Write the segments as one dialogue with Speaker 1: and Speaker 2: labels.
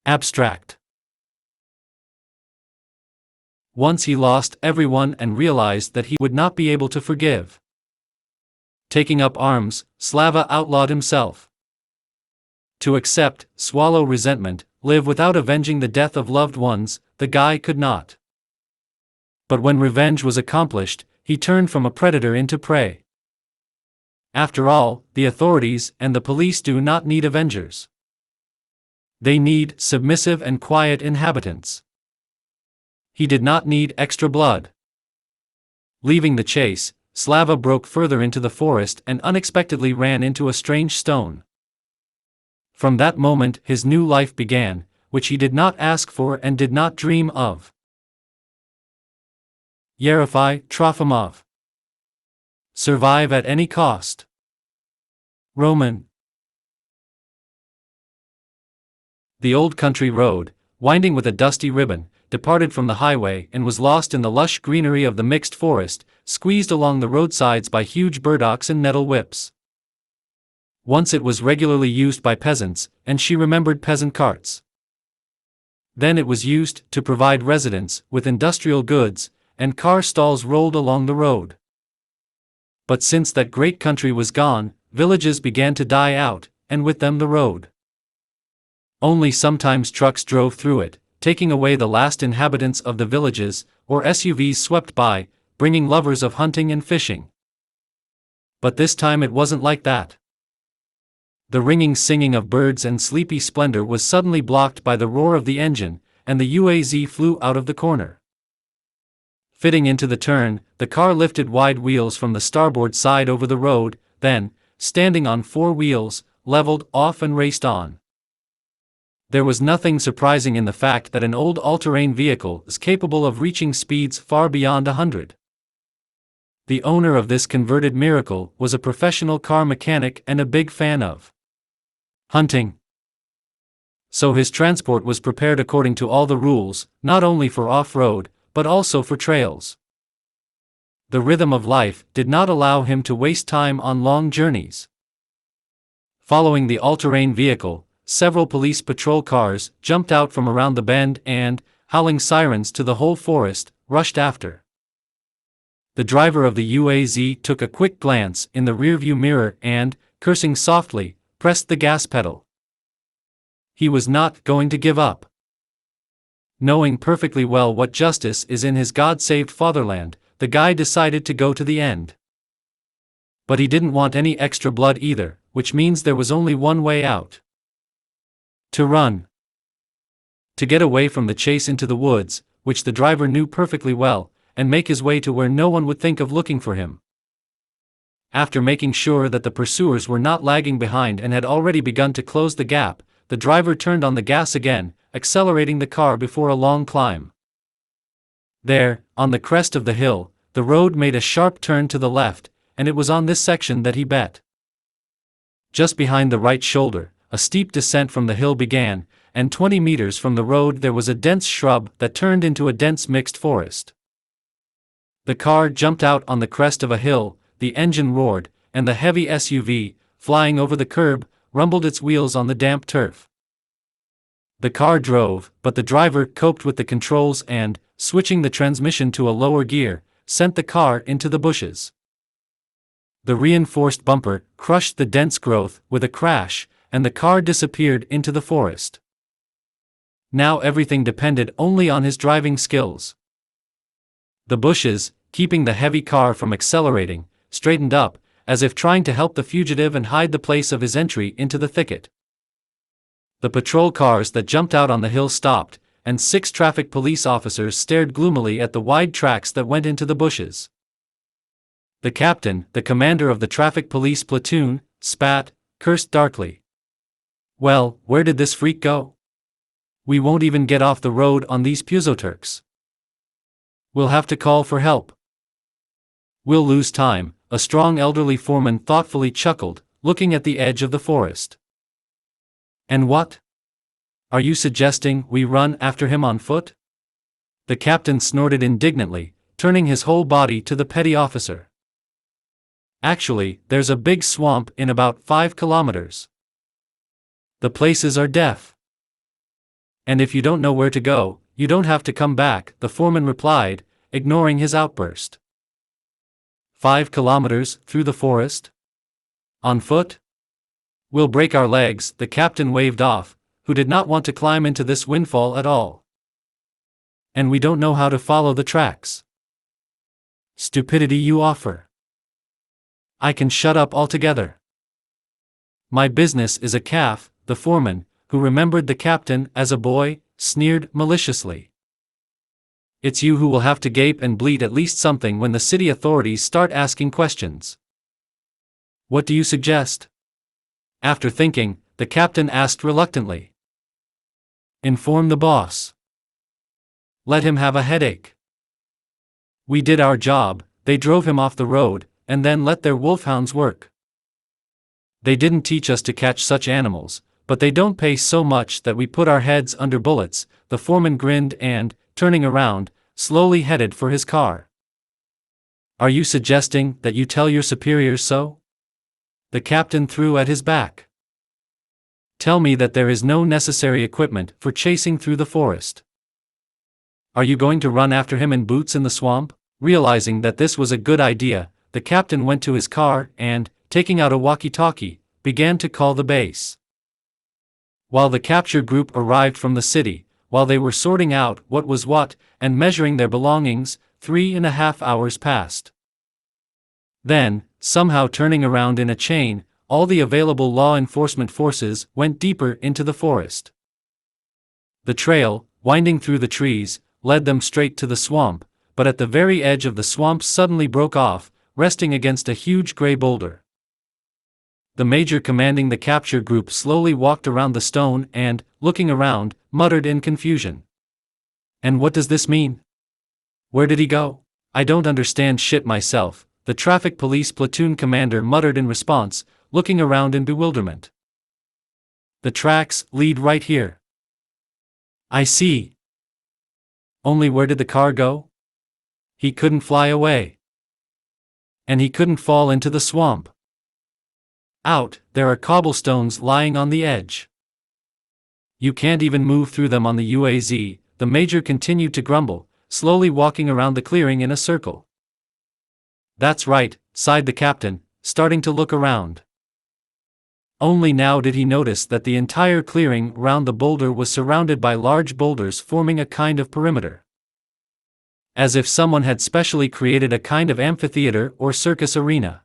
Speaker 1: Abstract. Once he lost everyone and realized that he would not be able to forgive. Taking up arms, Slava outlawed himself. To accept, swallow resentment, live without avenging the death of loved ones, the guy could not. But when revenge was accomplished, he turned from a predator into prey. After all, the authorities and the police do not need avengers. They need submissive and quiet inhabitants. He did not need extra blood. Leaving the chase, Slava broke further into the forest and unexpectedly ran into a strange stone. From that moment his new life began, which he did not ask for and did not dream of. Yerofey Trofimov. Survive at any cost. Roman. The old country road, winding with a dusty ribbon, departed from the highway and was lost in the lush greenery of the mixed forest, squeezed along the roadsides by huge burdocks and nettle whips. Once it was regularly used by peasants, and she remembered peasant carts. Then it was used to provide residents with industrial goods, and car stalls rolled along the road. But since that great country was gone, villages began to die out, and with them the road. Only sometimes trucks drove through it, taking away the last inhabitants of the villages, or SUVs swept by, bringing lovers of hunting and fishing. But this time it wasn't like that. The ringing singing of birds and sleepy splendor was suddenly blocked by the roar of the engine, and the UAZ flew out of the corner. Fitting into the turn, the car lifted wide wheels from the starboard side over the road, then, standing on four wheels, leveled off and raced on. There was nothing surprising in the fact that an old all-terrain vehicle is capable of reaching speeds far beyond 100. The owner of this converted miracle was a professional car mechanic and a big fan of hunting. So his transport was prepared according to all the rules, not only for off-road, but also for trails. The rhythm of life did not allow him to waste time on long journeys. Following the all-terrain vehicle, several police patrol cars jumped out from around the bend and, howling sirens to the whole forest, rushed after. The driver of the UAZ took a quick glance in the rearview mirror and, cursing softly, pressed the gas pedal. He was not going to give up. Knowing perfectly well what justice is in his God-saved fatherland, the guy decided to go to the end. But he didn't want any extra blood either, which means there was only one way out. To run. To get away from the chase into the woods, which the driver knew perfectly well, and make his way to where no one would think of looking for him. After making sure that the pursuers were not lagging behind and had already begun to close the gap, the driver turned on the gas again, accelerating the car before a long climb. There, on the crest of the hill, the road made a sharp turn to the left, and it was on this section that he bet. Just behind the right shoulder, a steep descent from the hill began, and 20 meters from the road there was a dense shrub that turned into a dense mixed forest. The car jumped out on the crest of a hill, the engine roared, and the heavy SUV, flying over the curb, rumbled its wheels on the damp turf. The car drove, but the driver coped with the controls and, switching the transmission to a lower gear, sent the car into the bushes. The reinforced bumper crushed the dense growth with a crash, and the car disappeared into the forest. Now everything depended only on his driving skills. The bushes, keeping the heavy car from accelerating, straightened up, as if trying to help the fugitive and hide the place of his entry into the thicket. The patrol cars that jumped out on the hill stopped, and 6 traffic police officers stared gloomily at the wide tracks that went into the bushes. The captain, the commander of the traffic police platoon, spat, cursed darkly. Well, where did this freak go? We won't even get off the road on these Puzoturks. We'll have to call for help. We'll lose time, a strong elderly foreman thoughtfully chuckled, looking at the edge of the forest. And what? Are you suggesting we run after him on foot? The captain snorted indignantly, turning his whole body to the petty officer. Actually, there's a big swamp in about 5 kilometers. The places are deaf. And if you don't know where to go, you don't have to come back, the foreman replied, ignoring his outburst. 5 kilometers through the forest? On foot? We'll break our legs, the captain waved off, who did not want to climb into this windfall at all. And we don't know how to follow the tracks. Stupidity you offer. I can shut up altogether. My business is a calf, the foreman, who remembered the captain as a boy, sneered maliciously. It's you who will have to gape and bleat at least something when the city authorities start asking questions. What do you suggest? After thinking, the captain asked reluctantly. Inform the boss. Let him have a headache. We did our job, they drove him off the road, and then let their wolfhounds work. They didn't teach us to catch such animals, but they don't pay so much that we put our heads under bullets, the foreman grinned and, turning around, slowly headed for his car. Are you suggesting that you tell your superiors so? The captain threw at his back. Tell me that there is no necessary equipment for chasing through the forest. Are you going to run after him in boots in the swamp? Realizing that this was a good idea, the captain went to his car and, taking out a walkie-talkie, began to call the base. While the capture group arrived from the city, while they were sorting out what was what, and measuring their belongings, 3.5 hours passed. Then, somehow turning around in a chain, all the available law enforcement forces went deeper into the forest. The trail, winding through the trees, led them straight to the swamp, but at the very edge of the swamp suddenly broke off, resting against a huge gray boulder. The major commanding the capture group slowly walked around the stone and, looking around, muttered in confusion. And what does this mean? Where did he go? I don't understand shit myself, the traffic police platoon commander muttered in response, looking around in bewilderment. The tracks lead right here. I see. Only where did the car go? He couldn't fly away. And he couldn't fall into the swamp. Out, there are cobblestones lying on the edge. You can't even move through them on the UAZ, the major continued to grumble, slowly walking around the clearing in a circle. That's right, sighed the captain, starting to look around. Only now did he notice that the entire clearing round the boulder was surrounded by large boulders forming a kind of perimeter. As if someone had specially created a kind of amphitheater or circus arena.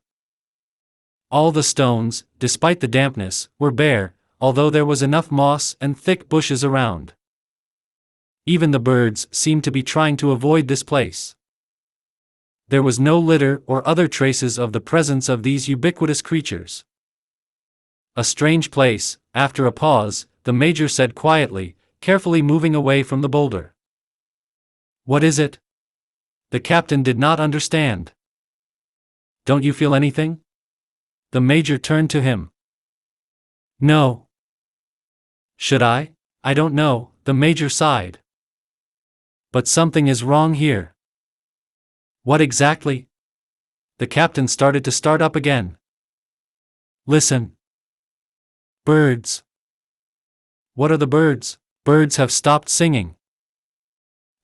Speaker 1: All the stones, despite the dampness, were bare, although there was enough moss and thick bushes around. Even the birds seemed to be trying to avoid this place. There was no litter or other traces of the presence of these ubiquitous creatures. A strange place. After a pause, the major said quietly, carefully moving away from the boulder. What is it? The captain did not understand. Don't you feel anything? The major turned to him. No. Should I? I don't know, the major sighed. But something is wrong here. What exactly? The captain started to start up again. Listen. Birds. What are the birds? Birds have stopped singing.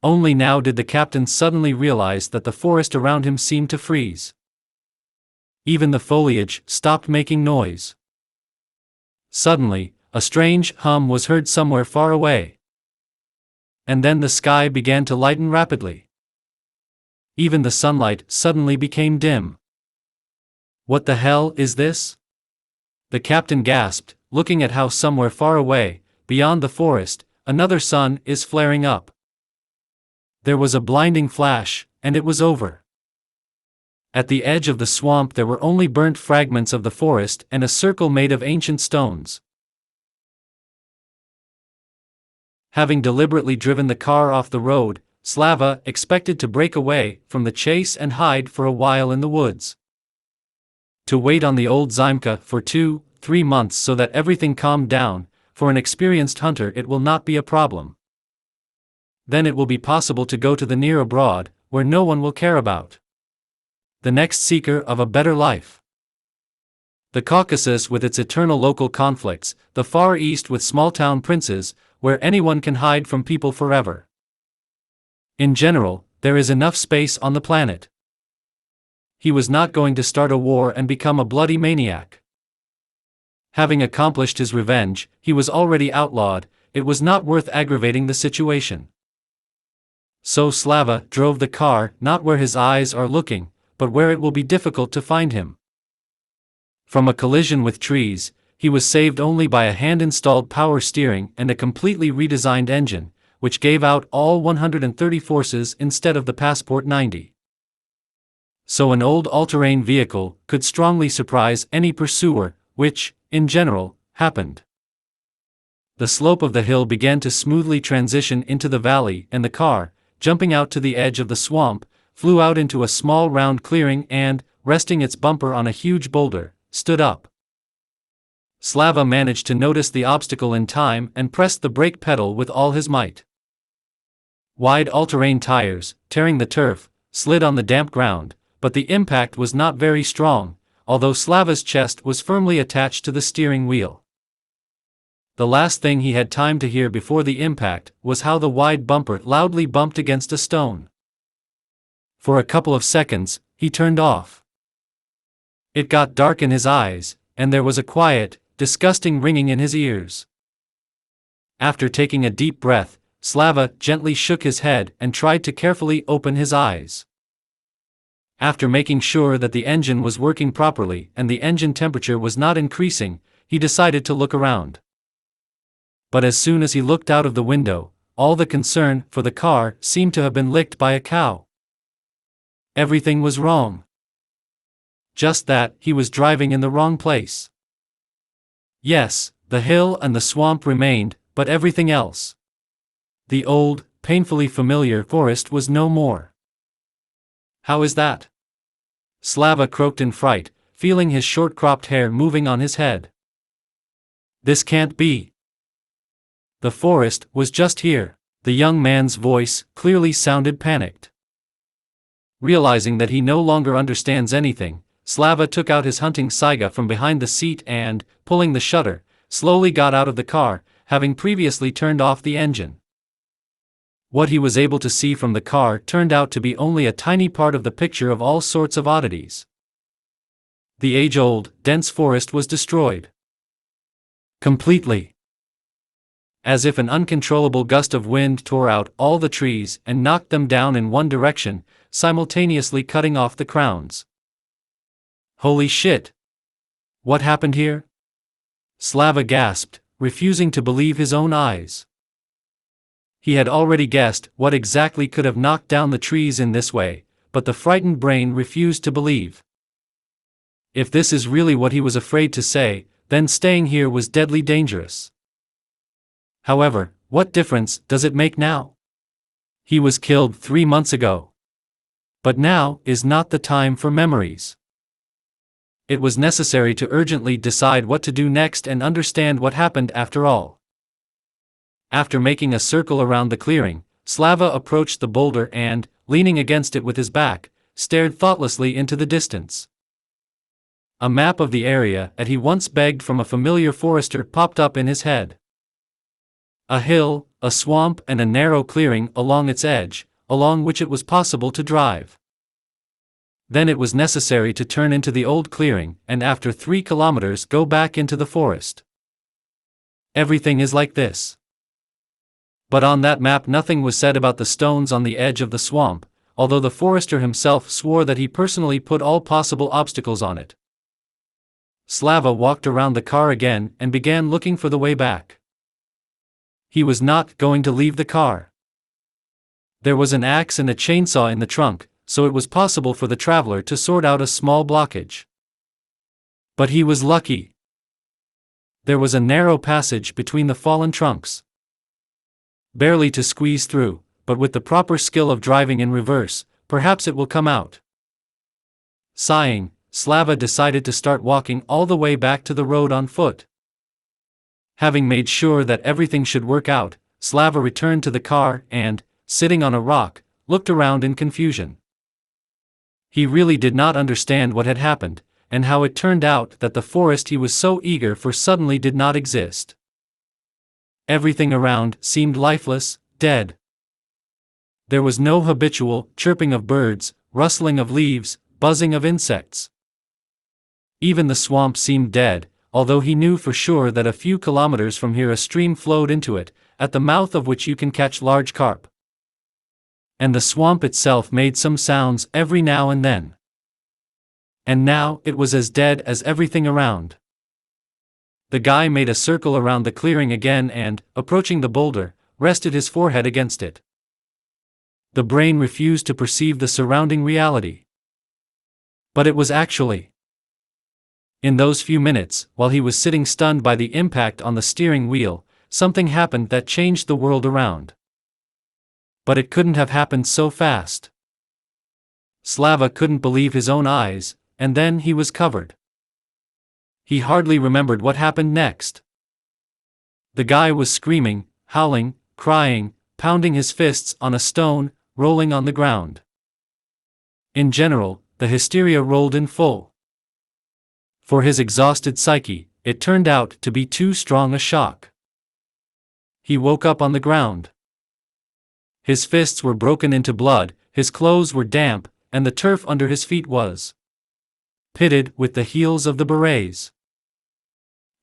Speaker 1: Only now did the captain suddenly realize that the forest around him seemed to freeze. Even the foliage stopped making noise. Suddenly, a strange hum was heard somewhere far away. And then the sky began to lighten rapidly. Even the sunlight suddenly became dim. What the hell is this? The captain gasped, looking at how somewhere far away, beyond the forest, another sun is flaring up. There was a blinding flash, and it was over. At the edge of the swamp there were only burnt fragments of the forest and a circle made of ancient stones. Having deliberately driven the car off the road, Slava expected to break away from the chase and hide for a while in the woods. To wait on the old Zymka for 2-3 months so that everything calmed down, for an experienced hunter it will not be a problem. Then it will be possible to go to the near abroad, where no one will care about. The next seeker of a better life. The Caucasus with its eternal local conflicts, the Far East with small-town princes, where anyone can hide from people forever. In general, there is enough space on the planet. He was not going to start a war and become a bloody maniac. Having accomplished his revenge, he was already outlawed. It was not worth aggravating the situation. So Slava drove the car not where his eyes are looking, but where it will be difficult to find him. From a collision with trees, he was saved only by a hand-installed power steering and a completely redesigned engine, which gave out all 130 forces instead of the Passport 90. So an old all-terrain vehicle could strongly surprise any pursuer, which, in general, happened. The slope of the hill began to smoothly transition into the valley, and the car, jumping out to the edge of the swamp, flew out into a small round clearing and, resting its bumper on a huge boulder, stood up. Slava managed to notice the obstacle in time and pressed the brake pedal with all his might. Wide all-terrain tires, tearing the turf, slid on the damp ground, but the impact was not very strong, although Slava's chest was firmly attached to the steering wheel. The last thing he had time to hear before the impact was how the wide bumper loudly bumped against a stone. For a couple of seconds, he turned off. It got dark in his eyes, and there was a quiet, disgusting ringing in his ears. After taking a deep breath, Slava gently shook his head and tried to carefully open his eyes. After making sure that the engine was working properly and the engine temperature was not increasing, he decided to look around. But as soon as he looked out of the window, all the concern for the car seemed to have been licked by a cow. Everything was wrong. Just that, he was driving in the wrong place. Yes, the hill and the swamp remained, but everything else. The old, painfully familiar forest was no more. How is that? Slava croaked in fright, feeling his short-cropped hair moving on his head. This can't be. The forest was just here. The young man's voice clearly sounded panicked. Realizing that he no longer understands anything, Slava took out his hunting saiga from behind the seat and, pulling the shutter, slowly got out of the car, having previously turned off the engine. What he was able to see from the car turned out to be only a tiny part of the picture of all sorts of oddities. The age-old, dense forest was destroyed. Completely. As if an uncontrollable gust of wind tore out all the trees and knocked them down in one direction, simultaneously cutting off the crowns. Holy shit! What happened here? Slava gasped, refusing to believe his own eyes. He had already guessed what exactly could have knocked down the trees in this way, but the frightened brain refused to believe. If this is really what he was afraid to say, then staying here was deadly dangerous. However, what difference does it make now? He was killed 3 months ago. But now is not the time for memories. It was necessary to urgently decide what to do next and understand what happened after all. After making a circle around the clearing, Slava approached the boulder and, leaning against it with his back, stared thoughtlessly into the distance. A map of the area that he once begged from a familiar forester popped up in his head. A hill, a swamp and a narrow clearing along its edge, along which it was possible to drive. Then it was necessary to turn into the old clearing and after 3 kilometers go back into the forest. Everything is like this. But on that map nothing was said about the stones on the edge of the swamp, although the forester himself swore that he personally put all possible obstacles on it. Slava walked around the car again and began looking for the way back. He was not going to leave the car. There was an axe and a chainsaw in the trunk, so it was possible for the traveler to sort out a small blockage. But he was lucky. There was a narrow passage between the fallen trunks. Barely to squeeze through, but with the proper skill of driving in reverse, perhaps it will come out. Sighing, Slava decided to start walking all the way back to the road on foot. Having made sure that everything should work out, Slava returned to the car and, sitting on a rock, looked around in confusion. He really did not understand what had happened, and how it turned out that the forest he was so eager for suddenly did not exist. Everything around seemed lifeless, dead. There was no habitual chirping of birds, rustling of leaves, buzzing of insects. Even the swamp seemed dead, although he knew for sure that a few kilometers from here a stream flowed into it, at the mouth of which you can catch large carp. And the swamp itself made some sounds every now and then. And now it was as dead as everything around. The guy made a circle around the clearing again and, approaching the boulder, rested his forehead against it. The brain refused to perceive the surrounding reality. But it was actually. In those few minutes, while he was sitting stunned by the impact on the steering wheel, something happened that changed the world around. But it couldn't have happened so fast. Slava couldn't believe his own eyes, and then he was covered. He hardly remembered what happened next. The guy was screaming, howling, crying, pounding his fists on a stone, rolling on the ground. In general, the hysteria rolled in full. For his exhausted psyche, it turned out to be too strong a shock. He woke up on the ground. His fists were broken into blood, his clothes were damp, and the turf under his feet was pitted with the heels of the berets.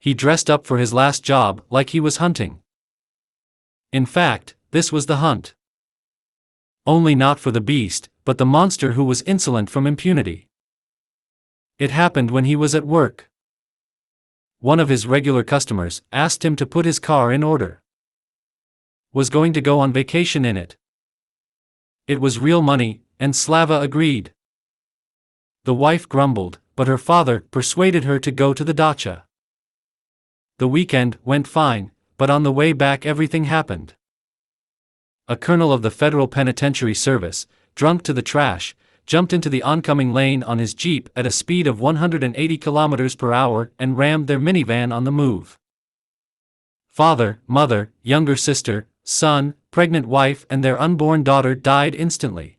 Speaker 1: He dressed up for his last job like he was hunting. In fact, this was the hunt. Only not for the beast, but the monster who was insolent from impunity. It happened when he was at work. One of his regular customers asked him to put his car in order. Was going to go on vacation in it. It was real money, and Slava agreed. The wife grumbled, but her father persuaded her to go to the dacha. The weekend went fine, but on the way back everything happened. A colonel of the Federal Penitentiary Service, drunk to the trash, jumped into the oncoming lane on his jeep at a speed of 180 kilometers per hour and rammed their minivan on the move. Father, mother, younger sister, son, pregnant wife and their unborn daughter died instantly.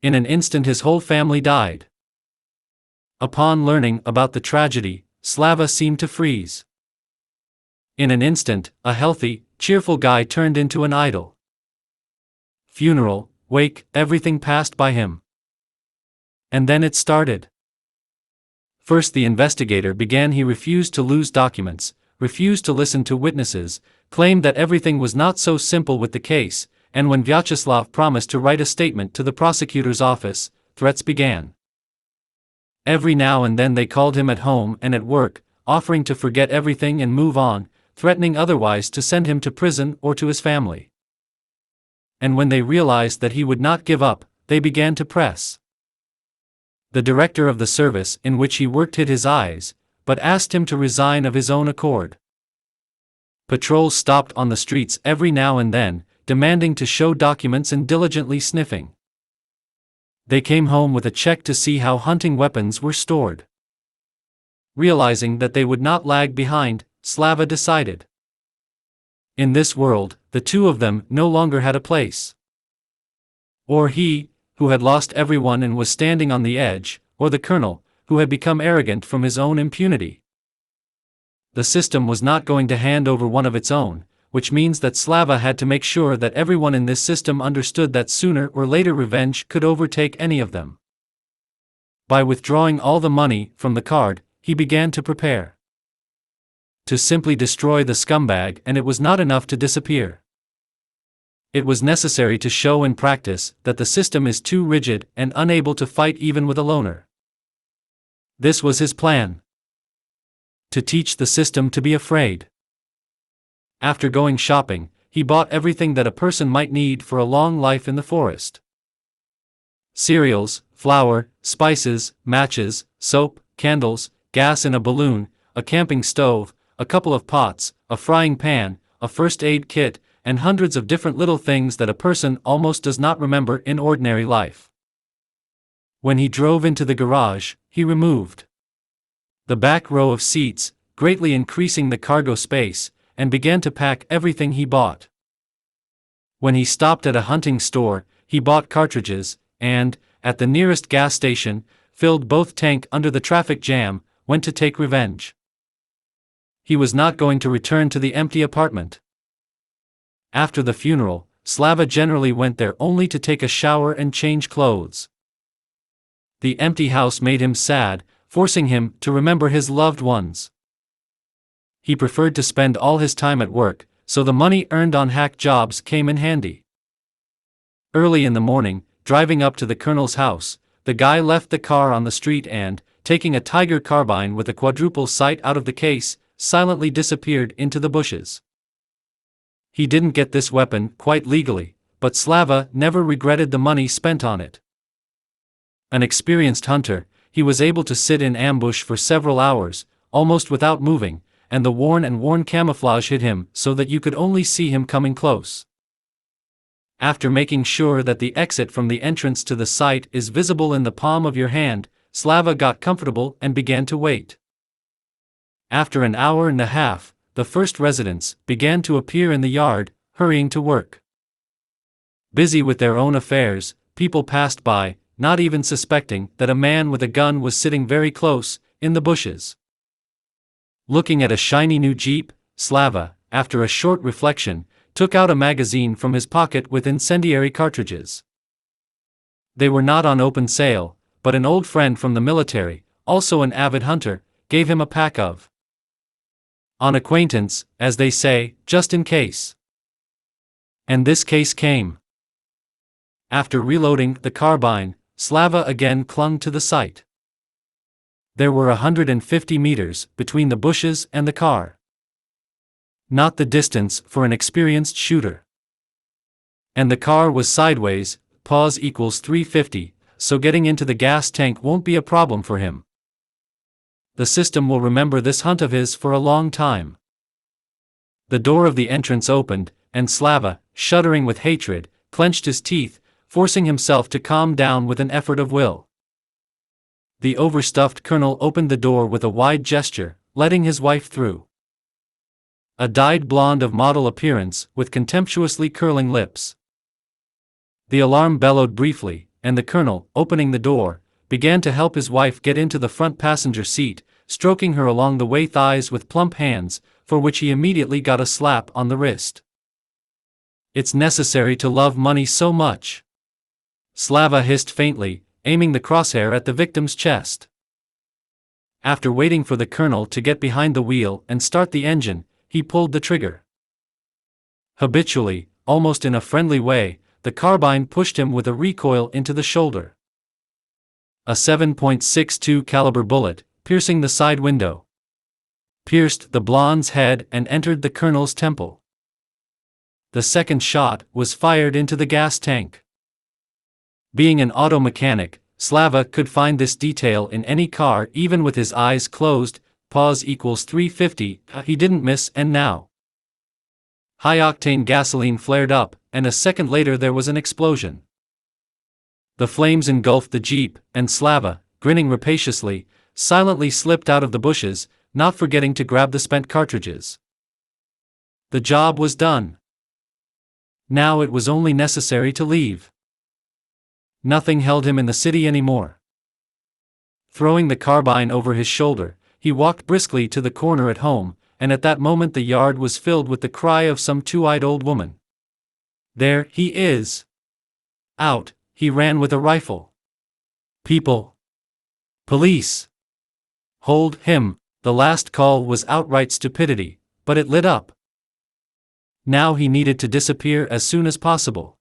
Speaker 1: In an instant his whole family died. Upon learning about the tragedy, Slava seemed to freeze. In an instant, a healthy, cheerful guy turned into an idol. Funeral, wake, everything passed by him. And then it started. First the investigator began. He refused to lose documents, refused to listen to witnesses, claimed that everything was not so simple with the case, and when Vyacheslav promised to write a statement to the prosecutor's office, threats began. Every now and then they called him at home and at work, offering to forget everything and move on, threatening otherwise to send him to prison or to his family. And when they realized that he would not give up, they began to press. The director of the service in which he worked hid his eyes, but asked him to resign of his own accord. Patrols stopped on the streets every now and then, demanding to show documents and diligently sniffing. They came home with a check to see how hunting weapons were stored. Realizing that they would not lag behind, Slava decided. In this world, the two of them no longer had a place. Or he, who had lost everyone and was standing on the edge, or the colonel, who had become arrogant from his own impunity. The system was not going to hand over one of its own, which means that Slava had to make sure that everyone in this system understood that sooner or later revenge could overtake any of them. By withdrawing all the money from the card, he began to prepare to simply destroy the scumbag, and it was not enough to disappear. It was necessary to show in practice that the system is too rigid and unable to fight even with a loner. This was his plan. To teach the system to be afraid. After going shopping, he bought everything that a person might need for a long life in the forest. Cereals, flour, spices, matches, soap, candles, gas in a balloon, a camping stove, a couple of pots, a frying pan, a first aid kit, and hundreds of different little things that a person almost does not remember in ordinary life. When he drove into the garage, he removed the back row of seats, greatly increasing the cargo space, and began to pack everything he bought. When he stopped at a hunting store, he bought cartridges, and, at the nearest gas station, filled both tank under the traffic jam, went to take revenge. he was not going to return to the empty apartment. After the funeral, Slava generally went there only to take a shower and change clothes. The empty house made him sad, forcing him to remember his loved ones. He preferred to spend all his time at work, so the money earned on hack jobs came in handy. Early in the morning, driving up to the colonel's house, the guy left the car on the street and, taking a Tiger carbine with a quadruple sight out of the case, silently disappeared into the bushes. He didn't get this weapon quite legally, but Slava never regretted the money spent on it. An experienced hunter, he was able to sit in ambush for several hours, almost without moving, and the worn camouflage hid him so that you could only see him coming close. After making sure that the exit from the entrance to the site is visible in the palm of your hand, Slava got comfortable and began to wait. After an hour and a half, the first residents began to appear in the yard, hurrying to work. Busy with their own affairs, people passed by, not even suspecting that a man with a gun was sitting very close, in the bushes. Looking at a shiny new Jeep, Slava, after a short reflection, took out a magazine from his pocket with incendiary cartridges. They were not on open sale, but an old friend from the military, also an avid hunter, gave him a pack of. On acquaintance, as they say, just in case. And this case came. After reloading the carbine, Slava again clung to the sight. There were 150 meters between the bushes and the car. Not the distance for an experienced shooter. And the car was sideways, pause equals 350, so getting into the gas tank won't be a problem for him. The system will remember this hunt of his for a long time. The door of the entrance opened, and Slava, shuddering with hatred, clenched his teeth, forcing himself to calm down with an effort of will. The overstuffed colonel opened the door with a wide gesture, letting his wife through. A dyed blonde of model appearance, with contemptuously curling lips. The alarm bellowed briefly, and the colonel, opening the door, began to help his wife get into the front passenger seat, stroking her along the way thighs with plump hands, for which he immediately got a slap on the wrist. "It's necessary to love money so much," Slava hissed faintly, aiming the crosshair at the victim's chest. After waiting for the colonel to get behind the wheel and start the engine, he pulled the trigger. Habitually, almost in a friendly way, the carbine pushed him with a recoil into the shoulder. A 7.62 caliber bullet, piercing the side window, pierced the blonde's head and entered the colonel's temple. The second shot was fired into the gas tank. Being an auto mechanic, Slava could find this detail in any car even with his eyes closed, pause equals 350, he didn't miss, and now. High-octane gasoline flared up, and a second later there was an explosion. The flames engulfed the Jeep, and Slava, grinning rapaciously, silently slipped out of the bushes, not forgetting to grab the spent cartridges. The job was done. Now it was only necessary to leave. Nothing held him in the city anymore. Throwing the carbine over his shoulder, he walked briskly to the corner at home, and at that moment the yard was filled with the cry of some two-eyed old woman. "There he is! Out!" He ran with a rifle. "People! Police! Hold him!" The last call was outright stupidity, but it lit up. Now he needed to disappear as soon as possible.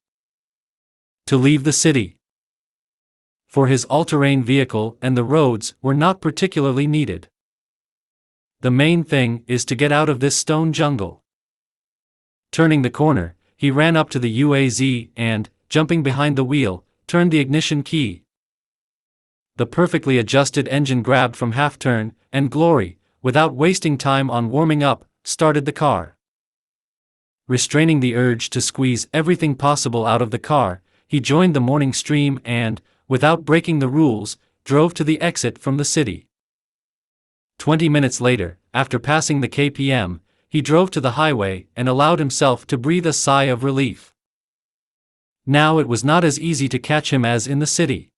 Speaker 1: To leave the city. For his all-terrain vehicle and the roads were not particularly needed. The main thing is to get out of this stone jungle. Turning the corner, he ran up to the UAZ and, jumping behind the wheel, turned the ignition key. The perfectly adjusted engine grabbed from half-turn, and Glory, without wasting time on warming up, started the car. Restraining the urge to squeeze everything possible out of the car, he joined the morning stream and, without breaking the rules, drove to the exit from the city. 20 minutes later, after passing the KPM, he drove to the highway and allowed himself to breathe a sigh of relief. Now it was not as easy to catch him as in the city.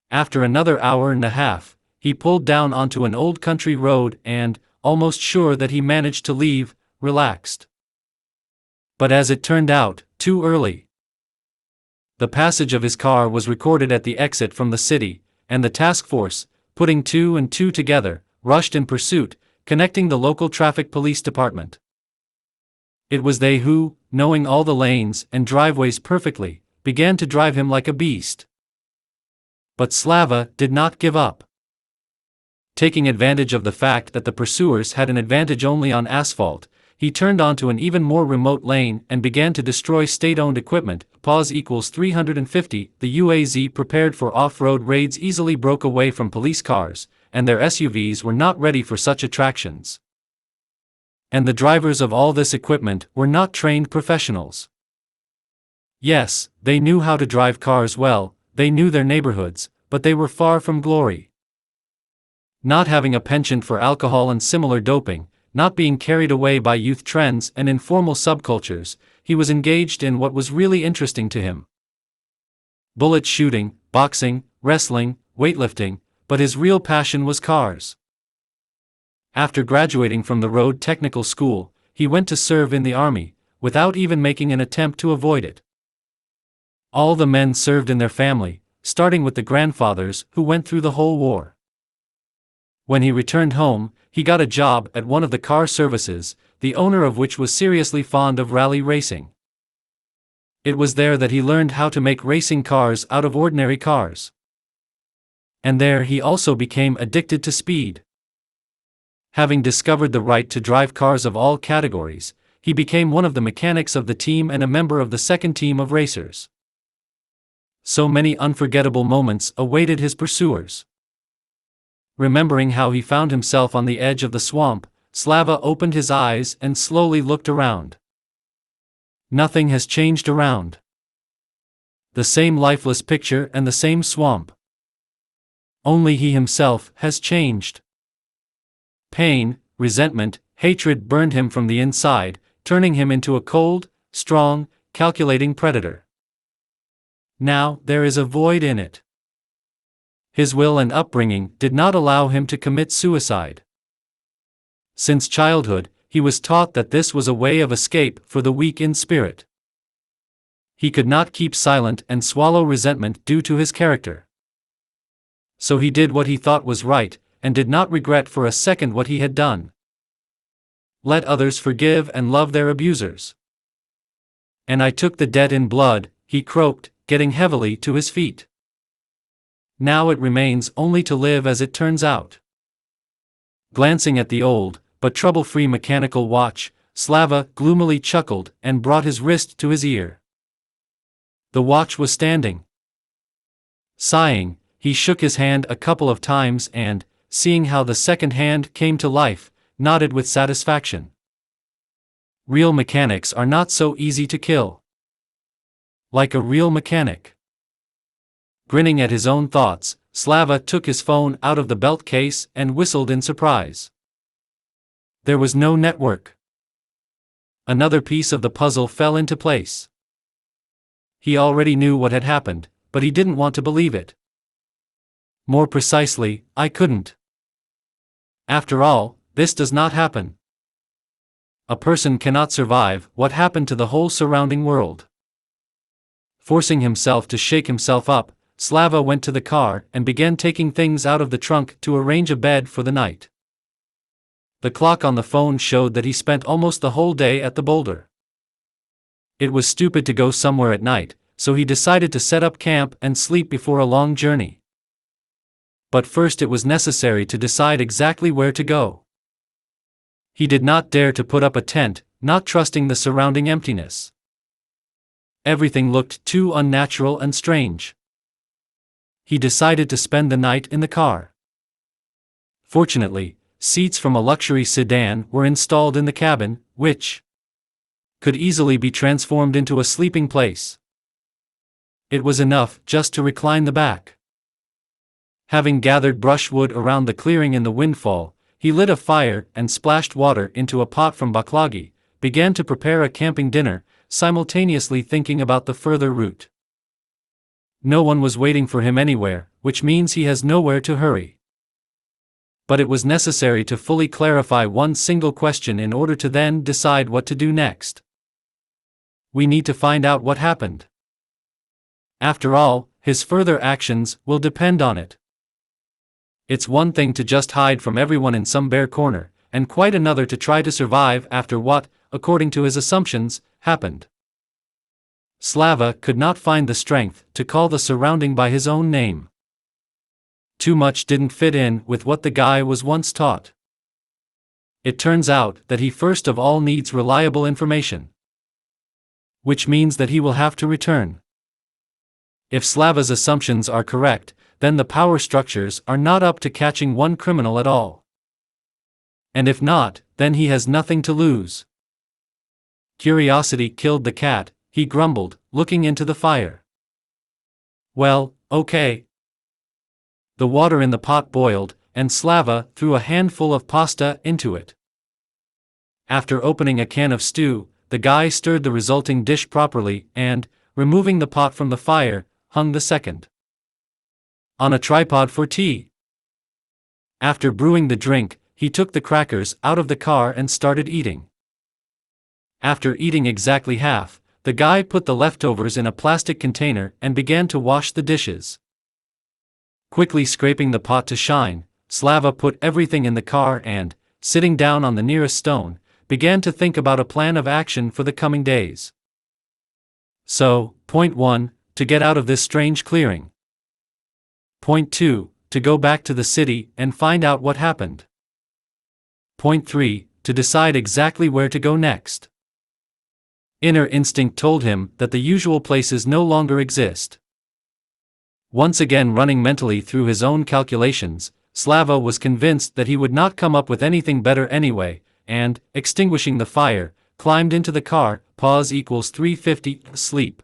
Speaker 1: After another hour and a half, he pulled down onto an old country road and, almost sure that he managed to leave, relaxed. But as it turned out, too early. The passage of his car was recorded at the exit from the city, and the task force, putting two and two together, rushed in pursuit, connecting the local traffic police department. It was they who, knowing all the lanes and driveways perfectly, began to drive him like a beast. But Slava did not give up. Taking advantage of the fact that the pursuers had an advantage only on asphalt, he turned onto an even more remote lane and began to destroy state-owned equipment. Pause equals 350. The UAZ prepared for off-road raids easily broke away from police cars, and their SUVs were not ready for such attractions. And the drivers of all this equipment were not trained professionals. Yes, they knew how to drive cars well, they knew their neighborhoods, but they were far from glory. Not having a penchant for alcohol and similar doping, not being carried away by youth trends and informal subcultures, he was engaged in what was really interesting to him. Bullet shooting, boxing, wrestling, weightlifting, but his real passion was cars. After graduating from the Road Technical School, he went to serve in the army, without even making an attempt to avoid it. All the men served in their family, starting with the grandfathers who went through the whole war. When he returned home, he got a job at one of the car services, the owner of which was seriously fond of rally racing. It was there that he learned how to make racing cars out of ordinary cars. And there he also became addicted to speed. Having discovered the right to drive cars of all categories, he became one of the mechanics of the team and a member of the second team of racers. So many unforgettable moments awaited his pursuers. Remembering how he found himself on the edge of the swamp, Slava opened his eyes and slowly looked around. Nothing has changed around. The same lifeless picture and the same swamp. Only he himself has changed. Pain, resentment, hatred burned him from the inside, turning him into a cold, strong, calculating predator. Now there is a void in it. His will and upbringing did not allow him to commit suicide. Since childhood, he was taught that this was a way of escape for the weak in spirit. He could not keep silent and swallow resentment due to his character. So he did what he thought was right, and did not regret for a second what he had done. Let others forgive and love their abusers. And I took the debt in blood, he croaked, getting heavily to his feet. Now it remains only to live as it turns out. Glancing at the old, but trouble-free mechanical watch, Slava gloomily chuckled and brought his wrist to his ear. The watch was standing. Sighing, he shook his hand a couple of times and, seeing how the second hand came to life, nodded with satisfaction. Real mechanics are not so easy to kill. Like a real mechanic. Grinning at his own thoughts, Slava took his phone out of the belt case and whistled in surprise. There was no network. Another piece of the puzzle fell into place. He already knew what had happened, but he didn't want to believe it. More precisely, I couldn't. After all, this does not happen. A person cannot survive what happened to the whole surrounding world. Forcing himself to shake himself up, Slava went to the car and began taking things out of the trunk to arrange a bed for the night. The clock on the phone showed that he spent almost the whole day at the boulder. It was stupid to go somewhere at night, so he decided to set up camp and sleep before a long journey. But first it was necessary to decide exactly where to go. He did not dare to put up a tent, not trusting the surrounding emptiness. Everything looked too unnatural and strange. He decided to spend the night in the car. Fortunately, seats from a luxury sedan were installed in the cabin, which could easily be transformed into a sleeping place. It was enough just to recline the back. Having gathered brushwood around the clearing in the windfall, he lit a fire and splashed water into a pot from baklagi, began to prepare a camping dinner, simultaneously thinking about the further route. No one was waiting for him anywhere, which means he has nowhere to hurry. But it was necessary to fully clarify one single question in order to then decide what to do next. We need to find out what happened. After all, his further actions will depend on it. It's one thing to just hide from everyone in some bare corner, and quite another to try to survive after what, according to his assumptions, happened. Slava could not find the strength to call the surrounding by his own name. Too much didn't fit in with what the guy was once taught. It turns out that he first of all needs reliable information. Which means that he will have to return. If Slava's assumptions are correct, then the power structures are not up to catching one criminal at all. And if not, then he has nothing to lose. Curiosity killed the cat, he grumbled, looking into the fire. Well, okay. The water in the pot boiled, and Slava threw a handful of pasta into it. After opening a can of stew, the guy stirred the resulting dish properly and, removing the pot from the fire, hung the second on a tripod for tea. After brewing the drink, he took the crackers out of the car and started eating. After eating exactly half, the guy put the leftovers in a plastic container and began to wash the dishes. Quickly scraping the pot to shine, Slava put everything in the car and, sitting down on the nearest stone, began to think about a plan of action for the coming days. So, point 1, to get out of this strange clearing. Point 2, to go back to the city and find out what happened. Point 3, to decide exactly where to go next. Inner instinct told him that the usual places no longer exist. Once again running mentally through his own calculations, Slava was convinced that he would not come up with anything better anyway, and, extinguishing the fire, climbed into the car, pause equals 350, sleep.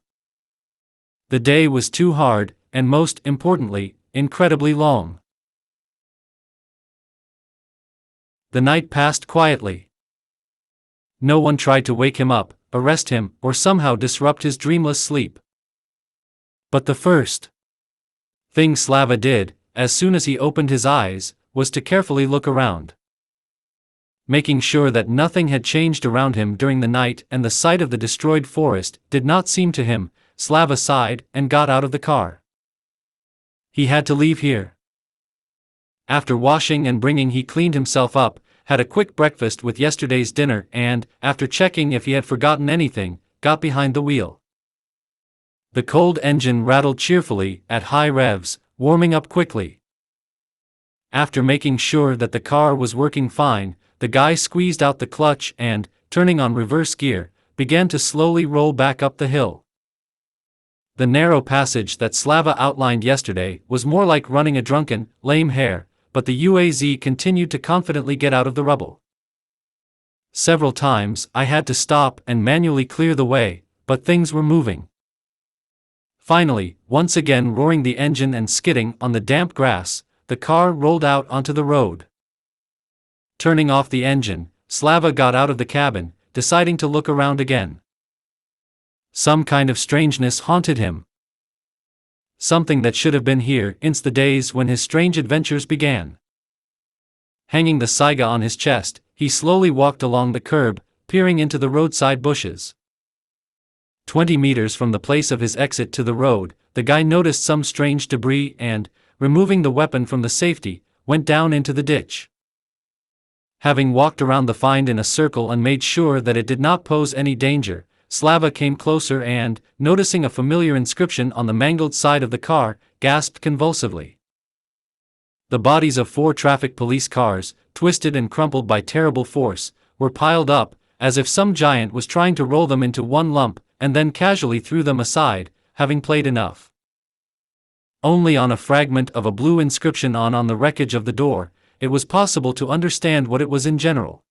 Speaker 1: The day was too hard, and most importantly, incredibly long. The night passed quietly. No one tried to wake him up, arrest him, or somehow disrupt his dreamless sleep. But the first thing Slava did, as soon as he opened his eyes, was to carefully look around. Making sure that nothing had changed around him during the night and the sight of the destroyed forest did not seem to him, Slava sighed and got out of the car. He had to leave here. After washing and bringing, he cleaned himself up, had a quick breakfast with yesterday's dinner and, after checking if he had forgotten anything, got behind the wheel. The cold engine rattled cheerfully at high revs, warming up quickly. After making sure that the car was working fine, the guy squeezed out the clutch and, turning on reverse gear, began to slowly roll back up the hill. The narrow passage that Slava outlined yesterday was more like running a drunken, lame hare, but the UAZ continued to confidently get out of the rubble. Several times I had to stop and manually clear the way, but things were moving. Finally, once again roaring the engine and skidding on the damp grass, the car rolled out onto the road. Turning off the engine, Slava got out of the cabin, deciding to look around again. Some kind of strangeness haunted him. Something that should have been here since the days when his strange adventures began. Hanging the saiga on his chest, he slowly walked along the curb, peering into the roadside bushes. 20 meters from the place of his exit to the road, the guy noticed some strange debris and, removing the weapon from the safety, went down into the ditch. Having walked around the find in a circle and made sure that it did not pose any danger, Slava came closer and, noticing a familiar inscription on the mangled side of the car, gasped convulsively. The bodies of 4 traffic police cars, twisted and crumpled by terrible force, were piled up, as if some giant was trying to roll them into one lump, and then casually threw them aside, having played enough. Only on a fragment of a blue inscription on the wreckage of the door, it was possible to understand what it was in general.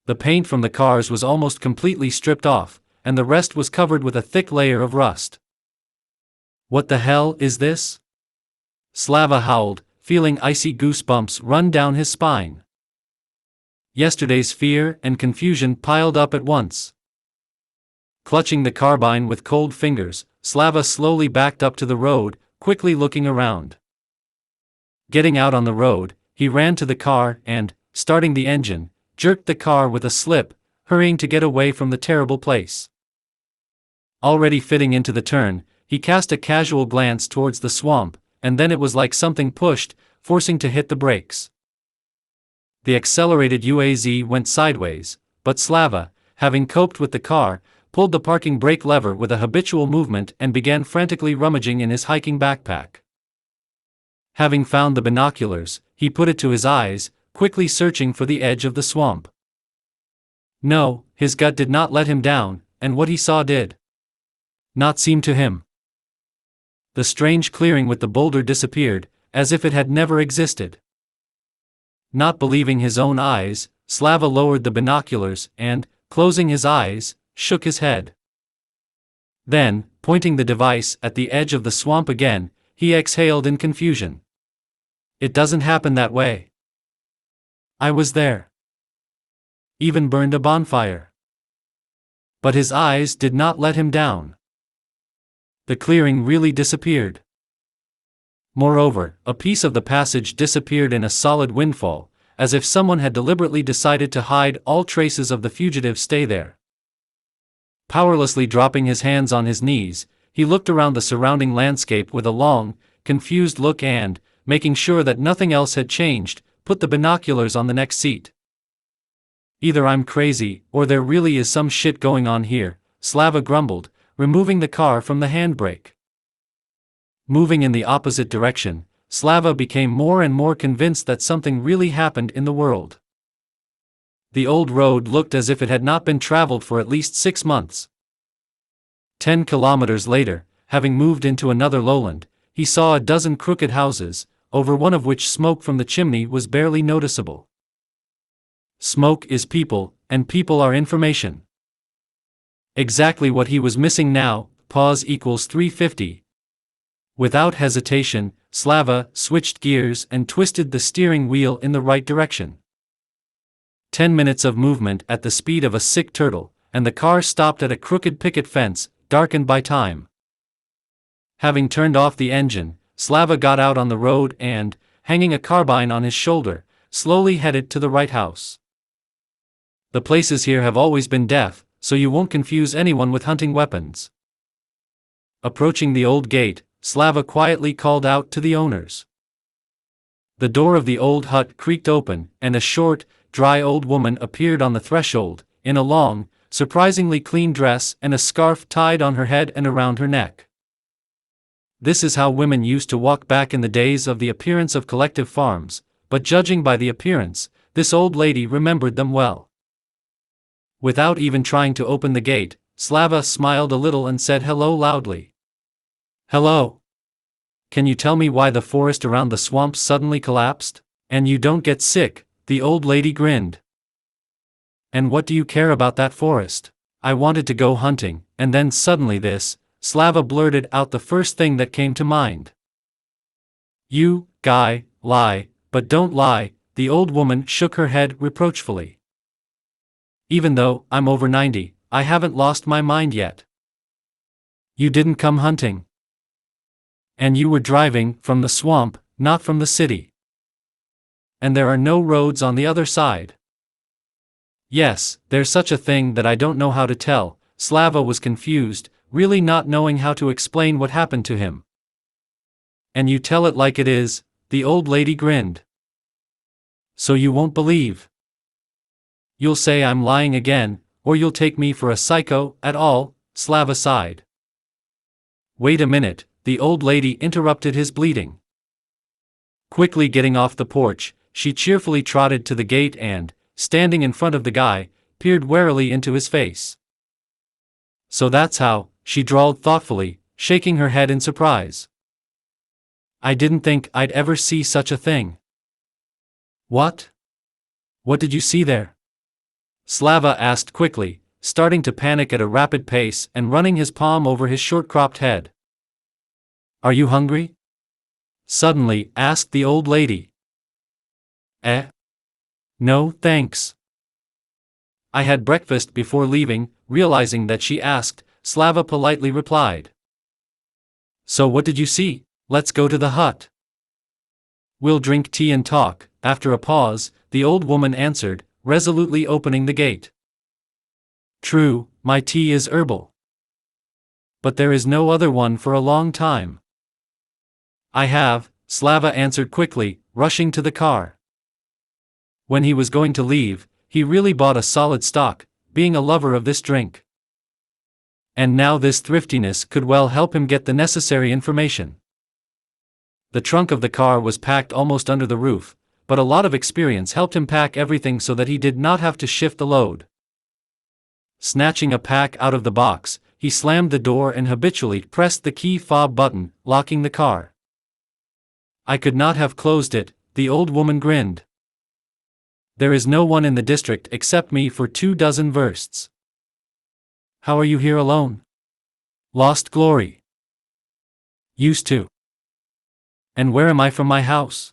Speaker 1: The paint from the cars was almost completely stripped off, and the rest was covered with a thick layer of rust. What the hell is this? Slava howled, feeling icy goosebumps run down his spine. Yesterday's fear and confusion piled up at once. Clutching the carbine with cold fingers, Slava slowly backed up to the road, quickly looking around. Getting out on the road, he ran to the car and, starting the engine, jerked the car with a slip, hurrying to get away from the terrible place. Already fitting into the turn, he cast a casual glance towards the swamp, and then it was like something pushed, forcing to hit the brakes. The accelerated UAZ went sideways, but Slava, having coped with the car, pulled the parking brake lever with a habitual movement and began frantically rummaging in his hiking backpack. Having found the binoculars, he put it to his eyes, quickly searching for the edge of the swamp. No, his gut did not let him down, and what he saw did not seem to him. The strange clearing with the boulder disappeared, as if it had never existed. Not believing his own eyes, Slava lowered the binoculars and, closing his eyes, shook his head. Then, pointing the device at the edge of the swamp again, he exhaled in confusion. It doesn't happen that way. I was there. Even burned a bonfire. But his eyes did not let him down. The clearing really disappeared. Moreover, a piece of the passage disappeared in a solid windfall, as if someone had deliberately decided to hide all traces of the fugitive stay there. Powerlessly dropping his hands on his knees, he looked around the surrounding landscape with a long, confused look and, making sure that nothing else had changed, put the binoculars on the next seat. Either I'm crazy, or there really is some shit going on here, Slava grumbled, removing the car from the handbrake. Moving in the opposite direction, Slava became more and more convinced that something really happened in the world. The old road looked as if it had not been traveled for at least 6 months. 10 kilometers later, having moved into another lowland, he saw a dozen crooked houses, over one of which smoke from the chimney was barely noticeable. Smoke is people, and people are information. Exactly what he was missing now. Pause equals 350. Without hesitation, Slava switched gears and twisted the steering wheel in the right direction. 10 minutes of movement at the speed of a sick turtle, and the car stopped at a crooked picket fence, darkened by time. Having turned off the engine, Slava got out on the road and, hanging a carbine on his shoulder, slowly headed to the right house. The places here have always been deaf, so you won't confuse anyone with hunting weapons. Approaching the old gate, Slava quietly called out to the owners. The door of the old hut creaked open, and a short, dry old woman appeared on the threshold, in a long, surprisingly clean dress and a scarf tied on her head and around her neck. This is how women used to walk back in the days of the appearance of collective farms, but judging by the appearance, this old lady remembered them well. Without even trying to open the gate, Slava smiled a little and said hello loudly. Hello. Can you tell me why the forest around the swamp suddenly collapsed? And you don't get sick, the old lady grinned. And what do you care about that forest? I wanted to go hunting, and then suddenly this, Slava blurted out the first thing that came to mind. You, guy, lie, but don't lie, the old woman shook her head reproachfully. Even though I'm over 90, I haven't lost my mind yet. You didn't come hunting. And you were driving from the swamp, not from the city. And there are no roads on the other side. Yes, there's such a thing that I don't know how to tell. Slava was confused, really not knowing how to explain what happened to him. And you tell it like it is, the old lady grinned. So you won't believe. You'll say I'm lying again, or you'll take me for a psycho at all, Slava sighed. Wait a minute, the old lady interrupted his bleating. Quickly getting off the porch, she cheerfully trotted to the gate and, standing in front of the guy, peered warily into his face. So that's how, she drawled thoughtfully, shaking her head in surprise. I didn't think I'd ever see such a thing. What? What did you see there? Slava asked quickly, starting to panic at a rapid pace and running his palm over his short-cropped head. Are you hungry? Suddenly asked the old lady. No, thanks. I had breakfast before leaving. Realizing that she asked, Slava politely replied. So what did you see? Let's go to the hut. We'll drink tea and talk." After a pause, the old woman answered, resolutely opening the gate. "True, my tea is herbal. But there is no other one for a long time." "I have," Slava answered quickly, rushing to the car. When he was going to leave, he really bought a solid stock, being a lover of this drink. And now this thriftiness could well help him get the necessary information. The trunk of the car was packed almost under the roof, but a lot of experience helped him pack everything so that he did not have to shift the load. Snatching a pack out of the box, he slammed the door and habitually pressed the key fob button, locking the car. "I could not have closed it," the old woman grinned. "There is no one in the district except me for 24 versts. How are you here alone?" "Lost glory." "Used to." "And where am I from my house?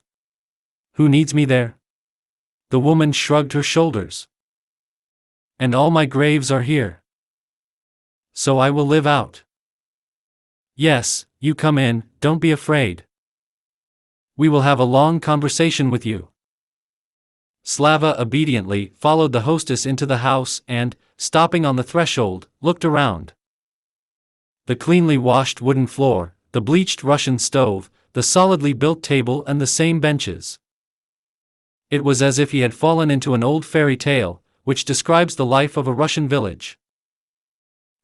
Speaker 1: Who needs me there?" The woman shrugged her shoulders. "And all my graves are here. So I will live out." "Yes, you come in, don't be afraid. We will have a long conversation with you." Slava obediently followed the hostess into the house and, stopping on the threshold, looked around. The cleanly washed wooden floor, the bleached Russian stove, the solidly built table and the same benches. It was as if he had fallen into an old fairy tale, which describes the life of a Russian village.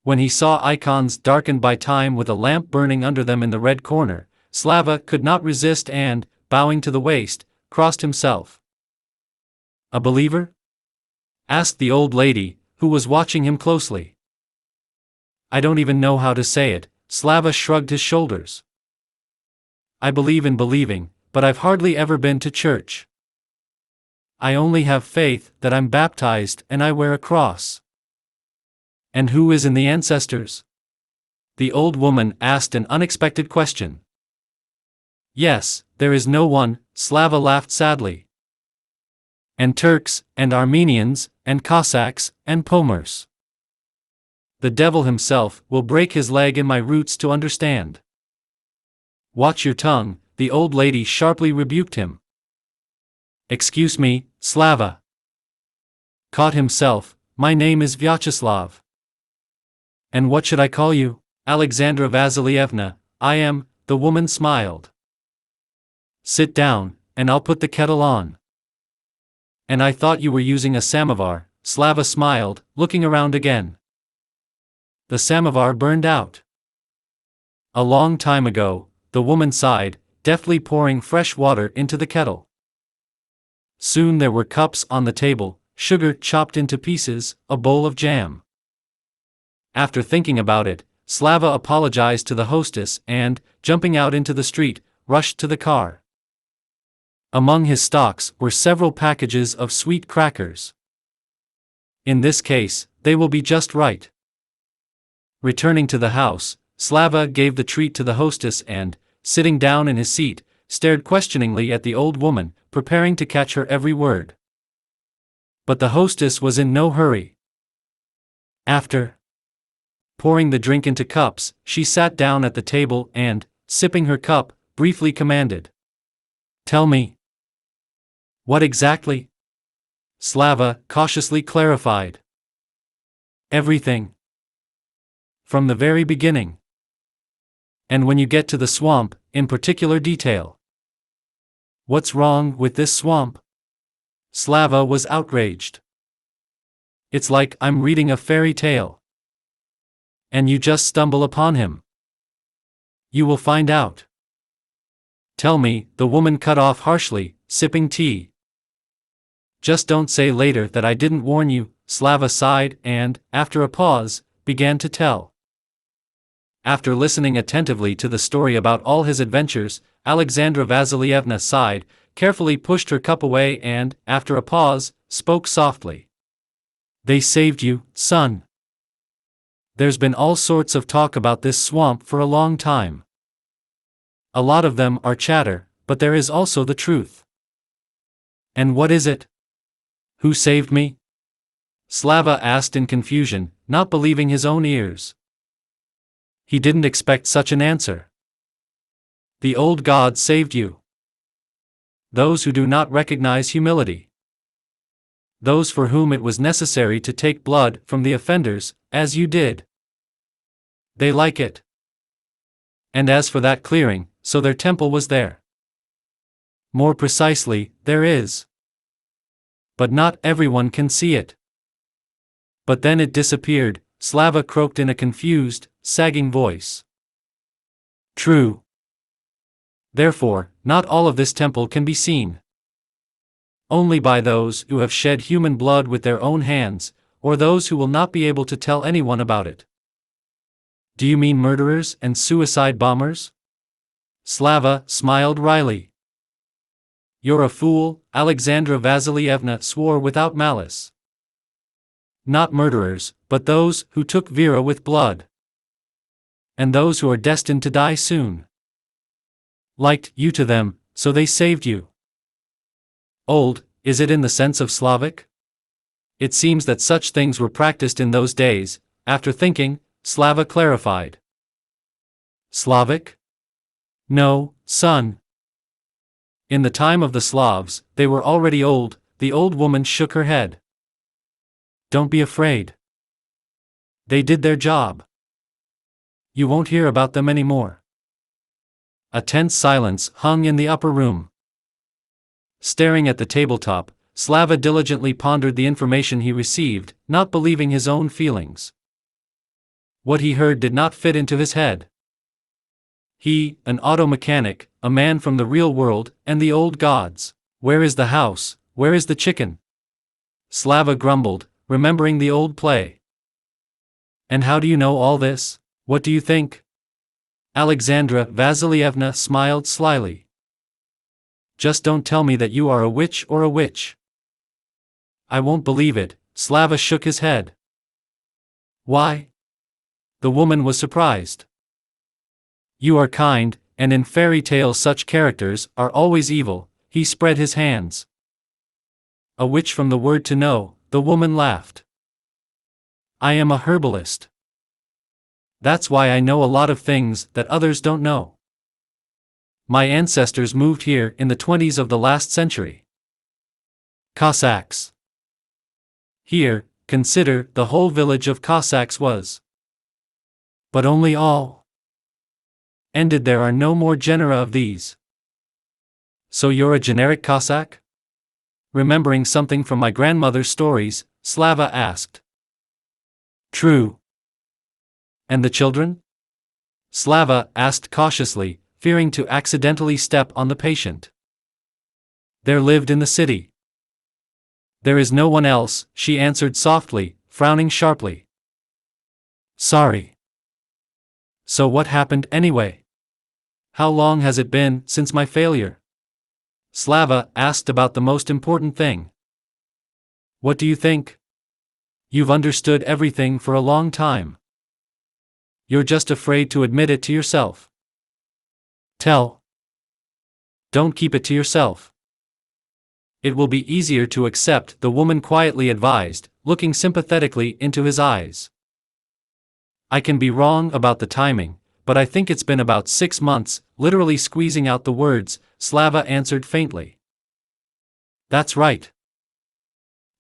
Speaker 1: When he saw icons darkened by time with a lamp burning under them in the red corner, Slava could not resist and, bowing to the waist, crossed himself. "A believer?" asked the old lady, who was watching him closely. "I don't even know how to say it," Slava shrugged his shoulders. "I believe in believing, but I've hardly ever been to church. I only have faith that I'm baptized and I wear a cross." "And who is in the ancestors?" the old woman asked an unexpected question. "Yes, there is no one," Slava laughed sadly. "And Turks, and Armenians, and Cossacks, and Pomers. The devil himself will break his leg in my roots to understand." "Watch your tongue," the old lady sharply rebuked him. "Excuse me, Slava." Caught himself, "My name is Vyacheslav." "And what should I call you?" "Alexandra Vasilievna, I am," the woman smiled. "Sit down, and I'll put the kettle on." "And I thought you were using a samovar," Slava smiled, looking around again. "The samovar burned out." "A long time ago," the woman sighed, deftly pouring fresh water into the kettle. Soon there were cups on the table, sugar chopped into pieces, a bowl of jam. After thinking about it, Slava apologized to the hostess and, jumping out into the street, rushed to the car. Among his stocks were several packages of sweet crackers. In this case, they will be just right. Returning to the house, Slava gave the treat to the hostess and, sitting down in his seat, stared questioningly at the old woman, preparing to catch her every word. But the hostess was in no hurry. After pouring the drink into cups, she sat down at the table and, sipping her cup, briefly commanded, "Tell me." "What exactly?" Slava cautiously clarified. "Everything. From the very beginning. And when you get to the swamp, in particular detail." "What's wrong with this swamp?" Slava was outraged. "It's like I'm reading a fairy tale. And you just stumble upon him." "You will find out." "Tell me," the woman cut off harshly, sipping tea. "Just don't say later that I didn't warn you." Slava sighed and, after a pause, began to tell. After listening attentively to the story about all his adventures, Alexandra Vasilievna sighed, carefully pushed her cup away and, after a pause, spoke softly. "They saved you, son. There's been all sorts of talk about this swamp for a long time. A lot of them are chatter, but there is also the truth." "And what is it? Who saved me?" Slava asked in confusion, not believing his own ears. He didn't expect such an answer. "The old god saved you." Those who do not recognize humility. Those for whom it was necessary to take blood from the offenders, as you did. They like it. And as for that clearing, so their temple was there. More precisely, there is. But not everyone can see it. But then it disappeared, Slava croaked in a confused, sagging voice. True. Therefore, not all of this temple can be seen. Only by those who have shed human blood with their own hands, or those who will not be able to tell anyone about it. Do you mean murderers and suicide bombers? Slava smiled wryly. You're a fool, Alexandra Vasilievna swore without malice. Not murderers, but those who took Vera with blood. And those who are destined to die soon. Liked you to them, so they saved you. Old, is it in the sense of Slavic? It seems that such things were practiced in those days. After thinking, Slava clarified. Slavic? No, son. In the time of the Slavs, they were already old. The old woman shook her head. Don't be afraid. They did their job. You won't hear about them anymore. A tense silence hung in the upper room. Staring at the tabletop, Slava diligently pondered the information he received, not believing his own feelings. What he heard did not fit into his head. He, an auto mechanic, a man from the real world, and the old gods. Where is the house? Where is the chicken? Slava grumbled, remembering the old play. And how do you know all this? What do you think? Alexandra Vasilievna smiled slyly. Just don't tell me that you are a witch or a witch. I won't believe it, Slava shook his head. Why? The woman was surprised. You are kind, and in fairy tales such characters are always evil. He spread his hands. A witch from the word to know, the woman laughed. I am a herbalist. That's why I know a lot of things that others don't know. My ancestors moved here in the 20s of the last century. Cossacks. Here, consider, the whole village of Cossacks was. But only all. Ended there are no more genera of these. So you're a generic Cossack? Remembering something from my grandmother's stories, Slava asked. True. And the children? Slava asked cautiously, fearing to accidentally step on the patient. There lived in the city. There is no one else, she answered softly, frowning sharply. Sorry. So what happened anyway? How long has it been since my failure? Slava asked about the most important thing. What do you think? You've understood everything for a long time. You're just afraid to admit it to yourself. Tell. Don't keep it to yourself. It will be easier to accept, the woman quietly advised, looking sympathetically into his eyes. I can be wrong about the timing, but I think it's been about 6 months, literally squeezing out the words, Slava answered faintly. That's right.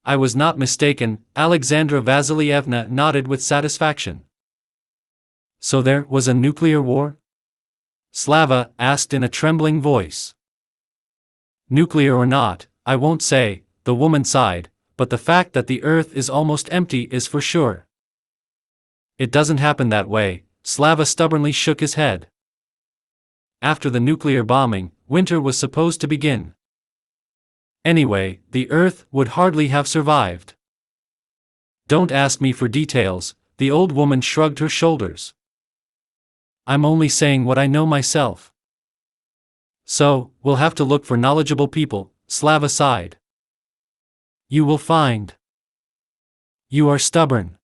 Speaker 1: I was not mistaken, Alexandra Vasilievna nodded with satisfaction. So there was a nuclear war? Slava asked in a trembling voice. Nuclear or not, I won't say, the woman sighed, but the fact that the earth is almost empty is for sure. It doesn't happen that way, Slava stubbornly shook his head. After the nuclear bombing, winter was supposed to begin. Anyway, the earth would hardly have survived. Don't ask me for details, the old woman shrugged her shoulders. I'm only saying what I know myself. So, we'll have to look for knowledgeable people, Slava sighed. You will find. You are stubborn.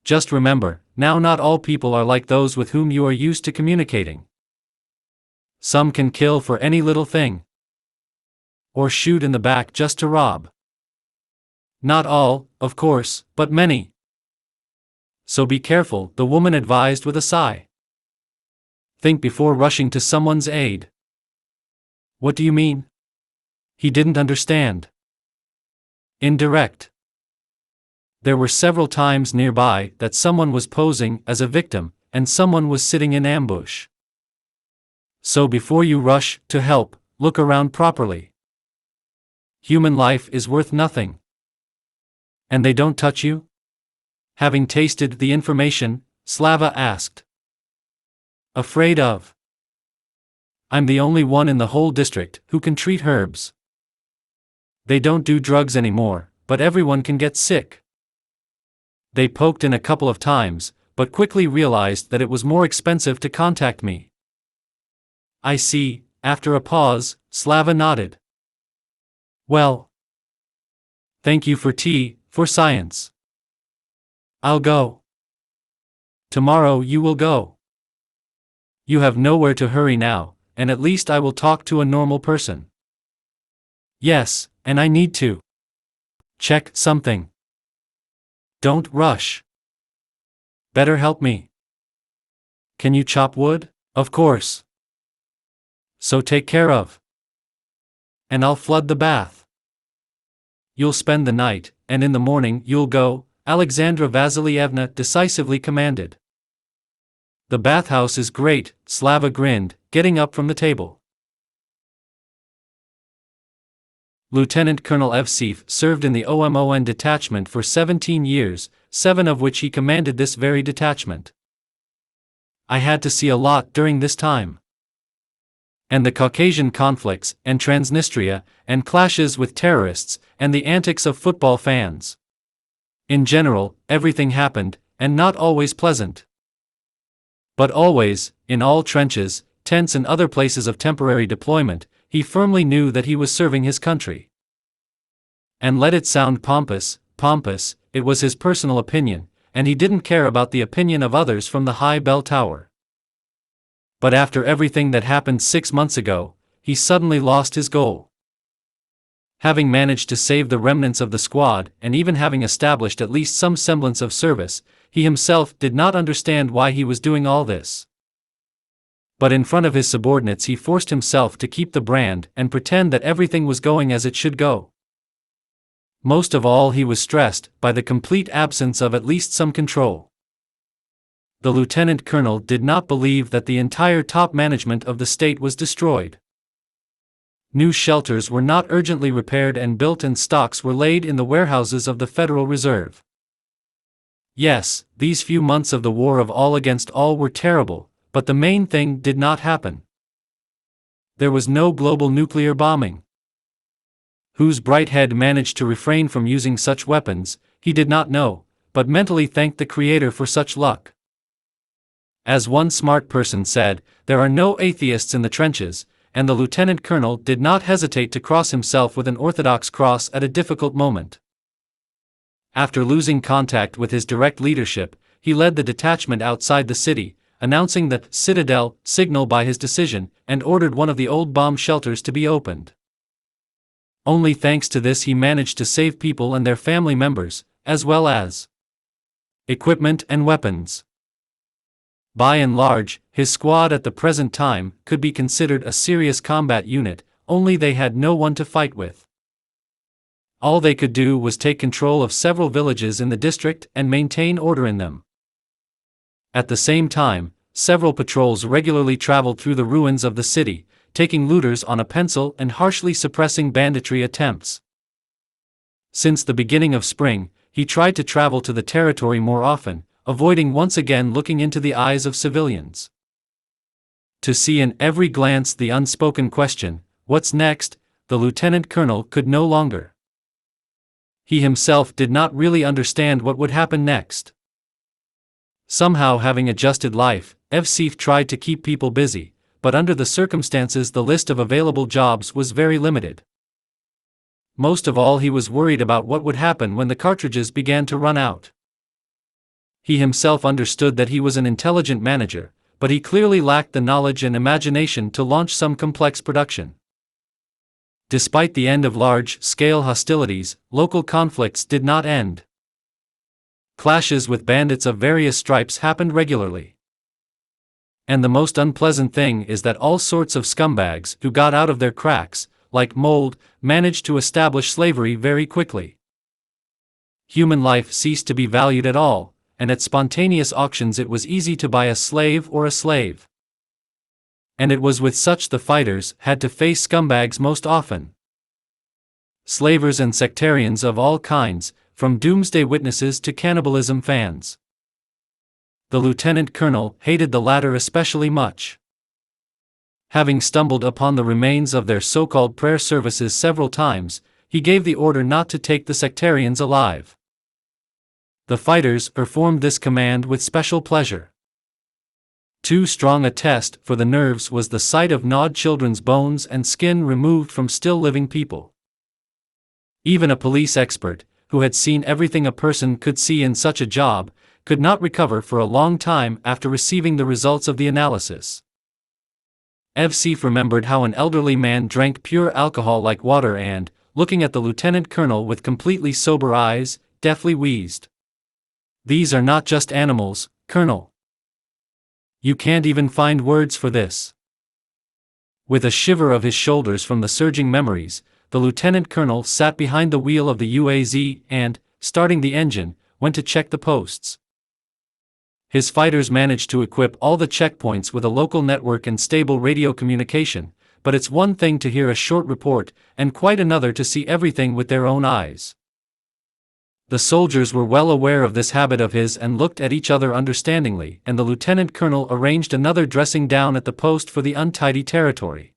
Speaker 1: Just remember, now not all people are like those with whom you are used to communicating. Some can kill for any little thing. Or shoot in the back just to rob. Not all, of course, but many. So be careful, the woman advised with a sigh. Think before rushing to someone's aid. What do you mean? He didn't understand. Indirect. There were several times nearby that someone was posing as a victim, and someone was sitting in ambush. So before you rush to help, look around properly. Human life is worth nothing. And they don't touch you? Having tasted the information, Slava asked. Afraid of? I'm the only one in the whole district who can treat herbs. They don't do drugs anymore, but everyone can get sick. They poked in a couple of times, but quickly realized that it was more expensive to contact me. I see. After a pause, Slava nodded. Well. Thank you for tea, for science. I'll go. Tomorrow you will go. You have nowhere to hurry now, and at least I will talk to a normal person. Yes, and I need to check something. Don't rush. Better help me. Can you chop wood? Of course. So take care of. And I'll flood the bath. You'll spend the night, and in the morning you'll go, Alexandra Vasilievna decisively commanded. The bathhouse is great, Slava grinned, getting up from the table. Lieutenant Colonel Evseev served in the OMON detachment for 17 years, 7 of which he commanded this very detachment. I had to see a lot during this time. And the Caucasian conflicts, and Transnistria, and clashes with terrorists, and the antics of football fans. In general, everything happened, and not always pleasant. But always, in all trenches, tents and other places of temporary deployment, he firmly knew that he was serving his country. And let it sound pompous, it was his personal opinion, and he didn't care about the opinion of others from the high bell tower. But after everything that happened 6 months ago, he suddenly lost his goal. Having managed to save the remnants of the squad, and even having established at least some semblance of service, he himself did not understand why he was doing all this. But in front of his subordinates he forced himself to keep the brand and pretend that everything was going as it should go. Most of all he was stressed by the complete absence of at least some control. The lieutenant colonel did not believe that the entire top management of the state was destroyed. New shelters were not urgently repaired and built, and stocks were laid in the warehouses of the Federal Reserve. Yes, these few months of the war of all against all were terrible, but the main thing did not happen. There was no global nuclear bombing. Whose bright head managed to refrain from using such weapons, he did not know, but mentally thanked the Creator for such luck. As one smart person said, there are no atheists in the trenches, and the lieutenant colonel did not hesitate to cross himself with an orthodox cross at a difficult moment. After losing contact with his direct leadership, he led the detachment outside the city, announcing the Citadel signal by his decision, and ordered one of the old bomb shelters to be opened. Only thanks to this he managed to save people and their family members, as well as equipment and weapons. By and large, his squad at the present time could be considered a serious combat unit, only they had no one to fight with. All they could do was take control of several villages in the district and maintain order in them. At the same time, several patrols regularly traveled through the ruins of the city, taking looters on a pencil and harshly suppressing banditry attempts. Since the beginning of spring, he tried to travel to the territory more often, avoiding once again looking into the eyes of civilians. To see in every glance the unspoken question, "What's next?" the lieutenant colonel could no longer. He himself did not really understand what would happen next. Somehow, having adjusted life, Evseev tried to keep people busy, but under the circumstances the list of available jobs was very limited. Most of all he was worried about what would happen when the cartridges began to run out. He himself understood that he was an intelligent manager, but he clearly lacked the knowledge and imagination to launch some complex production. Despite the end of large-scale hostilities, local conflicts did not end. Clashes with bandits of various stripes happened regularly. And the most unpleasant thing is that all sorts of scumbags who got out of their cracks, like mold, managed to establish slavery very quickly. Human life ceased to be valued at all, and at spontaneous auctions it was easy to buy a slave or a slave. And it was with such the fighters had to face scumbags most often. Slavers and sectarians of all kinds, from doomsday witnesses to cannibalism fans. The lieutenant colonel hated the latter especially much. Having stumbled upon the remains of their so-called prayer services several times, he gave the order not to take the sectarians alive. The fighters performed this command with special pleasure. Too strong a test for the nerves was the sight of gnawed children's bones and skin removed from still living people. Even a police expert, who had seen everything a person could see in such a job, could not recover for a long time after receiving the results of the analysis. Evsif remembered how an elderly man drank pure alcohol like water and, looking at the lieutenant colonel with completely sober eyes, deftly wheezed. "These are not just animals, Colonel. You can't even find words for this." With a shiver of his shoulders from the surging memories, the lieutenant colonel sat behind the wheel of the UAZ and, starting the engine, went to check the posts. His fighters managed to equip all the checkpoints with a local network and stable radio communication, but it's one thing to hear a short report, and quite another to see everything with their own eyes. The soldiers were well aware of this habit of his and looked at each other understandingly, and the lieutenant colonel arranged another dressing down at the post for the untidy territory.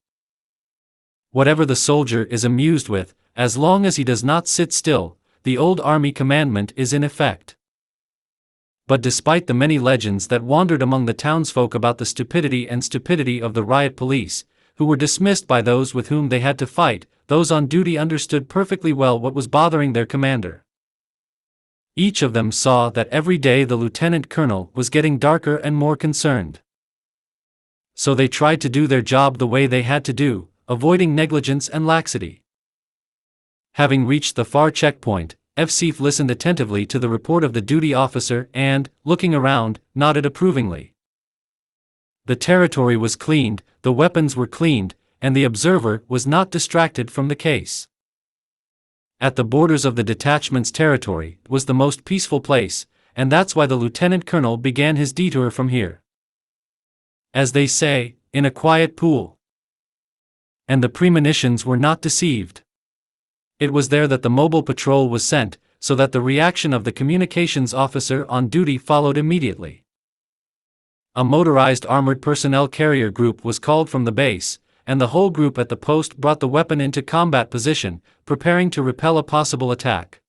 Speaker 1: Whatever the soldier is amused with, as long as he does not sit still, the old army commandment is in effect. But despite the many legends that wandered among the townsfolk about the stupidity of the riot police, who were dismissed by those with whom they had to fight, those on duty understood perfectly well what was bothering their commander. Each of them saw that every day the lieutenant colonel was getting darker and more concerned. So they tried to do their job the way they had to do, avoiding negligence and laxity. Having reached the far checkpoint, Evsif listened attentively to the report of the duty officer and, looking around, nodded approvingly. The territory was cleaned, the weapons were cleaned, and the observer was not distracted from the case. At the borders of the detachment's territory was the most peaceful place, and that's why the lieutenant colonel began his detour from here. As they say, in a quiet pool. And the premonitions were not deceived. It was there that the mobile patrol was sent, so that the reaction of the communications officer on duty followed immediately. A motorized armored personnel carrier group was called from the base, and the whole group at the post brought the weapon into combat position, preparing to repel a possible attack.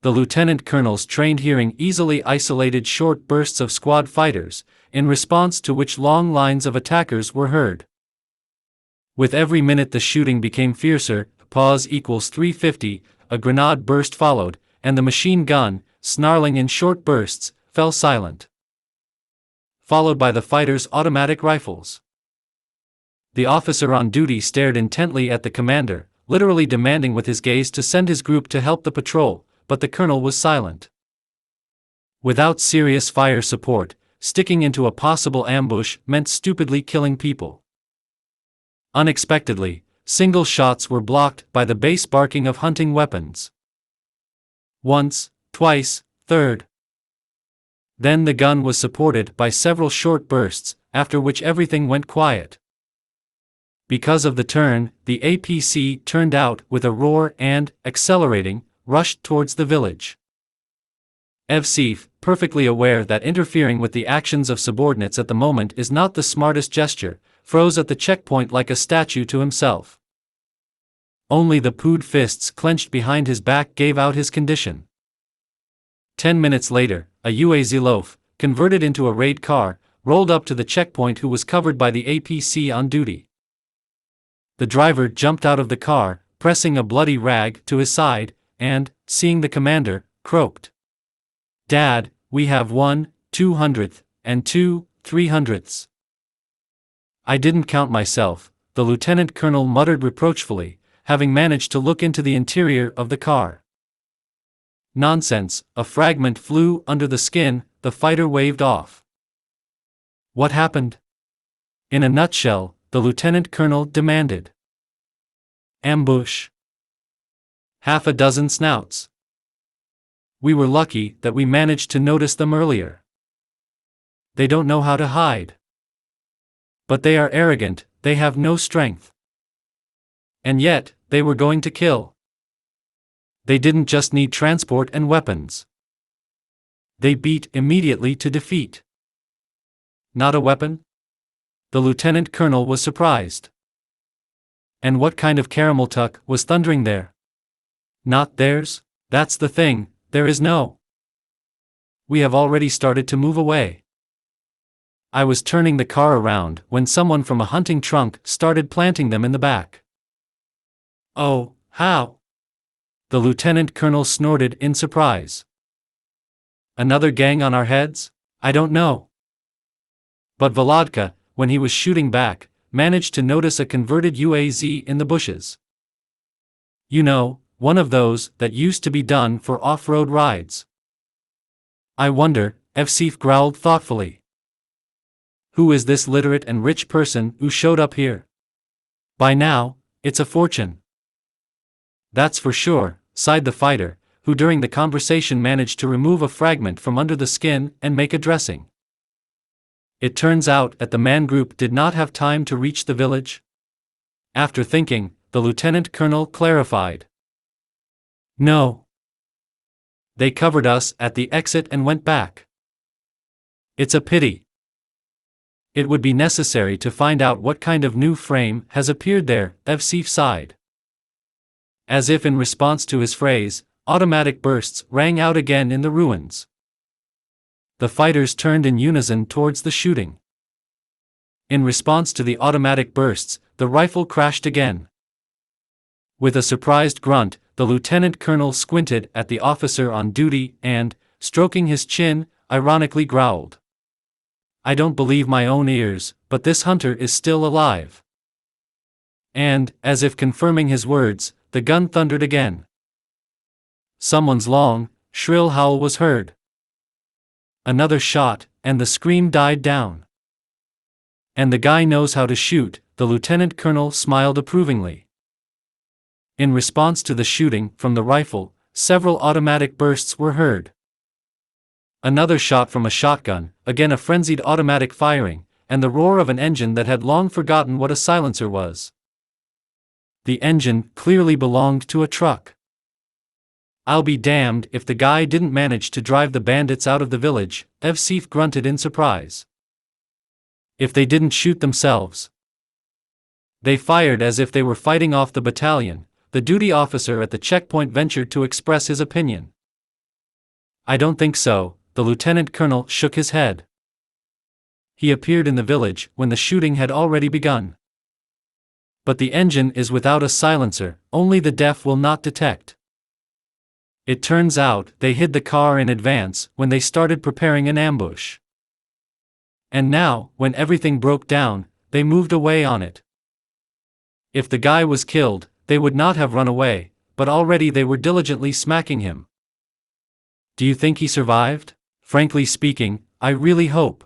Speaker 1: The lieutenant colonel's trained hearing easily isolated short bursts of squad fighters, in response to which long lines of attackers were heard. With every minute the shooting became fiercer. Pause equals 350, a grenade burst followed, and the machine gun, snarling in short bursts, fell silent. Followed by the fighters' automatic rifles. The officer on duty stared intently at the commander, literally demanding with his gaze to send his group to help the patrol, but the colonel was silent. Without serious fire support, sticking into a possible ambush meant stupidly killing people. Unexpectedly, single shots were blocked by the bass barking of hunting weapons. Once, twice, third. Then the gun was supported by several short bursts, after which everything went quiet. Because of the turn, the APC turned out with a roar and, accelerating, rushed towards the village. Evsif, perfectly aware that interfering with the actions of subordinates at the moment is not the smartest gesture, froze at the checkpoint like a statue to himself. Only the pooed fists clenched behind his back gave out his condition. 10 minutes later, a UAZ loaf, converted into a raid car, rolled up to the checkpoint who was covered by the APC on duty. The driver jumped out of the car, pressing a bloody rag to his side, and, seeing the commander, croaked. "Dad, we have 1/200th, and 2/300ths. I didn't count myself," the lieutenant colonel muttered reproachfully, having managed to look into the interior of the car. "Nonsense," a fragment flew under the skin, the fighter waved off. "What happened?" In a nutshell, the lieutenant colonel demanded. Ambush. Half a dozen snouts. We were lucky that we managed to notice them earlier. They don't know how to hide. But they are arrogant, they have no strength. And yet, they were going to kill. They didn't just need transport and weapons. They beat immediately to defeat. Not a weapon? The lieutenant colonel was surprised. And what kind of caramel tuck was thundering there? Not theirs? That's the thing, there is no. We have already started to move away. I was turning the car around when someone from a hunting trunk started planting them in the back. Oh, how? The lieutenant colonel snorted in surprise. Another gang on our heads? I don't know. But Volodka, when he was shooting back, managed to notice a converted UAZ in the bushes. You know, one of those that used to be done for off-road rides. I wonder, Evsif growled thoughtfully. Who is this literate and rich person who showed up here? By now, it's a fortune. That's for sure, sighed the fighter, who during the conversation managed to remove a fragment from under the skin and make a dressing. It turns out that the man group did not have time to reach the village. After thinking, the lieutenant colonel clarified. No. They covered us at the exit and went back. It's a pity. It would be necessary to find out what kind of new frame has appeared there, Evsif sighed. As if in response to his phrase, automatic bursts rang out again in the ruins. The fighters turned in unison towards the shooting. In response to the automatic bursts, the rifle crashed again. With a surprised grunt, the lieutenant colonel squinted at the officer on duty and, stroking his chin, ironically growled. I don't believe my own ears, but this hunter is still alive. And, as if confirming his words, the gun thundered again. Someone's long, shrill howl was heard. Another shot, and the scream died down. And the guy knows how to shoot, the lieutenant colonel smiled approvingly. In response to the shooting from the rifle, several automatic bursts were heard. Another shot from a shotgun, again a frenzied automatic firing, and the roar of an engine that had long forgotten what a silencer was. The engine clearly belonged to a truck. I'll be damned if the guy didn't manage to drive the bandits out of the village, Evsif grunted in surprise. If they didn't shoot themselves. They fired as if they were fighting off the battalion, the duty officer at the checkpoint ventured to express his opinion. I don't think so, the lieutenant colonel shook his head. He appeared in the village when the shooting had already begun. But the engine is without a silencer, only the deaf will not detect. It turns out they hid the car in advance when they started preparing an ambush. And now, when everything broke down, they moved away on it. If the guy was killed, they would not have run away, but already they were diligently smacking him. Do you think he survived? Frankly speaking, I really hope.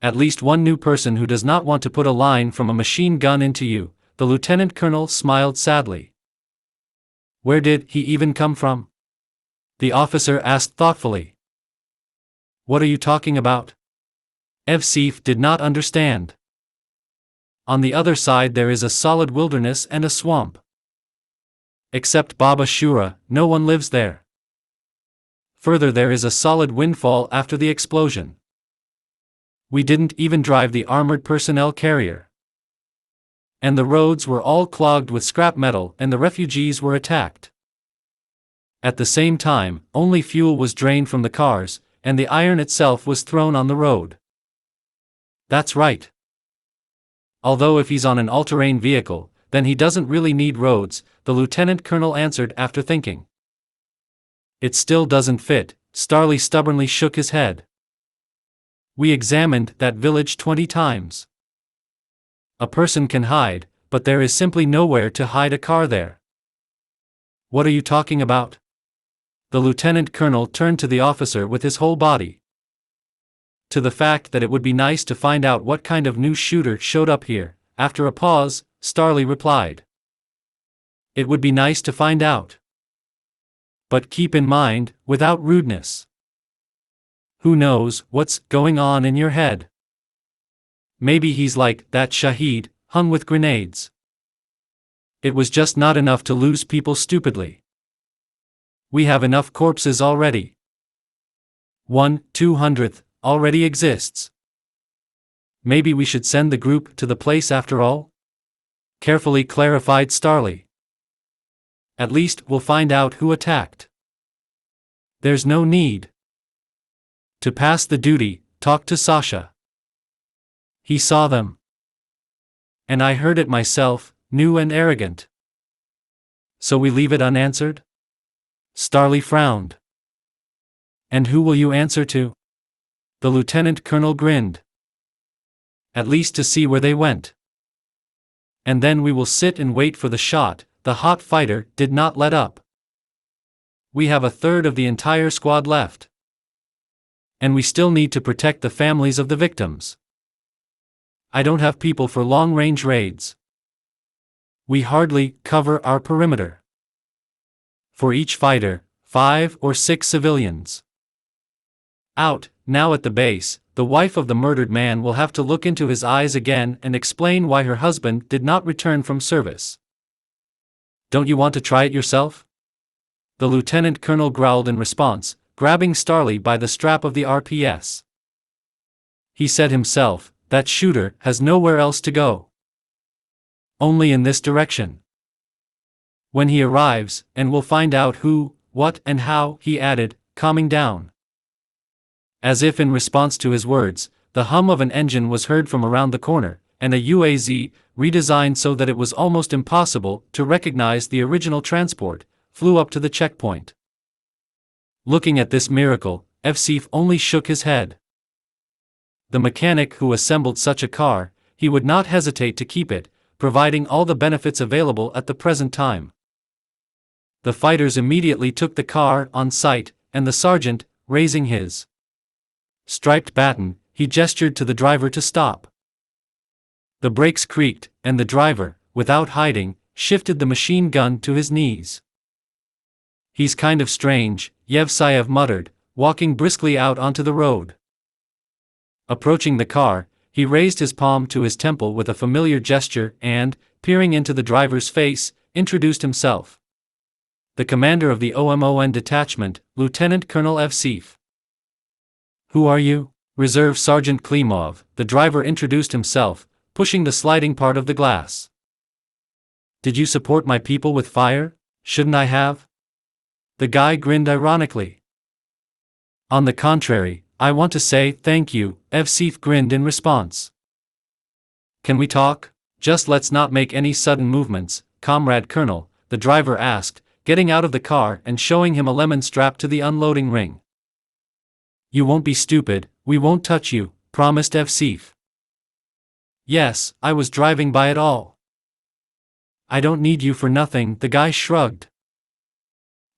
Speaker 1: At least one new person who does not want to put a line from a machine gun into you, the lieutenant colonel smiled sadly. Where did he even come from? The officer asked thoughtfully. What are you talking about? Evsif did not understand. On the other side there is a solid wilderness and a swamp. Except Baba Shura, no one lives there. Further there is a solid windfall after the explosion. We didn't even drive the armored personnel carrier. And the roads were all clogged with scrap metal and the refugees were attacked. At the same time, only fuel was drained from the cars, and the iron itself was thrown on the road. That's right. Although if he's on an all-terrain vehicle, then he doesn't really need roads, the lieutenant colonel answered after thinking. It still doesn't fit, Starley stubbornly shook his head. We examined that village 20 times. A person can hide, but there is simply nowhere to hide a car there. What are you talking about? The lieutenant colonel turned to the officer with his whole body. To the fact that it would be nice to find out what kind of new shooter showed up here. After a pause, Starley replied. It would be nice to find out. But keep in mind, without rudeness. Who knows what's going on in your head? Maybe he's like that Shahid, hung with grenades. It was just not enough to lose people stupidly. We have enough corpses already. 1/200th already exists. Maybe we should send the group to the place after all? Carefully clarified Starley. At least we'll find out who attacked. There's no need. To pass the duty, talk to Sasha. He saw them. And I heard it myself, new and arrogant. So we leave it unanswered? Starley frowned. And who will you answer to? The lieutenant colonel grinned. At least to see where they went. And then we will sit and wait for the shot. The hot fighter did not let up. We have a third of the entire squad left. And we still need to protect the families of the victims. I don't have people for long-range raids. We hardly cover our perimeter. For each fighter, 5 or 6 civilians. Out, now at the base, the wife of the murdered man will have to look into his eyes again and explain why her husband did not return from service. Don't you want to try it yourself? The lieutenant colonel growled in response, grabbing Starley by the strap of the RPS. He said himself, that shooter has nowhere else to go. Only in this direction. When he arrives, and we'll find out who, what and how, he added, calming down. As if in response to his words, the hum of an engine was heard from around the corner, and a UAZ, redesigned so that it was almost impossible to recognize the original transport, flew up to the checkpoint. Looking at this miracle, Evsif only shook his head. The mechanic who assembled such a car, he would not hesitate to keep it, providing all the benefits available at the present time. The fighters immediately took the car on sight, and the sergeant, raising his striped baton, he gestured to the driver to stop. The brakes creaked, and the driver, without hiding, shifted the machine gun to his knees. He's kind of strange, Yevsayev muttered, walking briskly out onto the road. Approaching the car, he raised his palm to his temple with a familiar gesture and, peering into the driver's face, introduced himself. The commander of the OMON detachment, Lieutenant Colonel Evsif. Who are you? Reserve Sergeant Klimov, the driver introduced himself, pushing the sliding part of the glass. Did you support my people with fire? Shouldn't I have? The guy grinned ironically. On the contrary, I want to say thank you, Evsif grinned in response. Can we talk? Just let's not make any sudden movements, Comrade Colonel, the driver asked, getting out of the car and showing him a lemon strapped to the unloading ring. You won't be stupid, we won't touch you, promised Evsif. Yes, I was driving by it all. I don't need you for nothing, the guy shrugged.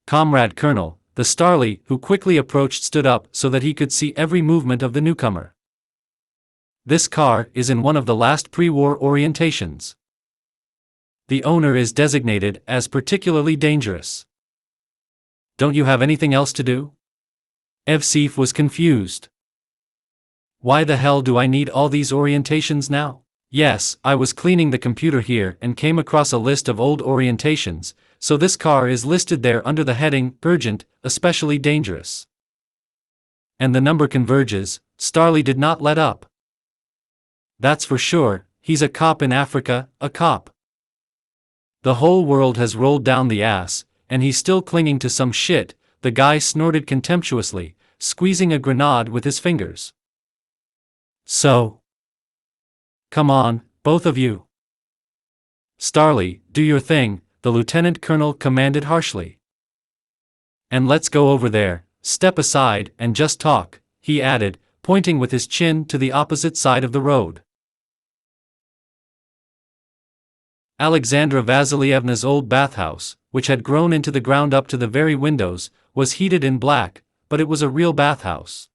Speaker 1: Comrade Colonel, the Starley who quickly approached stood up so that he could see every movement of the newcomer. This car is in one of the last pre-war orientations. The owner is designated as particularly dangerous. Don't you have anything else to do? Evsif was confused. Why the hell do I need all these orientations now? Yes, I was cleaning the computer here and came across a list of old orientations, so this car is listed there under the heading, urgent, especially dangerous. And the number converges, Starley did not let up. That's for sure, he's a cop in Africa, a cop. The whole world has rolled down the ass, and he's still clinging to some shit, the guy snorted contemptuously, squeezing a grenade with his fingers. So. Come on, both of you. Starley, do your thing, the lieutenant colonel commanded harshly. And let's go over there, step aside and just talk, he added, pointing with his chin to the opposite side of the road. Alexandra Vasilievna's old bathhouse, which had grown into the ground up to the very windows, was heated in black, but it was a real bathhouse.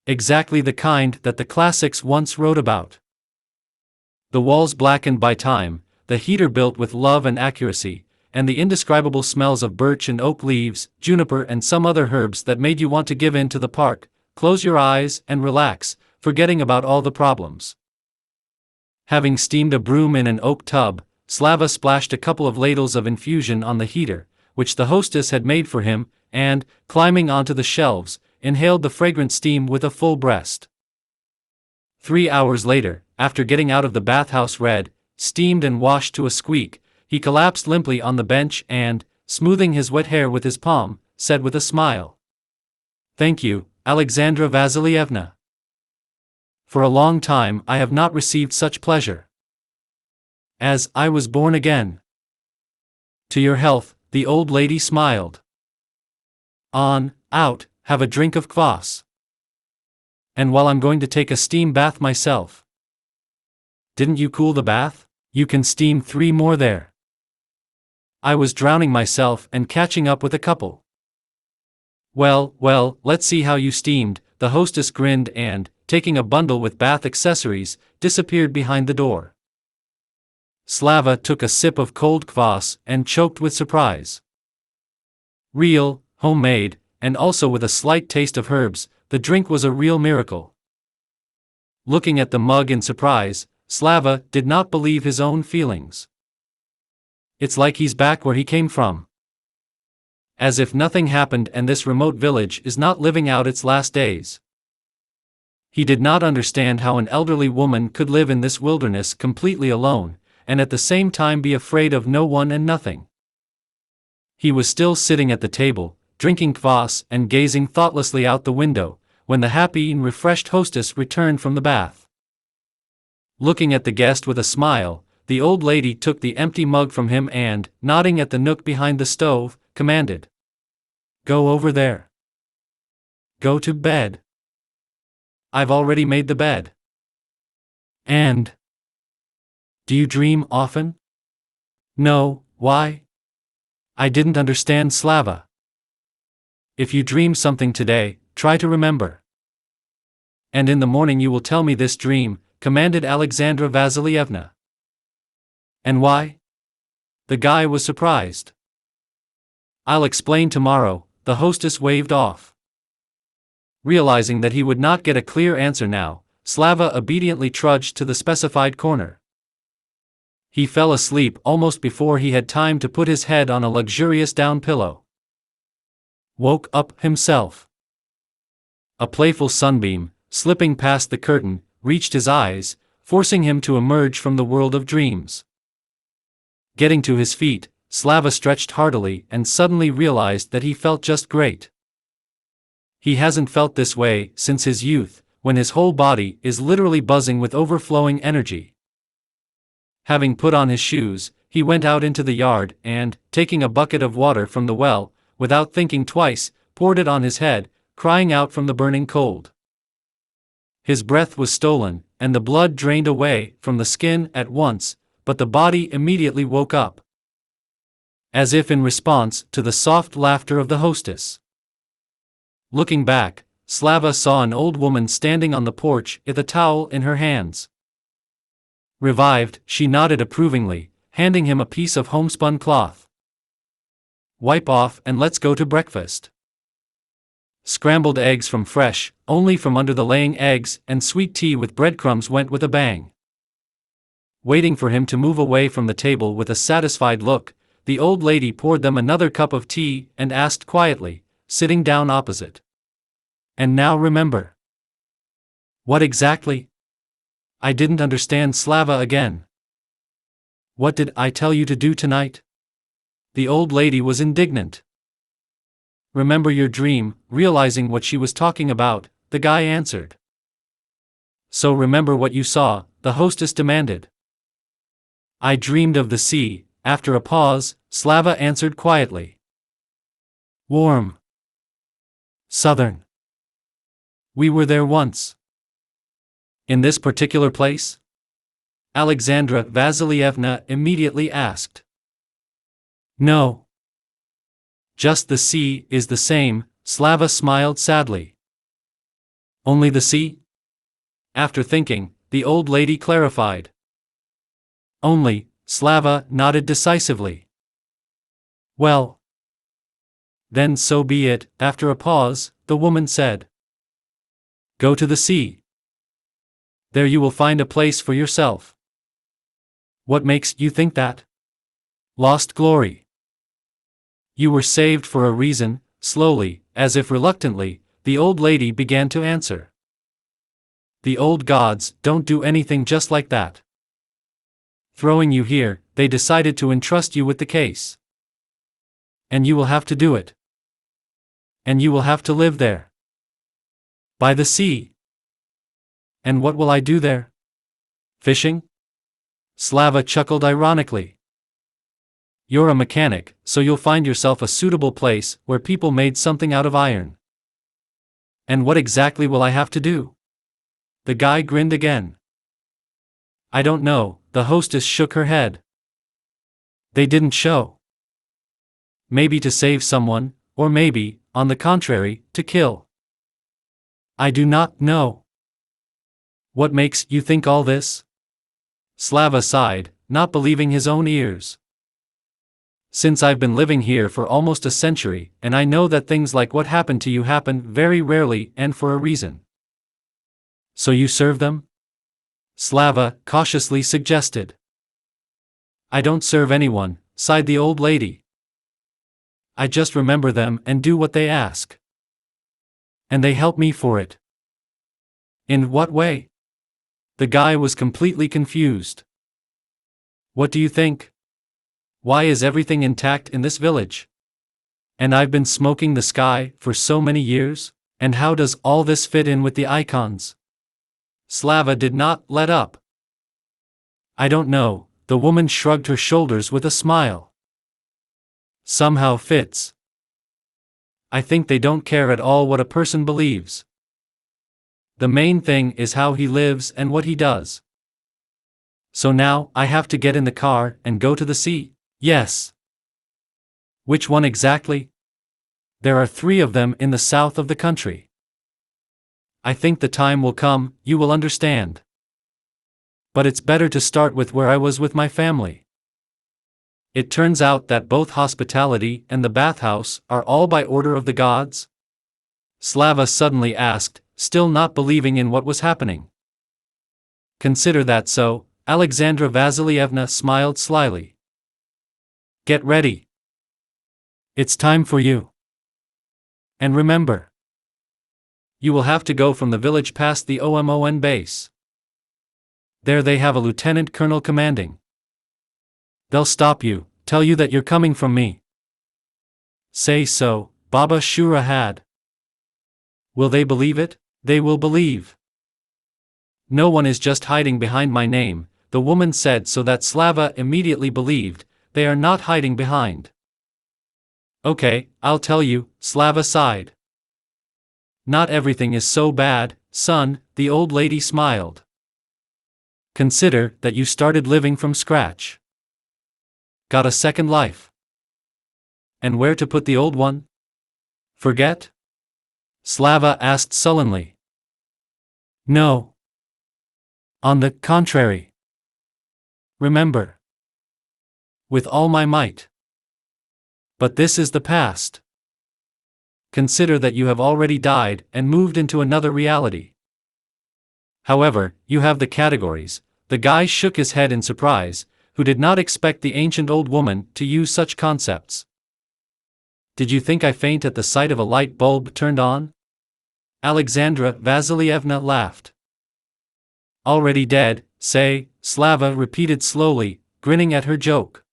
Speaker 1: Exactly the kind that the classics once wrote about. The walls blackened by time, the heater built with love and accuracy, and the indescribable smells of birch and oak leaves, juniper and some other herbs that made you want to give in to the park, close your eyes and relax, forgetting about all the problems. Having steamed a broom in an oak tub, Slava splashed a couple of ladles of infusion on the heater, which the hostess had made for him, and, climbing onto the shelves, inhaled the fragrant steam with a full breast. 3 hours later, after getting out of the bathhouse red, steamed and washed to a squeak, he collapsed limply on the bench and, smoothing his wet hair with his palm, said with a smile, "Thank you, Alexandra Vasilievna. For a long time I have not received such pleasure. As I was born again." "To your health," the old lady smiled. "On, out, have a drink of kvass. And while I'm going to take a steam bath myself." "Didn't you cool the bath? You can steam 3 more there." "I was drowning myself and catching up with a couple." Well, let's see how you steamed," the hostess grinned and, taking a bundle with bath accessories, disappeared behind the door. Slava took a sip of cold kvass and choked with surprise. Real, homemade, and also with a slight taste of herbs, the drink was a real miracle. Looking at the mug in surprise, Slava did not believe his own feelings. It's like he's back where he came from. As if nothing happened and this remote village is not living out its last days. He did not understand how an elderly woman could live in this wilderness completely alone, and at the same time be afraid of no one and nothing. He was still sitting at the table, drinking kvass and gazing thoughtlessly out the window, when the happy and refreshed hostess returned from the bath. Looking at the guest with a smile, the old lady took the empty mug from him and, nodding at the nook behind the stove, commanded, "Go over there. Go to bed. I've already made the bed." "And do you dream often?" "No, why?" I didn't understand Slava. "If you dream something today, try to remember. And in the morning you will tell me this dream," commanded Alexandra Vasilievna. "And why?" The guy was surprised. "I'll explain tomorrow," the hostess waved off. Realizing that he would not get a clear answer now, Slava obediently trudged to the specified corner. He fell asleep almost before he had time to put his head on a luxurious down pillow. Woke up himself. A playful sunbeam, slipping past the curtain, reached his eyes, forcing him to emerge from the world of dreams. Getting to his feet, Slava stretched heartily and suddenly realized that he felt just great. He hasn't felt this way since his youth, when his whole body is literally buzzing with overflowing energy. Having put on his shoes, he went out into the yard and, taking a bucket of water from the well, without thinking twice, poured it on his head, crying out from the burning cold. His breath was stolen, and the blood drained away from the skin at once, but the body immediately woke up. As if in response to the soft laughter of the hostess. Looking back, Slava saw an old woman standing on the porch with a towel in her hands. Revived, she nodded approvingly, handing him a piece of homespun cloth. "Wipe off and let's go to breakfast." Scrambled eggs only from under the laying eggs, and sweet tea with breadcrumbs went with a bang. Waiting for him to move away from the table with a satisfied look, the old lady poured them another cup of tea and asked quietly, sitting down opposite, "And now remember." "What exactly?" I didn't understand Slava again. "What did I tell you to do tonight?" The old lady was indignant. "Remember your dream," realizing what she was talking about, the guy answered. "So remember what you saw," the hostess demanded. "I dreamed of the sea." After a pause, Slava answered quietly. "Warm. Southern. We were there once." "In this particular place?" Alexandra Vasilievna immediately asked. "No. Just the sea is the same," Slava smiled sadly. "Only the sea?" After thinking, the old lady clarified. "Only, Slava nodded decisively. Well, then so be it. After a pause, the woman said, Go to the sea. There you will find a place for yourself. What makes you think that? Lost glory. You were saved for a reason. Slowly, as if reluctantly, the old lady began to answer. The old gods don't do anything just like that. Throwing you here, they decided to entrust you with the case. And you will have to do it. And you will have to live there. By the sea. And what will I do there? Fishing? Slava chuckled ironically. You're a mechanic, so you'll find yourself a suitable place where people made something out of iron. And what exactly will I have to do? The guy grinned again. I don't know, the hostess shook her head. They didn't show. Maybe to save someone, or maybe, on the contrary, to kill. I do not know. What makes you think all this? Slava sighed, not believing his own ears. Since I've been living here for almost a century, and I know that things like what happened to you happen very rarely and for a reason. So you serve them? Slava cautiously suggested. I don't serve anyone, sighed the old lady. I just remember them and do what they ask. And they help me for it. In what way? The guy was completely confused. What do you think? Why is everything intact in this village? And I've been smoking the sky for so many years, and how does all this fit in with the icons? Slava did not let up. I don't know, the woman shrugged her shoulders with a smile. Somehow fits. I think they don't care at all what a person believes. The main thing is how he lives and what he does. So now, I have to get in the car and go to the sea? Yes. Which one exactly? There are 3 of them in the south of the country. I think the time will come, you will understand. But it's better to start with where I was with my family. It turns out that both hospitality and the bathhouse are all by order of the gods? Slava suddenly asked, still not believing in what was happening. Consider that so, Alexandra Vasilievna smiled slyly. Get ready. It's time for you. And remember, you will have to go from the village past the OMON base. There they have a lieutenant colonel commanding. They'll stop you, tell you that you're coming from me. Say so, Baba Shura had. Will they believe it? They will believe. No one is just hiding behind my name, the woman said, so that Slava immediately believed. They are not hiding behind. Okay, I'll tell you, Slava sighed. Not everything is so bad, son, the old lady smiled. Consider that you started living from scratch. Got a second life. And where to put the old one? Forget? Slava asked sullenly. No. On the contrary. Remember. With all my might. But this is the past. Consider that you have already died and moved into another reality. However, you have the categories. The guy shook his head in surprise, who did not expect the ancient old woman to use such concepts. Did you think I faint at the sight of a light bulb turned on? Alexandra Vasilievna laughed. Already dead, say, Slava repeated slowly, grinning at her joke.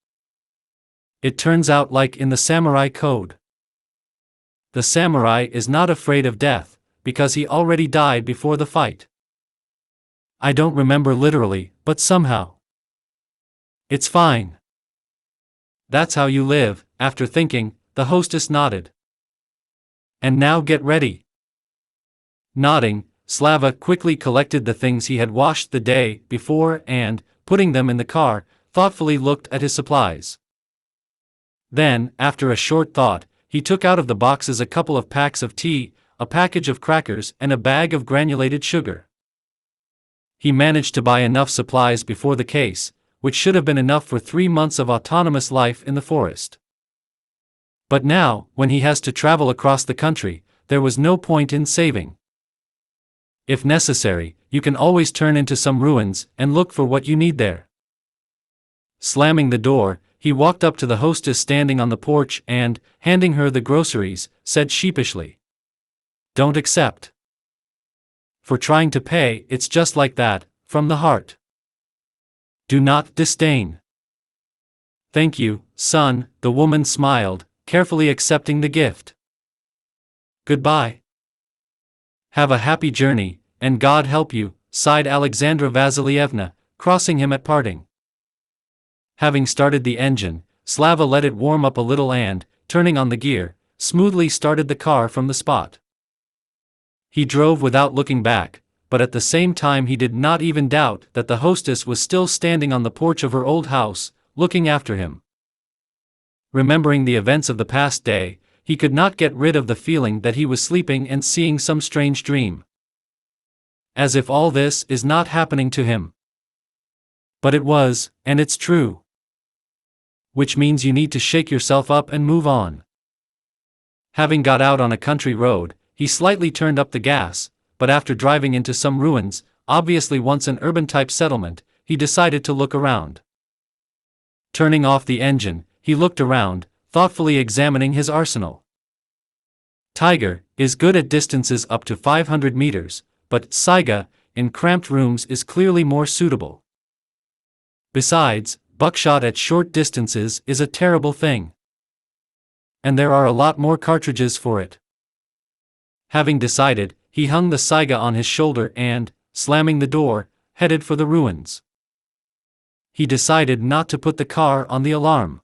Speaker 1: It turns out like in the samurai code. The samurai is not afraid of death, because he already died before the fight. I don't remember literally, but somehow. It's fine. That's how you live. After thinking, the hostess nodded. And now get ready. Nodding, Slava quickly collected the things he had washed the day before and, putting them in the car, thoughtfully looked at his supplies. Then, after a short thought, he took out of the boxes a couple of packs of tea, a package of crackers and a bag of granulated sugar. He managed to buy enough supplies before the case, which should have been enough for 3 months of autonomous life in the forest. But now, when he has to travel across the country, there was no point in saving. If necessary, you can always turn into some ruins and look for what you need there. Slamming the door, he walked up to the hostess standing on the porch and, handing her the groceries, said sheepishly, "Don't accept. For trying to pay, it's just like that, from the heart. Do not disdain." "Thank you, son," the woman smiled, carefully accepting the gift. "Goodbye. Have a happy journey, and God help you," sighed Alexandra Vasilievna, crossing him at parting. Having started the engine, Slava let it warm up a little and, turning on the gear, smoothly started the car from the spot. He drove without looking back, but at the same time he did not even doubt that the hostess was still standing on the porch of her old house, looking after him. Remembering the events of the past day, he could not get rid of the feeling that he was sleeping and seeing some strange dream. As if all this is not happening to him. But it was, and it's true. Which means you need to shake yourself up and move on. Having got out on a country road, he slightly turned up the gas, but after driving into some ruins, obviously once an urban-type settlement, he decided to look around. Turning off the engine, he looked around, thoughtfully examining his arsenal. Tiger is good at distances up to 500 meters, but Saiga, in cramped rooms, is clearly more suitable. Besides, buckshot at short distances is a terrible thing. And there are a lot more cartridges for it. Having decided, he hung the Saiga on his shoulder and, slamming the door, headed for the ruins. He decided not to put the car on the alarm.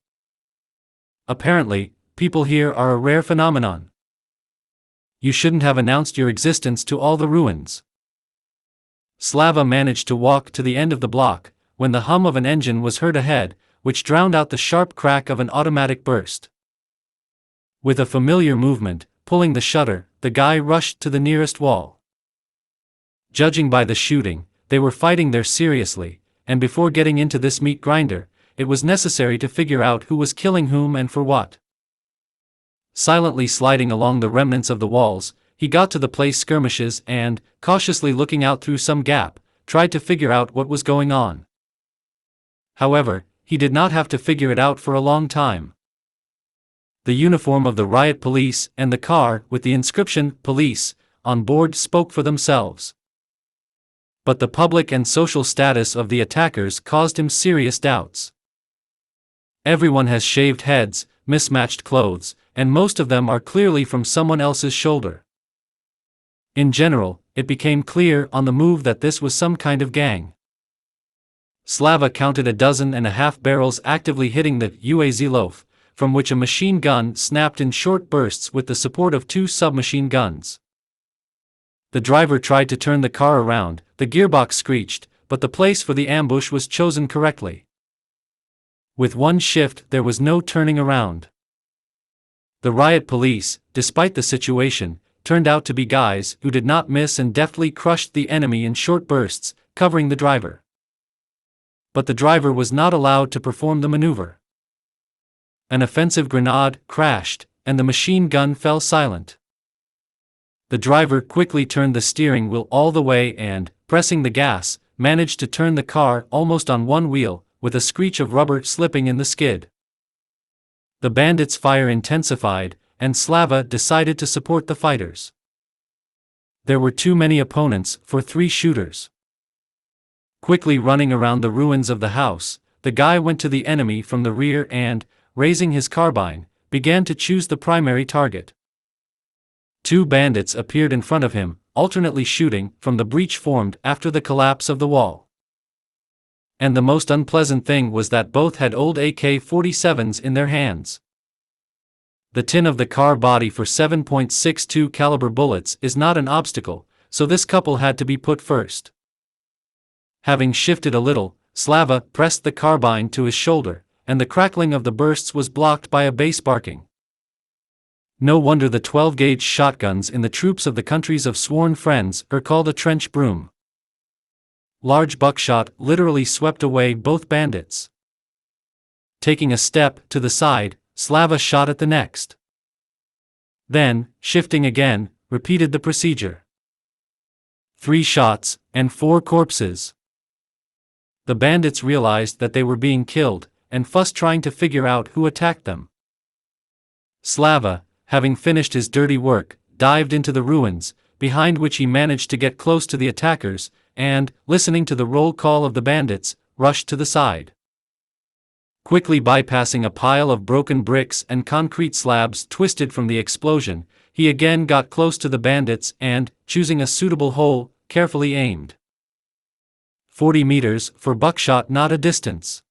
Speaker 1: Apparently, people here are a rare phenomenon. You shouldn't have announced your existence to all the ruins. Slava managed to walk to the end of the block, when the hum of an engine was heard ahead, which drowned out the sharp crack of an automatic burst. With a familiar movement, pulling the shutter, the guy rushed to the nearest wall. Judging by the shooting, they were fighting there seriously, and before getting into this meat grinder, it was necessary to figure out who was killing whom and for what. Silently sliding along the remnants of the walls, he got to the place skirmishes and, cautiously looking out through some gap, tried to figure out what was going on. However, he did not have to figure it out for a long time. The uniform of the riot police and the car with the inscription "Police" on board spoke for themselves. But the public and social status of the attackers caused him serious doubts. Everyone has shaved heads, mismatched clothes, and most of them are clearly from someone else's shoulder. In general, it became clear on the move that this was some kind of gang. Slava counted 12.5 barrels actively hitting the UAZ loaf, from which a machine gun snapped in short bursts with the support of 2 submachine guns. The driver tried to turn the car around, the gearbox screeched, but the place for the ambush was chosen correctly. With one shift, there was no turning around. The riot police, despite the situation, turned out to be guys who did not miss and deftly crushed the enemy in short bursts, covering the driver. But the driver was not allowed to perform the maneuver. An offensive grenade crashed, and the machine gun fell silent. The driver quickly turned the steering wheel all the way and, pressing the gas, managed to turn the car almost on one wheel, with a screech of rubber slipping in the skid. The bandits' fire intensified, and Slava decided to support the fighters. There were too many opponents for 3 shooters. Quickly running around the ruins of the house, the guy went to the enemy from the rear and, raising his carbine, began to choose the primary target. 2 bandits appeared in front of him, alternately shooting from the breach formed after the collapse of the wall. And the most unpleasant thing was that both had old AK-47s in their hands. The tin of the car body for 7.62 caliber bullets is not an obstacle, so this couple had to be put first. Having shifted a little, Slava pressed the carbine to his shoulder, and the crackling of the bursts was blocked by a bass barking. No wonder the 12-gauge shotguns in the troops of the countries of sworn friends are called a trench broom. large buckshot literally swept away both bandits. Taking a step to the side, Slava shot at the next. Then, shifting again, repeated the procedure. 3 shots, and 4 corpses. The bandits realized that they were being killed, and fussed trying to figure out who attacked them. Slava, having finished his dirty work, dived into the ruins, behind which he managed to get close to the attackers, and, listening to the roll call of the bandits, rushed to the side. Quickly bypassing a pile of broken bricks and concrete slabs twisted from the explosion, he again got close to the bandits and, choosing a suitable hole, carefully aimed. 40 meters for buckshot, not a distance.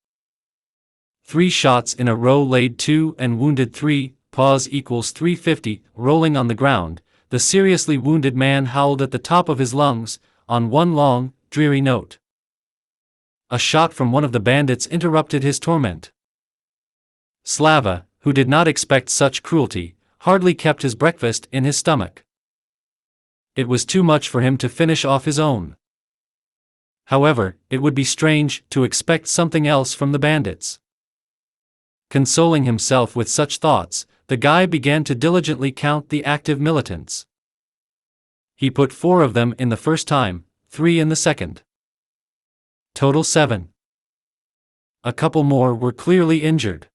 Speaker 1: 3 shots in a row laid 2 and wounded 3, pause equals 350, rolling on the ground. The seriously wounded man howled at the top of his lungs, on one long, dreary note. A shot from one of the bandits interrupted his torment. Slava, who did not expect such cruelty, hardly kept his breakfast in his stomach. It was too much for him to finish off his own. However, it would be strange to expect something else from the bandits. Consoling himself with such thoughts, the guy began to diligently count the active militants. He put 4 of them in the first time, 3 in the second. Total 7. A couple more were clearly injured.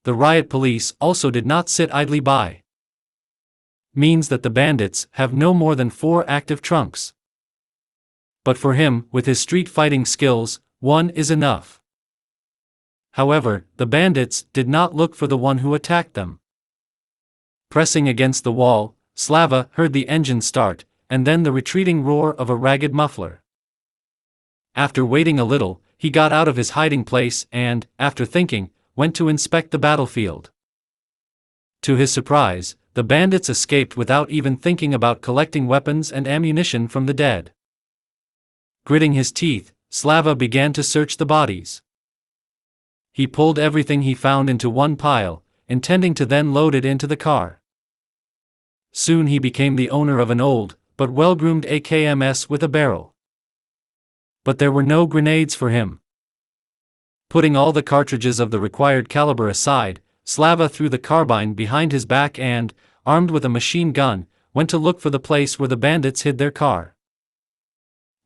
Speaker 1: The riot police also did not sit idly by. Means that the bandits have no more than 4 active trunks. But for him, with his street fighting skills, 1 is enough. However, the bandits did not look for the one who attacked them. Pressing against the wall, Slava heard the engine start, and then the retreating roar of a ragged muffler. After waiting a little, he got out of his hiding place and, after thinking, went to inspect the battlefield. To his surprise, the bandits escaped without even thinking about collecting weapons and ammunition from the dead. Gritting his teeth, Slava began to search the bodies. He pulled everything he found into one pile, intending to then load it into the car. Soon he became the owner of an old, but well-groomed AKMS with a barrel. But there were no grenades for him. Putting all the cartridges of the required caliber aside, Slava threw the carbine behind his back and, armed with a machine gun, went to look for the place where the bandits hid their car.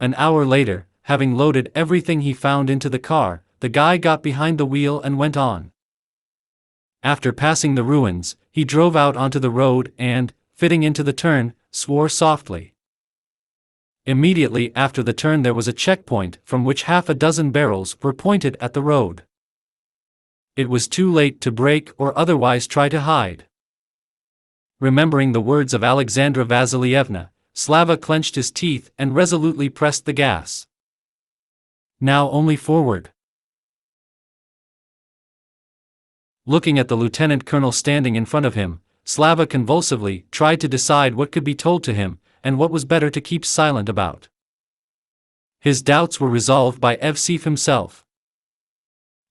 Speaker 1: An hour later, having loaded everything he found into the car, the guy got behind the wheel and went on. After passing the ruins, he drove out onto the road and, fitting into the turn, swore softly. Immediately after the turn there was a checkpoint from which 6 barrels were pointed at the road. It was too late to brake or otherwise try to hide. Remembering the words of Alexandra Vasilievna, Slava clenched his teeth and resolutely pressed the gas. Now only forward. Looking at the lieutenant colonel standing in front of him, Slava convulsively tried to decide what could be told to him, and what was better to keep silent about. His doubts were resolved by Evseev himself.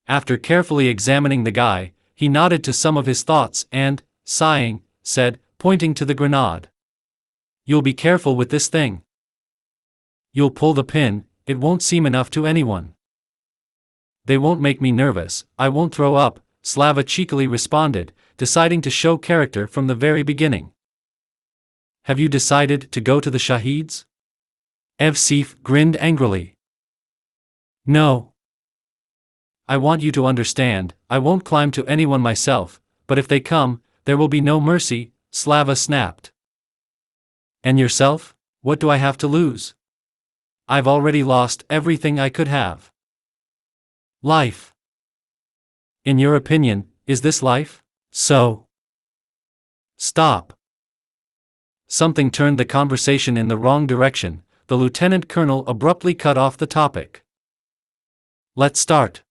Speaker 1: After carefully examining the guy, he nodded to some of his thoughts and, sighing, said, pointing to the grenade, "You'll be careful with this thing. You'll pull the pin, it won't seem enough to anyone." "They won't make me nervous, I won't throw up," Slava cheekily responded, deciding to show character from the very beginning. "Have you decided to go to the Shaheeds?" Evseev grinned angrily. "No. I want you to understand, I won't climb to anyone myself, but if they come, there will be no mercy," Slava snapped. "And yourself? What do I have to lose? I've already lost everything I could have." "Life. In your opinion, is this life? So. Stop." Something turned the conversation in the wrong direction. The lieutenant colonel abruptly cut off the topic. "Let's start."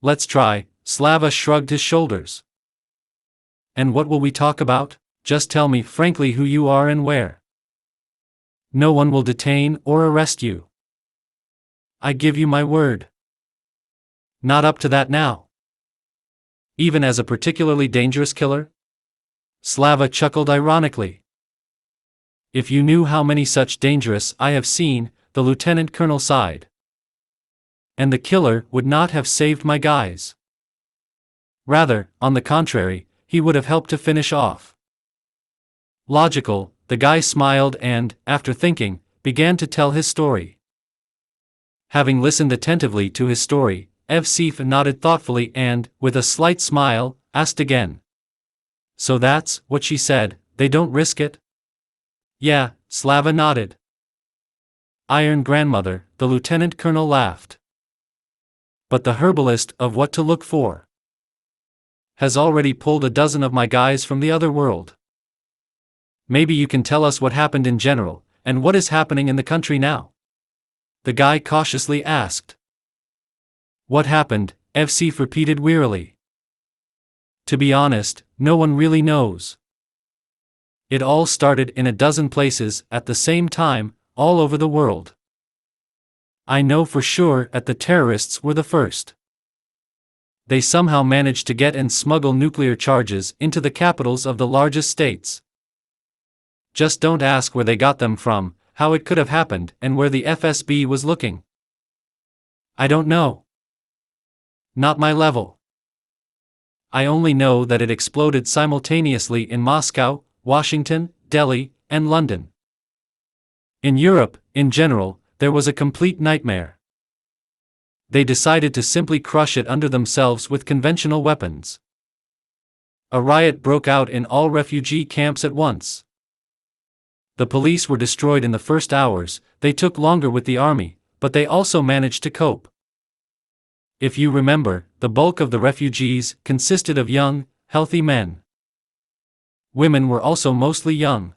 Speaker 1: "Let's try," Slava shrugged his shoulders. "And what will we talk about? Just tell me frankly who you are and where." "No one will detain or arrest you. I give you my word." "Not up to that now. Even as a particularly dangerous killer?" Slava chuckled ironically. "If you knew how many such dangerous I have seen, the lieutenant colonel sighed. And the killer would not have saved my guys. Rather, on the contrary, he would have helped to finish off. Logical, the guy smiled and, after thinking, began to tell his story. Having listened attentively to his story, Evsif nodded thoughtfully and, with a slight smile, asked again. So that's what she said, they don't risk it? Yeah, Slava nodded. Iron grandmother, the lieutenant colonel laughed. But the herbalist of what to look for has already pulled a dozen of my guys from the other world. Maybe you can tell us what happened in general, and what is happening in the country now? The guy cautiously asked. What happened? Evsif repeated wearily. To be honest, no one really knows. It all started in a dozen places at the same time, all over the world. I know for sure that the terrorists were the first. They somehow managed to get and smuggle nuclear charges into the capitals of the largest states. Just don't ask where they got them from, how it could have happened, and where the FSB was looking. I don't know. Not my level. I only know that it exploded simultaneously in Moscow, Washington, Delhi, and London. In Europe, in general, there was a complete nightmare. They decided to simply crush it under themselves with conventional weapons. A riot broke out in all refugee camps at once. The police were destroyed in the first hours, they took longer with the army, but they also managed to cope. If you remember, the bulk of the refugees consisted of young, healthy men. Women were also mostly young.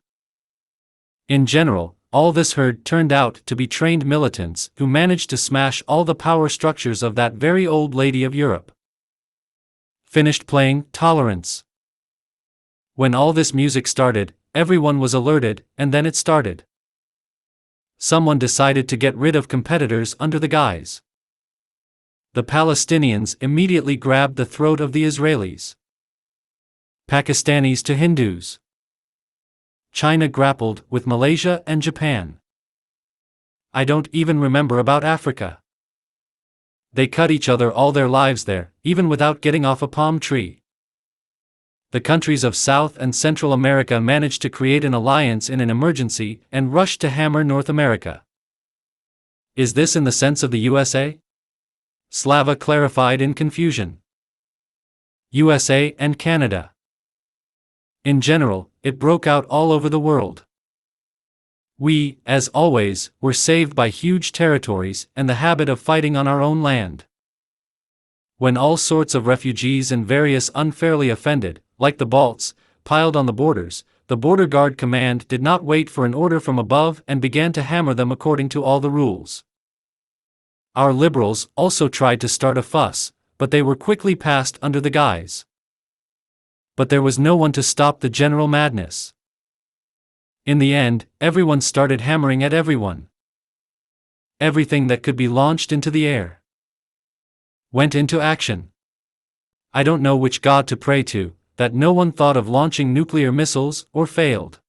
Speaker 1: In general, all this herd turned out to be trained militants who managed to smash all the power structures of that very old lady of Europe. Finished playing Tolerance. When all this music started, everyone was alerted, and then it started. Someone decided to get rid of competitors under the guise. The Palestinians immediately grabbed the throat of the Israelis. Pakistanis to Hindus. China grappled with Malaysia and Japan. I don't even remember about Africa. They cut each other all their lives there, even without getting off a palm tree. The countries of South and Central America managed to create an alliance in an emergency and rushed to hammer North America. Is this in the sense of the USA? Slava clarified in confusion. USA and Canada. In general, it broke out all over the world. We, as always, were saved by huge territories and the habit of fighting on our own land. When all sorts of refugees and various unfairly offended, like the Balts, piled on the borders, the Border Guard Command did not wait for an order from above and began to hammer them according to all the rules. Our liberals also tried to start a fuss, but they were quickly passed under the guise. But there was no one to stop the general madness. In the end, everyone started hammering at everyone. Everything that could be launched into the air went into action. I don't know which god to pray to, that no one thought of launching nuclear missiles or failed.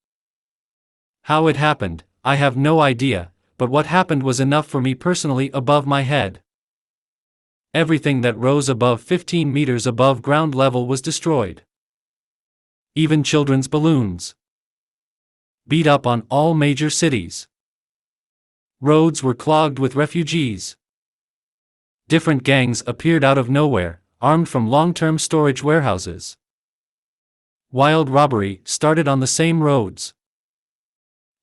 Speaker 1: How it happened, I have no idea, but what happened was enough for me personally above my head. Everything that rose above 15 meters above ground level was destroyed. Even children's balloons. Beat up on all major cities. Roads were clogged with refugees. Different gangs appeared out of nowhere, armed from long-term storage warehouses. Wild robbery started on the same roads.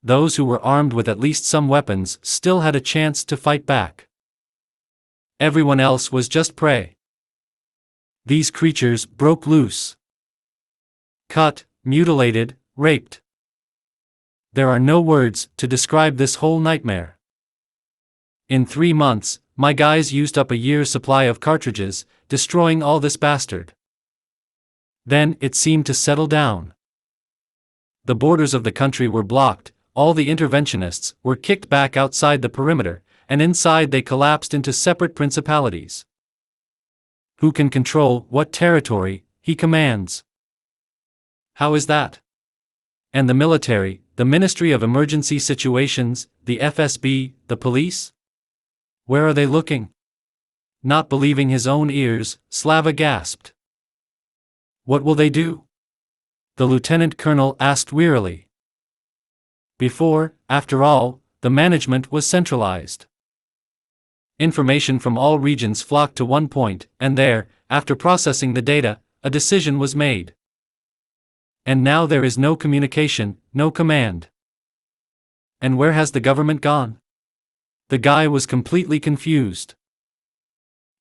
Speaker 1: Those who were armed with at least some weapons still had a chance to fight back. Everyone else was just prey. These creatures broke loose. Cut, mutilated, raped. There are no words to describe this whole nightmare. In 3 months, my guys used up a year's supply of cartridges, destroying all this bastard. Then it seemed to settle down. The borders of the country were blocked, all the interventionists were kicked back outside the perimeter, and inside they collapsed into separate principalities. Who can control what territory he commands? How is that? And the the Ministry of Emergency Situations, the FSB, the police? Where are they looking? Not believing his own ears, Slava gasped. What will they do? The lieutenant colonel asked wearily. Before, after all, the management was centralized. Information from all regions flocked to one point, and there, after processing the data, a decision was made. And now there is no communication, no command. And where has the government gone? The guy was completely confused.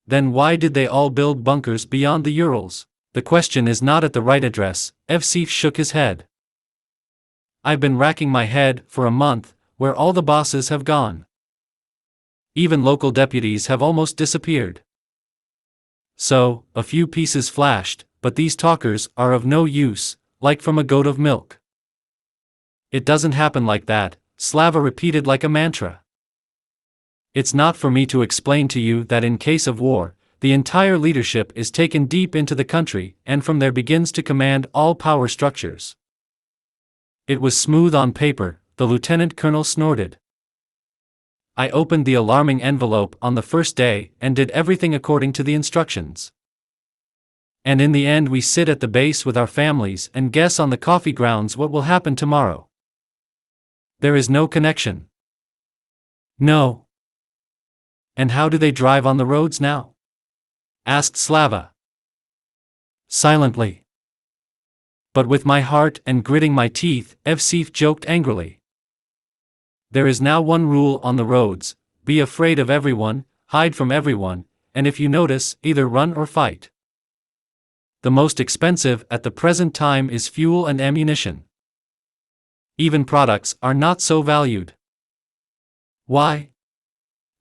Speaker 1: Then why did they all build bunkers beyond the Urals? The question is not at the right address. Evseev shook his head. I've been racking my head for a month, where all the bosses have gone. Even local deputies have almost disappeared. So, a few pieces flashed, but these talkers are of no use, like from a goat of milk. It doesn't happen like that, Slava repeated like a mantra. It's not for me to explain to you that in case of war, the entire leadership is taken deep into the country and from there begins to command all power structures. It was smooth on paper, the lieutenant colonel snorted. I opened the alarming envelope on the first day and did everything according to the instructions. And in the end we sit at the base with our families and guess on the coffee grounds what will happen tomorrow. There is no connection. No. And how do they drive on the roads now? Asked Slava. Silently. But with my heart and gritting my teeth, Evseev joked angrily. There is now one rule on the roads: be afraid of everyone, hide from everyone, and if you notice, either run or fight. The most expensive at the present time is fuel and ammunition. Even products are not so valued. Why?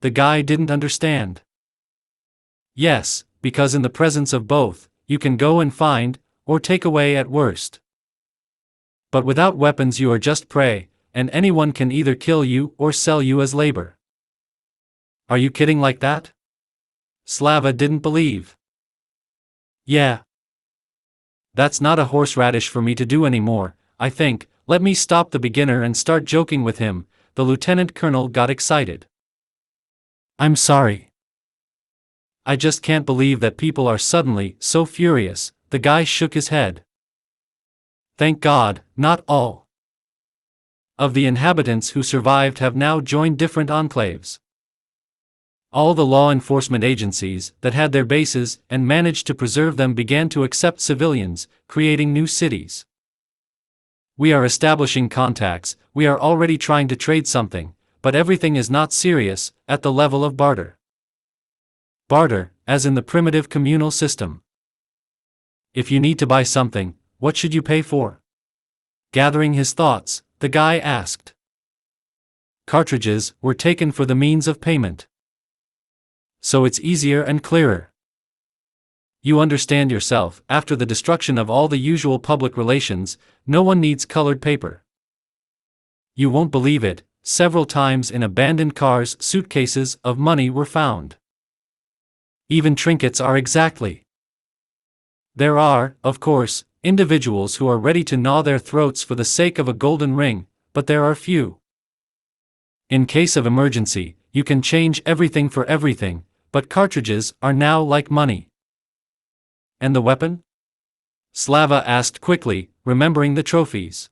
Speaker 1: The guy didn't understand. Yes, because in the presence of both, you can go and find, or take away at worst. But without weapons you are just prey, and anyone can either kill you or sell you as labor. Are you kidding like that? Slava didn't believe. Yeah. That's not a horseradish for me to do anymore, I think. Let me stop the beginner and start joking with him. The lieutenant colonel got excited. I'm sorry. I just can't believe that people are suddenly so furious. The guy shook his head. Thank God, not all of the inhabitants who survived have now joined different enclaves. All the law enforcement agencies that had their bases and managed to preserve them began to accept civilians, creating new cities. We are establishing contacts, we are already trying to trade something, but everything is not serious, at the level of barter. Barter, as in the primitive communal system. If you need to buy something, what should you pay for? Gathering his thoughts, the guy asked. Cartridges were taken for the means of payment. So it's easier and clearer. You understand yourself, after the destruction of all the usual public relations, no one needs colored paper. You won't believe it, several times in abandoned cars suitcases of money were found. Even trinkets are exactly. There are, of course, individuals who are ready to gnaw their throats for the sake of a golden ring, but there are few. In case of emergency, you can change everything for everything, but cartridges are now like money. And the weapon? Slava asked quickly, remembering the trophies.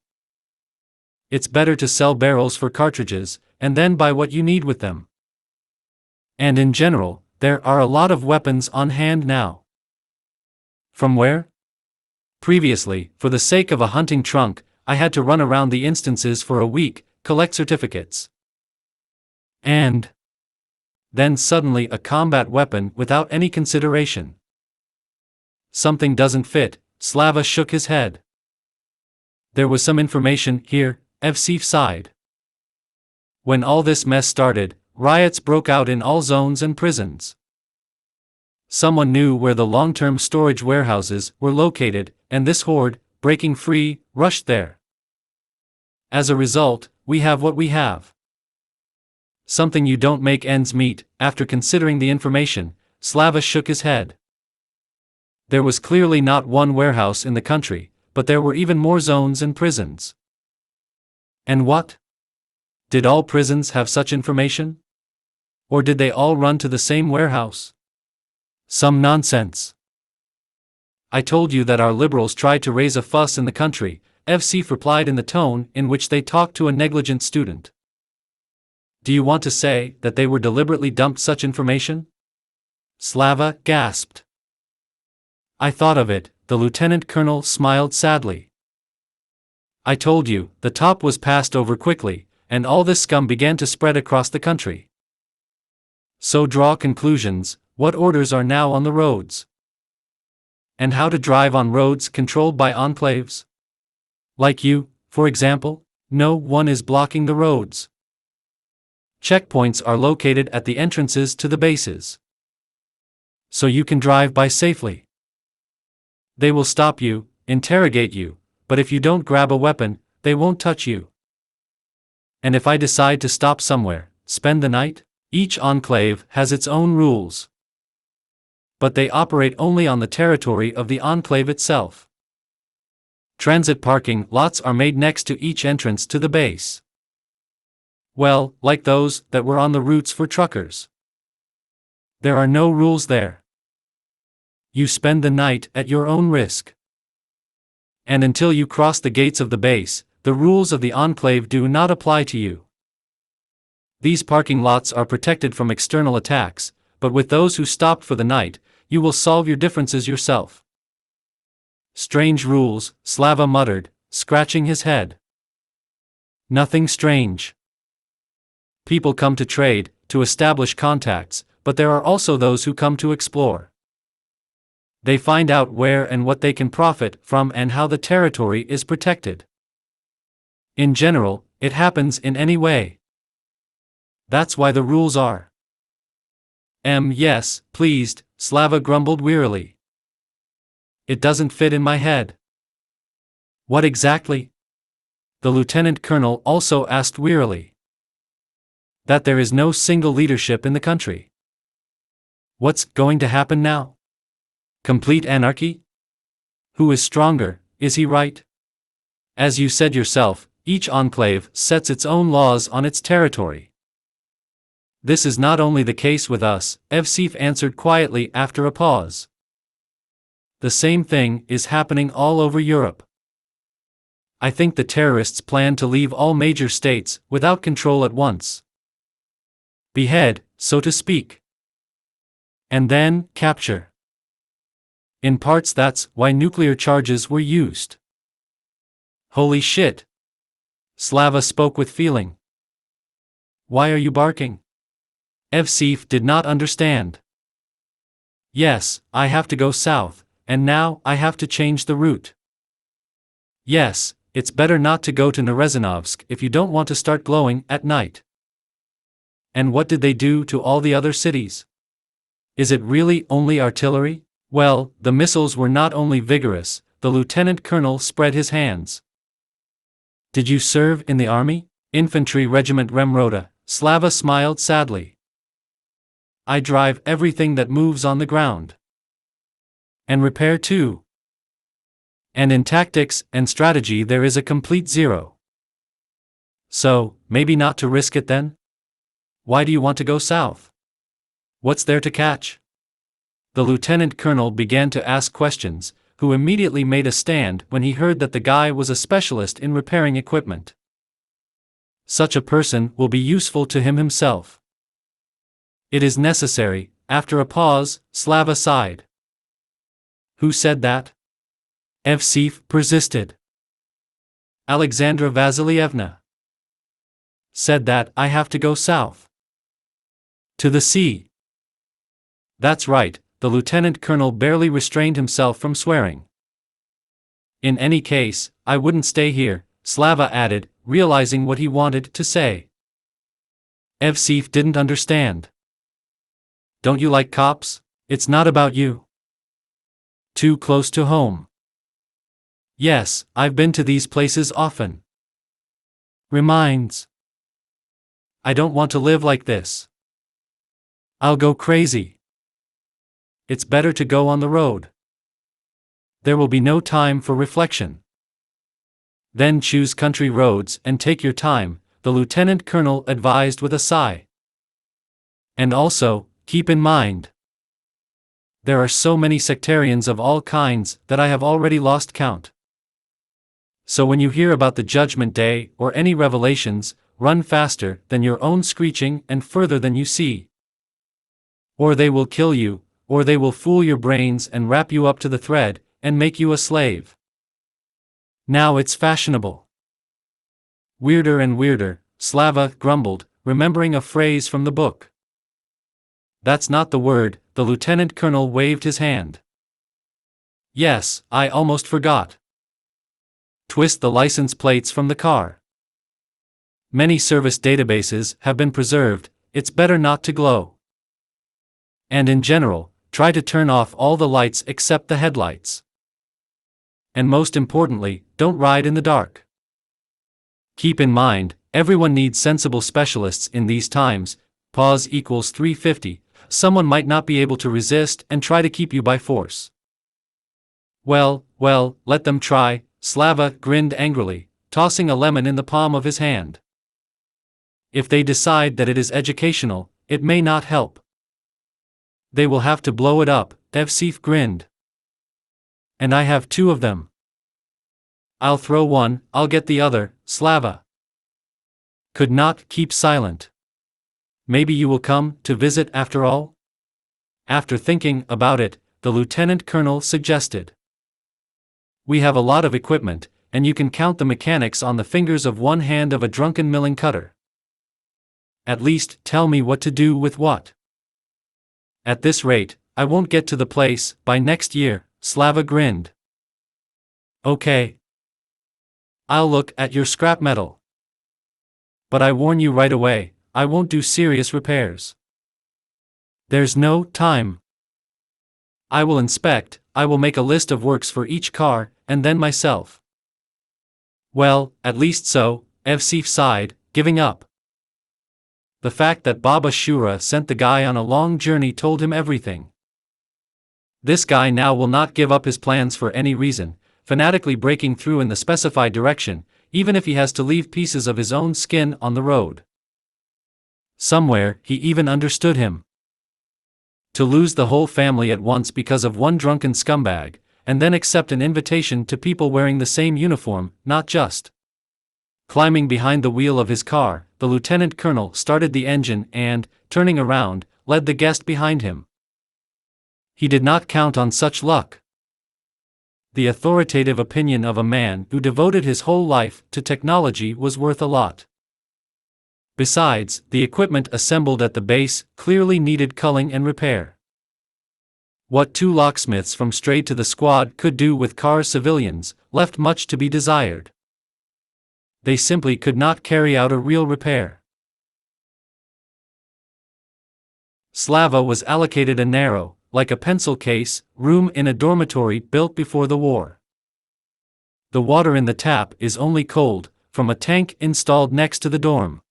Speaker 1: It's better to sell barrels for cartridges, and then buy what you need with them. And in general, there are a lot of weapons on hand now. From where? Previously, for the sake of a hunting trunk, I had to run around the instances for a week, collect certificates. And then suddenly a combat weapon without any consideration. Something doesn't fit, Slava shook his head. There was some information here, Evseev sighed. When all this mess started, riots broke out in all zones and prisons. Someone knew where the long-term storage warehouses were located, and this horde, breaking free, rushed there. As a result, we have what we have. Something you don't make ends meet. After considering the information, Slava shook his head. There was clearly not one warehouse in the country, but there were even more zones and prisons. And what? Did all prisons have such information? Or did they all run to the same warehouse? Some nonsense. I told you that our liberals tried to raise a fuss in the country, Evsif replied in the tone in which they talk to a negligent student. Do you want to say that they were deliberately dumped such information? Slava gasped. I thought of it, the lieutenant colonel smiled sadly. I told you, the top was passed over quickly, and all this scum began to spread across the country. So draw conclusions, what orders are now on the roads? And how to drive on roads controlled by enclaves? Like you, for example, no one is blocking the roads. Checkpoints are located at the entrances to the bases. So you can drive by safely. They will stop you, interrogate you, but if you don't grab a weapon, they won't touch you. And if I decide to stop somewhere, spend the night? Each enclave has its own rules. But they operate only on the territory of the enclave itself. Transit parking lots are made next to each entrance to the base. Well, like those that were on the routes for truckers. There are no rules there. You spend the night at your own risk. And until you cross the gates of the base, the rules of the enclave do not apply to you. These parking lots are protected from external attacks, but with those who stopped for the night, you will solve your differences yourself. Strange rules, Slava muttered, scratching his head. Nothing strange. People come to trade, to establish contacts, but there are also those who come to explore. They find out where and what they can profit from and how the territory is protected. In general, it happens in any way. That's why the rules are. Yes, pleased, Slava grumbled wearily. It doesn't fit in my head. What exactly? The lieutenant colonel also asked wearily. That there is no single leadership in the country. What's going to happen now? Complete anarchy? Who is stronger, is he right? As you said yourself, each enclave sets its own laws on its territory. This is not only the case with us, Evsif answered quietly after a pause. The same thing is happening all over Europe. I think the terrorists plan to leave all major states without control at once. Behead, so to speak. And then, capture. In parts that's why nuclear charges were used. Holy shit! Slava spoke with feeling. Why are you barking? Evsif did not understand. Yes, I have to go south, and now I have to change the route. Yes, it's better not to go to Nerezinovsk if you don't want to start glowing at night. And what did they do to all the other cities? Is it really only artillery? Well, the missiles were not only vigorous, the lieutenant colonel spread his hands. Did you serve in the army? Infantry Regiment Remrota, Slava smiled sadly. I drive everything that moves on the ground. And repair too. And in tactics and strategy there is a complete zero. So, maybe not to risk it then? Why do you want to go south? What's there to catch? The lieutenant colonel began to ask questions, who immediately made a stand when he heard that the guy was a specialist in repairing equipment. Such a person will be useful to him himself. It is necessary. After a pause, Slava sighed. Who said that? Evsif persisted. Alexandra Vasilievna said that I have to go south. To the sea. That's right, the lieutenant colonel barely restrained himself from swearing. In any case, I wouldn't stay here, Slava added, realizing what he wanted to say. Evsif didn't understand. Don't you like cops? It's not about you. Too close to home. Yes, I've been to these places often. Reminds. I don't want to live like this. I'll go crazy. It's better to go on the road. There will be no time for reflection. Then choose country roads and take your time, the lieutenant colonel advised with a sigh. And also, keep in mind, there are so many sectarians of all kinds that I have already lost count. So when you hear about the Judgment Day or any revelations, run faster than your own screeching and further than you see. Or they will kill you, or they will fool your brains and wrap you up to the thread, and make you a slave. Now it's fashionable. Weirder and weirder, Slava grumbled, remembering a phrase from the book. That's not the word, the lieutenant colonel waved his hand. Yes, I almost forgot. Twist the license plates from the car. Many service databases have been preserved, it's better not to glow. And in general, try to turn off all the lights except the headlights. And most importantly, don't ride in the dark. Keep in mind, everyone needs sensible specialists in these times. Pause equals 350, someone might not be able to resist and try to keep you by force. Well, let them try, Slava grinned angrily, tossing a lemon in the palm of his hand. If they decide that it is educational, it may not help. They will have to blow it up, Evsif grinned. And I have 2 of them. I'll throw one, I'll get the other, Slava could not keep silent. Maybe you will come to visit after all? After thinking about it, the lieutenant colonel suggested. We have a lot of equipment, and you can count the mechanics on the fingers of one hand of a drunken milling cutter. At least tell me what to do with what. At this rate, I won't get to the place by next year, Slava grinned. Okay. I'll look at your scrap metal. But I warn you right away, I won't do serious repairs. There's no time. I will inspect, I will make a list of works for each car, and then myself. Well, at least so, Evsif sighed, giving up. The fact that Baba Shura sent the guy on a long journey told him everything. This guy now will not give up his plans for any reason, fanatically breaking through in the specified direction, even if he has to leave pieces of his own skin on the road. Somewhere, he even understood him. To lose the whole family at once because of one drunken scumbag, and then accept an invitation to people wearing the same uniform, not just. Climbing behind the wheel of his car, the lieutenant colonel started the engine and, turning around, led the guest behind him. He did not count on such luck. The authoritative opinion of a man who devoted his whole life to technology was worth a lot. Besides, the equipment assembled at the base clearly needed culling and repair. What 2 locksmiths from Strayed to the Squad could do with car civilians left much to be desired. They simply could not carry out a real repair. Slava was allocated a narrow, like a pencil case, room in a dormitory built before the war. The water in the tap is only cold, from a tank installed next to the dorm.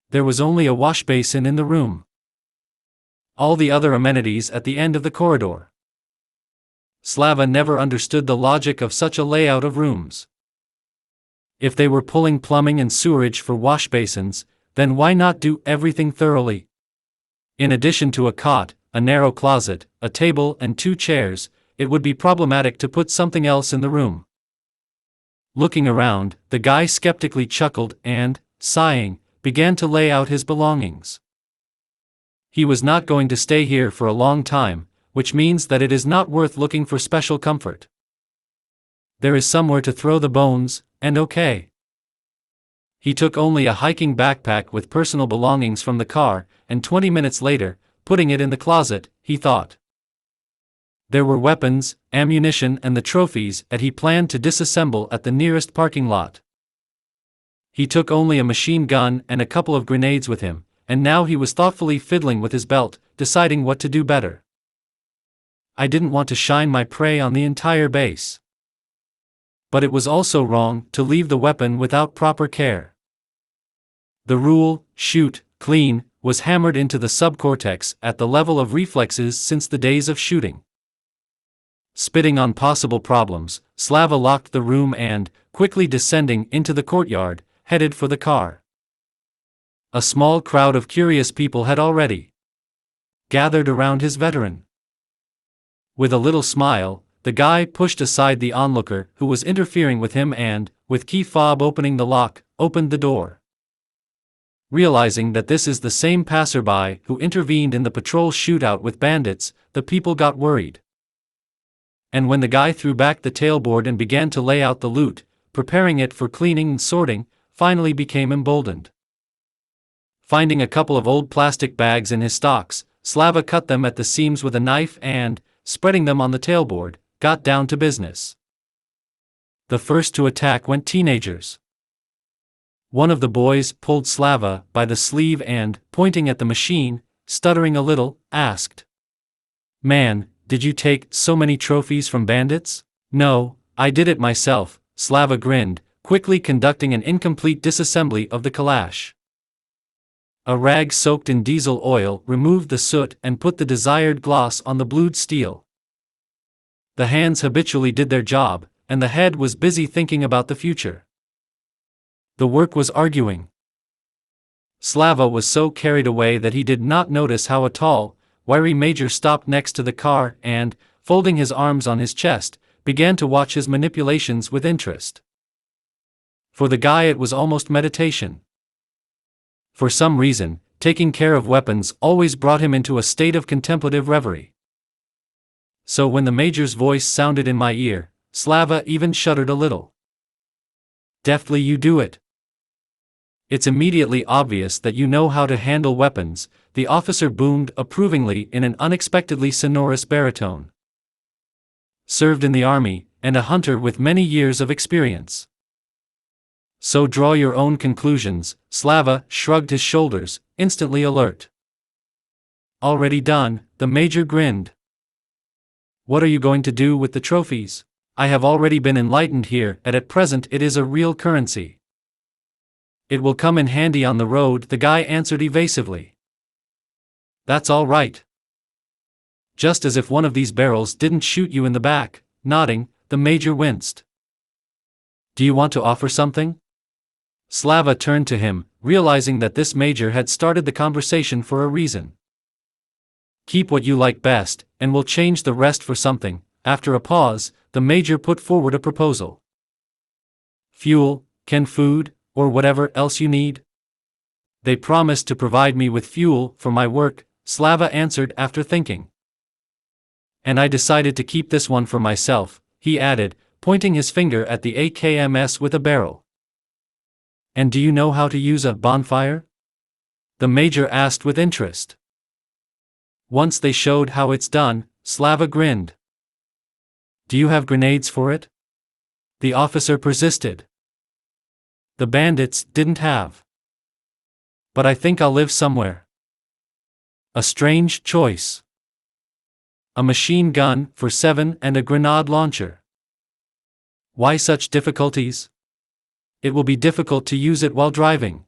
Speaker 1: There was only a wash basin in the room. All the other amenities at the end of the corridor. Slava never understood the logic of such a layout of rooms. If they were pulling plumbing and sewerage for wash basins, then why not do everything thoroughly? In addition to a cot, a narrow closet, a table and 2 chairs, it would be problematic to put something else in the room. Looking around, the guy skeptically chuckled and, sighing, began to lay out his belongings. He was not going to stay here for a long time, which means that it is not worth looking for special comfort. There is somewhere to throw the bones, and okay. He took only a hiking backpack with personal belongings from the car, and 20 minutes later, putting it in the closet, he thought. There were weapons, ammunition and the trophies that he planned to disassemble at the nearest parking lot. He took only a machine gun and a couple of grenades with him, and now he was thoughtfully fiddling with his belt, deciding what to do better. I didn't want to shine my prey on the entire base. But it was also wrong to leave the weapon without proper care. The rule, shoot, clean, was hammered into the subcortex at the level of reflexes since the days of shooting. Spitting on possible problems, Slava locked the room and, quickly descending into the courtyard, headed for the car. A small crowd of curious people had already gathered around his veteran. With a little smile, the guy pushed aside the onlooker who was interfering with him and, with key fob opening the lock, opened the door. Realizing that this is the same passerby who intervened in the patrol shootout with bandits, the people got worried. And when the guy threw back the tailboard and began to lay out the loot, preparing it for cleaning and sorting, finally became emboldened. Finding a couple of old plastic bags in his stocks, Slava cut them at the seams with a knife and, spreading them on the tailboard, got down to business. The first to attack went teenagers. One of the boys pulled Slava by the sleeve and, pointing at the machine, stuttering a little, asked, "Man, did you take so many trophies from bandits?" "No, I did it myself," Slava grinned, quickly conducting an incomplete disassembly of the Kalash. A rag soaked in diesel oil removed the soot and put the desired gloss on the blued steel. The hands habitually did their job, and the head was busy thinking about the future. The work was arguing. Slava was so carried away that he did not notice how a tall, wiry major stopped next to the car and, folding his arms on his chest, began to watch his manipulations with interest. For the guy it was almost meditation. For some reason, taking care of weapons always brought him into a state of contemplative reverie. So when the major's voice sounded in my ear, Slava even shuddered a little. "Deftly you do it. It's immediately obvious that you know how to handle weapons," the officer boomed approvingly in an unexpectedly sonorous baritone. "Served in the army, and a hunter with many years of experience. So draw your own conclusions." Slava shrugged his shoulders, instantly alert. "Already done," the major grinned. "What are you going to do with the trophies?" "I have already been enlightened here, and at present it is a real currency." "It will come in handy on the road," the guy answered evasively. "That's all right. Just as if one of these barrels didn't shoot you in the back." Nodding, the major winced. "Do you want to offer something?" Slava turned to him, realizing that this major had started the conversation for a reason. "Keep what you like best, and we'll change the rest for something." After a pause, the major put forward a proposal. "Fuel, canned food, or whatever else you need?" "They promised to provide me with fuel for my work," Slava answered after thinking. "And I decided to keep this one for myself," he added, pointing his finger at the AKMS with a barrel. "And do you know how to use a bonfire?" the major asked with interest. "Once they showed how it's done," Slava grinned. "Do you have grenades for it?" the officer persisted. "The bandits didn't have. But I think I'll live somewhere." A strange choice. A machine gun for 7 and a grenade launcher. Why such difficulties? It will be difficult to use it while driving.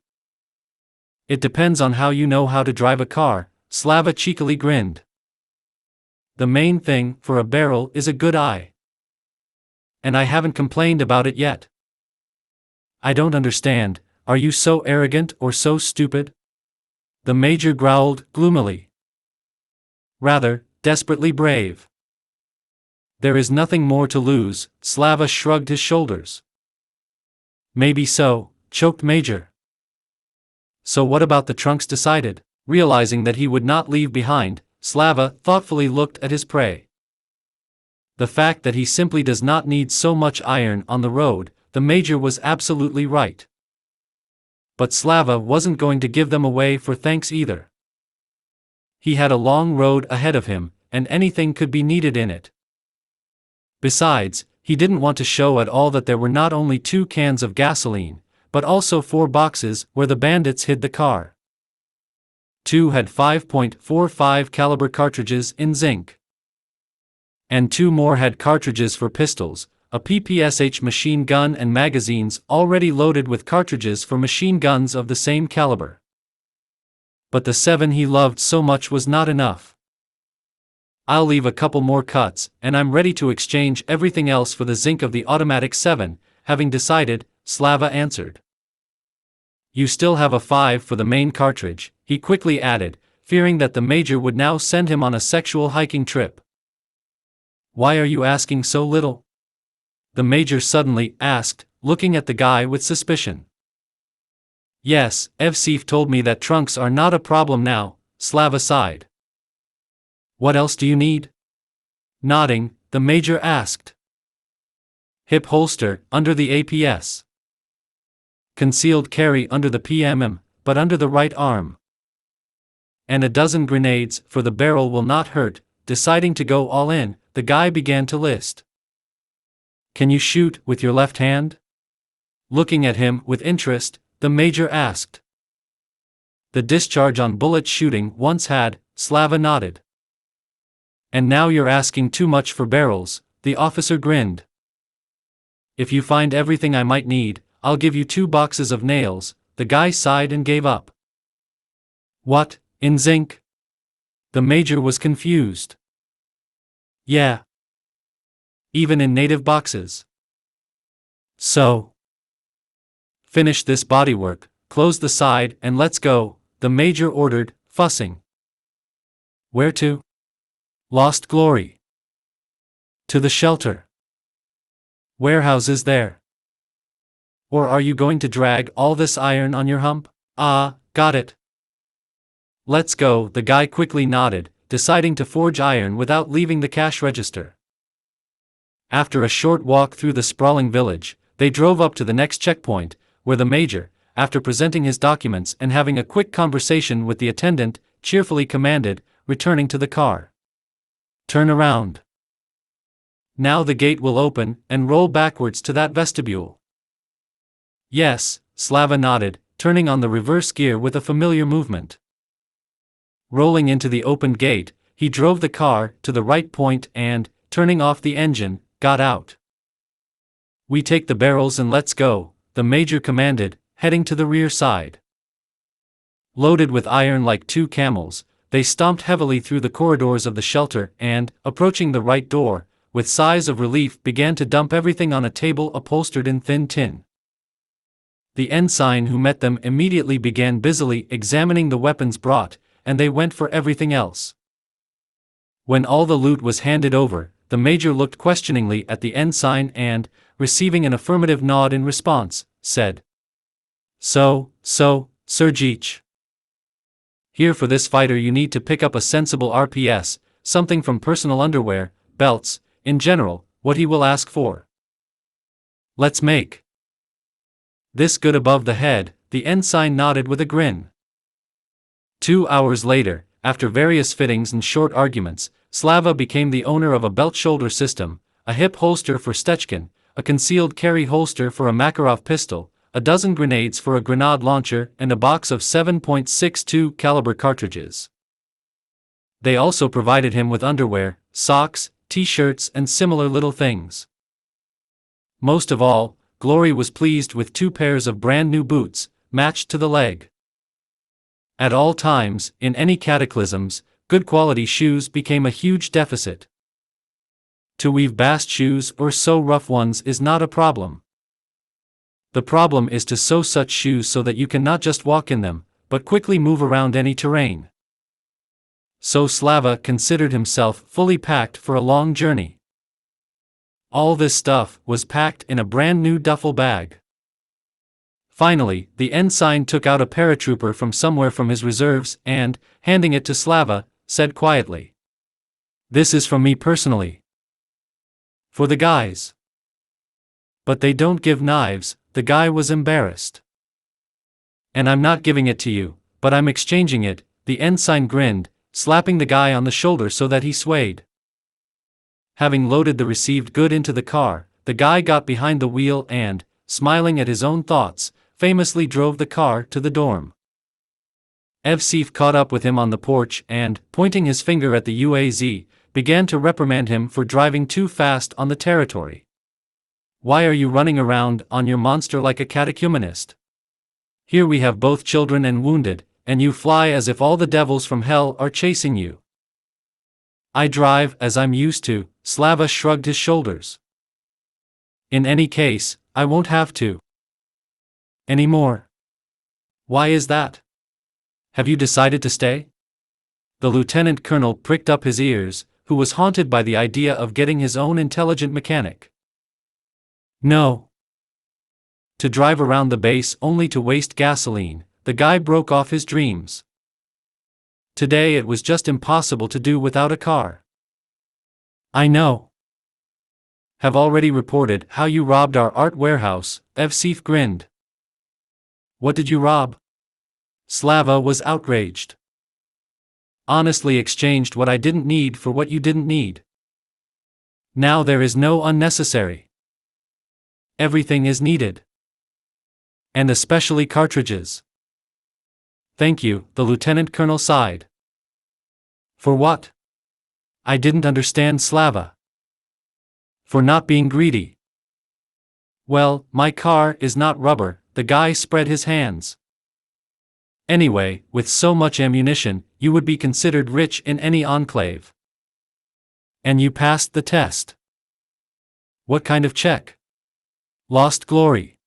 Speaker 1: It depends on how you know how to drive a car, Slava cheekily grinned. The main thing for a barrel is a good eye. And I haven't complained about it yet. "I don't understand, are you so arrogant or so stupid?" the major growled gloomily. "Rather, desperately brave." "There is nothing more to lose," Slava shrugged his shoulders. "Maybe so," choked Major. "So what about the trunks?" decided. Realizing that he would not leave behind, Slava thoughtfully looked at his prey. The fact that he simply does not need so much iron on the road, the major was absolutely right. But Slava wasn't going to give them away for thanks either. He had a long road ahead of him, and anything could be needed in it. Besides, he didn't want to show at all that there were not only 2 cans of gasoline, but also 4 boxes where the bandits hid the car. 2 had 5.45 caliber cartridges in zinc. And 2 more had cartridges for pistols, a PPSH machine gun and magazines already loaded with cartridges for machine guns of the same caliber. But the 7 he loved so much was not enough. I'll leave a couple more cuts, and I'm ready to exchange everything else for the zinc of the automatic 7, having decided, Slava answered. You still have a 5 for the main cartridge, he quickly added, fearing that the major would now send him on a sexual hiking trip. Why are you asking so little? The major suddenly asked, looking at the guy with suspicion. Yes, Evsif told me that trunks are not a problem now, Slava sighed. What else do you need? Nodding, the major asked. Hip holster, under the APS. Concealed carry under the PMM, but under the right arm. And a dozen grenades, for the barrel will not hurt. Deciding to go all in, the guy began to list. Can you shoot with your left hand? Looking at him with interest, the major asked. The discharge on bullet shooting once had, Slava nodded. And now you're asking too much for barrels, the officer grinned. If you find everything I might need, I'll give you 2 boxes of nails, the guy sighed and gave up. What, in zinc? The major was confused. Yeah. Even in native boxes. So. Finish this bodywork, close the side and let's go, the major ordered, fussing. Where to? Lost Glory. To the shelter. Warehouse is there. Or are you going to drag all this iron on your hump? Ah, got it. Let's go, the guy quickly nodded, deciding to forge iron without leaving the cash register. After a short walk through the sprawling village, they drove up to the next checkpoint, where the major, after presenting his documents and having a quick conversation with the attendant, cheerfully commanded, returning to the car. Turn around. Now the gate will open, and roll backwards to that vestibule. Yes, Slava nodded, turning on the reverse gear with a familiar movement. Rolling into the opened gate, he drove the car to the right point and, turning off the engine, got out. We take the barrels and let's go, the major commanded, heading to the rear side. Loaded with iron like 2 camels, they stomped heavily through the corridors of the shelter and, approaching the right door, with sighs of relief began to dump everything on a table upholstered in thin tin. The ensign who met them immediately began busily examining the weapons brought, and they went for everything else. When all the loot was handed over, the major looked questioningly at the ensign and, receiving an affirmative nod in response, said, So, Sergeich. Here for this fighter you need to pick up a sensible RPS, something from personal underwear, belts, in general, what he will ask for. Let's make this good above the head, the ensign nodded with a grin. 2 hours later, after various fittings and short arguments, Slava became the owner of a belt shoulder system, a hip holster for Stechkin, a concealed carry holster for a Makarov pistol, a dozen grenades for a grenade launcher and a box of 7.62 caliber cartridges. They also provided him with underwear, socks, t-shirts and similar little things. Most of all, Glory was pleased with 2 pairs of brand new boots, matched to the leg. At all times, in any cataclysms, good quality shoes became a huge deficit. To weave bast shoes or sew rough ones is not a problem. The problem is to sew such shoes so that you can not just walk in them, but quickly move around any terrain. So Slava considered himself fully packed for a long journey. All this stuff was packed in a brand new duffel bag. Finally, the ensign took out a paratrooper from somewhere from his reserves and, handing it to Slava, said quietly, "This is from me personally. For the guys." "But they don't give knives," the guy was embarrassed. "And I'm not giving it to you, but I'm exchanging it," the ensign grinned, slapping the guy on the shoulder so that he swayed. Having loaded the received good into the car, the guy got behind the wheel and, smiling at his own thoughts, famously drove the car to the dorm. Evsif caught up with him on the porch and, pointing his finger at the UAZ, began to reprimand him for driving too fast on the territory. "Why are you running around on your monster like a catechumenist? Here we have both children and wounded, and you fly as if all the devils from hell are chasing you." I drive as I'm used to, Slava shrugged his shoulders. In any case, I won't have to. Anymore. Why is that? Have you decided to stay? The lieutenant colonel pricked up his ears, who was haunted by the idea of getting his own intelligent mechanic. No. To drive around the base only to waste gasoline, the guy broke off his dreams. Today it was just impossible to do without a car. I know. Have already reported how you robbed our art warehouse, Evsif grinned. What did you rob? Slava was outraged. Honestly exchanged what I didn't need for what you didn't need. Now there is no unnecessary. Everything is needed. And especially cartridges. Thank you, the lieutenant colonel sighed. For what? I didn't understand Slava. For not being greedy. Well, my car is not rubber, the guy spread his hands. Anyway, with so much ammunition, you would be considered rich in any enclave. And you passed the test. What kind of check? Lost glory.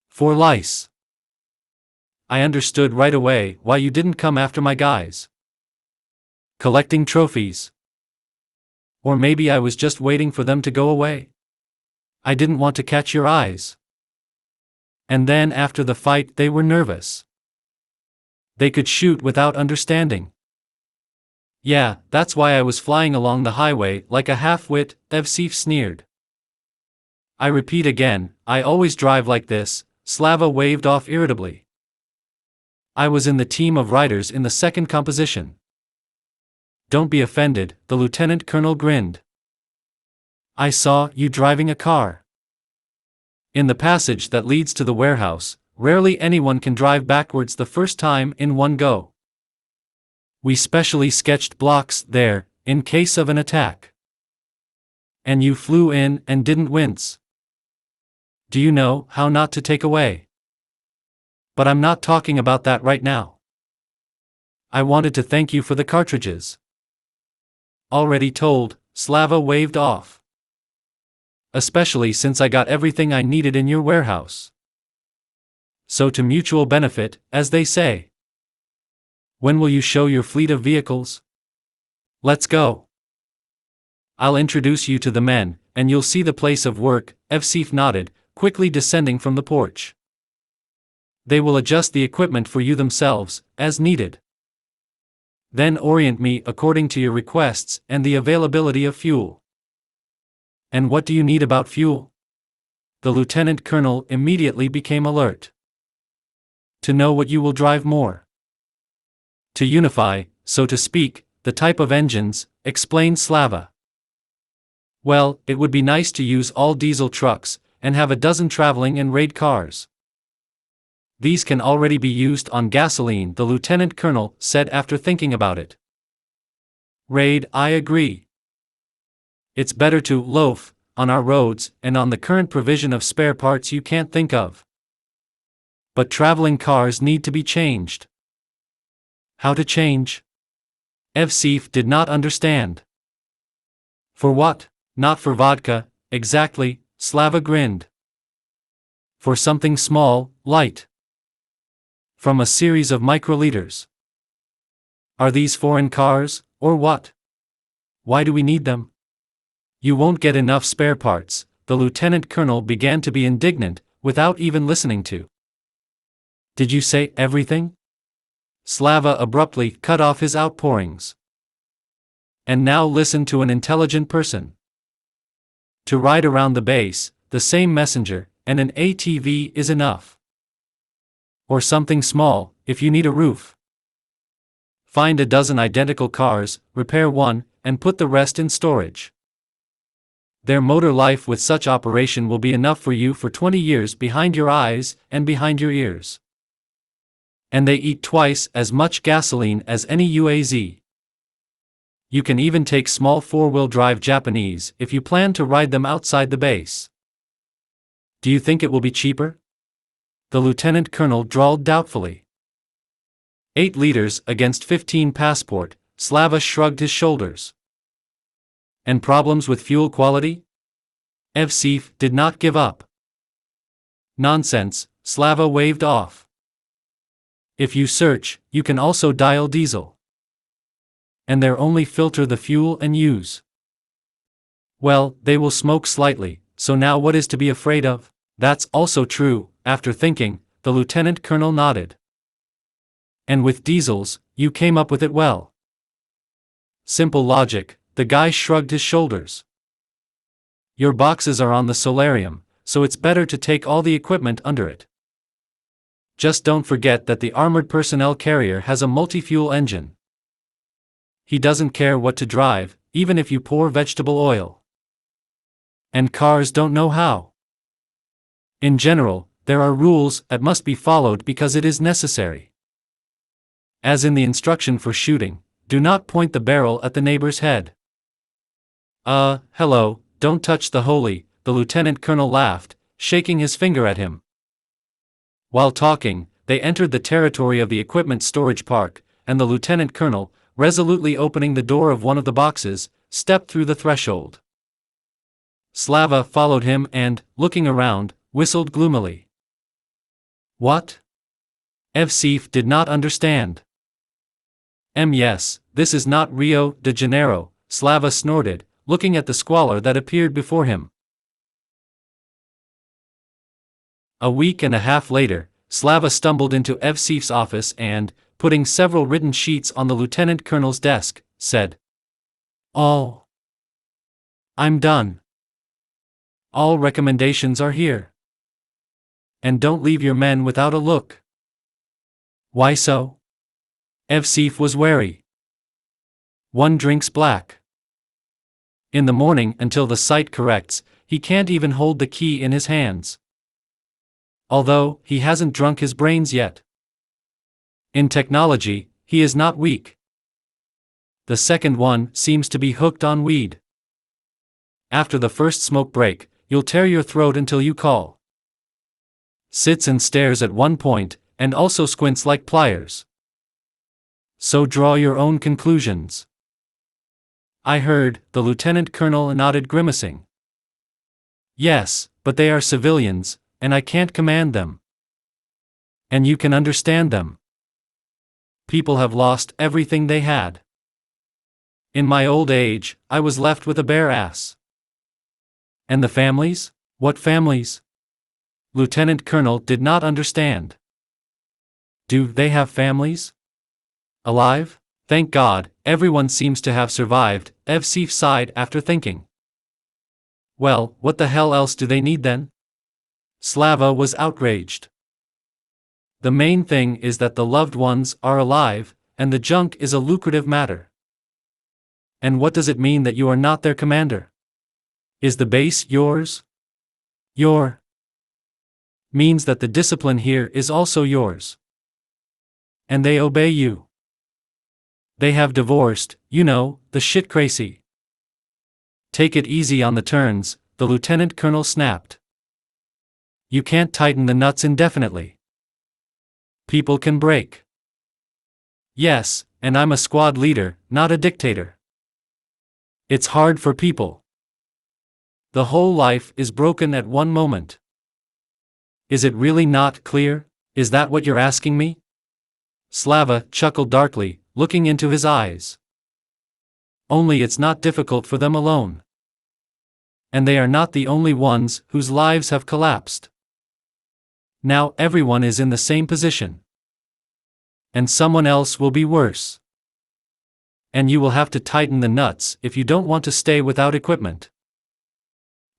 Speaker 1: For lice. I understood right away why you didn't come after my guys. Collecting trophies. Or maybe I was just waiting for them to go away. I didn't want to catch your eyes. And then after the fight they were nervous. They could shoot without understanding. Yeah, that's why I was flying along the highway like a half-wit, Evsif sneered. I repeat again, I always drive like this, Slava waved off irritably. I was in the team of riders in the second composition. Don't be offended, the lieutenant colonel grinned. I saw you driving a car. In the passage that leads to the warehouse, rarely anyone can drive backwards the first time in one go. We specially sketched blocks there, in case of an attack. And you flew in and didn't wince. Do you know how not to take away? But I'm not talking about that right now. I wanted to thank you for the cartridges. Already told, Slava waved off. Especially since I got everything I needed in your warehouse. So to mutual benefit, as they say. When will you show your fleet of vehicles? Let's go. I'll introduce you to the men, and you'll see the place of work, Evsif nodded, quickly descending from the porch. They will adjust the equipment for you themselves, as needed. Then orient me according to your requests and the availability of fuel. And what do you need about fuel? The lieutenant colonel immediately became alert. To know what you will drive more. To unify, so to speak, the type of engines, explained Slava. Well, it would be nice to use all diesel trucks, and have a dozen traveling and raid cars. These can already be used on gasoline, the lieutenant colonel said after thinking about it. Raid, I agree. It's better to loaf on our roads and on the current provision of spare parts you can't think of. But traveling cars need to be changed. How to change? Evsif did not understand. For what? Not for vodka, exactly, Slava grinned. For something small, light. From a series of microliters. Are these foreign cars, or what? Why do we need them? You won't get enough spare parts, the lieutenant colonel began to be indignant, without even listening to. Did you say everything? Slava abruptly cut off his outpourings. And now listen to an intelligent person. To ride around the base, the same messenger, and an ATV is enough. Or something small, if you need a roof. Find a dozen identical cars, repair one, and put the rest in storage. Their motor life with such operation will be enough for you for 20 years behind your eyes and behind your ears. And they eat twice as much gasoline as any UAZ. You can even take small four-wheel drive Japanese if you plan to ride them outside the base. Do you think it will be cheaper? The lieutenant colonel drawled doubtfully. 8 liters against 15 passport, Slava shrugged his shoulders. And problems with fuel quality? Evsif did not give up. Nonsense, Slava waved off. If you search, you can also dial diesel. And they'll only filter the fuel and use. Well, they will smoke slightly, so now what is to be afraid of? That's also true. After thinking, the lieutenant colonel nodded. And with diesels, you came up with it well. Simple logic, the guy shrugged his shoulders. Your boxes are on the solarium, so it's better to take all the equipment under it. Just don't forget that the armored personnel carrier has a multi-fuel engine. He doesn't care what to drive, even if you pour vegetable oil. And cars don't know how. In general, there are rules that must be followed because it is necessary. As in the instruction for shooting, do not point the barrel at the neighbor's head. Hello, don't touch the holy, the lieutenant colonel laughed, shaking his finger at him. While talking, they entered the territory of the equipment storage park, and the lieutenant colonel, resolutely opening the door of one of the boxes, stepped through the threshold. Slava followed him and, looking around, whistled gloomily. What? Evsif did not understand. Yes, this is not Rio de Janeiro, Slava snorted, looking at the squalor that appeared before him. A week and a half later, Slava stumbled into Evsif's office and, putting several written sheets on the lieutenant colonel's desk, said, I'm done. All recommendations are here. And don't leave your men without a look. Why so? Evsif was wary. One drinks black. In the morning until the site corrects, he can't even hold the key in his hands. Although, he hasn't drunk his brains yet. In technology, he is not weak. The second one seems to be hooked on weed. After the first smoke break, you'll tear your throat until you call. Sits and stares at one point, and also squints like pliers. So draw your own conclusions. I heard, the lieutenant colonel nodded, grimacing. Yes, but they are civilians, and I can't command them. And you can understand them. People have lost everything they had. In my old age, I was left with a bare ass. And the families? What families? Lieutenant Colonel did not understand. Do they have families? Alive? Thank God, everyone seems to have survived, Evsif sighed after thinking. Well, what the hell else do they need then? Slava was outraged. The main thing is that the loved ones are alive, and the junk is a lucrative matter. And what does it mean that you are not their commander? Is the base yours? Your means that the discipline here is also yours. And they obey you. They have divorced, you know, the shit crazy. Take it easy on the turns, the lieutenant colonel snapped. You can't tighten the nuts indefinitely. People can break. Yes, and I'm a squad leader, not a dictator. It's hard for people. The whole life is broken at one moment. Is it really not clear? Is that what you're asking me? Slava chuckled darkly, looking into his eyes. Only it's not difficult for them alone. And they are not the only ones whose lives have collapsed. Now everyone is in the same position. And someone else will be worse. And you will have to tighten the nuts if you don't want to stay without equipment.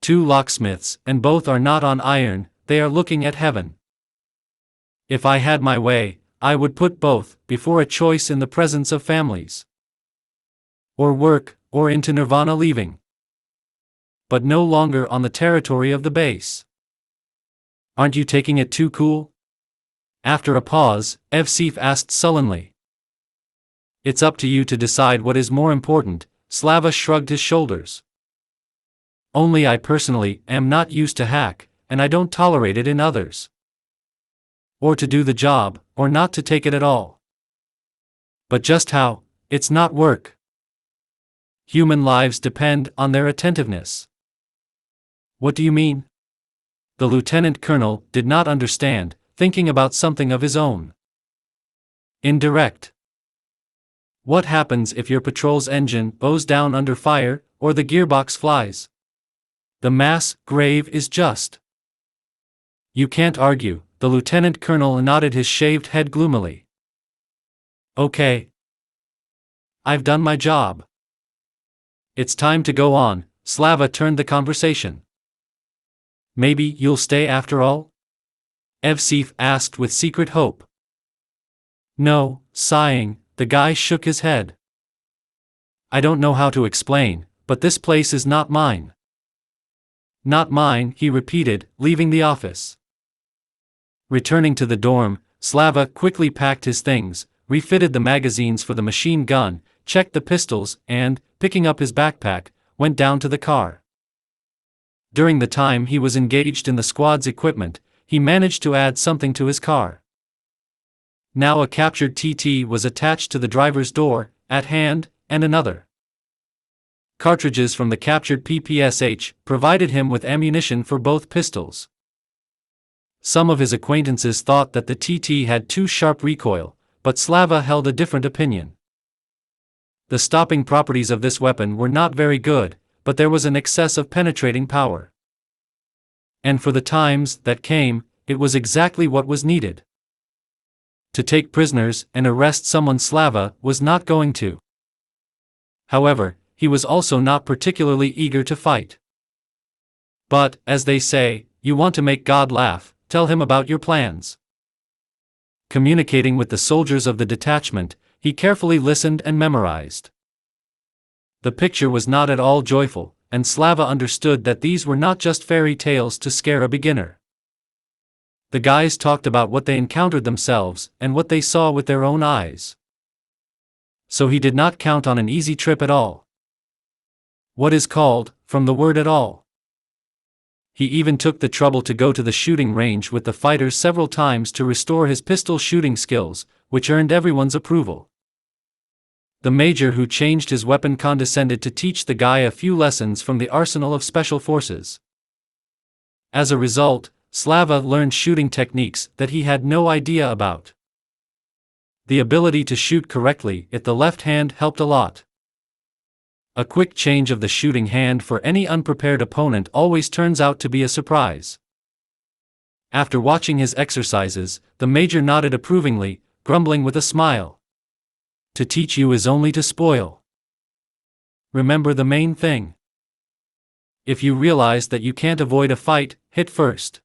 Speaker 1: 2 locksmiths, and both are not on iron, they are looking at heaven. If I had my way, I would put both before a choice in the presence of families. Or work, or into nirvana leaving. But no longer on the territory of the base. Aren't you taking it too cool? After a pause, Evsif asked sullenly. It's up to you to decide what is more important, Slava shrugged his shoulders. Only I personally am not used to hack, and I don't tolerate it in others. Or to do the job, or not to take it at all. But just how, It's not work. Human lives depend on their attentiveness. What do you mean? The lieutenant colonel did not understand, thinking about something of his own. Indirect. What happens if your patrol's engine bows down under fire, or the gearbox flies? The mass grave is just. You can't argue, the lieutenant colonel nodded his shaved head gloomily. Okay. I've done my job. It's time to go on, Slava turned the conversation. Maybe you'll stay after all? Evsef asked with secret hope. No, sighing, the guy shook his head. I don't know how to explain, but this place is not mine. Not mine, he repeated, leaving the office. Returning to the dorm, Slava quickly packed his things, refitted the magazines for the machine gun, checked the pistols, and, picking up his backpack, went down to the car. During the time he was engaged in the squad's equipment, he managed to add something to his car. Now a captured TT was attached to the driver's door, at hand, and another. Cartridges from the captured PPSH provided him with ammunition for both pistols. Some of his acquaintances thought that the TT had too sharp recoil, but Slava held a different opinion. The stopping properties of this weapon were not very good, but there was an excess of penetrating power. And for the times that came, it was exactly what was needed. To take prisoners and arrest someone Slava was not going to. However, he was also not particularly eager to fight. But, as they say, you want to make God laugh, tell him about your plans. Communicating with the soldiers of the detachment, he carefully listened and memorized. The picture was not at all joyful, and Slava understood that these were not just fairy tales to scare a beginner. The guys talked about what they encountered themselves and what they saw with their own eyes. So he did not count on an easy trip at all. What is called, from the word at all. He even took the trouble to go to the shooting range with the fighters several times to restore his pistol shooting skills, which earned everyone's approval. The major who changed his weapon condescended to teach the guy a few lessons from the arsenal of special forces. As a result, Slava learned shooting techniques that he had no idea about. The ability to shoot correctly with the left hand helped a lot. A quick change of the shooting hand for any unprepared opponent always turns out to be a surprise. After watching his exercises, the major nodded approvingly, grumbling with a smile. To teach you is only to spoil. Remember the main thing. If you realize that you can't avoid a fight, hit first.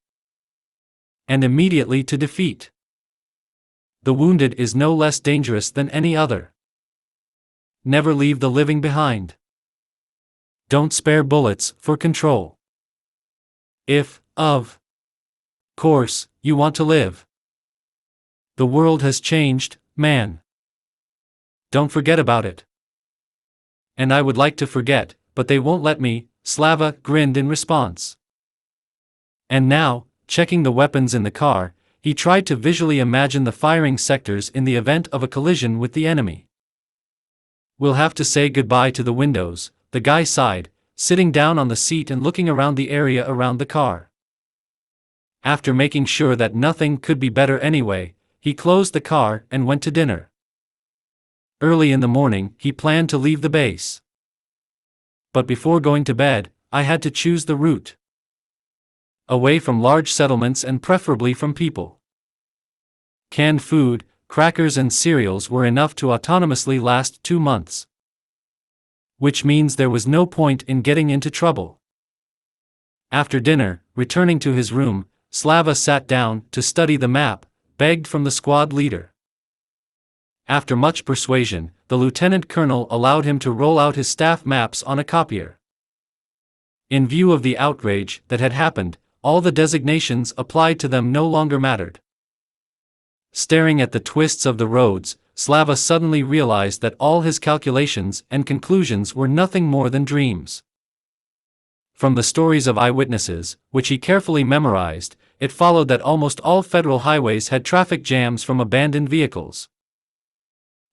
Speaker 1: And immediately to defeat. The wounded is no less dangerous than any other. Never leave the living behind. Don't spare bullets for control. If, of course, you want to live. The world has changed, man. Don't forget about it. And I would like to forget, but they won't let me, Slava grinned in response. And now, checking the weapons in the car, he tried to visually imagine the firing sectors in the event of a collision with the enemy. We'll have to say goodbye to the windows, the guy sighed, sitting down on the seat and looking around the area around the car. After making sure that nothing could be better anyway, he closed the car and went to dinner. Early in the morning, he planned to leave the base. But before going to bed, I had to choose the route. Away from large settlements and preferably from people. Canned food, crackers and cereals were enough to autonomously last 2 months. Which means there was no point in getting into trouble. After dinner, returning to his room, Slava sat down to study the map, begged from the squad leader. After much persuasion, the lieutenant colonel allowed him to roll out his staff maps on a copier. In view of the outrage that had happened, all the designations applied to them no longer mattered. Staring at the twists of the roads, Slava suddenly realized that all his calculations and conclusions were nothing more than dreams. From the stories of eyewitnesses, which he carefully memorized, it followed that almost all federal highways had traffic jams from abandoned vehicles.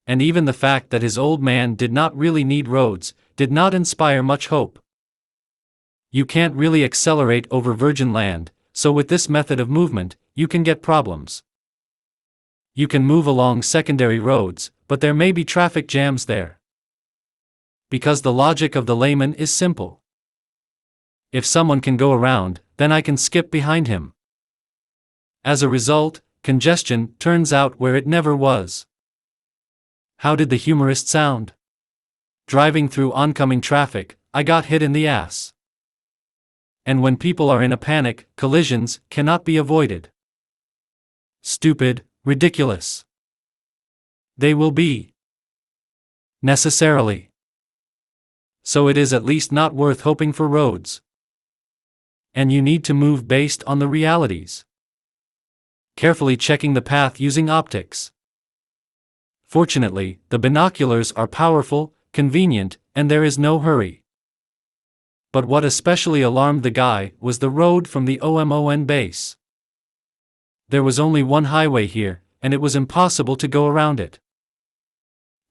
Speaker 1: And even the fact that his old man did not really need roads did not inspire much hope. You can't really accelerate over virgin land, so with this method of movement, you can get problems. You can move along secondary roads, but there may be traffic jams there. Because the logic of the layman is simple. If someone can go around, then I can skip behind him. As a result, congestion turns out where it never was. How did the humorist sound? Driving through oncoming traffic, I got hit in the ass. And when people are in a panic, collisions cannot be avoided. Stupid, ridiculous. They will be. Necessarily. So it is at least not worth hoping for roads. And you need to move based on the realities. Carefully checking the path using optics. Fortunately, the binoculars are powerful, convenient, and there is no hurry. But what especially alarmed the guy was the road from the OMON base. There was only one highway here, and it was impossible to go around it.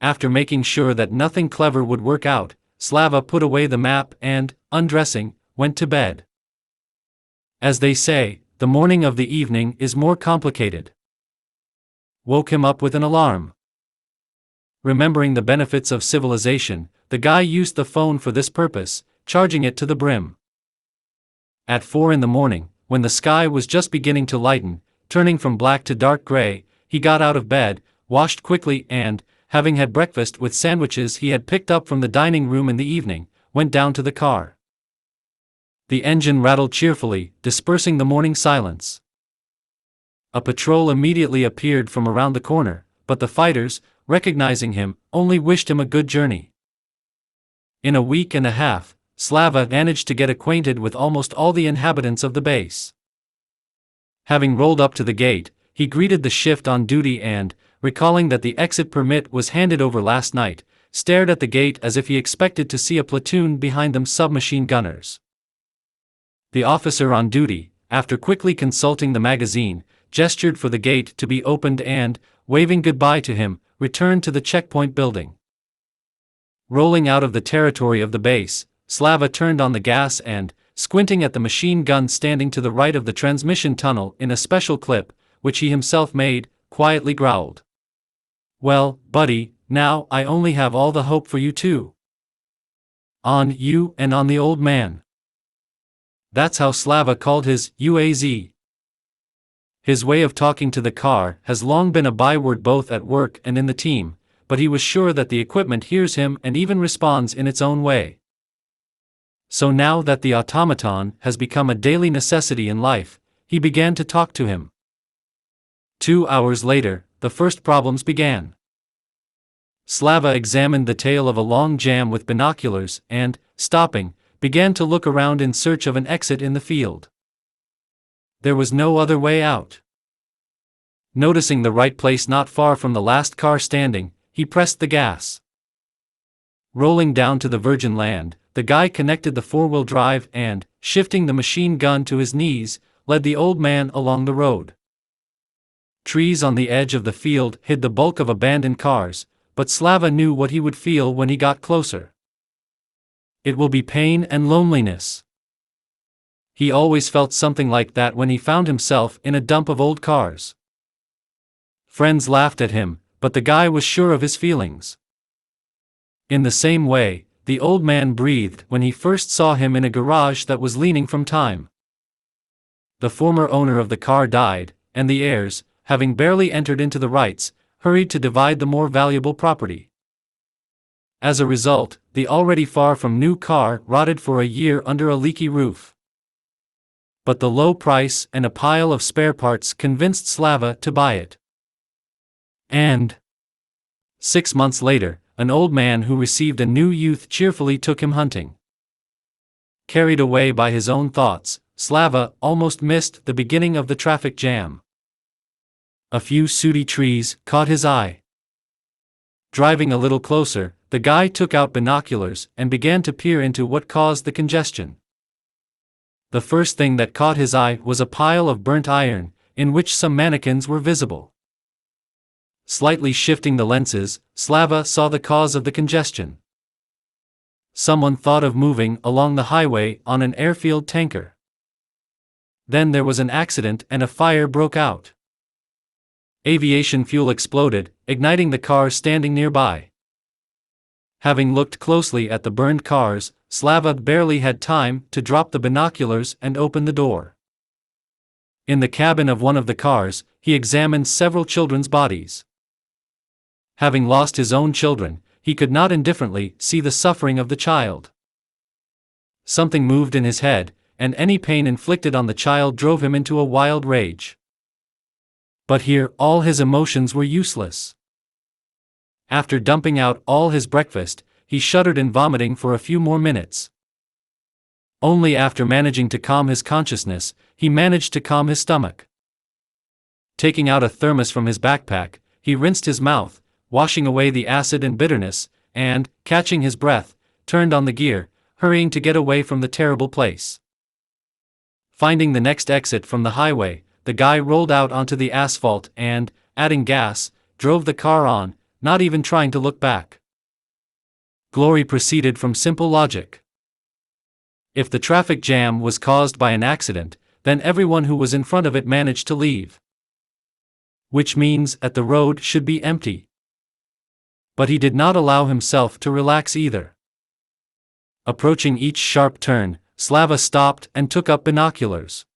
Speaker 1: After making sure that nothing clever would work out, Slava put away the map and, undressing, went to bed. As they say, the morning of the evening is more complicated. Woke him up with an alarm. Remembering the benefits of civilization, the guy used the phone for this purpose, charging it to the brim. At 4 in the morning, when the sky was just beginning to lighten, turning from black to dark gray, he got out of bed, washed quickly and, having had breakfast with sandwiches he had picked up from the dining room in the evening, went down to the car. The engine rattled cheerfully, dispersing the morning silence. A patrol immediately appeared from around the corner, but the fighters, recognizing him, only wished him a good journey. In a week and a half, Slava managed to get acquainted with almost all the inhabitants of the base. Having rolled up to the gate, he greeted the shift on duty and, recalling that the exit permit was handed over last night, stared at the gate as if he expected to see a platoon behind them submachine gunners. The officer on duty, after quickly consulting the magazine, gestured for the gate to be opened and, waving goodbye to him, returned to the checkpoint building. Rolling out of the territory of the base, Slava turned on the gas and, squinting at the machine gun standing to the right of the transmission tunnel in a special clip, which he himself made, quietly growled. "Well, buddy, now I only have all the hope for you too. On you and on the old man." That's how Slava called his UAZ. His way of talking to the car has long been a byword both at work and in the team, but he was sure that the equipment hears him and even responds in its own way. So now that the automaton has become a daily necessity in life, he began to talk to him. 2 hours later, the first problems began. Slava examined the tail of a long jam with binoculars and, stopping, began to look around in search of an exit in the field. There was no other way out. Noticing the right place not far from the last car standing, he pressed the gas. Rolling down to the virgin land, the guy connected the four-wheel drive and, shifting the machine gun to his knees, led the old man along the road. Trees on the edge of the field hid the bulk of abandoned cars, but Slava knew what he would feel when he got closer. It will be pain and loneliness. He always felt something like that when he found himself in a dump of old cars. Friends laughed at him, but the guy was sure of his feelings. In the same way, the old man breathed when he first saw him in a garage that was leaning from time. The former owner of the car died, and the heirs, having barely entered into the rights, hurried to divide the more valuable property. As a result, the already far from new car rotted for a year under a leaky roof. But the low price and a pile of spare parts convinced Slava to buy it. And 6 months later, an old man who received a new youth cheerfully took him hunting. Carried away by his own thoughts, Slava almost missed the beginning of the traffic jam. A few sooty trees caught his eye. Driving a little closer, the guy took out binoculars and began to peer into what caused the congestion. The first thing that caught his eye was a pile of burnt iron, in which some mannequins were visible. Slightly shifting the lenses, Slava saw the cause of the congestion. Someone thought of moving along the highway on an airfield tanker. Then there was an accident and a fire broke out. Aviation fuel exploded, igniting the cars standing nearby. Having looked closely at the burned cars, Slava barely had time to drop the binoculars and open the door. In the cabin of one of the cars, he examined several children's bodies. Having lost his own children, he could not indifferently see the suffering of the child. Something moved in his head, and any pain inflicted on the child drove him into a wild rage. But here all his emotions were useless. After dumping out all his breakfast, he shuddered in vomiting for a few more minutes. Only after managing to calm his consciousness, he managed to calm his stomach. Taking out a thermos from his backpack, he rinsed his mouth, washing away the acid and bitterness, and, catching his breath, turned on the gear, hurrying to get away from the terrible place. Finding the next exit from the highway, the guy rolled out onto the asphalt and, adding gas, drove the car on, not even trying to look back. Glory proceeded from simple logic. If the traffic jam was caused by an accident, then everyone who was in front of it managed to leave. Which means that the road should be empty. But he did not allow himself to relax either. Approaching each sharp turn, Slava stopped and took up binoculars.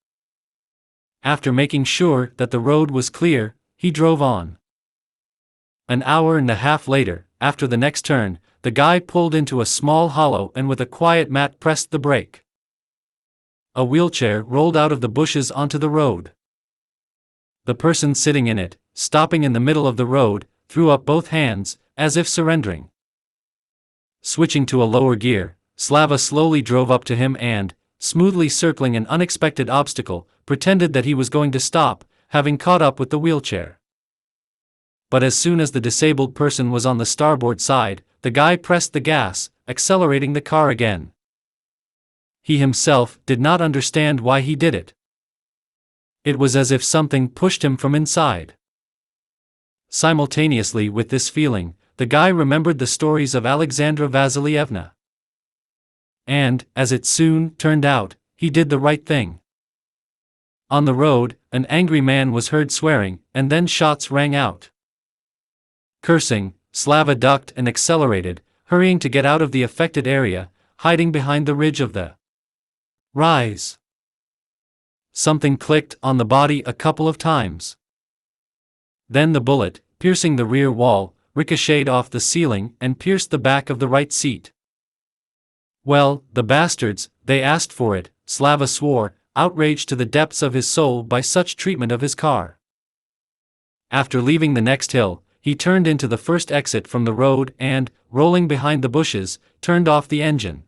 Speaker 1: After making sure that the road was clear, he drove on. An hour and a half later, after the next turn, the guy pulled into a small hollow and with a quiet mat pressed the brake. A wheelchair rolled out of the bushes onto the road. The person sitting in it, stopping in the middle of the road, threw up both hands, as if surrendering. Switching to a lower gear, Slava slowly drove up to him and, smoothly circling an unexpected obstacle, pretended that he was going to stop, having caught up with the wheelchair. But as soon as the disabled person was on the starboard side, the guy pressed the gas, accelerating the car again. He himself did not understand why he did it. It was as if something pushed him from inside. Simultaneously with this feeling, the guy remembered the stories of Alexandra Vasilievna. And, as it soon turned out, he did the right thing. On the road, an angry man was heard swearing, and then shots rang out. Cursing, Slava ducked and accelerated, hurrying to get out of the affected area, hiding behind the ridge of the rise. Something clicked on the body a couple of times. Then the bullet, piercing the rear wall, ricocheted off the ceiling and pierced the back of the right seat. Well, the bastards, they asked for it, Slava swore, outraged to the depths of his soul by such treatment of his car. After leaving the next hill, he turned into the first exit from the road and, rolling behind the bushes, turned off the engine.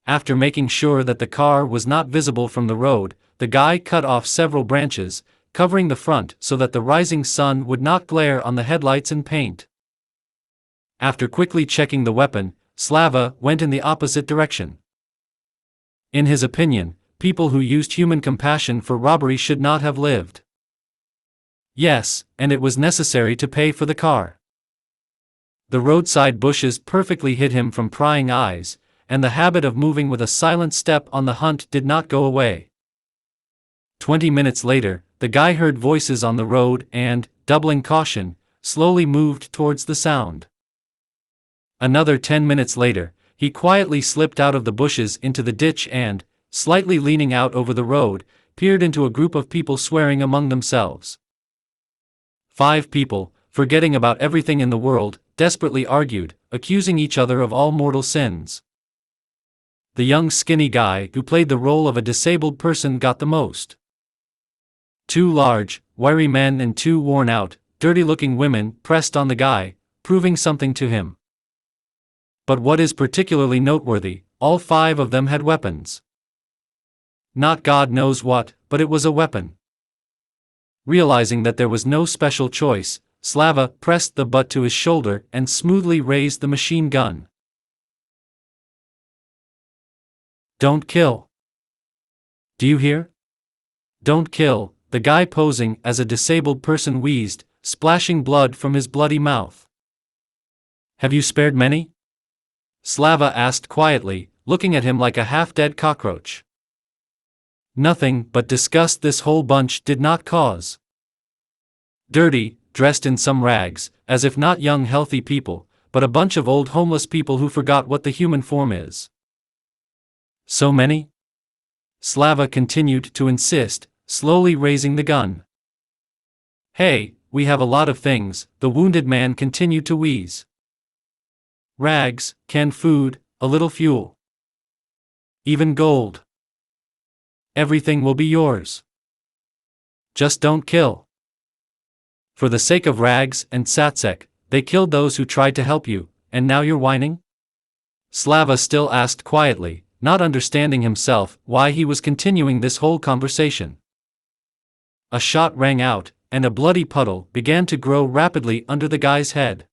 Speaker 1: After making sure that the car was not visible from the road, the guy cut off several branches, covering the front so that the rising sun would not glare on the headlights and paint. After quickly checking the weapon, Slava went in the opposite direction. In his opinion, people who used human compassion for robbery should not have lived. Yes, and it was necessary to pay for the car. The roadside bushes perfectly hid him from prying eyes, and the habit of moving with a silent step on the hunt did not go away. 20 minutes later, the guy heard voices on the road and, doubling caution, slowly moved towards the sound. Another 10 minutes later, he quietly slipped out of the bushes into the ditch and, slightly leaning out over the road, peered into a group of people swearing among themselves. 5 people, forgetting about everything in the world, desperately argued, accusing each other of all mortal sins. The young skinny guy who played the role of a disabled person got the most. 2 large, wiry men and 2 worn-out, dirty-looking women pressed on the guy, proving something to him. But what is particularly noteworthy, all 5 of them had weapons. Not God knows what, but it was a weapon. Realizing that there was no special choice, Slava pressed the butt to his shoulder and smoothly raised the machine gun. Don't kill. Do you hear? Don't kill, the guy posing as a disabled person wheezed, splashing blood from his bloody mouth. "Have you spared many?" Slava asked quietly, looking at him like a half-dead cockroach. "Nothing but disgust this whole bunch did not cause. Dirty, dressed in some rags, as if not young healthy people, but a bunch of old homeless people who forgot what the human form is." "So many?" Slava continued to insist, slowly raising the gun. "Hey, we have a lot of things," the wounded man continued to wheeze. "Rags, canned food, a little fuel. Even gold. Everything will be yours. Just don't kill." "For the sake of rags and satsek, they killed those who tried to help you, and now you're whining?" Slava still asked quietly, not understanding himself why he was continuing this whole conversation. A shot rang out, and a bloody puddle began to grow rapidly under the guy's head.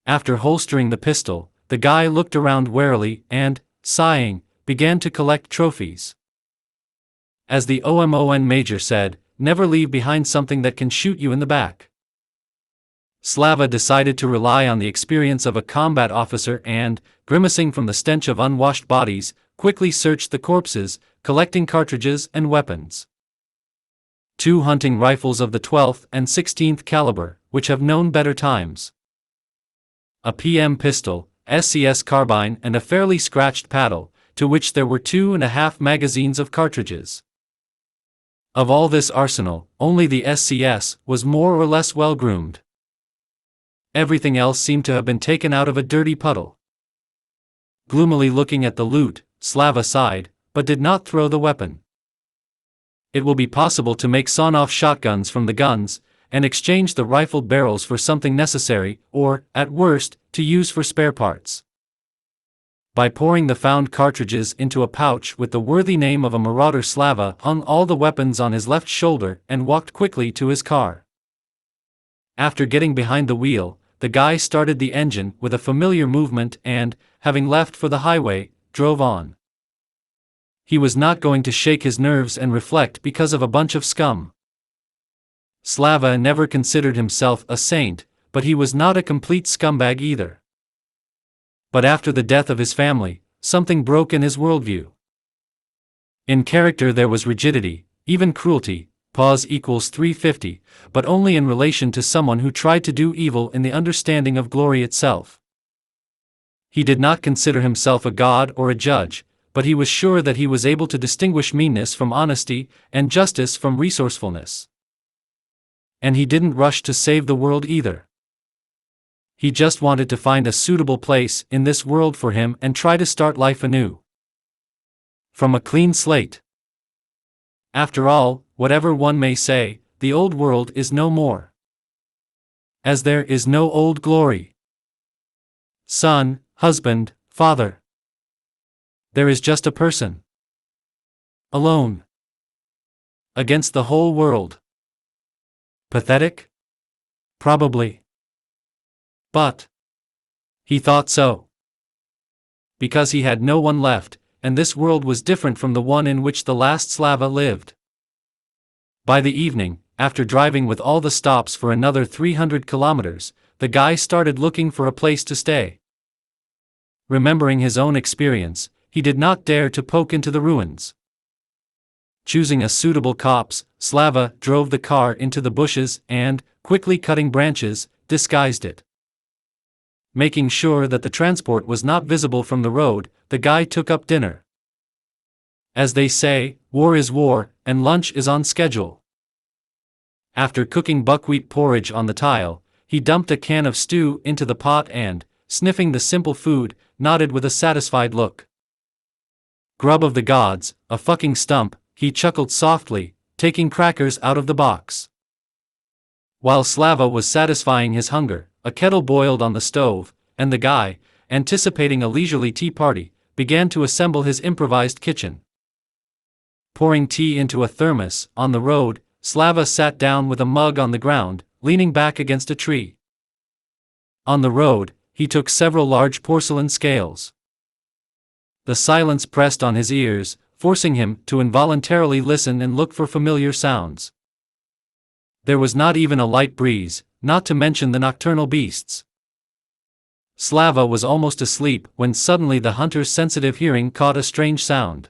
Speaker 1: After holstering the pistol, the guy looked around warily and, sighing, began to collect trophies. As the OMON major said, never leave behind something that can shoot you in the back. Slava decided to rely on the experience of a combat officer and, grimacing from the stench of unwashed bodies, quickly searched the corpses, collecting cartridges and weapons. 2 hunting rifles of the 12th and 16th caliber, which have known better times. A PM pistol, SCS carbine and a fairly scratched paddle, to which there were 2.5 magazines of cartridges. Of all this arsenal, only the SCS was more or less well-groomed. Everything else seemed to have been taken out of a dirty puddle. Gloomily looking at the loot, Slava sighed, but did not throw the weapon. It will be possible to make sawn-off shotguns from the guns, and exchange the rifled barrels for something necessary, or, at worst, to use for spare parts. By pouring the found cartridges into a pouch with the worthy name of a marauder, Slava hung all the weapons on his left shoulder and walked quickly to his car. After getting behind the wheel, the guy started the engine with a familiar movement and, having left for the highway, drove on. He was not going to shake his nerves and reflect because of a bunch of scum. Slava never considered himself a saint, but he was not a complete scumbag either. But after the death of his family, something broke in his worldview. In character there was rigidity, even cruelty, pause equals 350, but only in relation to someone who tried to do evil in the understanding of glory itself. He did not consider himself a god or a judge, but he was sure that he was able to distinguish meanness from honesty and justice from resourcefulness. And he didn't rush to save the world either. He just wanted to find a suitable place in this world for him and try to start life anew. From a clean slate. After all, whatever one may say, the old world is no more. As there is no old glory. Son, husband, father. There is just a person. Alone. Against the whole world. Pathetic? Probably. But he thought so. Because he had no one left, and this world was different from the one in which the last Slava lived. By the evening, after driving with all the stops for another 300 kilometers, the guy started looking for a place to stay. Remembering his own experience, he did not dare to poke into the ruins. Choosing a suitable copse, Slava drove the car into the bushes and, quickly cutting branches, disguised it. Making sure that the transport was not visible from the road, the guy took up dinner. As they say, war is war, and lunch is on schedule. After cooking buckwheat porridge on the tile, he dumped a can of stew into the pot and, sniffing the simple food, nodded with a satisfied look. Grub of the gods, a fucking stump, he chuckled softly, taking crackers out of the box. While Slava was satisfying his hunger, a kettle boiled on the stove, and the guy, anticipating a leisurely tea party, began to assemble his improvised kitchen. Pouring tea into a thermos, on the road, Slava sat down with a mug on the ground, leaning back against a tree. On the road, he took several large porcelain scales. The silence pressed on his ears, forcing him to involuntarily listen and look for familiar sounds. There was not even a light breeze, not to mention the nocturnal beasts. Slava was almost asleep when suddenly the hunter's sensitive hearing caught a strange sound.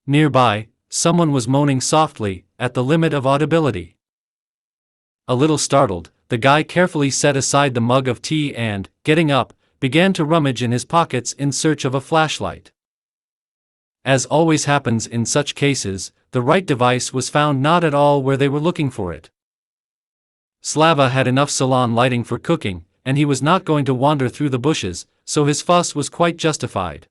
Speaker 1: Nearby, someone was moaning softly, at the limit of audibility. A little startled, the guy carefully set aside the mug of tea and, getting up, began to rummage in his pockets in search of a flashlight. As always happens in such cases, the right device was found not at all where they were looking for it. Slava had enough salon lighting for cooking, and he was not going to wander through the bushes, so his fuss was quite justified.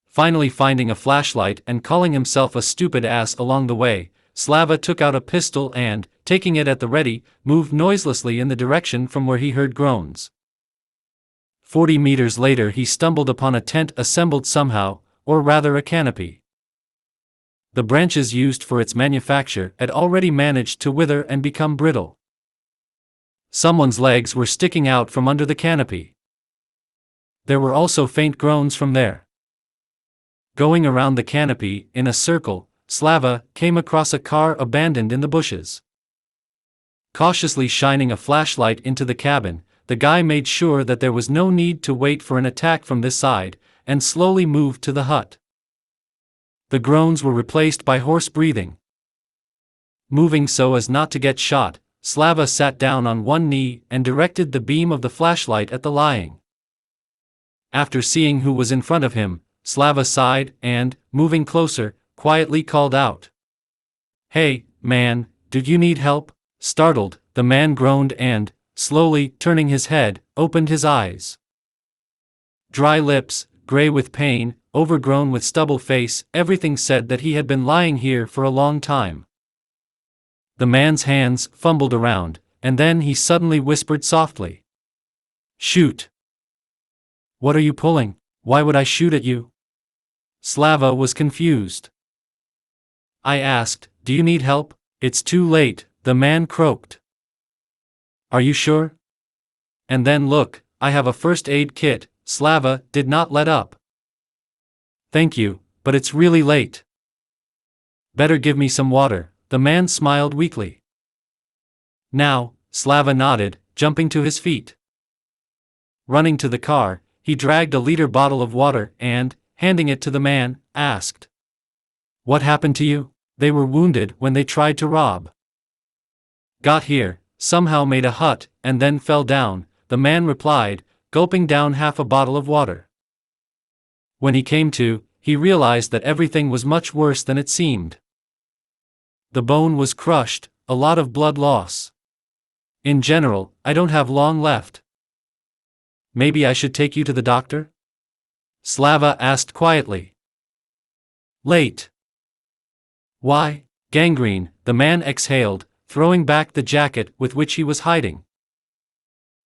Speaker 1: Finally finding a flashlight and calling himself a stupid ass along the way, Slava took out a pistol and, taking it at the ready, moved noiselessly in the direction from where he heard groans. 40 meters later he stumbled upon a tent assembled somehow, or rather a canopy. The branches used for its manufacture had already managed to wither and become brittle. Someone's legs were sticking out from under the canopy. There were also faint groans from there. Going around the canopy, in a circle, Slava came across a car abandoned in the bushes. Cautiously shining a flashlight into the cabin, the guy made sure that there was no need to wait for an attack from this side, and slowly moved to the hut. The groans were replaced by hoarse breathing. Moving so as not to get shot, Slava sat down on one knee and directed the beam of the flashlight at the lying. After seeing who was in front of him, Slava sighed and, moving closer, quietly called out. "Hey, man, do you need help?" Startled, the man groaned and, slowly turning his head, opened his eyes. Dry lips, gray with pain, overgrown with stubble face, everything said that he had been lying here for a long time. The man's hands fumbled around, and then he suddenly whispered softly. "Shoot." "What are you pulling? Why would I shoot at you?" Slava was confused. "I asked, do you need help?" "It's too late," the man croaked. "Are you sure?" "And then look, I have a first aid kit." Slava did not let up. "Thank you, but it's really late." "Better give me some water," the man smiled weakly. "Now," Slava nodded, jumping to his feet. Running to the car, he dragged a liter bottle of water and, handing it to the man, asked, "What happened to you?" "They were wounded when they tried to rob. Got here, somehow made a hut, and then fell down," the man replied, gulping down half a bottle of water. When he came to, he realized that everything was much worse than it seemed. The bone was crushed, a lot of blood loss. "In general, I don't have long left." "Maybe I should take you to the doctor?" Slava asked quietly. "Late." "Why?" "Gangrene," the man exhaled, throwing back the jacket with which he was hiding.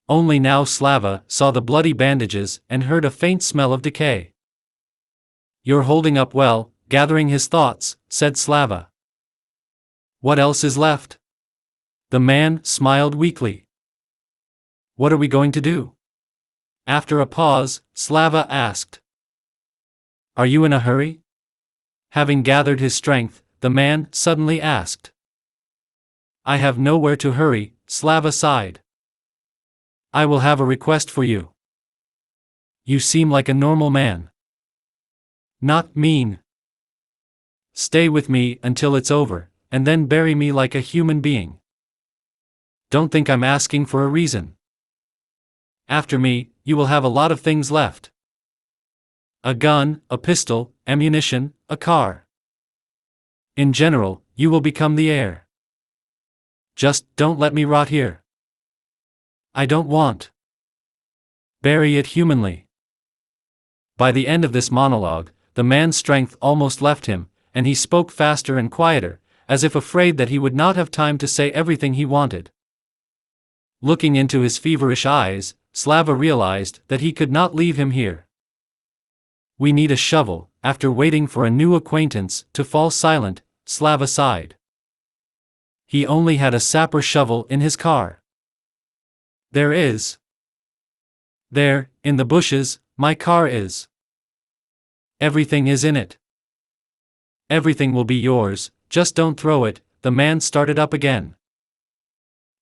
Speaker 1: Only now Slava saw the bloody bandages and heard a faint smell of decay. "You're holding up well," gathering his thoughts, said Slava. "What else is left?" The man smiled weakly. "What are we going to do?" After a pause, Slava asked. "Are you in a hurry?" Having gathered his strength, the man suddenly asked. "I have nowhere to hurry," Slava sighed. "I will have a request for you." "You seem like a normal man." "Not mean." "Stay with me until it's over, and then bury me like a human being." "Don't think I'm asking for a reason." "After me, you will have a lot of things left. A gun, a pistol, ammunition, a car. In general, you will become the heir. Just don't let me rot here." "I don't want." "Bury it humanly." By the end of this monologue, the man's strength almost left him, and he spoke faster and quieter, as if afraid that he would not have time to say everything he wanted. Looking into his feverish eyes, Slava realized that he could not leave him here. "We need a shovel." After waiting for a new acquaintance to fall silent, Slava sighed. He only had a sapper shovel in his car. "There is." "There, in the bushes, my car is." "Everything is in it." "Everything will be yours, just don't throw it," the man started up again.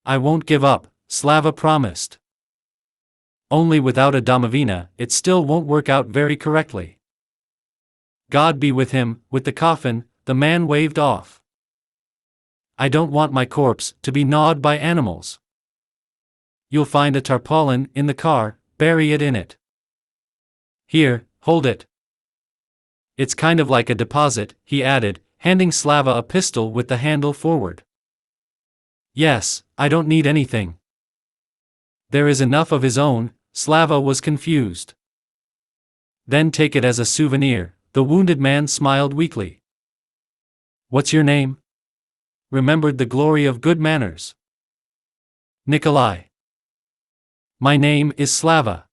Speaker 1: I won't give up, Slava promised. Only without a domovina, it still won't work out very correctly. God be with him, with the coffin, the man waved off. I don't want my corpse to be gnawed by animals. You'll find a tarpaulin in the car, bury it in it. Here, hold it. It's kind of like a deposit, he added, handing Slava a pistol with the handle forward. Yes, I don't need anything. There is enough of his own, Slava was confused. Then take it as a souvenir, the wounded man smiled weakly. What's your name? Remembered the glory of good manners. Nikolai. My name is Slava.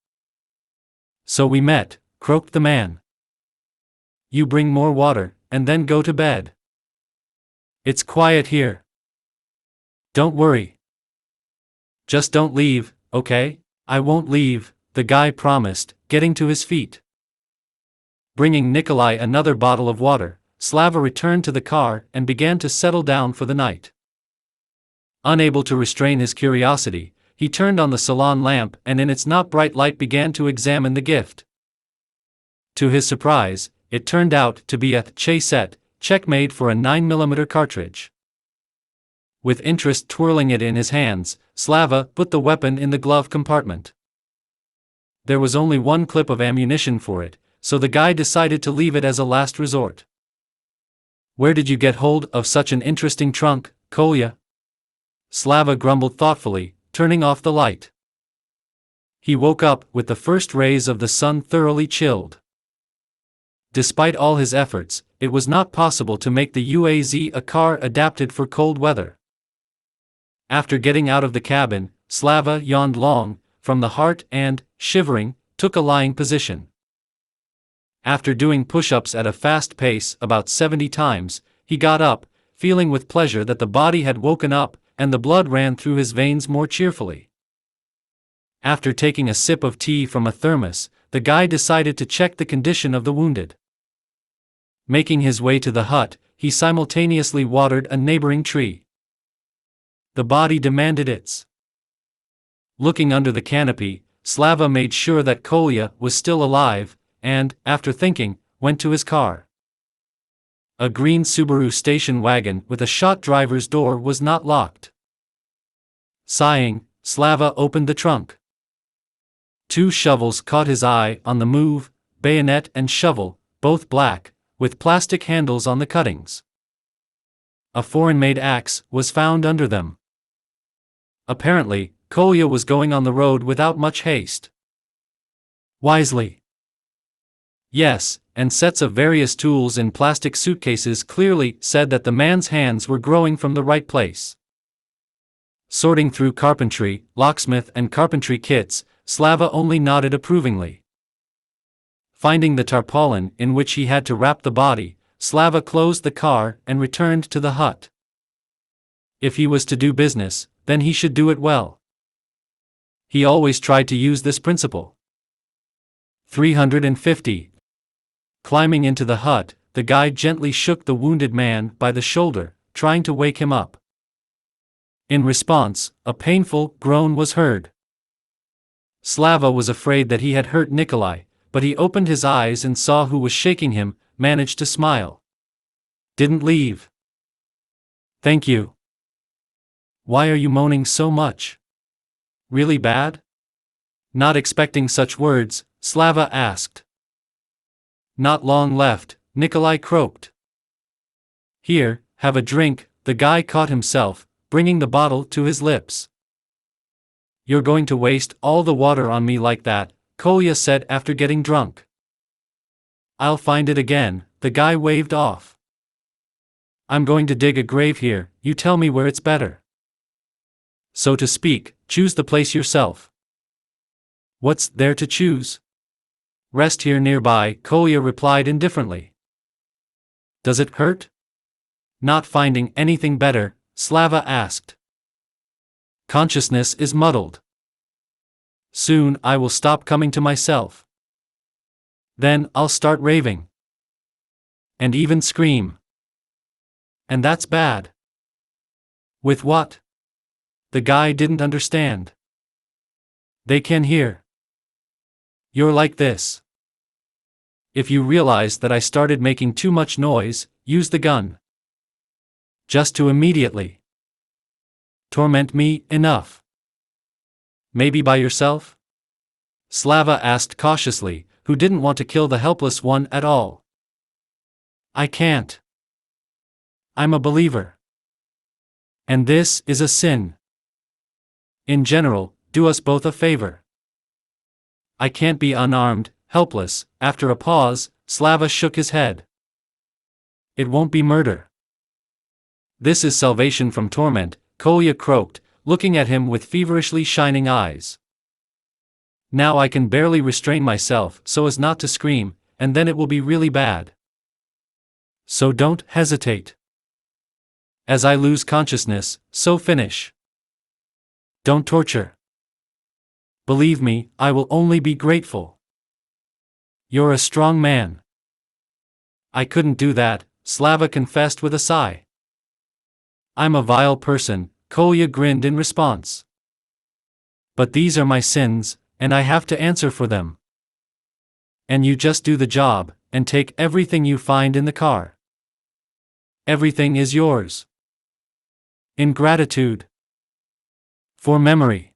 Speaker 1: So we met, croaked the man. You bring more water, and then go to bed. It's quiet here. Don't worry. Just don't leave, okay? I won't leave, the guy promised, getting to his feet. Bringing Nikolai another bottle of water, Slava returned to the car and began to settle down for the night. Unable to restrain his curiosity, he turned on the salon lamp and in its not bright light began to examine the gift. To his surprise, it turned out to be a Chase-set, checkmate for a 9mm cartridge. With interest twirling it in his hands, Slava put the weapon in the glove compartment. There was only one clip of ammunition for it, so the guy decided to leave it as a last resort. Where did you get hold of such an interesting trunk, Kolya? Slava grumbled thoughtfully, turning off the light. He woke up with the first rays of the sun thoroughly chilled. Despite all his efforts, it was not possible to make the UAZ a car adapted for cold weather. After getting out of the cabin, Slava yawned long, from the heart and, shivering, took a lying position. After doing push-ups at a fast pace about 70 times, he got up, feeling with pleasure that the body had woken up and the blood ran through his veins more cheerfully. After taking a sip of tea from a thermos, the guy decided to check the condition of the wounded. Making his way to the hut, he simultaneously watered a neighboring tree. The body demanded its. Looking under the canopy, Slava made sure that Kolya was still alive, and, after thinking, went to his car. A green Subaru station wagon with a shot driver's door was not locked. Sighing, Slava opened the trunk. 2 shovels caught his eye on the move, bayonet and shovel, both black, with plastic handles on the cuttings. A foreign-made axe was found under them. Apparently, Kolya was going on the road without much haste. Wisely. Yes, and sets of various tools in plastic suitcases clearly said that the man's hands were growing from the right place. Sorting through carpentry, locksmith and carpentry kits, Slava only nodded approvingly. Finding the tarpaulin in which he had to wrap the body, Slava closed the car and returned to the hut. If he was to do business, then he should do it well. He always tried to use this principle. 350. Climbing into the hut, the guy gently shook the wounded man by the shoulder, trying to wake him up. In response, a painful groan was heard. Slava was afraid that he had hurt Nikolai, but he opened his eyes and saw who was shaking him, managed to smile. Didn't leave. Thank you. Why are you moaning so much? Really bad? Not expecting such words, Slava asked. Not long left, Nikolai croaked. Here, have a drink, the guy caught himself, bringing the bottle to his lips. You're going to waste all the water on me like that, Kolya said after getting drunk. I'll find it again, the guy waved off. I'm going to dig a grave here, you tell me where it's better. So to speak, choose the place yourself. What's there to choose? Rest here nearby, Kolya replied indifferently. Does it hurt? Not finding anything better, Slava asked. Consciousness is muddled. Soon I will stop coming to myself. Then I'll start raving. And even scream. And that's bad. With what? The guy didn't understand. They can hear. You're like this. If you realize that I started making too much noise, use the gun. Just to immediately torment me enough. Maybe by yourself? Slava asked cautiously, who didn't want to kill the helpless one at all. I can't. I'm a believer. And this is a sin. In general, do us both a favor. I can't be unarmed, helpless. After a pause, Slava shook his head. It won't be murder. This is salvation from torment, Kolya croaked, looking at him with feverishly shining eyes. Now I can barely restrain myself so as not to scream, and then it will be really bad. So don't hesitate. As I lose consciousness, so finish. Don't torture. Believe me, I will only be grateful. You're a strong man. I couldn't do that, Slava confessed with a sigh. I'm a vile person, Kolya grinned in response. But these are my sins, and I have to answer for them. And you just do the job, and take everything you find in the car. Everything is yours. In gratitude. For memory.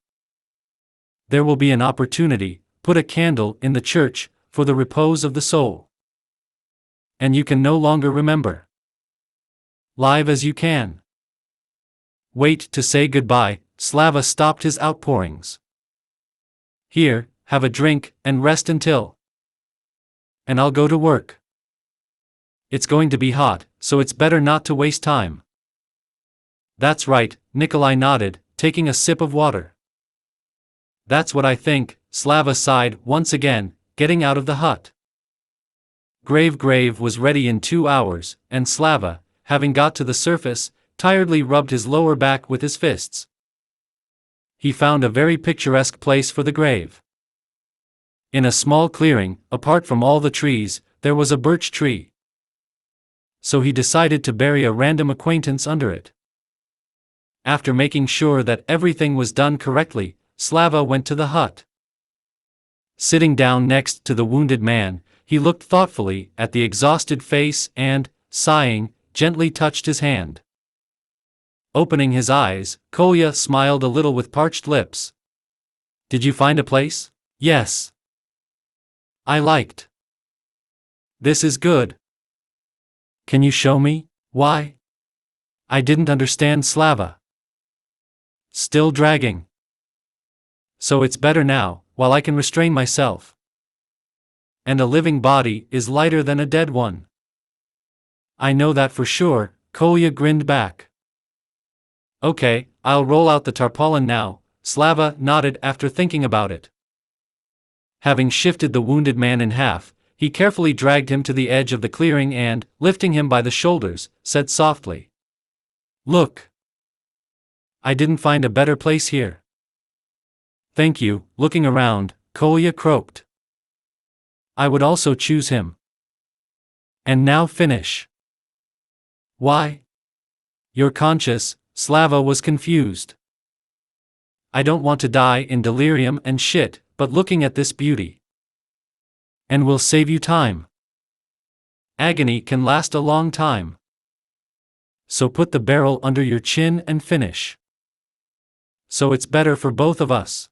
Speaker 1: There will be an opportunity, put a candle in the church, for the repose of the soul. And you can no longer remember. Live as you can. Wait to say goodbye, Slava stopped his outpourings. Here, have a drink, and rest until. And I'll go to work. It's going to be hot, so it's better not to waste time. That's right, Nikolai nodded, taking a sip of water. That's what I think, Slava sighed once again, getting out of the hut. Grave was ready in 2 hours, and Slava, having got to the surface, tiredly rubbed his lower back with his fists. He found a very picturesque place for the grave. In a small clearing, apart from all the trees, there was a birch tree. So he decided to bury a random acquaintance under it. After making sure that everything was done correctly, Slava went to the hut. Sitting down next to the wounded man, he looked thoughtfully at the exhausted face and, sighing, gently touched his hand. Opening his eyes, Kolya smiled a little with parched lips. Did you find a place? Yes. I liked. This is good. Can you show me? Why? I didn't understand Slava. Still dragging. So it's better now, while I can restrain myself. And a living body is lighter than a dead one. I know that for sure, Kolya grinned back. Okay, I'll roll out the tarpaulin now, Slava nodded after thinking about it. Having shifted the wounded man in half, he carefully dragged him to the edge of the clearing and, lifting him by the shoulders, said softly. Look. I didn't find a better place here. Thank you, looking around, Kolya croaked. I would also choose him. And now finish. Why? You're conscious, Slava was confused. I don't want to die in delirium and shit, but looking at this beauty. And will save you time. Agony can last a long time. So put the barrel under your chin and finish. So it's better for both of us.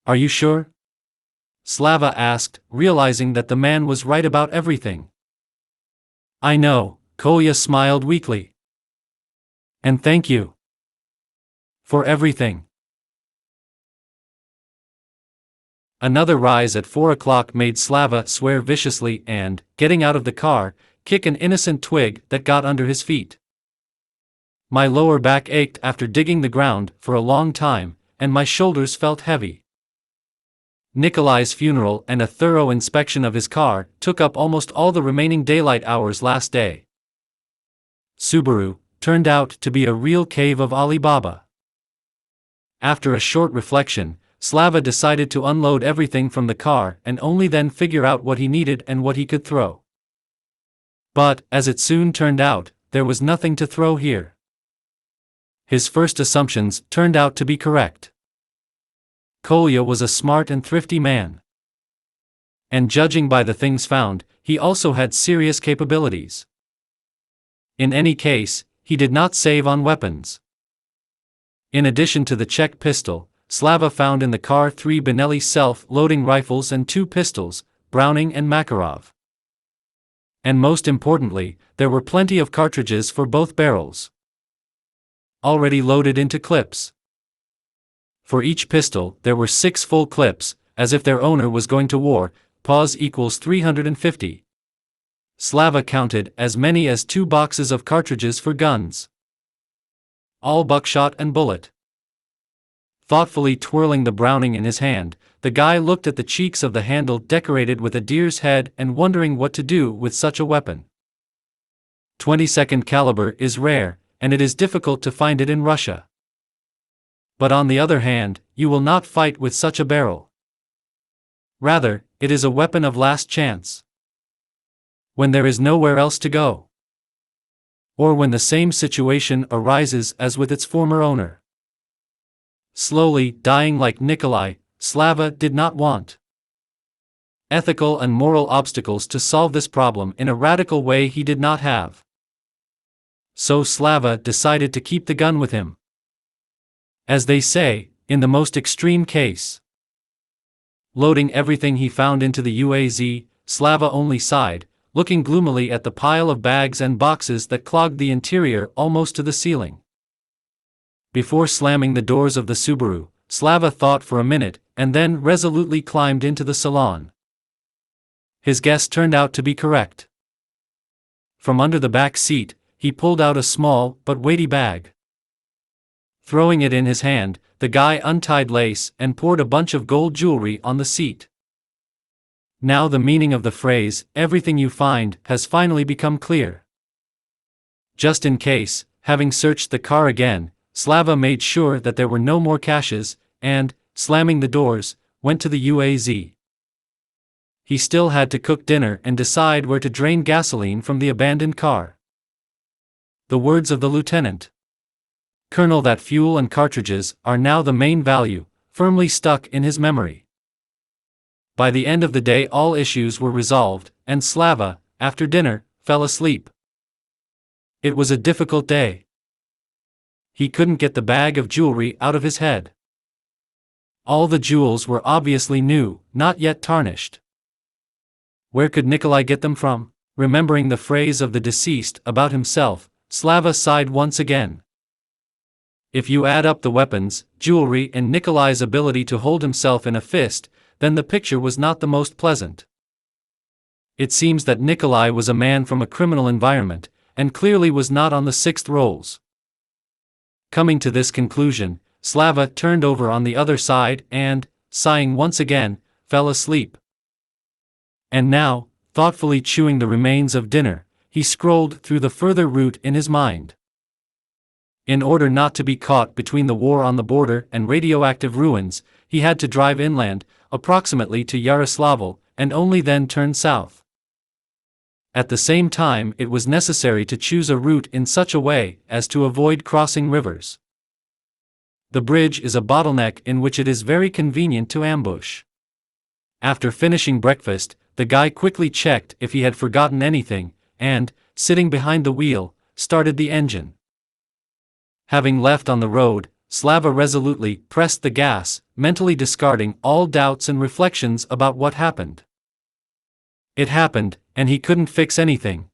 Speaker 1: Are you sure? Slava asked, realizing that the man was right about everything. I know, Kolya smiled weakly. And thank you. For everything. Another rise at 4 o'clock made Slava swear viciously and, getting out of the car, kick an innocent twig that got under his feet. My lower back ached after digging the ground for a long time, and my shoulders felt heavy. Nikolai's funeral and a thorough inspection of his car took up almost all the remaining daylight hours last day. Subaru turned out to be a real cave of Alibaba. After a short reflection, Slava decided to unload everything from the car and only then figure out what he needed and what he could throw. But, as it soon turned out, there was nothing to throw here. His first assumptions turned out to be correct. Kolya was a smart and thrifty man. And judging by the things found, he also had serious capabilities. In any case, he did not save on weapons. In addition to the Czech pistol, Slava found in the car 3 Benelli self-loading rifles and 2 pistols, Browning and Makarov. And most importantly, there were plenty of cartridges for both barrels, already loaded into clips. For each pistol, there were 6 full clips, as if their owner was going to war. Pause equals 350. Slava counted as many as 2 boxes of cartridges for guns, all buckshot and bullet. Thoughtfully twirling the Browning in his hand, the guy looked at the cheeks of the handle decorated with a deer's head and wondering what to do with such a weapon. 22nd caliber is rare, and it is difficult to find it in Russia. But on the other hand, you will not fight with such a barrel. Rather, it is a weapon of last chance. When there is nowhere else to go. Or when the same situation arises as with its former owner. Slowly dying like Nikolai, Slava did not want ethical and moral obstacles to solve this problem in a radical way he did not have. So Slava decided to keep the gun with him. As they say, in the most extreme case. Loading everything he found into the UAZ, Slava only sighed, looking gloomily at the pile of bags and boxes that clogged the interior almost to the ceiling. Before slamming the doors of the Subaru, Slava thought for a minute, and then resolutely climbed into the salon. His guess turned out to be correct. From under the back seat, he pulled out a small but weighty bag. Throwing it in his hand, the guy untied lace and poured a bunch of gold jewelry on the seat. Now the meaning of the phrase, "everything you find," has finally become clear. Just in case, having searched the car again, Slava made sure that there were no more caches, and, slamming the doors, went to the UAZ. He still had to cook dinner and decide where to drain gasoline from the abandoned car. The words of the lieutenant colonel that fuel and cartridges are now the main value, firmly stuck in his memory. By the end of the day all issues were resolved, and Slava, after dinner, fell asleep. It was a difficult day. He couldn't get the bag of jewelry out of his head. All the jewels were obviously new, not yet tarnished. Where could Nikolai get them from? Remembering the phrase of the deceased about himself, Slava sighed once again. If you add up the weapons, jewelry, and Nikolai's ability to hold himself in a fist, then the picture was not the most pleasant. It seems that Nikolai was a man from a criminal environment, and clearly was not on the 6th rolls. Coming to this conclusion, Slava turned over on the other side and, sighing once again, fell asleep. And now, thoughtfully chewing the remains of dinner, he scrolled through the further route in his mind. In order not to be caught between the war on the border and radioactive ruins, he had to drive inland, approximately to Yaroslavl, and only then turn south. At the same time, it was necessary to choose a route in such a way as to avoid crossing rivers. The bridge is a bottleneck in which it is very convenient to ambush. After finishing breakfast, the guy quickly checked if he had forgotten anything, and, sitting behind the wheel, started the engine. Having left on the road, Slava resolutely pressed the gas, mentally discarding all doubts and reflections about what happened. It happened, and he couldn't fix anything.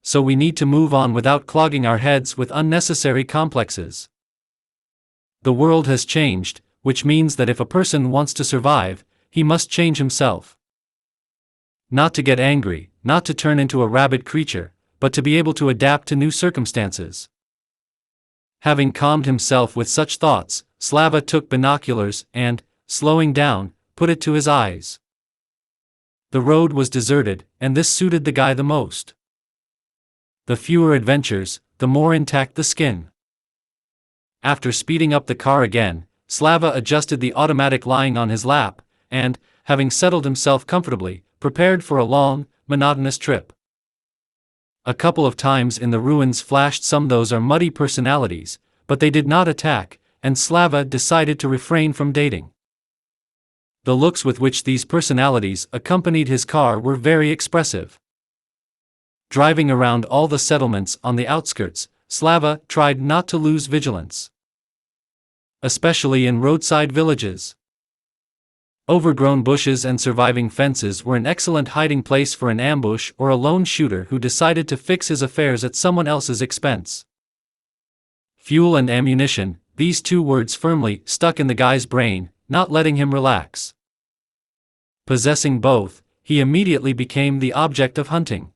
Speaker 1: So we need to move on without clogging our heads with unnecessary complexes. The world has changed, which means that if a person wants to survive, he must change himself. Not to get angry, not to turn into a rabid creature, but to be able to adapt to new circumstances. Having calmed himself with such thoughts, Slava took binoculars and, slowing down, put it to his eyes. The road was deserted, and this suited the guy the most. The fewer adventures, the more intact the skin. After speeding up the car again, Slava adjusted the automatic lying on his lap, and, having settled himself comfortably, prepared for a long, monotonous trip. A couple of times in the ruins flashed some those are muddy personalities, but they did not attack, and Slava decided to refrain from dating. The looks with which these personalities accompanied his car were very expressive. Driving around all the settlements on the outskirts, Slava tried not to lose vigilance. Especially in roadside villages. Overgrown bushes and surviving fences were an excellent hiding place for an ambush or a lone shooter who decided to fix his affairs at someone else's expense. Fuel and ammunition, these two words firmly stuck in the guy's brain, not letting him relax. Possessing both, he immediately became the object of hunting.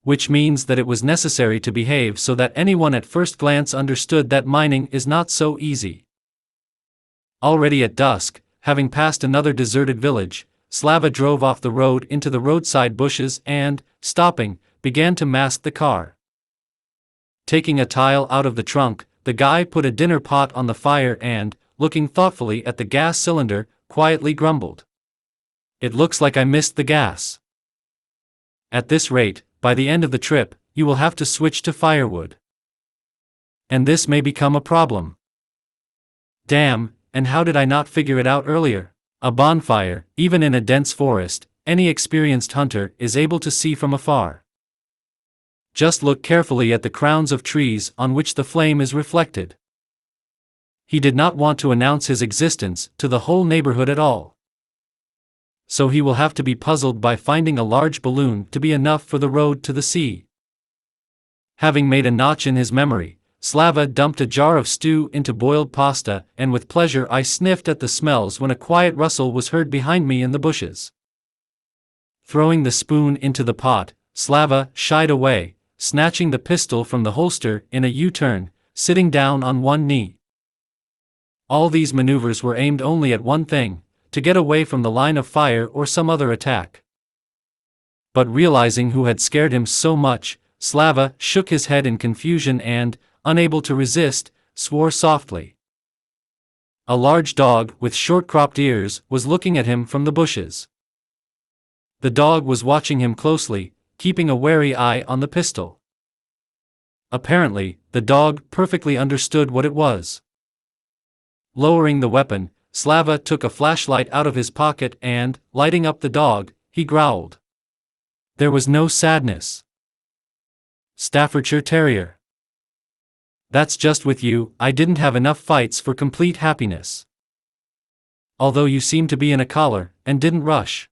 Speaker 1: Which means that it was necessary to behave so that anyone at first glance understood that mining is not so easy. Already at dusk, having passed another deserted village, Slava drove off the road into the roadside bushes and, stopping, began to mask the car. Taking a tile out of the trunk, the guy put a dinner pot on the fire and, looking thoughtfully at the gas cylinder, quietly grumbled. "It looks like I missed the gas. At this rate, by the end of the trip, you will have to switch to firewood. And this may become a problem. Damn, and how did I not figure it out earlier?" A bonfire, even in a dense forest, any experienced hunter is able to see from afar. Just look carefully at the crowns of trees on which the flame is reflected. He did not want to announce his existence to the whole neighborhood at all. So he will have to be puzzled by finding a large balloon to be enough for the road to the sea. Having made a notch in his memory, Slava dumped a jar of stew into boiled pasta, and with pleasure I sniffed at the smells when a quiet rustle was heard behind me in the bushes. Throwing the spoon into the pot, Slava shied away, snatching the pistol from the holster in a U-turn, sitting down on one knee. All these maneuvers were aimed only at one thing: to get away from the line of fire or some other attack. But realizing who had scared him so much, Slava shook his head in confusion and, unable to resist, swore softly. A large dog with short-cropped ears was looking at him from the bushes. The dog was watching him closely, keeping a wary eye on the pistol. Apparently, the dog perfectly understood what it was. Lowering the weapon, Slava took a flashlight out of his pocket and, lighting up the dog, he growled. There was no sadness. Staffordshire Terrier. That's just with you, I didn't have enough fights for complete happiness. Although you seem to be in a collar, and didn't rush.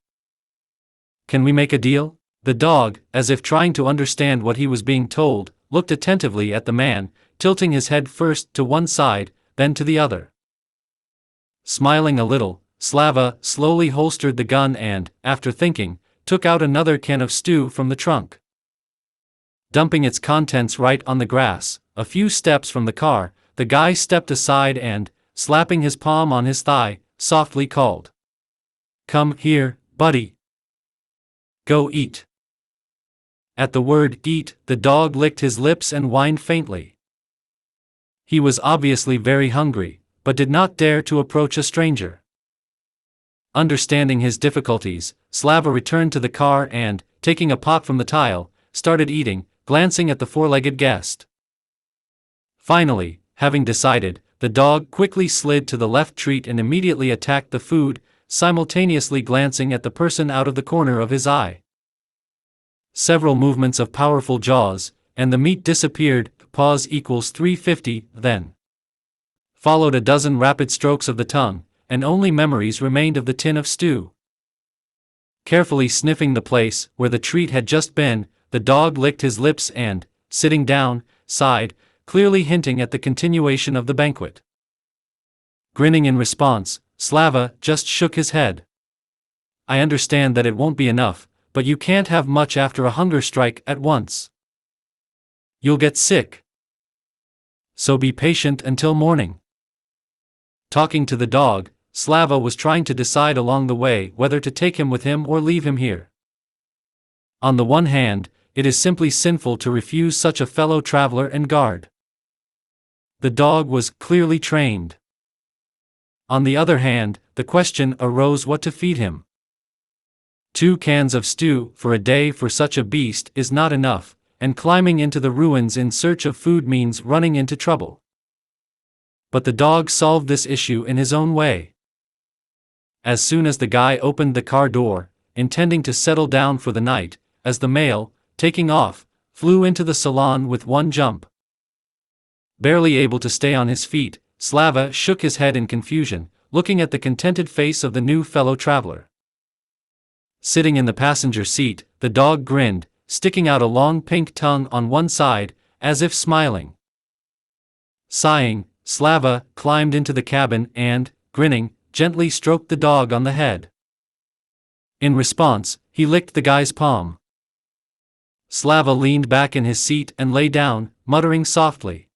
Speaker 1: Can we make a deal? The dog, as if trying to understand what he was being told, looked attentively at the man, tilting his head first to one side, then to the other. Smiling a little, Slava slowly holstered the gun and, after thinking, took out another can of stew from the trunk. Dumping its contents right on the grass, a few steps from the car, the guy stepped aside and, slapping his palm on his thigh, softly called. "Come here, buddy. Go eat." At the word eat, the dog licked his lips and whined faintly. He was obviously very hungry, but did not dare to approach a stranger. Understanding his difficulties, Slava returned to the car and, taking a pot from the tile, started eating, glancing at the four-legged guest. Finally, having decided, the dog quickly slid to the left treat and immediately attacked the food, simultaneously glancing at the person out of the corner of his eye. Several movements of powerful jaws, and the meat disappeared. Pause equals 350, then. Followed a dozen rapid strokes of the tongue, and only memories remained of the tin of stew. Carefully sniffing the place where the treat had just been, the dog licked his lips and, sitting down, sighed, clearly hinting at the continuation of the banquet. Grinning in response, Slava just shook his head. "I understand that it won't be enough, but you can't have much after a hunger strike at once. You'll get sick. So be patient until morning." Talking to the dog, Slava was trying to decide along the way whether to take him with him or leave him here. On the one hand, it is simply sinful to refuse such a fellow traveler and guard. The dog was clearly trained. On the other hand, the question arose what to feed him. 2 cans of stew for a day for such a beast is not enough, and climbing into the ruins in search of food means running into trouble. But the dog solved this issue in his own way. As soon as the guy opened the car door, intending to settle down for the night, as the male, taking off, flew into the salon with one jump. Barely able to stay on his feet, Slava shook his head in confusion, looking at the contented face of the new fellow traveler. Sitting in the passenger seat, the dog grinned, sticking out a long pink tongue on one side, as if smiling. Sighing, Slava climbed into the cabin and, grinning, gently stroked the dog on the head. In response, he licked the guy's palm. Slava leaned back in his seat and lay down, muttering softly,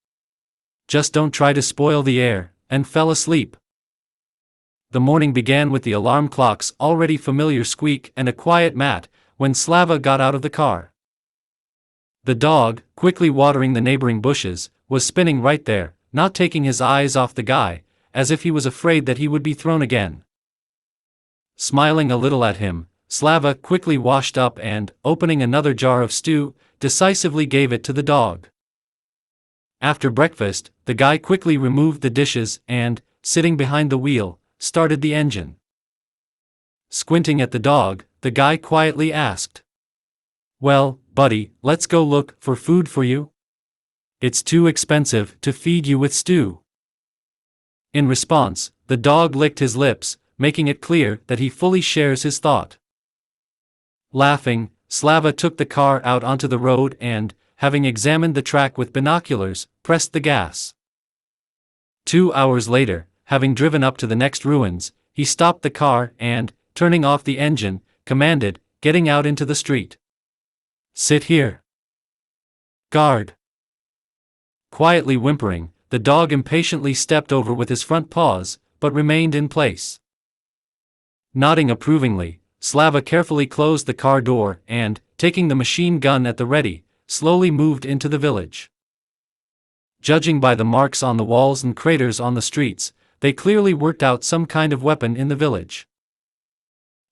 Speaker 1: "Just don't try to spoil the air," and fell asleep. The morning began with the alarm clock's already familiar squeak and a quiet mat when Slava got out of the car. The dog, quickly watering the neighboring bushes, was spinning right there, not taking his eyes off the guy, as if he was afraid that he would be thrown again. Smiling a little at him, Slava quickly washed up and, opening another jar of stew, decisively gave it to the dog. After breakfast, the guy quickly removed the dishes and, sitting behind the wheel, started the engine. Squinting at the dog, the guy quietly asked, "Well, buddy, let's go look for food for you? It's too expensive to feed you with stew." In response, the dog licked his lips, making it clear that he fully shares his thought. Laughing, Slava took the car out onto the road and, having examined the track with binoculars, pressed the gas. 2 hours later, having driven up to the next ruins, he stopped the car and, turning off the engine, commanded, getting out into the street. "Sit here. Guard." Quietly whimpering, the dog impatiently stepped over with his front paws, but remained in place. Nodding approvingly, Slava carefully closed the car door and, taking the machine gun at the ready, slowly moved into the village. Judging by the marks on the walls and craters on the streets, they clearly worked out some kind of weapon in the village.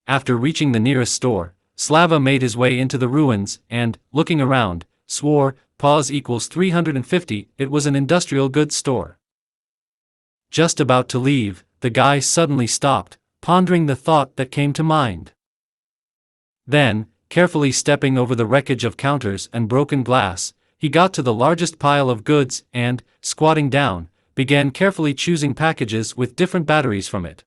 Speaker 1: After reaching the nearest store, Slava made his way into the ruins and, looking around, swore, "Pause equals 350, it was an industrial goods store." Just about to leave, the guy suddenly stopped, pondering the thought that came to mind. Then, carefully stepping over the wreckage of counters and broken glass, he got to the largest pile of goods and, squatting down, began carefully choosing packages with different batteries from it.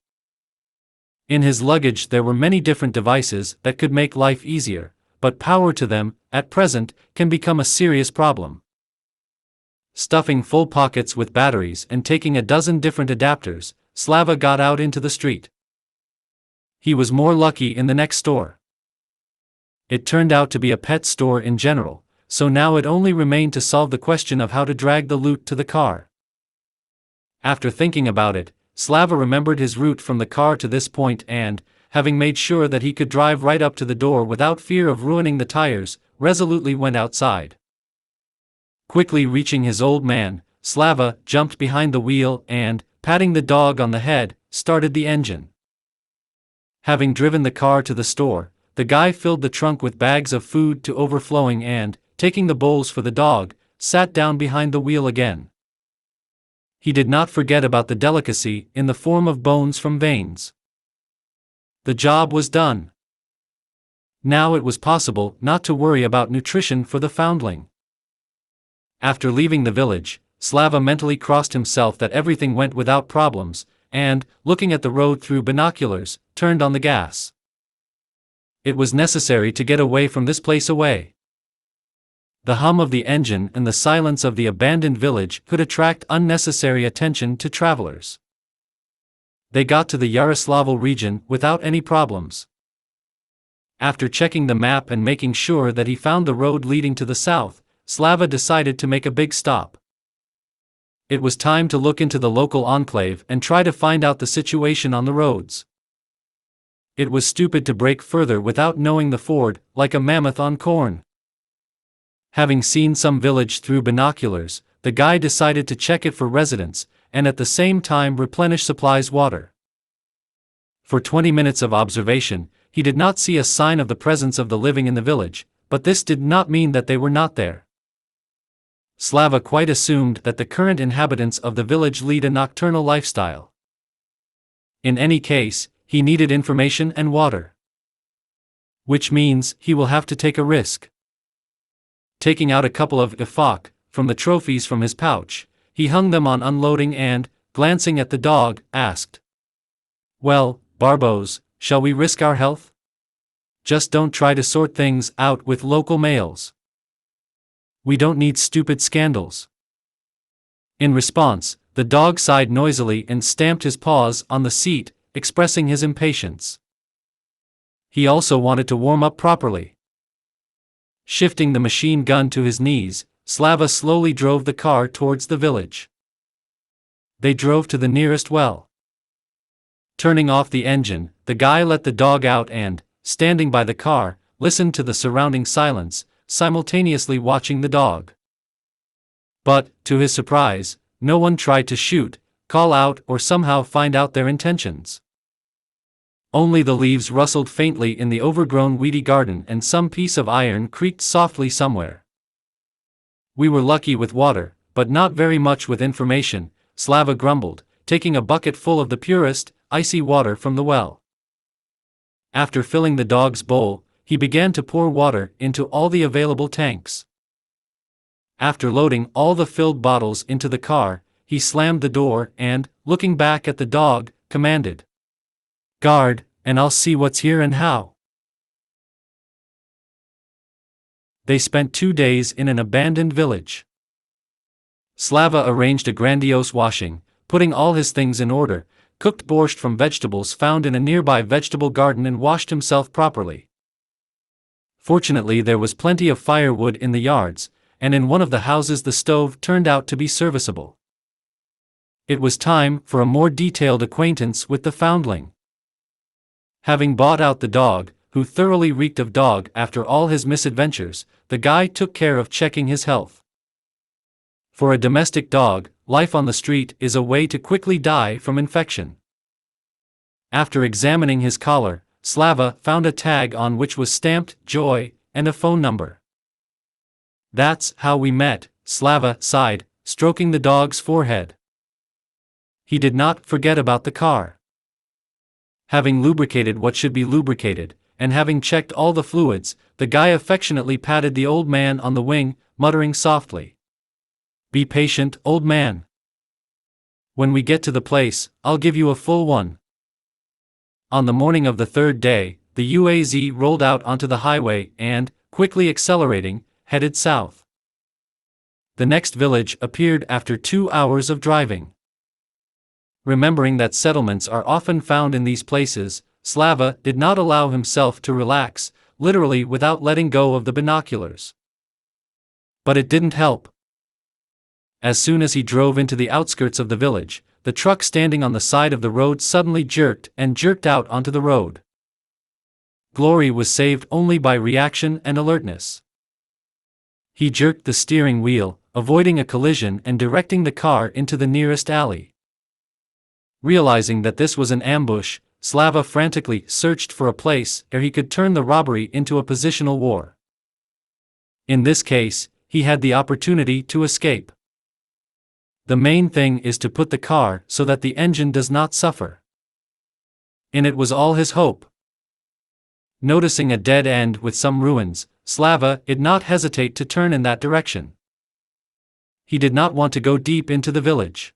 Speaker 1: In his luggage there were many different devices that could make life easier, but power to them, at present, can become a serious problem. Stuffing full pockets with batteries and taking a dozen different adapters, Slava got out into the street. He was more lucky in the next store. It turned out to be a pet store in general, so now it only remained to solve the question of how to drag the loot to the car. After thinking about it, Slava remembered his route from the car to this point and, having made sure that he could drive right up to the door without fear of ruining the tires, resolutely went outside. Quickly reaching his old man, Slava jumped behind the wheel and, patting the dog on the head, started the engine. Having driven the car to the store, the guy filled the trunk with bags of food to overflowing and, taking the bowls for the dog, sat down behind the wheel again. He did not forget about the delicacy in the form of bones from veins. The job was done. Now it was possible not to worry about nutrition for the foundling. After leaving the village, Slava mentally crossed himself that everything went without problems, and, looking at the road through binoculars, turned on the gas. It was necessary to get away from this place away. The hum of the engine and the silence of the abandoned village could attract unnecessary attention to travelers. They got to the Yaroslavl region without any problems. After checking the map and making sure that he found the road leading to the south, Slava decided to make a big stop. It was time to look into the local enclave and try to find out the situation on the roads. It was stupid to break further without knowing the ford, like a mammoth on corn. Having seen some village through binoculars, the guy decided to check it for residents, and at the same time replenish supplies water. For 20 minutes of observation, he did not see a sign of the presence of the living in the village, but this did not mean that they were not there. Slava quite assumed that the current inhabitants of the village lead a nocturnal lifestyle. In any case, he needed information and water. Which means, he will have to take a risk. Taking out a couple of ifak from the trophies from his pouch, he hung them on unloading and, glancing at the dog, asked, "Well, Barbos, shall we risk our health? Just don't try to sort things out with local males. We don't need stupid scandals." In response, the dog sighed noisily and stamped his paws on the seat, expressing his impatience. He also wanted to warm up properly. Shifting the machine gun to his knees, Slava slowly drove the car towards the village. They drove to the nearest well. Turning off the engine, the guy let the dog out and, standing by the car, listened to the surrounding silence, simultaneously watching the dog. But, to his surprise, no one tried to shoot, call out or somehow find out their intentions. Only the leaves rustled faintly in the overgrown weedy garden and some piece of iron creaked softly somewhere. "We were lucky with water, but not very much with information," Slava grumbled, taking a bucket full of the purest, icy water from the well. After filling the dog's bowl, he began to pour water into all the available tanks. After loading all the filled bottles into the car, he slammed the door and, looking back at the dog, commanded, "Guard, and I'll see what's here and how." They spent 2 days in an abandoned village. Slava arranged a grandiose washing, putting all his things in order, cooked borscht from vegetables found in a nearby vegetable garden and washed himself properly. Fortunately there was plenty of firewood in the yards, and in one of the houses the stove turned out to be serviceable. It was time for a more detailed acquaintance with the foundling. Having bought out the dog, who thoroughly reeked of dog after all his misadventures, the guy took care of checking his health. For a domestic dog, life on the street is a way to quickly die from infection. After examining his collar, Slava found a tag on which was stamped "Joy" and a phone number. "That's how we met," Slava sighed, stroking the dog's forehead. He did not forget about the car. Having lubricated what should be lubricated, and having checked all the fluids, the guy affectionately patted the old man on the wing, muttering softly, "Be patient, old man. When we get to the place, I'll give you a full one." On the morning of the 3rd day, the UAZ rolled out onto the highway and, quickly accelerating, headed south. The next village appeared after 2 hours of driving. Remembering that settlements are often found in these places, Slava did not allow himself to relax, literally without letting go of the binoculars. But it didn't help. As soon as he drove into the outskirts of the village, the truck standing on the side of the road suddenly jerked out onto the road. Glory was saved only by reaction and alertness. He jerked the steering wheel, avoiding a collision and directing the car into the nearest alley. Realizing that this was an ambush, Slava frantically searched for a place where he could turn the robbery into a positional war. In this case, he had the opportunity to escape. The main thing is to put the car so that the engine does not suffer. And it was all his hope. Noticing a dead end with some ruins, Slava did not hesitate to turn in that direction. He did not want to go deep into the village.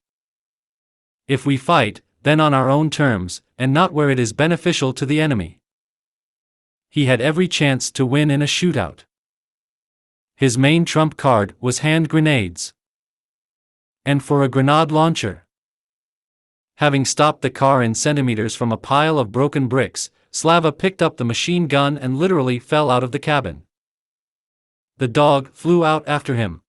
Speaker 1: If we fight, then on our own terms, and not where it is beneficial to the enemy. He had every chance to win in a shootout. His main trump card was hand grenades. And for a grenade launcher. Having stopped the car in centimeters from a pile of broken bricks, Slava picked up the machine gun and literally fell out of the cabin. The dog flew out after him.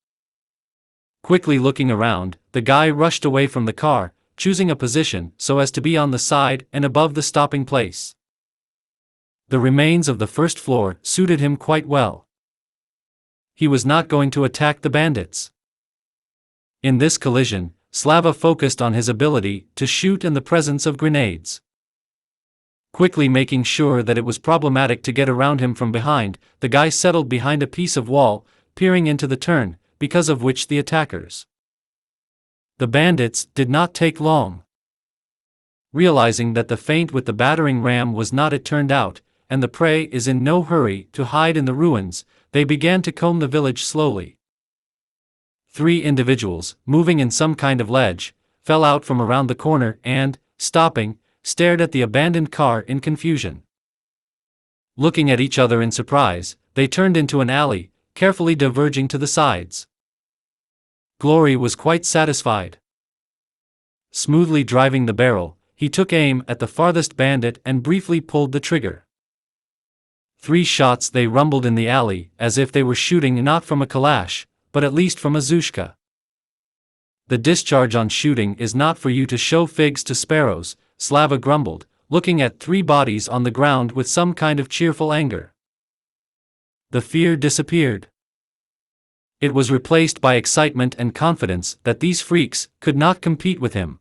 Speaker 1: Quickly looking around, the guy rushed away from the car, choosing a position so as to be on the side and above the stopping place. The remains of the first floor suited him quite well. He was not going to attack the bandits. In this collision, Slava focused on his ability to shoot in the presence of grenades. Quickly making sure that it was problematic to get around him from behind, the guy settled behind a piece of wall, peering into the turn, because of which the attackers. The bandits did not take long. Realizing that the feint with the battering ram was not it turned out, and the prey is in no hurry to hide in the ruins, they began to comb the village slowly. 3 individuals, moving in some kind of ledge, fell out from around the corner and, stopping, stared at the abandoned car in confusion. Looking at each other in surprise, they turned into an alley, carefully diverging to the sides. Glory was quite satisfied. Smoothly driving the barrel, he took aim at the farthest bandit and briefly pulled the trigger. 3 shots they rumbled in the alley, as if they were shooting not from a kalash, but at least from a zushka. The discharge on shooting is not for you to show figs to sparrows, Slava grumbled, looking at 3 bodies on the ground with some kind of cheerful anger. The fear disappeared. It was replaced by excitement and confidence that these freaks could not compete with him.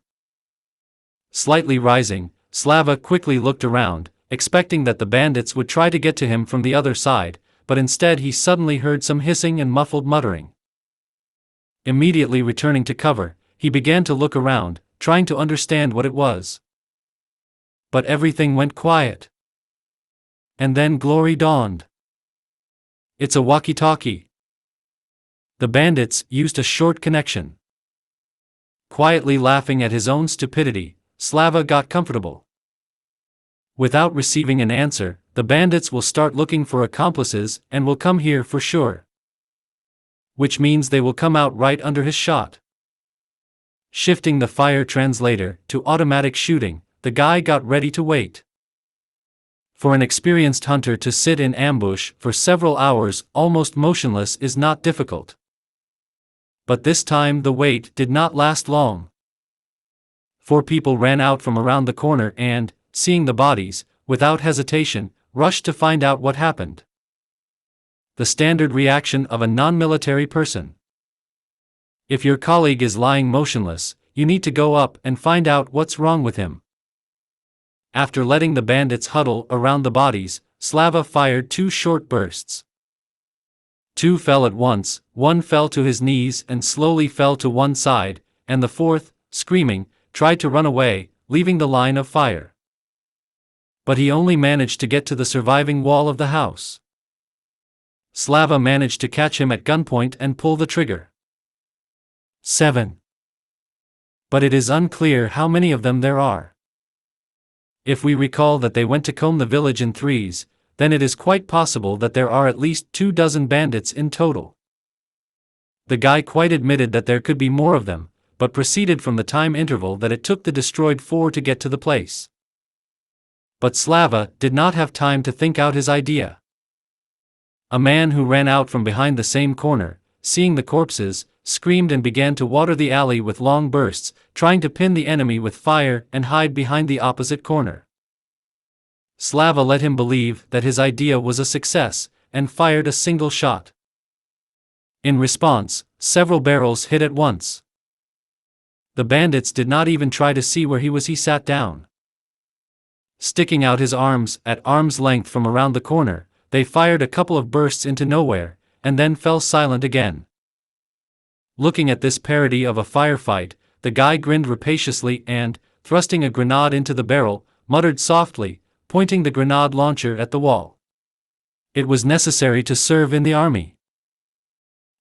Speaker 1: Slightly rising, Slava quickly looked around, expecting that the bandits would try to get to him from the other side, but instead he suddenly heard some hissing and muffled muttering. Immediately returning to cover, he began to look around, trying to understand what it was. But everything went quiet. And then glory dawned. It's a walkie-talkie. The bandits used a short connection. Quietly laughing at his own stupidity, Slava got comfortable. Without receiving an answer, the bandits will start looking for accomplices and will come here for sure. Which means they will come out right under his shot. Shifting the fire translator to automatic shooting, the guy got ready to wait. For an experienced hunter to sit in ambush for several hours almost motionless is not difficult. But this time the wait did not last long. 4 people ran out from around the corner and, seeing the bodies, without hesitation, rushed to find out what happened. The standard reaction of a non-military person. If your colleague is lying motionless, you need to go up and find out what's wrong with him. After letting the bandits huddle around the bodies, Slava fired 2 short bursts. 2 fell at once, 1 fell to his knees and slowly fell to one side, and the 4th, screaming, tried to run away, leaving the line of fire. But he only managed to get to the surviving wall of the house. Slava managed to catch him at gunpoint and pull the trigger. 7. But it is unclear how many of them there are. If we recall that they went to comb the village in 3s, then it is quite possible that there are at least 24 bandits in total. The guy quite admitted that there could be more of them, but proceeded from the time interval that it took the destroyed 4 to get to the place. But Slava did not have time to think out his idea. A man who ran out from behind the same corner, seeing the corpses, screamed and began to water the alley with long bursts, trying to pin the enemy with fire and hide behind the opposite corner. Slava let him believe that his idea was a success, and fired a single shot. In response, several barrels hit at once. The bandits did not even try to see where he was. He sat down. Sticking out his arms at arm's length from around the corner, they fired a couple of bursts into nowhere, and then fell silent again. Looking at this parody of a firefight, the guy grinned rapaciously and, thrusting a grenade into the barrel, muttered softly, pointing the grenade launcher at the wall. It was necessary to serve in the army.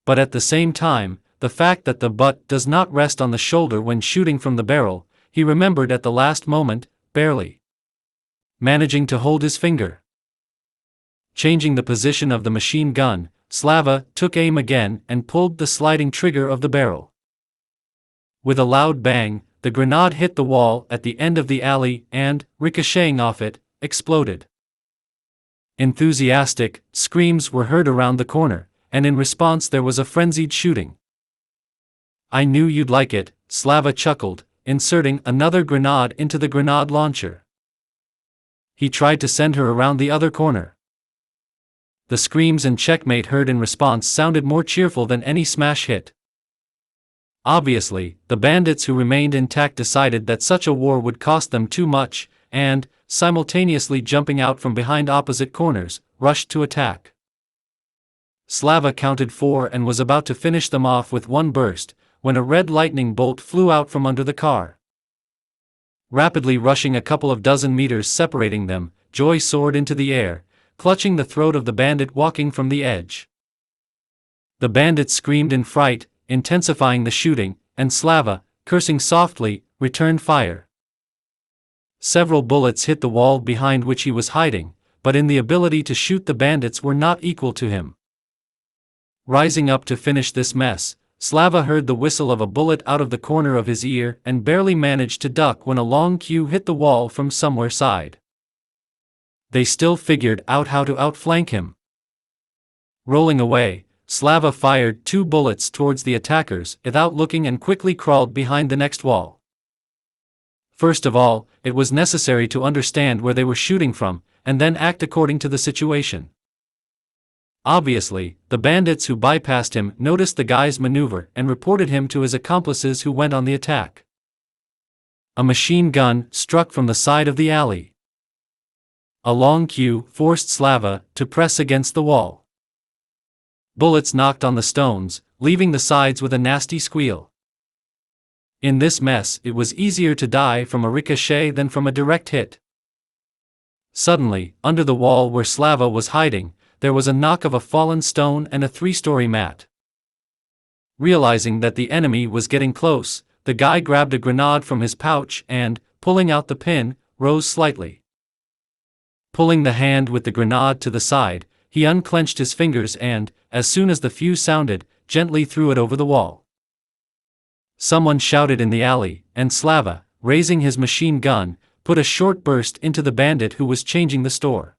Speaker 1: But at the same time, the fact that the butt does not rest on the shoulder when shooting from the barrel, he remembered at the last moment, barely managing to hold his finger. Changing the position of the machine gun, Slava took aim again and pulled the sliding trigger of the barrel. With a loud bang, the grenade hit the wall at the end of the alley and, ricocheting off it, exploded. Enthusiastic screams were heard around the corner, and in response there was a frenzied shooting. "I knew you'd like it," Slava chuckled, inserting another grenade into the grenade launcher. He tried to send her around the other corner. The screams and checkmate heard in response sounded more cheerful than any smash hit. Obviously, the bandits who remained intact decided that such a war would cost them too much, and, simultaneously jumping out from behind opposite corners, rushed to attack. Slava counted 4 and was about to finish them off with one burst, when a red lightning bolt flew out from under the car. Rapidly rushing a couple of dozen meters separating them, Joy soared into the air, clutching the throat of the bandit walking from the edge. The bandit screamed in fright, intensifying the shooting, and Slava, cursing softly, returned fire. Several bullets hit the wall behind which he was hiding, but in the ability to shoot the bandits were not equal to him. Rising up to finish this mess, Slava heard the whistle of a bullet out of the corner of his ear and barely managed to duck when a long cue hit the wall from somewhere side. They still figured out how to outflank him. Rolling away, Slava fired 2 bullets towards the attackers without looking and quickly crawled behind the next wall. First of all, it was necessary to understand where they were shooting from, and then act according to the situation. Obviously, the bandits who bypassed him noticed the guy's maneuver and reported him to his accomplices who went on the attack. A machine gun struck from the side of the alley. A long cue forced Slava to press against the wall. Bullets knocked on the stones, leaving the sides with a nasty squeal. In this mess, it was easier to die from a ricochet than from a direct hit. Suddenly, under the wall where Slava was hiding, there was a knock of a fallen stone and a 3-story mat. Realizing that the enemy was getting close, the guy grabbed a grenade from his pouch and, pulling out the pin, rose slightly. Pulling the hand with the grenade to the side, he unclenched his fingers and, as soon as the fuse sounded, gently threw it over the wall. Someone shouted in the alley, and Slava, raising his machine gun, put a short burst into the bandit who was changing the store.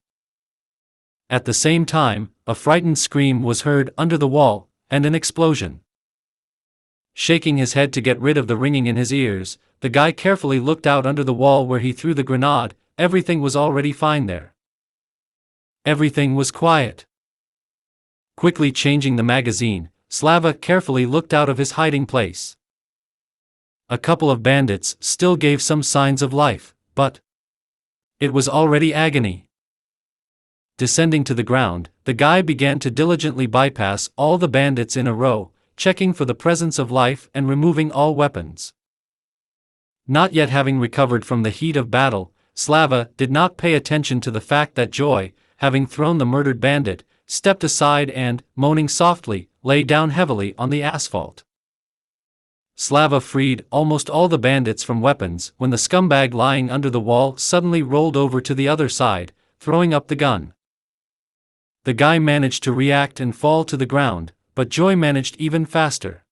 Speaker 1: At the same time, a frightened scream was heard under the wall, and an explosion. Shaking his head to get rid of the ringing in his ears, the guy carefully looked out under the wall where he threw the grenade. Everything was already fine there. Everything was quiet. Quickly changing the magazine, Slava carefully looked out of his hiding place. A couple of bandits still gave some signs of life, but it was already agony. Descending to the ground, the guy began to diligently bypass all the bandits in a row, checking for the presence of life and removing all weapons. Not yet having recovered from the heat of battle, Slava did not pay attention to the fact that Joy, having thrown the murdered bandit, stepped aside and, moaning softly, lay down heavily on the asphalt. Slava freed almost all the bandits from weapons when the scumbag lying under the wall suddenly rolled over to the other side, throwing up the gun. The guy managed to react and fall to the ground, but Joy managed even faster.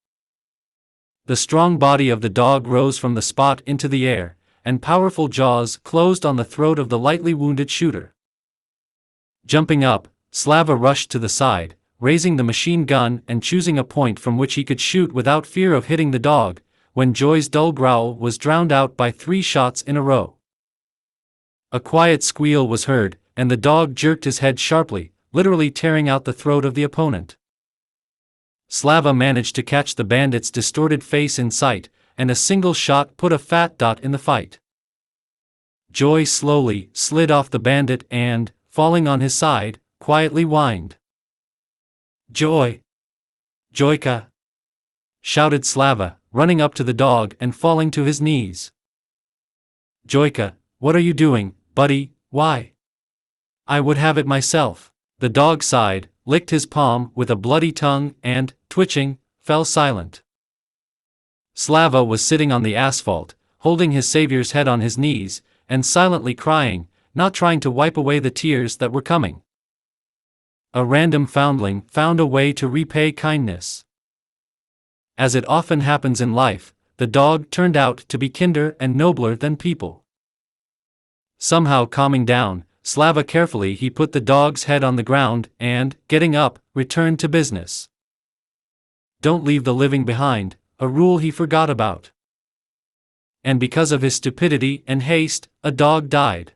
Speaker 1: The strong body of the dog rose from the spot into the air, and powerful jaws closed on the throat of the lightly wounded shooter. Jumping up, Slava rushed to the side, raising the machine gun and choosing a point from which he could shoot without fear of hitting the dog, when Joy's dull growl was drowned out by 3 shots in a row. A quiet squeal was heard, and the dog jerked his head sharply, literally tearing out the throat of the opponent. Slava managed to catch the bandit's distorted face in sight, and a single shot put a fat dot in the fight. Joy slowly slid off the bandit and, falling on his side, quietly whined. "Joy! Joyka!" shouted Slava, running up to the dog and falling to his knees. "Joyka, what are you doing, buddy? Why? I would have it myself." The dog sighed, licked his palm with a bloody tongue and, twitching, fell silent. Slava was sitting on the asphalt, holding his savior's head on his knees, and silently crying, not trying to wipe away the tears that were coming. A random foundling found a way to repay kindness. As it often happens in life, the dog turned out to be kinder and nobler than people. Somehow calming down, Slava carefully he put the dog's head on the ground and, getting up, returned to business. Don't leave the living behind, a rule he forgot about. And because of his stupidity and haste, a dog died.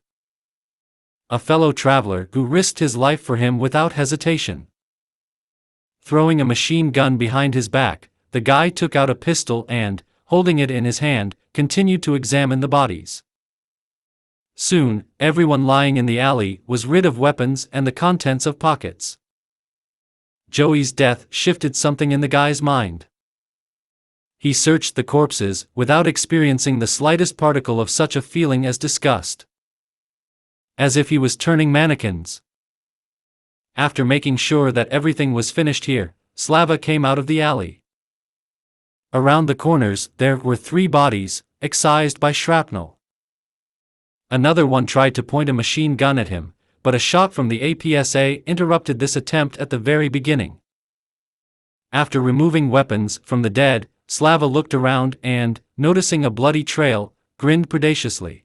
Speaker 1: A fellow traveler who risked his life for him without hesitation. Throwing a machine gun behind his back, the guy took out a pistol and, holding it in his hand, continued to examine the bodies. Soon, everyone lying in the alley was rid of weapons and the contents of pockets. Joey's death shifted something in the guy's mind. He searched the corpses without experiencing the slightest particle of such a feeling as disgust. As if he was turning mannequins. After making sure that everything was finished here, Slava came out of the alley. Around the corners there were 3 bodies, excised by shrapnel. Another one tried to point a machine gun at him, but a shot from the APSA interrupted this attempt at the very beginning. After removing weapons from the dead, Slava looked around and, noticing a bloody trail, grinned predaciously.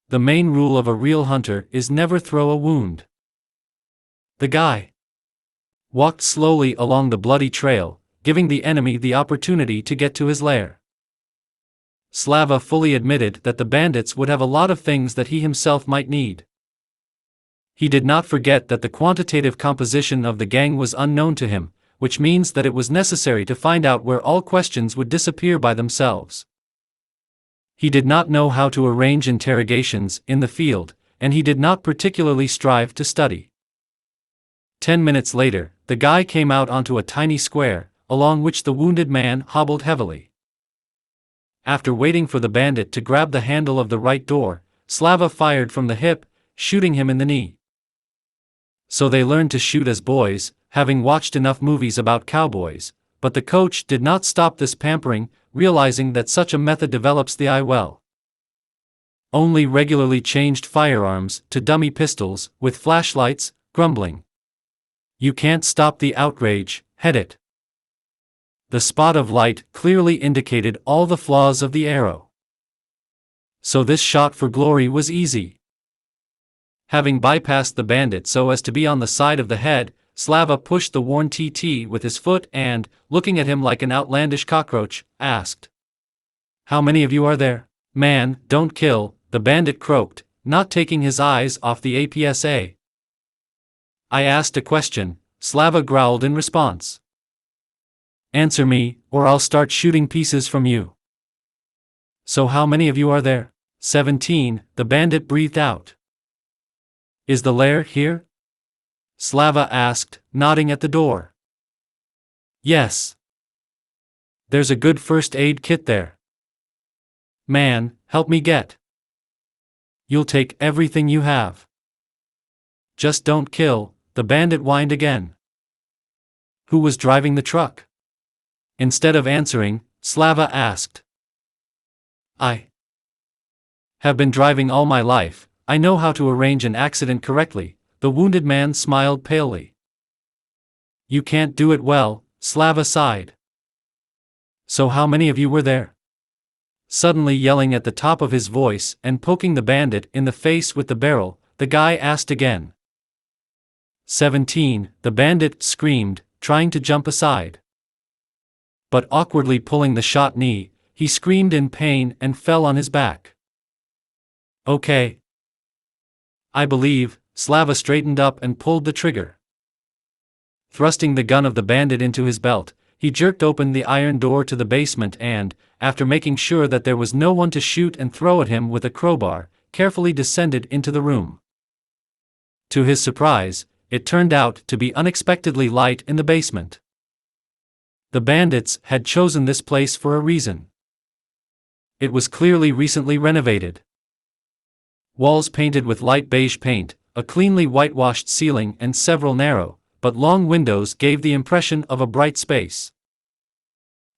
Speaker 1: The main rule of a real hunter is never throw a wound. The guy walked slowly along the bloody trail, giving the enemy the opportunity to get to his lair. Slava fully admitted that the bandits would have a lot of things that he himself might need. He did not forget that the quantitative composition of the gang was unknown to him, which means that it was necessary to find out where all questions would disappear by themselves. He did not know how to arrange interrogations in the field, and he did not particularly strive to study. 10 minutes later, the guy came out onto a tiny square, along which the wounded man hobbled heavily. After waiting for the bandit to grab the handle of the right door, Slava fired from the hip, shooting him in the knee. So they learned to shoot as boys, having watched enough movies about cowboys, but the coach did not stop this pampering, realizing that such a method develops the eye well. Only regularly changed firearms to dummy pistols, with flashlights, grumbling. You can't stop the outrage, head it. The spot of light clearly indicated all the flaws of the arrow. So this shot for glory was easy. Having bypassed the bandit so as to be on the side of the head, Slava pushed the worn TT with his foot and, looking at him like an outlandish cockroach, asked, "How many of you are there?" "Man, don't kill," the bandit croaked, not taking his eyes off the APSA. "I asked a question," Slava growled in response. "Answer me, or I'll start shooting pieces from you." "So how many of you are there?" 17, the bandit breathed out. "Is the lair here?" Slava asked, nodding at the door. "Yes. There's a good first aid kit there." "Man, help me get." "You'll take everything you have. Just don't kill," the bandit whined again. "Who was driving the truck?" Instead of answering, Slava asked. "I have been driving all my life. I know how to arrange an accident correctly," the wounded man smiled palely. "You can't do it well," Slava sighed. "So how many of you were there?" Suddenly yelling at the top of his voice and poking the bandit in the face with the barrel, the guy asked again. 17, the bandit screamed, trying to jump aside. But awkwardly pulling the shot knee, he screamed in pain and fell on his back. "Okay. I believe," Slava straightened up and pulled the trigger. Thrusting the gun of the bandit into his belt, he jerked open the iron door to the basement and, after making sure that there was no one to shoot and throw at him with a crowbar, carefully descended into the room. To his surprise, it turned out to be unexpectedly light in the basement. The bandits had chosen this place for a reason. It was clearly recently renovated. Walls painted with light beige paint, a cleanly whitewashed ceiling and several narrow, but long windows gave the impression of a bright space.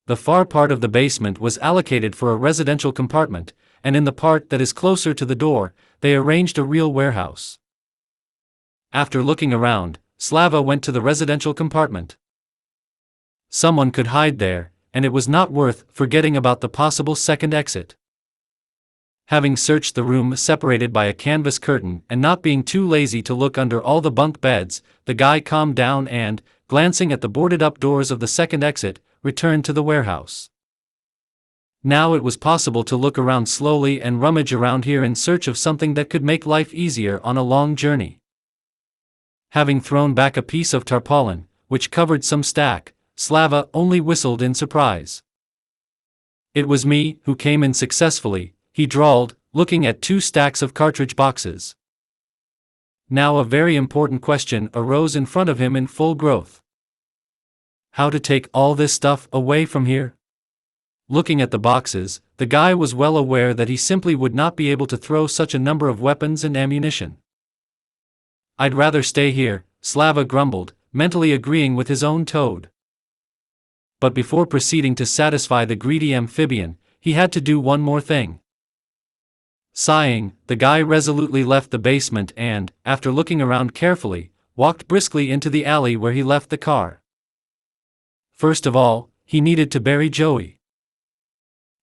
Speaker 1: The far part of the basement was allocated for a residential compartment, and in the part that is closer to the door, they arranged a real warehouse. After looking around, Slava went to the residential compartment. Someone could hide there, and it was not worth forgetting about the possible second exit. Having searched the room separated by a canvas curtain and not being too lazy to look under all the bunk beds, the guy calmed down and, glancing at the boarded-up doors of the second exit, returned to the warehouse. Now it was possible to look around slowly and rummage around here in search of something that could make life easier on a long journey. Having thrown back a piece of tarpaulin, which covered some stack, Slava only whistled in surprise. "It was me who came in successfully," he drawled, looking at 2 stacks of cartridge boxes. Now a very important question arose in front of him in full growth. How to take all this stuff away from here? Looking at the boxes, the guy was well aware that he simply would not be able to throw such a number of weapons and ammunition. I'd rather stay here, Slava grumbled, mentally agreeing with his own toad. But before proceeding to satisfy the greedy amphibian, he had to do one more thing. Sighing, the guy resolutely left the basement and, after looking around carefully, walked briskly into the alley where he left the car. First of all, he needed to bury Joey.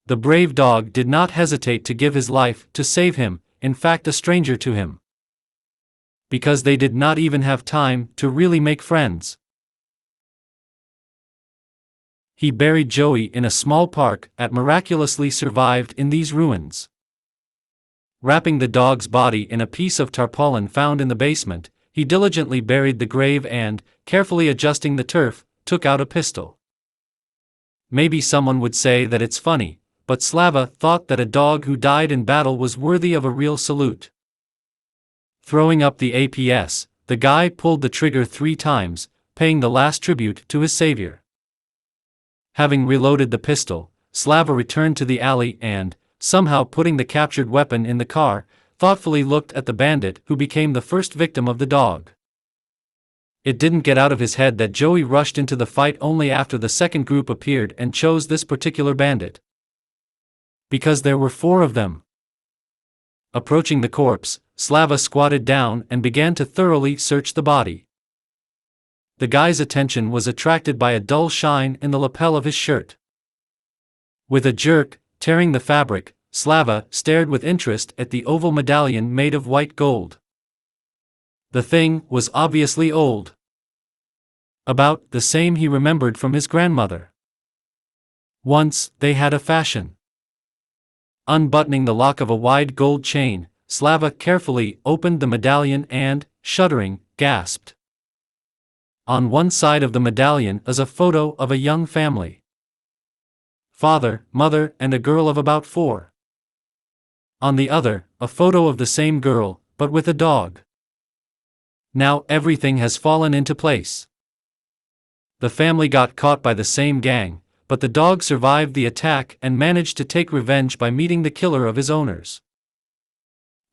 Speaker 1: The brave dog did not hesitate to give his life to save him, in fact a stranger to him. Because they did not even have time to really make friends. He buried Joey in a small park that miraculously survived in these ruins. Wrapping the dog's body in a piece of tarpaulin found in the basement, he diligently buried the grave and, carefully adjusting the turf, took out a pistol. Maybe someone would say that it's funny, but Slava thought that a dog who died in battle was worthy of a real salute. Throwing up the APS, the guy pulled the trigger 3 times, paying the last tribute to his savior. Having reloaded the pistol, Slava returned to the alley and, somehow putting the captured weapon in the car, thoughtfully looked at the bandit who became the first victim of the dog. It didn't get out of his head that Joey rushed into the fight only after the second group appeared and chose this particular bandit. Because there were 4 of them. Approaching the corpse, Slava squatted down and began to thoroughly search the body. The guy's attention was attracted by a dull shine in the lapel of his shirt. With a jerk, tearing the fabric, Slava stared with interest at the oval medallion made of white gold. The thing was obviously old. About the same he remembered from his grandmother. Once, they had a fashion. Unbuttoning the lock of a wide gold chain, Slava carefully opened the medallion and, shuddering, gasped. On one side of the medallion is a photo of a young family. Father, mother, and a girl of about 4. On the other, a photo of the same girl, but with a dog. Now everything has fallen into place. The family got caught by the same gang, but the dog survived the attack and managed to take revenge by meeting the killer of his owners.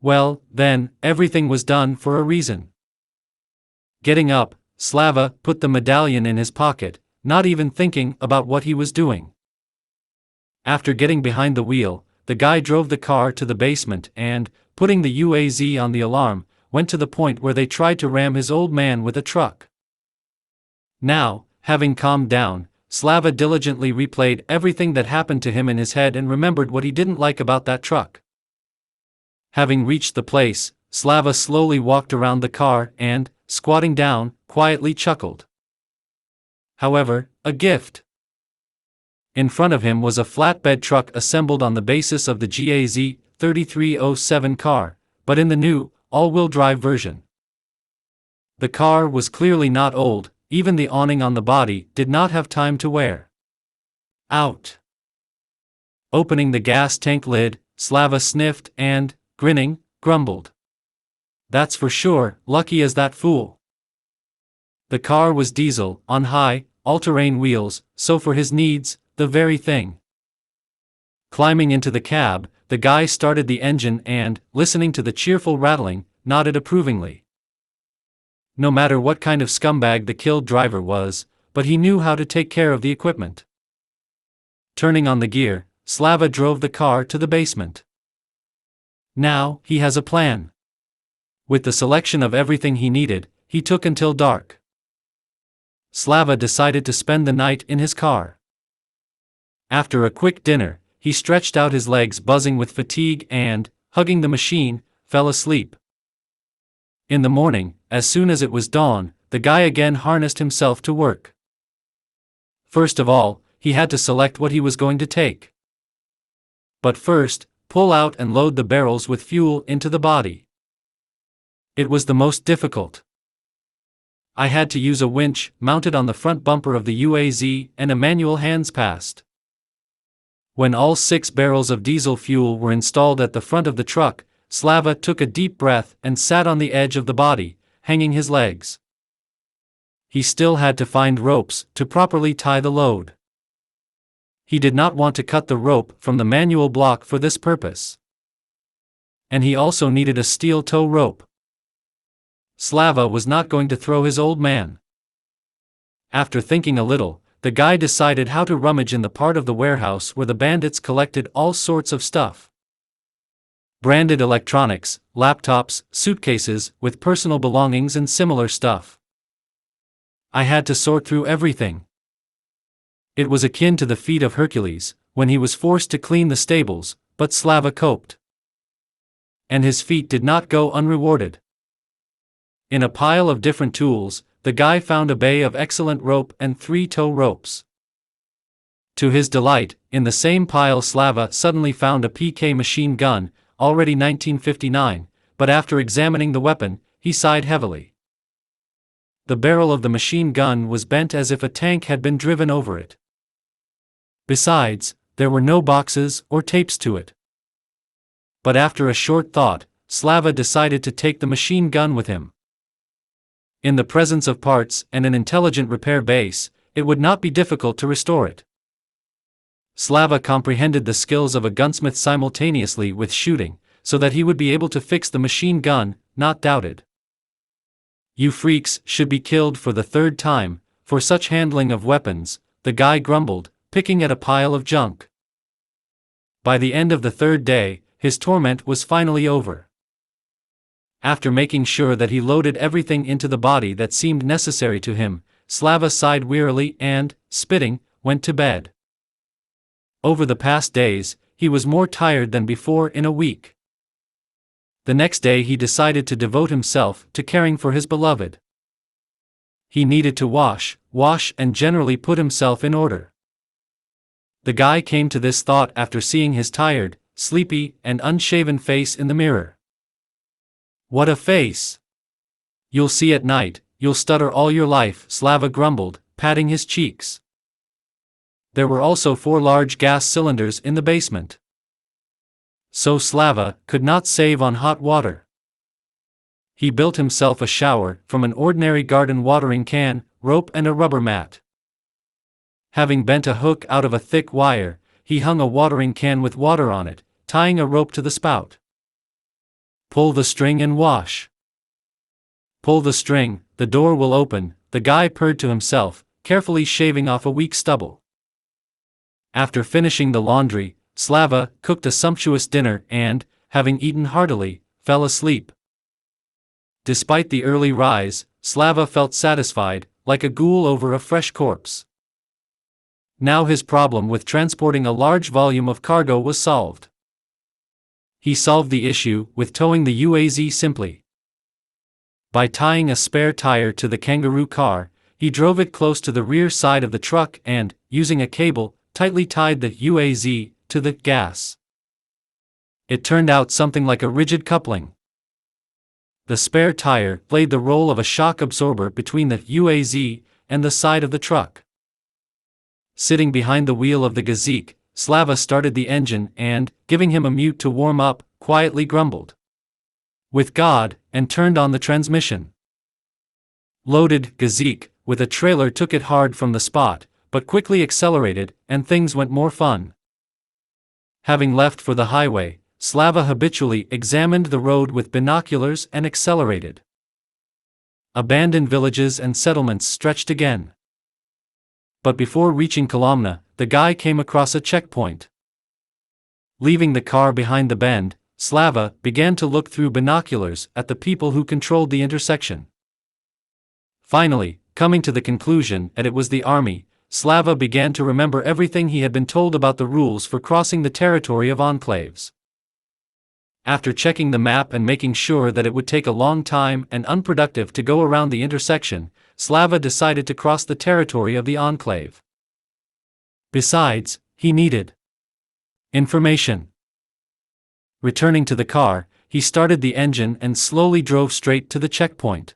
Speaker 1: Well, then, everything was done for a reason. Getting up, Slava put the medallion in his pocket, not even thinking about what he was doing. After getting behind the wheel, the guy drove the car to the basement and, putting the UAZ on the alarm, went to the point where they tried to ram his old man with a truck. Now, having calmed down, Slava diligently replayed everything that happened to him in his head and remembered what he didn't like about that truck. Having reached the place, Slava slowly walked around the car and, squatting down, quietly chuckled. However, a gift. In front of him was a flatbed truck assembled on the basis of the GAZ 3307 car, but in the new, all-wheel drive version. The car was clearly not old, even the awning on the body did not have time to wear out. Opening the gas tank lid, Slava sniffed and, grinning, grumbled. That's for sure, lucky as that fool. The car was diesel, on high, all-terrain wheels, so for his needs, the very thing. Climbing into the cab, the guy started the engine and, listening to the cheerful rattling, nodded approvingly. No matter what kind of scumbag the killed driver was, but he knew how to take care of the equipment. Turning on the gear, Slava drove the car to the basement. Now, he has a plan. With the selection of everything he needed, he took until dark. Slava decided to spend the night in his car. After a quick dinner, he stretched out his legs buzzing with fatigue and, hugging the machine, fell asleep. In the morning, as soon as it was dawn, the guy again harnessed himself to work. First of all, he had to select what he was going to take. But first, pull out and load the barrels with fuel into the body. It was the most difficult. I had to use a winch mounted on the front bumper of the UAZ and a manual hands passed. When all 6 barrels of diesel fuel were installed at the front of the truck, Slava took a deep breath and sat on the edge of the body, hanging his legs. He still had to find ropes to properly tie the load. He did not want to cut the rope from the manual block for this purpose. And he also needed a steel tow rope. Slava was not going to throw his old man. After thinking a little, the guy decided how to rummage in the part of the warehouse where the bandits collected all sorts of stuff. Branded electronics, laptops, suitcases with personal belongings and similar stuff. I had to sort through everything. It was akin to the feat of Hercules, when he was forced to clean the stables, but Slava coped. And his feat did not go unrewarded. In a pile of different tools, the guy found a bay of excellent rope and 3 tow ropes. To his delight, in the same pile Slava suddenly found a PK machine gun, already 1959, but after examining the weapon, he sighed heavily. The barrel of the machine gun was bent as if a tank had been driven over it. Besides, there were no boxes or tapes to it. But after a short thought, Slava decided to take the machine gun with him. In the presence of parts and an intelligent repair base, it would not be difficult to restore it. Slava comprehended the skills of a gunsmith simultaneously with shooting, so that he would be able to fix the machine gun, not doubted. "You freaks should be killed for the 3rd time, for such handling of weapons," the guy grumbled, picking at a pile of junk. By the end of the 3rd day, his torment was finally over. After making sure that he loaded everything into the body that seemed necessary to him, Slava sighed wearily and, spitting, went to bed. Over the past days, he was more tired than before in a week. The next day he decided to devote himself to caring for his beloved. He needed to wash, and generally put himself in order. The guy came to this thought after seeing his tired, sleepy, and unshaven face in the mirror. "What a face! You'll see at night, you'll stutter all your life," Slava grumbled, patting his cheeks. There were also 4 large gas cylinders in the basement. So Slava could not save on hot water. He built himself a shower from an ordinary garden watering can, rope and a rubber mat. Having bent a hook out of a thick wire, he hung a watering can with water on it, tying a rope to the spout. "Pull the string and wash. Pull the string, the door will open," the guy purred to himself, carefully shaving off a weak stubble. After finishing the laundry, Slava cooked a sumptuous dinner and, having eaten heartily, fell asleep. Despite the early rise, Slava felt satisfied, like a ghoul over a fresh corpse. Now his problem with transporting a large volume of cargo was solved. He solved the issue with towing the UAZ simply. By tying a spare tire to the kangaroo car, he drove it close to the rear side of the truck and, using a cable, tightly tied the UAZ to the gas. It turned out something like a rigid coupling. The spare tire played the role of a shock absorber between the UAZ and the side of the truck. Sitting behind the wheel of the Gazik, Slava started the engine and, giving him a mute to warm up, quietly grumbled, "With God," and turned on the transmission. Loaded Gazik with a trailer took it hard from the spot, but quickly accelerated, and things went more fun. Having left for the highway, Slava habitually examined the road with binoculars and accelerated. Abandoned villages and settlements stretched again. But before reaching Kolomna, the guy came across a checkpoint. Leaving the car behind the bend, Slava began to look through binoculars at the people who controlled the intersection. Finally, coming to the conclusion that it was the army, Slava began to remember everything he had been told about the rules for crossing the territory of enclaves. After checking the map and making sure that it would take a long time and unproductive to go around the intersection, Slava decided to cross the territory of the enclave. Besides, he needed information. Returning to the car, he started the engine and slowly drove straight to the checkpoint.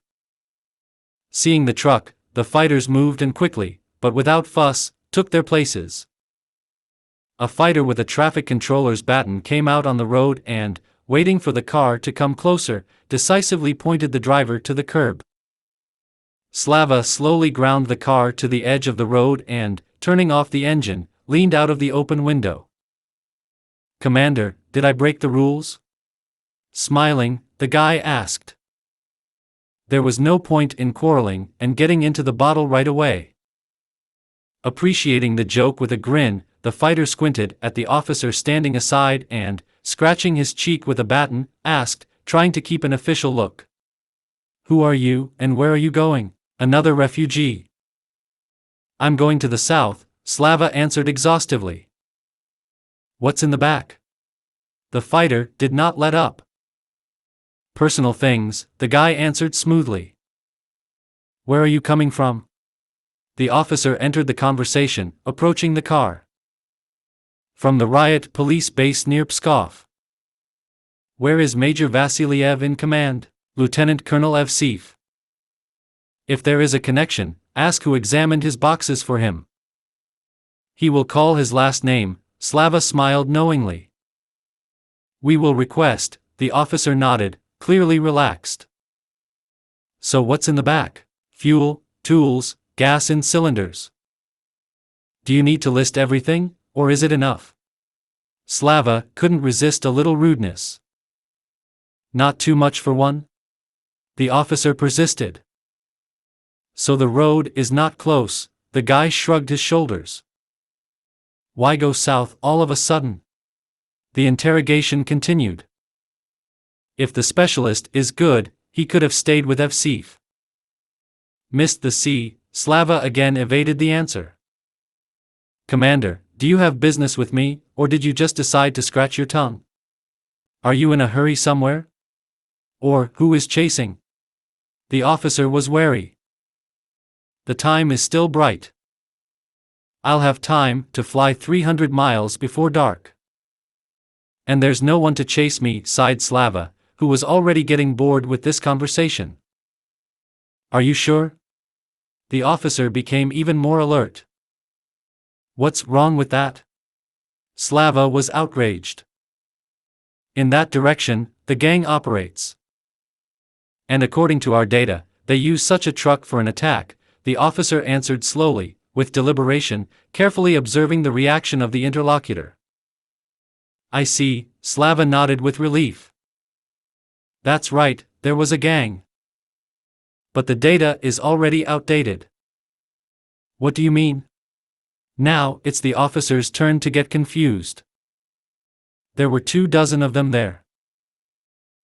Speaker 1: Seeing the truck, the fighters moved and quickly, but without fuss, took their places. A fighter with a traffic controller's baton came out on the road and, waiting for the car to come closer, decisively pointed the driver to the curb. Slava slowly ground the car to the edge of the road and, turning off the engine, leaned out of the open window. "Commander, did I break the rules?" Smiling, the guy asked. There was no point in quarreling and getting into the bottle right away. Appreciating the joke with a grin, the fighter squinted at the officer standing aside and, scratching his cheek with a baton, asked, trying to keep an official look. "Who are you, and where are you going?" "Another refugee." "I'm going to the south," Slava answered exhaustively. "What's in the back?" The fighter did not let up. "Personal things," the guy answered smoothly. "Where are you coming from?" The officer entered the conversation, approaching the car. "From the riot police base near Pskov." "Where is Major Vasiliev in command?" "Lieutenant Colonel Evseev." "If there is a connection, ask who examined his boxes for him." "He will call his last name," Slava smiled knowingly. "We will request," the officer nodded, clearly relaxed. "So what's in the back?" "Fuel, tools, gas in cylinders." "Do you need to list everything, or is it enough?" Slava couldn't resist a little rudeness. "Not too much for one?" The officer persisted. "So the road is not close," the guy shrugged his shoulders. "Why go south all of a sudden?" The interrogation continued. If the specialist is good, he could have stayed with Evseev. "Missed the sea," Slava again evaded the answer. "Commander, do you have business with me, or did you just decide to scratch your tongue? Are you in a hurry somewhere? Or, who is chasing?" The officer was wary. "The time is still bright. I'll have time to fly 300 miles before dark." "And there's no one to chase me," sighed Slava, who was already getting bored with this conversation. "Are you sure?" The officer became even more alert. "What's wrong with that?" Slava was outraged. "In that direction, the gang operates. And according to our data, they use such a truck for an attack," the officer answered slowly, with deliberation, carefully observing the reaction of the interlocutor. "I see," Slava nodded with relief. "That's right, there was a gang. But the data is already outdated." "What do you mean?" Now it's the officer's turn to get confused. "There were 24 of them there."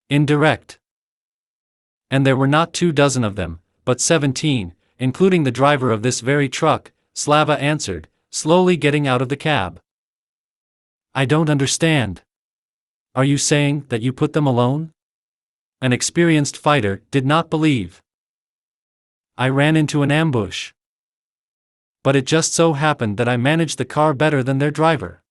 Speaker 1: "Indirect. And there were not 24 of them, but 17, including the driver of this very truck," Slava answered, slowly getting out of the cab. "I don't understand. Are you saying that you put them alone?" An experienced fighter did not believe. "I ran into an ambush. But it just so happened that I managed the car better than their driver.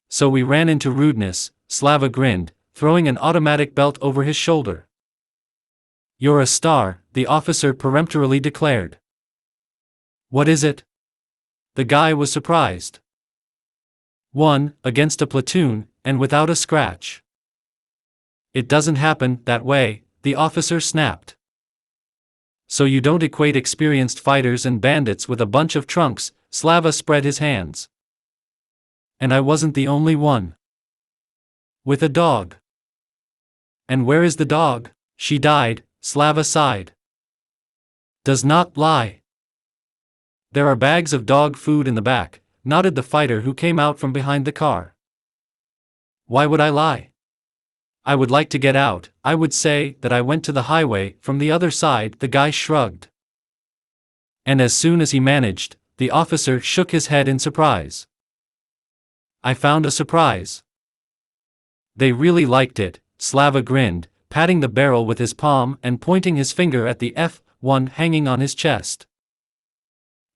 Speaker 1: So we ran into rudeness," Slava grinned, throwing an automatic belt over his shoulder. "You're a star," the officer peremptorily declared. "What is it?" The guy was surprised. "One, against a platoon, and without a scratch." "It doesn't happen that way," the officer snapped. "So you don't equate experienced fighters and bandits with a bunch of trunks," Slava spread his hands. "And I wasn't the only one. With a dog." "And where is the dog?" "She died," Slava sighed. "Does not lie." "There are bags of dog food in the back," nodded the fighter who came out from behind the car. "Why would I lie? I would like to get out. I would say that I went to the highway from the other side," the guy shrugged. And as soon as he managed, the officer shook his head in surprise. "I found a surprise." "They really liked it," Slava grinned, patting the barrel with his palm and pointing his finger at the F1 hanging on his chest.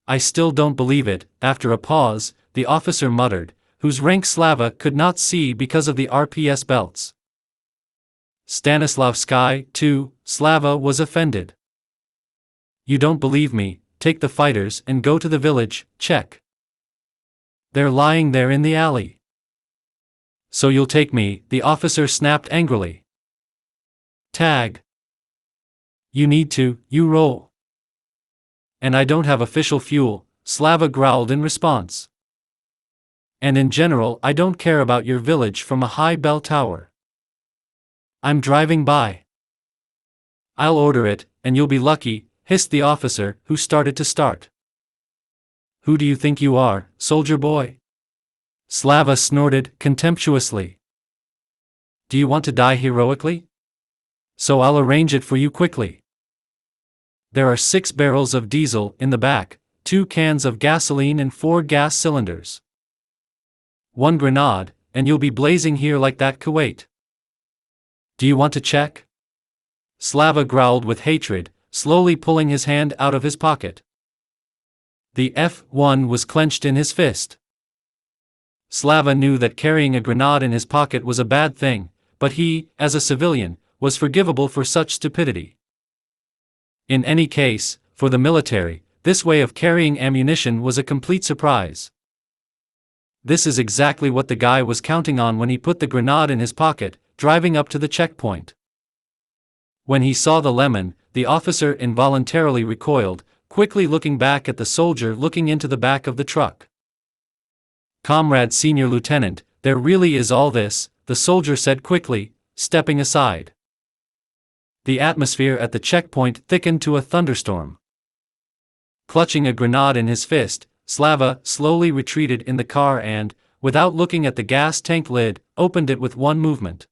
Speaker 1: "I still don't believe it," after a pause, the officer muttered, whose rank Slava could not see because of the RPS belts. "Stanislavsky, too," Slava was offended. "You don't believe me, take the fighters and go to the village, check." They're lying there in the alley. So you'll take me, the officer snapped angrily. Tag. You need to, you roll. And I don't have official fuel, Slava growled in response. And in general, I don't care about your village from a high bell tower. I'm driving by. I'll order it, and you'll be lucky, hissed the officer, who started to start. Who do you think you are, soldier boy? Slava snorted contemptuously. Do you want to die heroically? So I'll arrange it for you quickly. There are 6 barrels of diesel in the back, 2 cans of gasoline and 4 gas cylinders. 1 grenade, and you'll be blazing here like that Kuwait. Do you want to check? Slava growled with hatred, slowly pulling his hand out of his pocket. The F1 was clenched in his fist. Slava knew that carrying a grenade in his pocket was a bad thing, but he, as a civilian, was forgivable for such stupidity. In any case, for the military, this way of carrying ammunition was a complete surprise. This is exactly what the guy was counting on when he put the grenade in his pocket, driving up to the checkpoint. When he saw the lemon, the officer involuntarily recoiled, quickly looking back at the soldier looking into the back of the truck. Comrade Senior Lieutenant, there really is all this, the soldier said quickly, stepping aside. The atmosphere at the checkpoint thickened to a thunderstorm. Clutching a grenade in his fist, Slava slowly retreated in the car and, without looking at the gas tank lid, opened it with one movement.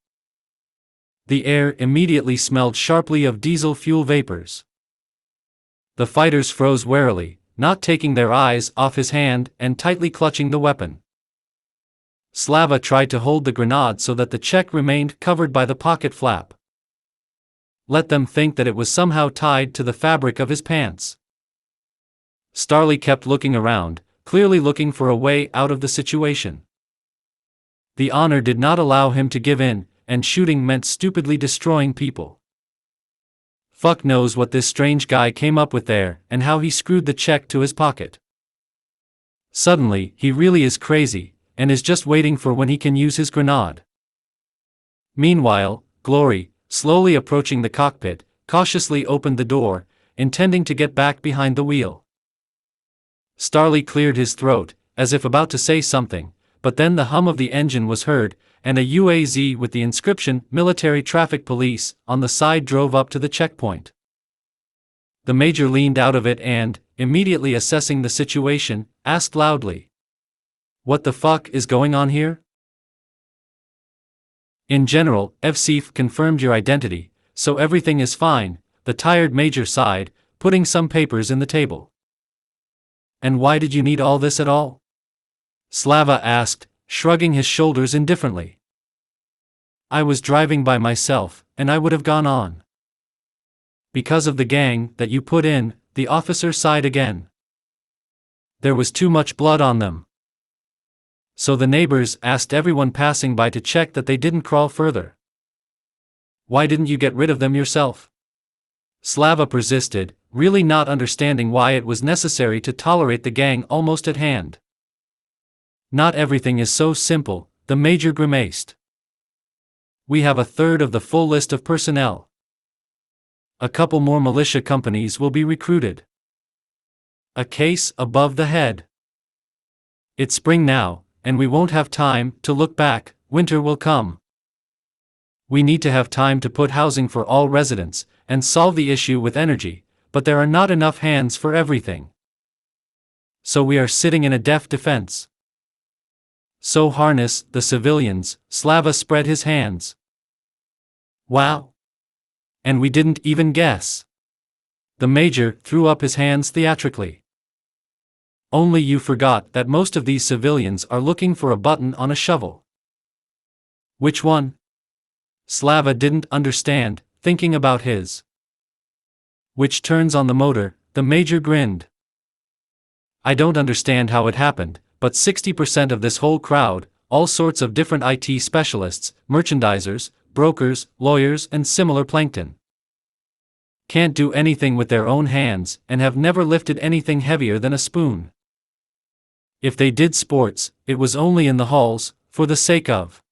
Speaker 1: The air immediately smelled sharply of diesel fuel vapors. The fighters froze warily, not taking their eyes off his hand and tightly clutching the weapon. Slava tried to hold the grenade so that the check remained covered by the pocket flap. Let them think that it was somehow tied to the fabric of his pants. Starley kept looking around, clearly looking for a way out of the situation. The honor did not allow him to give in, and shooting meant stupidly destroying people. Fuck knows what this strange guy came up with there, and how he screwed the check to his pocket. Suddenly, he really is crazy, and is just waiting for when he can use his grenade. Meanwhile, Glory, slowly approaching the cockpit, cautiously opened the door, intending to get back behind the wheel. Starley cleared his throat, as if about to say something, but then the hum of the engine was heard, and a UAZ with the inscription Military Traffic Police on the side drove up to the checkpoint. The major leaned out of it and, immediately assessing the situation, asked loudly, "What the fuck is going on here?" "In general, Evsif confirmed your identity, so everything is fine," the tired major sighed, putting some papers in the table. "And why did you need all this at all?" Slava asked, shrugging his shoulders indifferently. "I was driving by myself, and I would have gone on." "Because of the gang that you put in," the officer sighed again. "There was too much blood on them. So the neighbors asked everyone passing by to check that they didn't crawl further." "Why didn't you get rid of them yourself?" Slava persisted, really not understanding why it was necessary to tolerate the gang almost at hand. "Not everything is so simple," the major grimaced. "We have a third of the full list of personnel. A couple more militia companies will be recruited. A case above the head. It's spring now, and we won't have time to look back, winter will come. We need to have time to put housing for all residents, and solve the issue with energy, but there are not enough hands for everything. So we are sitting in a deaf defense. So harness the civilians," Slava spread his hands. "Wow! And we didn't even guess." The major threw up his hands theatrically. "Only you forgot that most of these civilians are looking for a button on a shovel." "Which one?" Slava didn't understand, thinking about his. "Which turns on the motor," the major grinned. "I don't understand how it happened, but 60% of this whole crowd, all sorts of different IT specialists, merchandisers, brokers, lawyers and similar plankton, can't do anything with their own hands and have never lifted anything heavier than a spoon. If they did sports, it was only in the halls, for the sake of.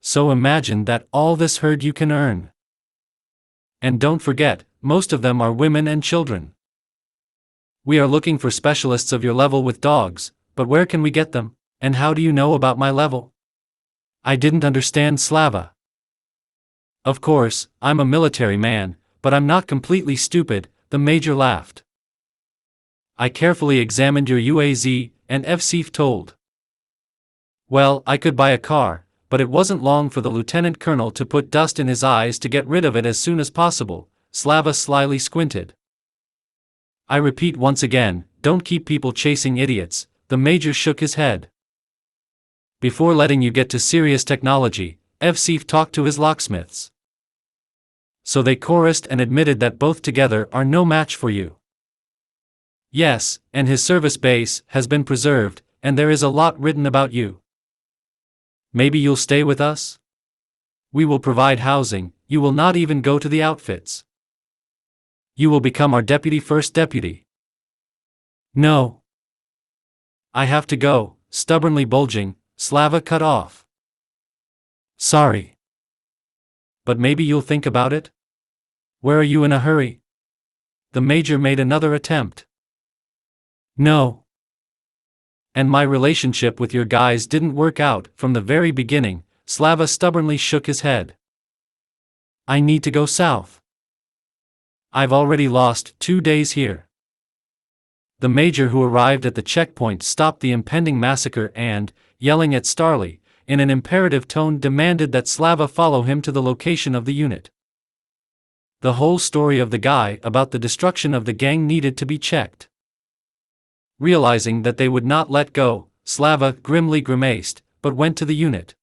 Speaker 1: So imagine that all this herd you can earn. And don't forget, most of them are women and children. We are looking for specialists of your level with dogs, but where can we get them, and how do you know about my level? I didn't understand Slava. Of course, I'm a military man, but I'm not completely stupid, the major laughed. I carefully examined your UAZ, and Evsif told. Well, I could buy a car, but it wasn't long for the lieutenant colonel to put dust in his eyes to get rid of it as soon as possible. Slava slyly squinted. I repeat once again, don't keep people chasing idiots, the major shook his head. Before letting you get to serious technology, Evsif talked to his locksmiths. So they chorused and admitted that both together are no match for you. Yes, and his service base has been preserved, and there is a lot written about you. Maybe you'll stay with us? We will provide housing, you will not even go to the outfits. You will become our first deputy. No. I have to go, stubbornly bulging, Slava cut off. Sorry. But maybe you'll think about it? Where are you in a hurry? The major made another attempt. No. And my relationship with your guys didn't work out from the very beginning, Slava stubbornly shook his head. I need to go south. I've already lost 2 days here. The major who arrived at the checkpoint stopped the impending massacre and, yelling at Starley, in an imperative tone demanded that Slava follow him to the location of the unit. The whole story of the guy about the destruction of the gang needed to be checked. Realizing that they would not let go, Slava grimly grimaced, but went to the unit.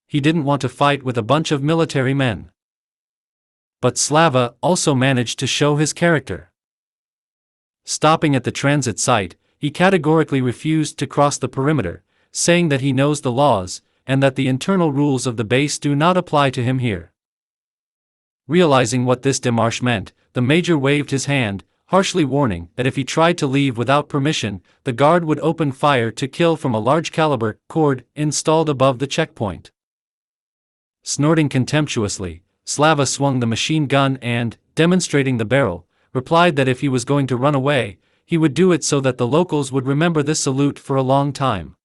Speaker 1: He didn't want to fight with a bunch of military men. But Slava also managed to show his character. Stopping at the transit site, he categorically refused to cross the perimeter, saying that he knows the laws, and that the internal rules of the base do not apply to him here. Realizing what this démarche meant, the major waved his hand, harshly warning that if he tried to leave without permission, the guard would open fire to kill from a large-caliber cord installed above the checkpoint. Snorting contemptuously, Slava swung the machine gun and, demonstrating the barrel, replied that if he was going to run away, he would do it so that the locals would remember this salute for a long time.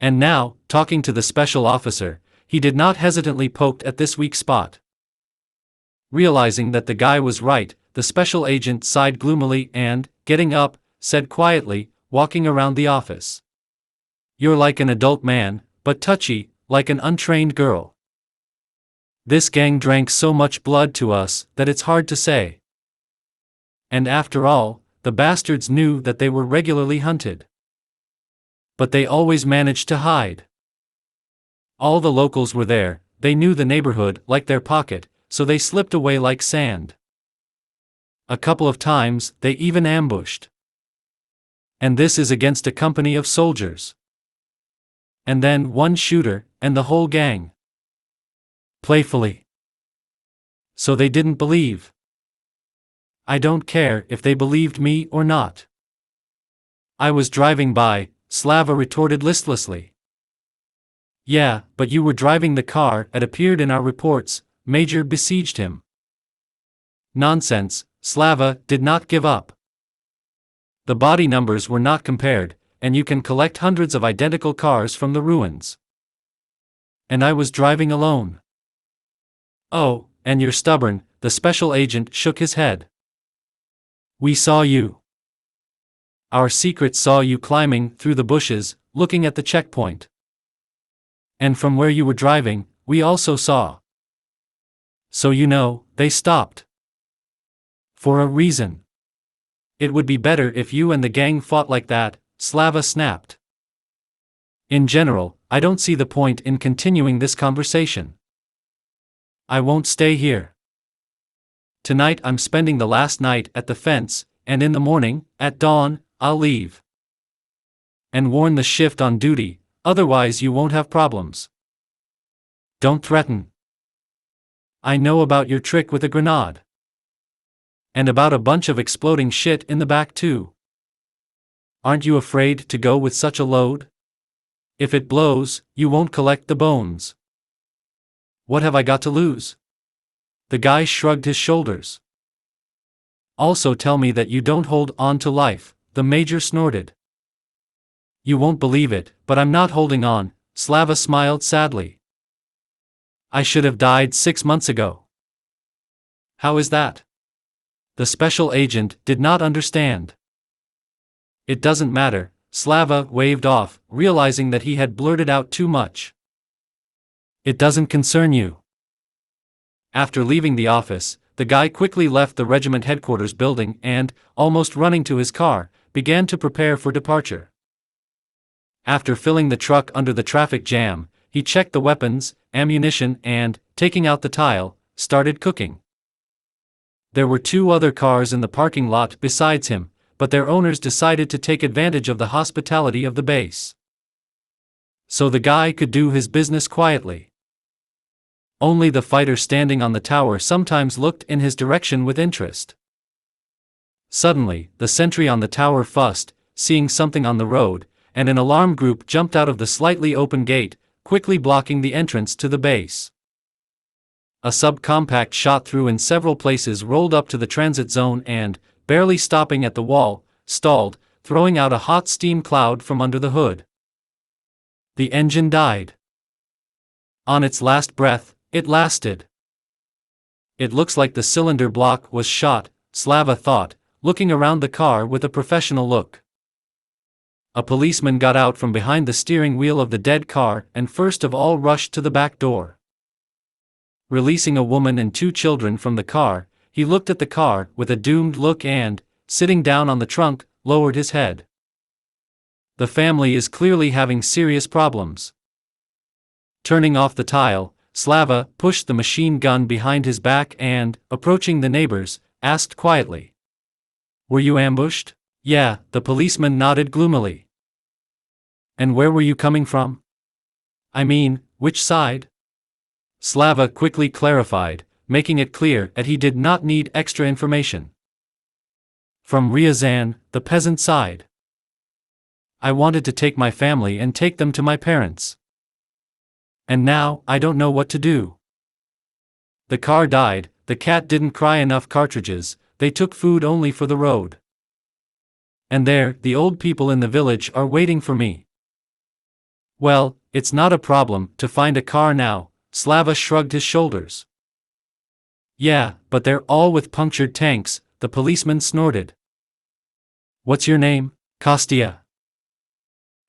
Speaker 1: And now, talking to the special officer, he did not hesitantly poke at this weak spot. Realizing that the guy was right, the special agent sighed gloomily and, getting up, said quietly, walking around the office. You're like an adult man, but touchy, like an untrained girl. This gang drank so much blood to us that it's hard to say. And after all, the bastards knew that they were regularly hunted. But they always managed to hide. All the locals were there, they knew the neighborhood like their pocket, so they slipped away like sand. A couple of times, they even ambushed. And this is against a company of soldiers. And then one shooter, and the whole gang. Playfully. So they didn't believe. I don't care if they believed me or not. I was driving by, Slava retorted listlessly. Yeah, but you were driving the car, it appeared in our reports, Major besieged him. Nonsense, Slava did not give up. The body numbers were not compared, and you can collect hundreds of identical cars from the ruins. And I was driving alone. Oh, and you're stubborn, the special agent shook his head. We saw you. Our secret saw you climbing through the bushes, looking at the checkpoint. And from where you were driving, we also saw. So you know, they stopped. For a reason. It would be better if you and the gang fought like that, Slava snapped. In general, I don't see the point in continuing this conversation. I won't stay here. Tonight I'm spending the last night at the fence, and in the morning, at dawn, I'll leave. And warn the shift on duty, otherwise you won't have problems. Don't threaten. I know about your trick with a grenade. And about a bunch of exploding shit in the back too. Aren't you afraid to go with such a load? If it blows, you won't collect the bones. What have I got to lose? The guy shrugged his shoulders. Also tell me that you don't hold on to life, the major snorted. You won't believe it, but I'm not holding on, Slava smiled sadly. I should have died 6 months ago. How is that? The special agent did not understand. It doesn't matter, Slava waved off, realizing that he had blurted out too much. It doesn't concern you. After leaving the office, the guy quickly left the regiment headquarters building and, almost running to his car, began to prepare for departure. After filling the truck under the traffic jam, he checked the weapons, ammunition and, taking out the tile, started cooking. There were 2 other cars in the parking lot besides him, but their owners decided to take advantage of the hospitality of the base. So the guy could do his business quietly. Only the fighter standing on the tower sometimes looked in his direction with interest. Suddenly, the sentry on the tower fussed, seeing something on the road, and an alarm group jumped out of the slightly open gate, quickly blocking the entrance to the base. A subcompact shot through in several places rolled up to the transit zone and, barely stopping at the wall, stalled, throwing out a hot steam cloud from under the hood. The engine died. On its last breath, it lasted. It looks like the cylinder block was shot, Slava thought, looking around the car with a professional look. A policeman got out from behind the steering wheel of the dead car and first of all rushed to the back door. Releasing a woman and 2 children from the car, he looked at the car with a doomed look and, sitting down on the trunk, lowered his head. The family is clearly having serious problems. Turning off the tile, Slava pushed the machine gun behind his back and, approaching the neighbors, asked quietly. Were you ambushed? Yeah, the policeman nodded gloomily. And where were you coming from? I mean, which side? Slava quickly clarified, making it clear that he did not need extra information. From Ryazan, the peasant side. I wanted to take my family and take them to my parents. And now, I don't know what to do. The car died, the cat didn't cry enough cartridges, they took food only for the road. And there, the old people in the village are waiting for me. Well, it's not a problem to find a car now, Slava shrugged his shoulders. Yeah, but they're all with punctured tanks, the policeman snorted. What's your name, Kostya?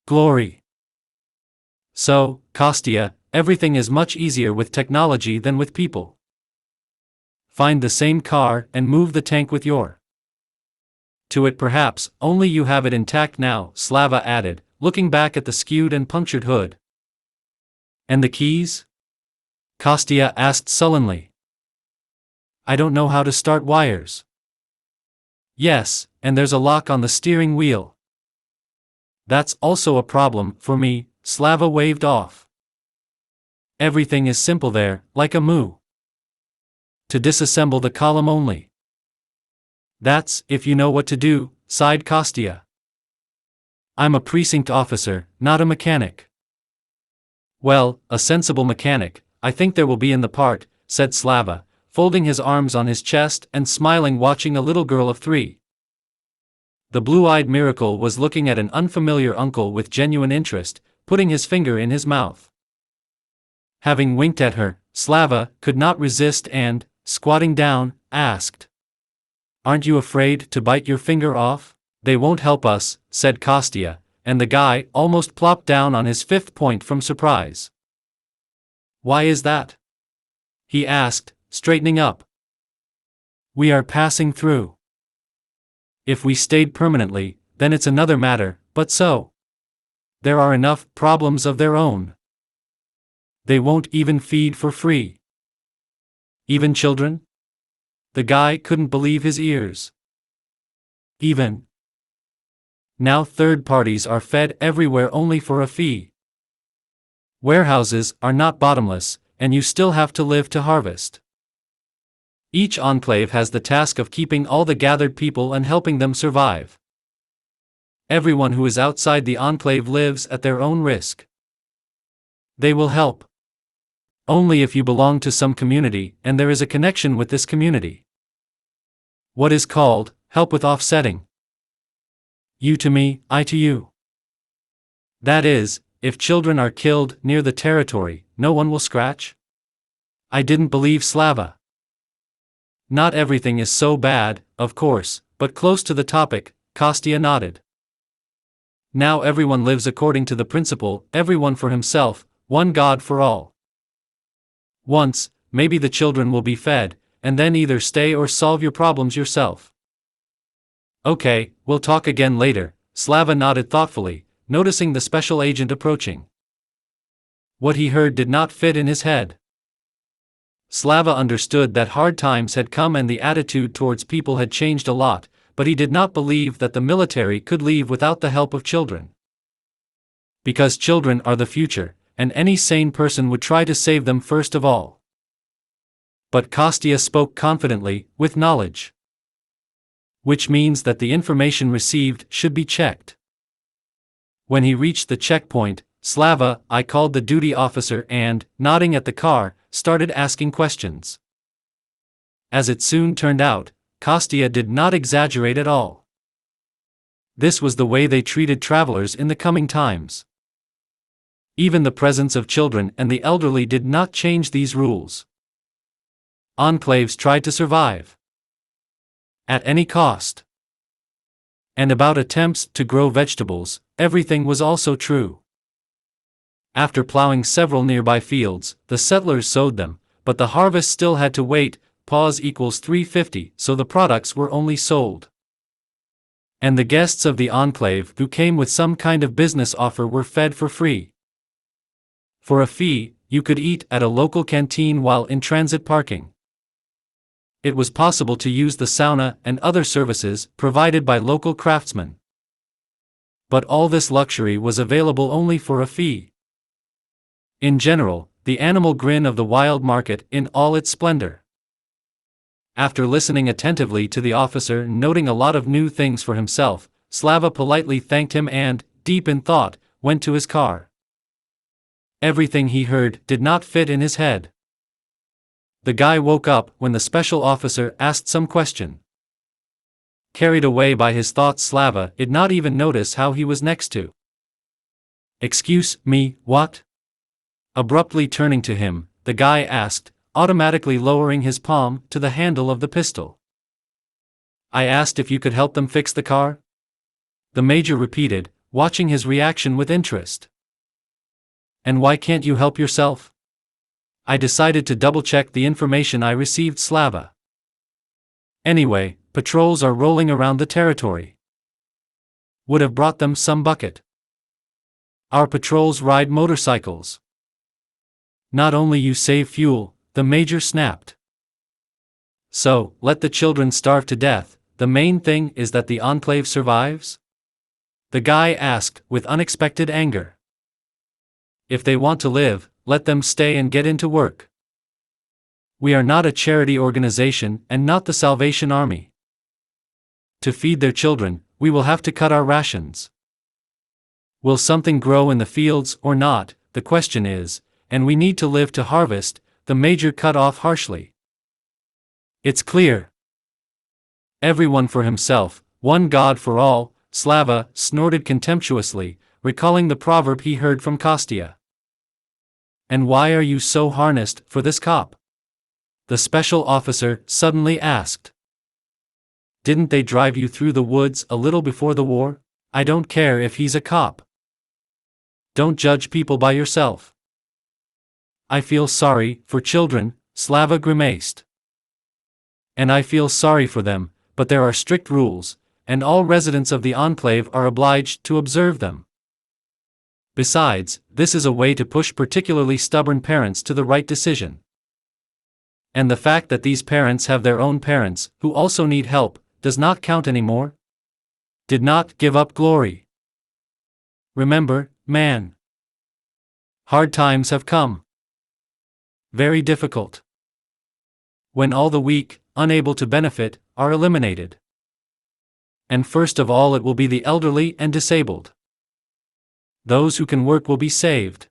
Speaker 1: Glory. So, Kostya, everything is much easier with technology than with people. Find the same car and move the tank with your. To it perhaps, only you have it intact now, Slava added, looking back at the skewed and punctured hood. And the keys? Kostya asked sullenly. I don't know how to start wires. Yes, and there's a lock on the steering wheel. That's also a problem for me, Slava waved off. Everything is simple there, like a moo. To disassemble the column only. That's if you know what to do, sighed Kostya. I'm a precinct officer, not a mechanic. Well, a sensible mechanic, I think there will be in the part, said Slava, folding his arms on his chest and smiling watching a little girl of 3. The blue-eyed miracle was looking at an unfamiliar uncle with genuine interest, putting his finger in his mouth. Having winked at her, Slava could not resist and, squatting down, asked. Aren't you afraid to bite your finger off? They won't help us, said Kostya, and the guy almost plopped down on his 5th point from surprise. Why is that? He asked, straightening up. We are passing through. If we stayed permanently, then it's another matter, but so. There are enough problems of their own. They won't even feed for free. Even children? The guy couldn't believe his ears. Even. Now third parties are fed everywhere only for a fee. Warehouses are not bottomless, and you still have to live to harvest. Each enclave has the task of keeping all the gathered people and helping them survive. Everyone who is outside the enclave lives at their own risk. They will help only if you belong to some community and there is a connection with this community. What is called help with offsetting. You to me, I to you. That is, if children are killed near the territory, no one will scratch? I didn't believe Slava. Not everything is so bad, of course, but close to the topic, Kostya nodded. Now everyone lives according to the principle, everyone for himself, one God for all. Once, maybe the children will be fed, and then either stay or solve your problems yourself. Okay, we'll talk again later, Slava nodded thoughtfully, noticing the special agent approaching. What he heard did not fit in his head. Slava understood that hard times had come and the attitude towards people had changed a lot, but he did not believe that the military could leave without the help of children. Because children are the future, and any sane person would try to save them first of all. But Kostya spoke confidently, with knowledge. Which means that the information received should be checked. When he reached the checkpoint, Slava, I called the duty officer and, nodding at the car, started asking questions. As it soon turned out, Kostya did not exaggerate at all. This was the way they treated travelers in the coming times. Even the presence of children and the elderly did not change these rules. Enclaves tried to survive at any cost. And about attempts to grow vegetables, everything was also true. After plowing several nearby fields, the settlers sowed them, but the harvest still had to wait, pause equals 350, so the products were only sold. And the guests of the enclave who came with some kind of business offer were fed for free. For a fee, you could eat at a local canteen while in transit parking. It was possible to use the sauna and other services provided by local craftsmen. But all this luxury was available only for a fee. In general, the animal grin of the wild market in all its splendor. After listening attentively to the officer and noting a lot of new things for himself, Slava politely thanked him and, deep in thought, went to his car. Everything he heard did not fit in his head. The guy woke up when the special officer asked some question. Carried away by his thoughts, Slava did not even notice how he was next to. Excuse me, what? Abruptly turning to him, the guy asked, automatically lowering his palm to the handle of the pistol. I asked if you could help them fix the car? The major repeated, watching his reaction with interest. And why can't you help yourself? I decided to double-check the information I received, Slava. Anyway, patrols are rolling around the territory. Would have brought them some bucket. Our patrols ride motorcycles. Not only you save fuel, the major snapped. So, let the children starve to death, the main thing is that the enclave survives? The guy asked, with unexpected anger. If they want to live, let them stay and get into work. We are not a charity organization and not the Salvation Army. To feed their children, we will have to cut our rations. Will something grow in the fields or not, the question is, and we need to live to harvest, the major cut off harshly. It's clear. Everyone for himself, one God for all, Slava snorted contemptuously, recalling the proverb he heard from Kostya. And why are you so harnessed for this cop? The special officer suddenly asked. Didn't they drive you through the woods a little before the war? I don't care if he's a cop. Don't judge people by yourself. I feel sorry for children, Slava grimaced. And I feel sorry for them, but there are strict rules, and all residents of the enclave are obliged to observe them. Besides, this is a way to push particularly stubborn parents to the right decision. And the fact that these parents have their own parents, who also need help, does not count anymore. Did not give up glory. Remember, man. Hard times have come. Very difficult. When all the weak, unable to benefit, are eliminated. And first of all it will be the elderly and disabled. Those who can work will be saved.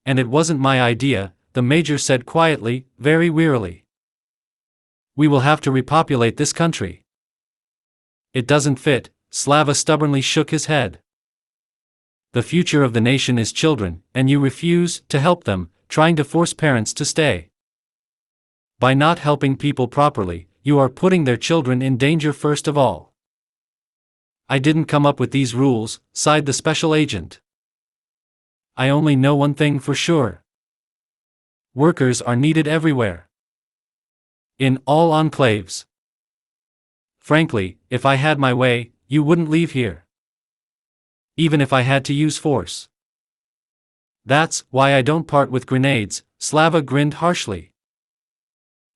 Speaker 1: And it wasn't my idea, the major said quietly, very wearily. We will have to repopulate this country. It doesn't fit, Slava stubbornly shook his head. The future of the nation is children, and you refuse to help them, trying to force parents to stay. By not helping people properly, you are putting their children in danger first of all. I didn't come up with these rules, sighed the special agent. I only know one thing for sure. Workers are needed everywhere. In all enclaves. Frankly, if I had my way, you wouldn't leave here. Even if I had to use force. That's why I don't part with grenades, Slava grinned harshly.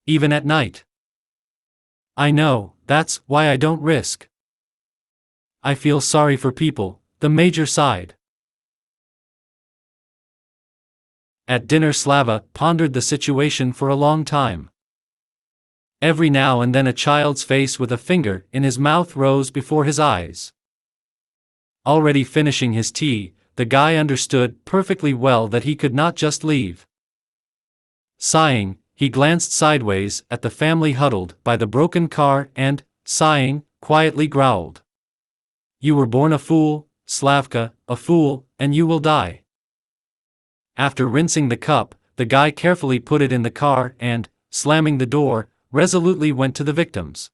Speaker 1: Even at night. I know, that's why I don't risk. I feel sorry for people, the major sighed. At dinner Slava pondered the situation for a long time. Every now and then a child's face with a finger in his mouth rose before his eyes. Already finishing his tea, the guy understood perfectly well that he could not just leave. Sighing, he glanced sideways at the family huddled by the broken car and, sighing, quietly growled. You were born a fool, Slavka, a fool, and you will die. After rinsing the cup, the guy carefully put it in the car and, slamming the door, resolutely went to the victims.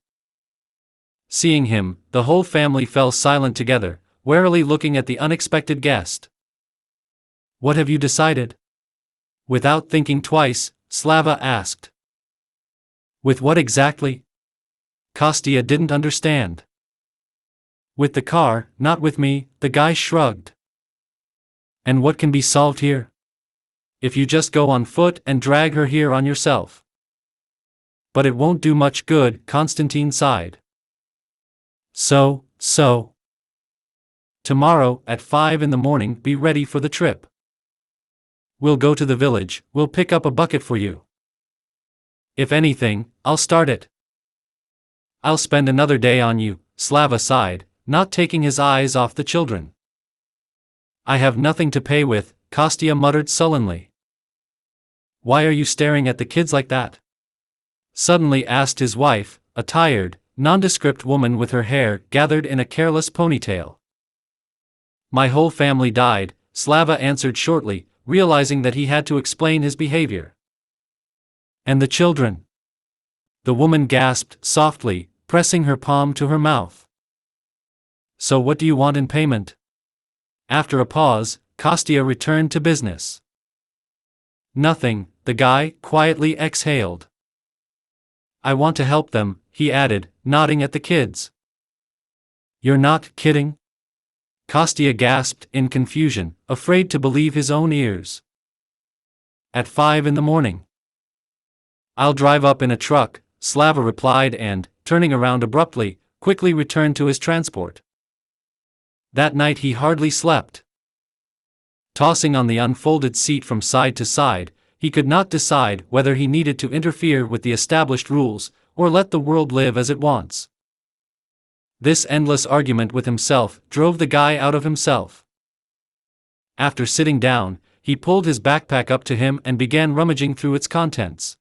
Speaker 1: Seeing him, the whole family fell silent together, warily looking at the unexpected guest. What have you decided? Without thinking twice, Slava asked. With what exactly? Kostya didn't understand. With the car, not with me, the guy shrugged. And what can be solved here? If you just go on foot and drag her here on yourself. But it won't do much good, Konstantin sighed. So. Tomorrow, at 5 in the morning, be ready for the trip. We'll go to the village, we'll pick up a bucket for you. If anything, I'll start it. I'll spend another day on you, Slava sighed, not taking his eyes off the children. I have nothing to pay with, Kostya muttered sullenly. Why are you staring at the kids like that? Suddenly asked his wife, a tired, nondescript woman with her hair gathered in a careless ponytail. My whole family died, Slava answered shortly, realizing that he had to explain his behavior. And the children? The woman gasped softly, pressing her palm to her mouth. So what do you want in payment? After a pause, Kostya returned to business. Nothing, the guy quietly exhaled. I want to help them, he added, nodding at the kids. You're not kidding? Kostya gasped in confusion, afraid to believe his own ears. At 5 in the morning. I'll drive up in a truck, Slava replied and, turning around abruptly, quickly returned to his transport. That night he hardly slept. Tossing on the unfolded seat from side to side, he could not decide whether he needed to interfere with the established rules, or let the world live as it wants. This endless argument with himself drove the guy out of himself. After sitting down, he pulled his backpack up to him and began rummaging through its contents.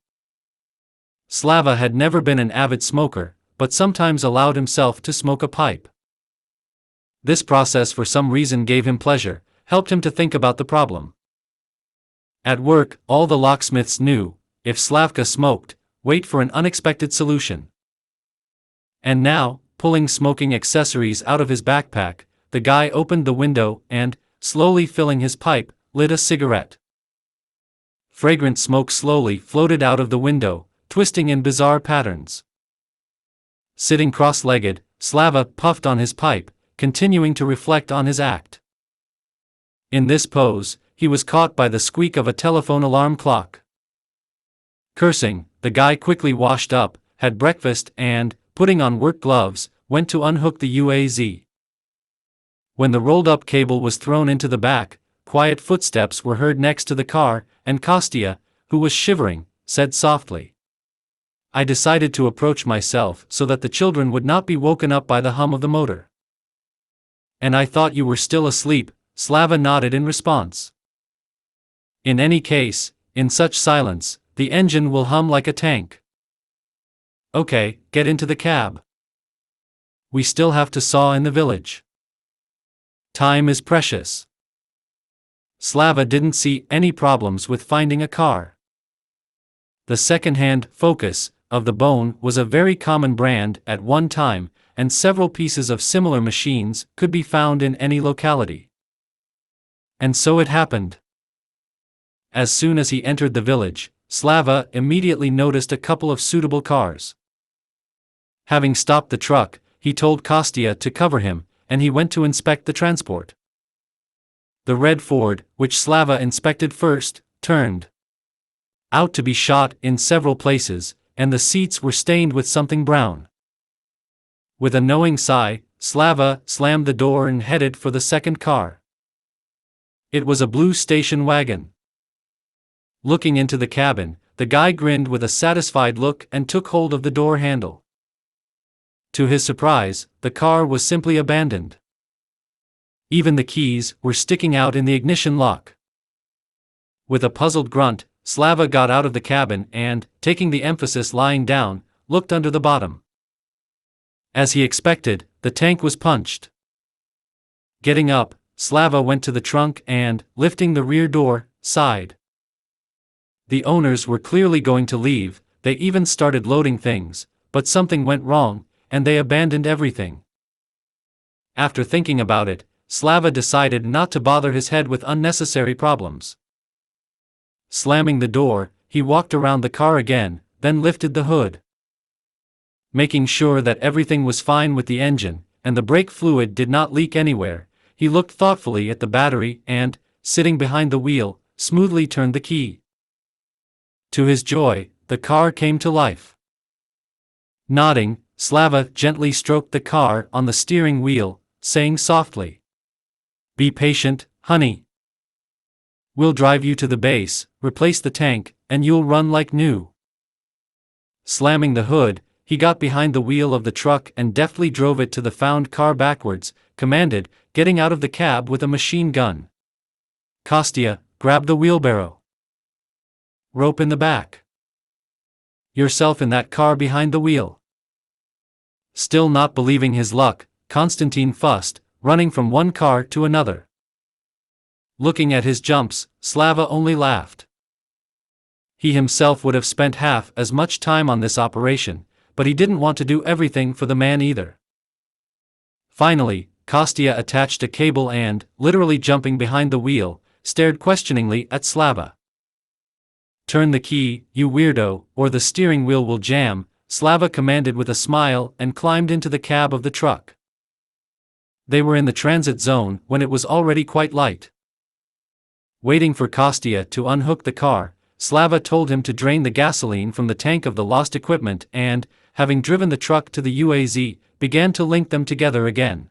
Speaker 1: Slava had never been an avid smoker, but sometimes allowed himself to smoke a pipe. This process for some reason gave him pleasure, helped him to think about the problem. At work, all the locksmiths knew, if Slavka smoked, wait for an unexpected solution. And now, pulling smoking accessories out of his backpack, the guy opened the window and, slowly filling his pipe, lit a cigarette. Fragrant smoke slowly floated out of the window, twisting in bizarre patterns. Sitting cross-legged, Slava puffed on his pipe, continuing to reflect on his act. In this pose, he was caught by the squeak of a telephone alarm clock. Cursing, the guy quickly washed up, had breakfast and, putting on work gloves, went to unhook the UAZ. When the rolled-up cable was thrown into the back, quiet footsteps were heard next to the car, and Kostya, who was shivering, said softly, I decided to approach myself so that the children would not be woken up by the hum of the motor. And I thought you were still asleep, Slava nodded in response. In any case, in such silence, the engine will hum like a tank. Okay, get into the cab. We still have to saw in the village. Time is precious. Slava didn't see any problems with finding a car. The second-hand Focus of the Bone was a very common brand at one time, and several pieces of similar machines could be found in any locality. And so it happened. As soon as he entered the village, Slava immediately noticed a couple of suitable cars. Having stopped the truck, he told Kostya to cover him, and he went to inspect the transport. The red Ford, which Slava inspected first, turned out to be shot in several places, and the seats were stained with something brown. With a knowing sigh, Slava slammed the door and headed for the second car. It was a blue station wagon. Looking into the cabin, the guy grinned with a satisfied look and took hold of the door handle. To his surprise, the car was simply abandoned. Even the keys were sticking out in the ignition lock. With a puzzled grunt, Slava got out of the cabin and, taking the emphasis lying down, looked under the bottom. As he expected, the tank was punched. Getting up, Slava went to the trunk and, lifting the rear door, sighed. The owners were clearly going to leave, they even started loading things, but something went wrong, and they abandoned everything. After thinking about it, Slava decided not to bother his head with unnecessary problems. Slamming the door, he walked around the car again, then lifted the hood. Making sure that everything was fine with the engine, and the brake fluid did not leak anywhere, he looked thoughtfully at the battery and, sitting behind the wheel, smoothly turned the key. To his joy, the car came to life. Nodding, Slava gently stroked the car on the steering wheel, saying softly, "Be patient, honey. We'll drive you to the base, replace the tank, and you'll run like new." Slamming the hood, he got behind the wheel of the truck and deftly drove it to the found car backwards, commanded, getting out of the cab with a machine gun. "Kostya, grab the wheelbarrow. Rope in the back. Yourself in that car behind the wheel." Still not believing his luck, Konstantin fussed, running from one car to another. Looking at his jumps, Slava only laughed. He himself would have spent half as much time on this operation, but he didn't want to do everything for the man either. Finally, Kostya attached a cable and, literally jumping behind the wheel, stared questioningly at Slava. "Turn the key, you weirdo, or the steering wheel will jam," Slava commanded with a smile and climbed into the cab of the truck. They were in the transit zone when it was already quite light. Waiting for Kostya to unhook the car, Slava told him to drain the gasoline from the tank of the lost equipment and, having driven the truck to the UAZ, began to link them together again.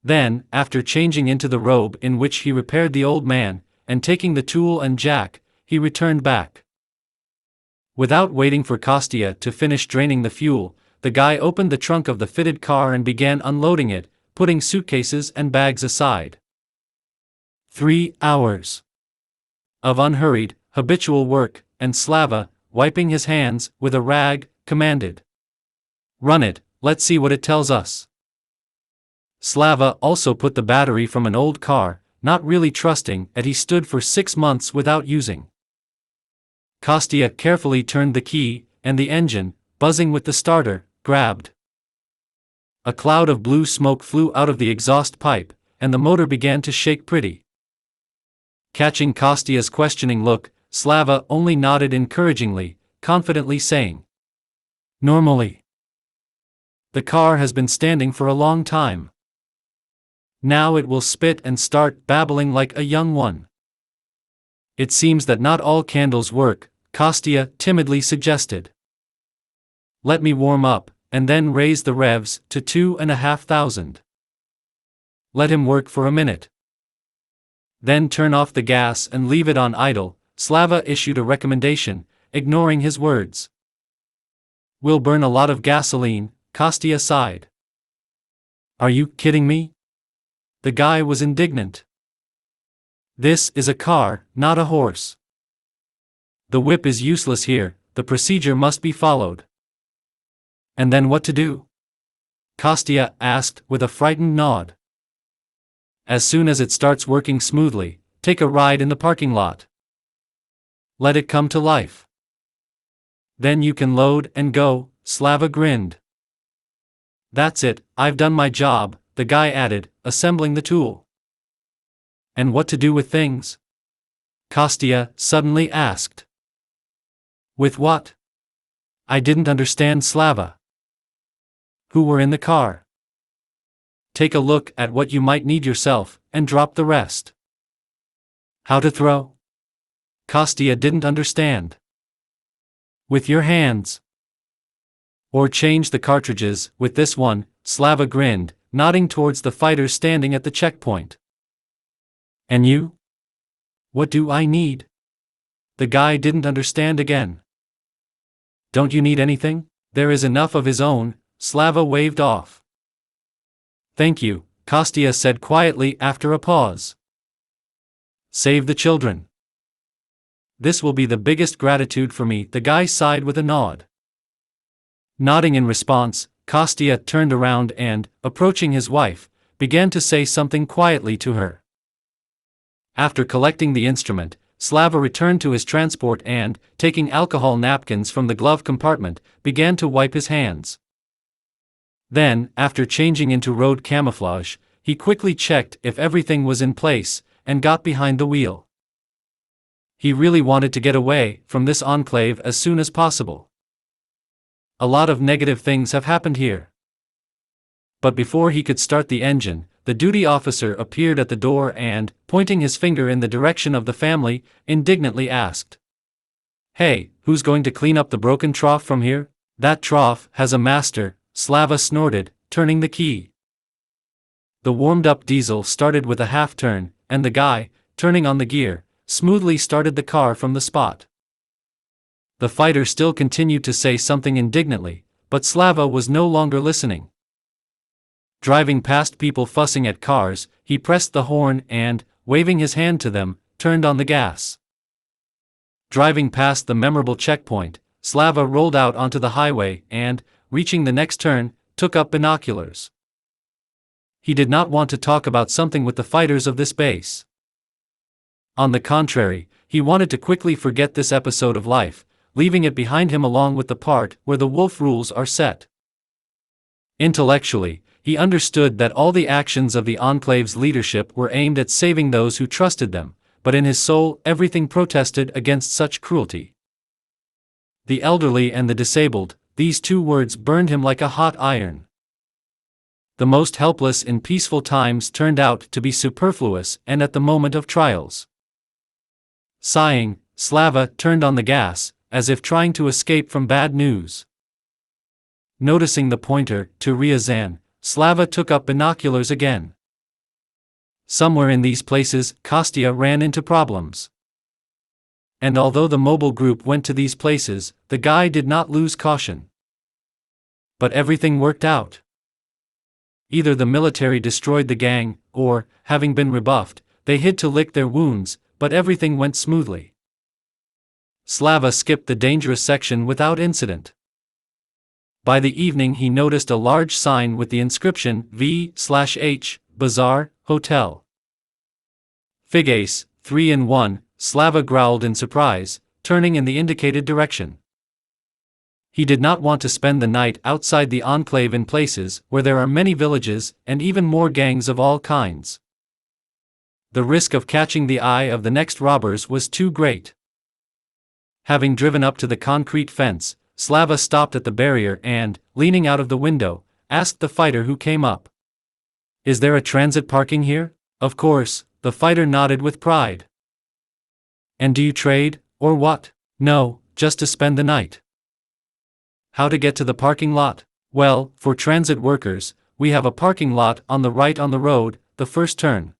Speaker 1: Then, after changing into the robe in which he repaired the old man, and taking the tool and jack, he returned back. Without waiting for Kostya to finish draining the fuel, the guy opened the trunk of the fitted car and began unloading it, putting suitcases and bags aside. 3 hours of unhurried, habitual work, and Slava, wiping his hands with a rag, commanded, "Run it, let's see what it tells us." Slava also put the battery from an old car, not really trusting that he stood for 6 months without using. Kostya carefully turned the key, and the engine, buzzing with the starter, grabbed. A cloud of blue smoke flew out of the exhaust pipe, and the motor began to shake pretty. Catching Kostya's questioning look, Slava only nodded encouragingly, confidently saying, "Normally. The car has been standing for a long time. Now it will spit and start babbling like a young one." "It seems that not all candles work," Kostya timidly suggested. "Let me warm up, and then raise the revs to 2,500. Let him work for a minute. Then turn off the gas and leave it on idle," Slava issued a recommendation, ignoring his words. We'll burn a lot of gasoline, Kostya sighed. Are you kidding me? The guy was indignant. This is a car, not a horse. The whip is useless here, the procedure must be followed. And then what to do? Kostya asked with a frightened nod. As soon as it starts working smoothly, take a ride in the parking lot. Let it come to life. Then you can load and go, Slava grinned. That's it, I've done my job, the guy added, assembling the tool. And what to do with things? Kostya suddenly asked. With what? I didn't understand Slava. Who were in the car? Take a look at what you might need yourself, and drop the rest. How to throw? Kostya didn't understand. With your hands. Or change the cartridges with this one, Slava grinned, nodding towards the fighters standing at the checkpoint. And you? What do I need? The guy didn't understand again. Don't you need anything? There is enough of his own, Slava waved off. Thank you, Kostya said quietly after a pause. Save the children. This will be the biggest gratitude for me, the guy sighed with a nod. Nodding in response, Kostya turned around and, approaching his wife, began to say something quietly to her. After collecting the instrument, Slava returned to his transport and, taking alcohol napkins from the glove compartment, began to wipe his hands. Then, after changing into road camouflage, he quickly checked if everything was in place, and got behind the wheel. He really wanted to get away from this enclave as soon as possible. A lot of negative things have happened here. But before he could start the engine, the duty officer appeared at the door and, pointing his finger in the direction of the family, indignantly asked. Hey, who's going to clean up the broken trough from here? That trough has a master, Slava snorted, turning the key. The warmed-up diesel started with a half-turn, and the guy, turning on the gear, smoothly started the car from the spot. The fighter still continued to say something indignantly, but Slava was no longer listening. Driving past people fussing at cars, he pressed the horn and, waving his hand to them, turned on the gas. Driving past the memorable checkpoint, Slava rolled out onto the highway and, reaching the next turn, took up binoculars. He did not want to talk about something with the fighters of this base. On the contrary, he wanted to quickly forget this episode of life, leaving it behind him along with the part where the wolf rules are set. Intellectually, he understood that all the actions of the Enclave's leadership were aimed at saving those who trusted them, but in his soul everything protested against such cruelty. The elderly and the disabled, these two words burned him like a hot iron. The most helpless in peaceful times turned out to be superfluous and at the moment of trials. Sighing, Slava turned on the gas, as if trying to escape from bad news. Noticing the pointer to Ryazan, Slava took up binoculars again. Somewhere in these places, Kostya ran into problems. And although the mobile group went to these places, the guy did not lose caution. But everything worked out. Either the military destroyed the gang, or, having been rebuffed, they hid to lick their wounds, but everything went smoothly. Slava skipped the dangerous section without incident. By the evening he noticed a large sign with the inscription V/H, Bazaar, Hotel. Figace, 3-in-1, Slava growled in surprise, turning in the indicated direction. He did not want to spend the night outside the enclave in places where there are many villages and even more gangs of all kinds. The risk of catching the eye of the next robbers was too great. Having driven up to the concrete fence, Slava stopped at the barrier and, leaning out of the window, asked the fighter who came up. Is there a transit parking here? Of course, the fighter nodded with pride. And do you trade, or what? No, just to spend the night. How to get to the parking lot? Well, for transit workers, we have a parking lot on the right on the road, the first turn.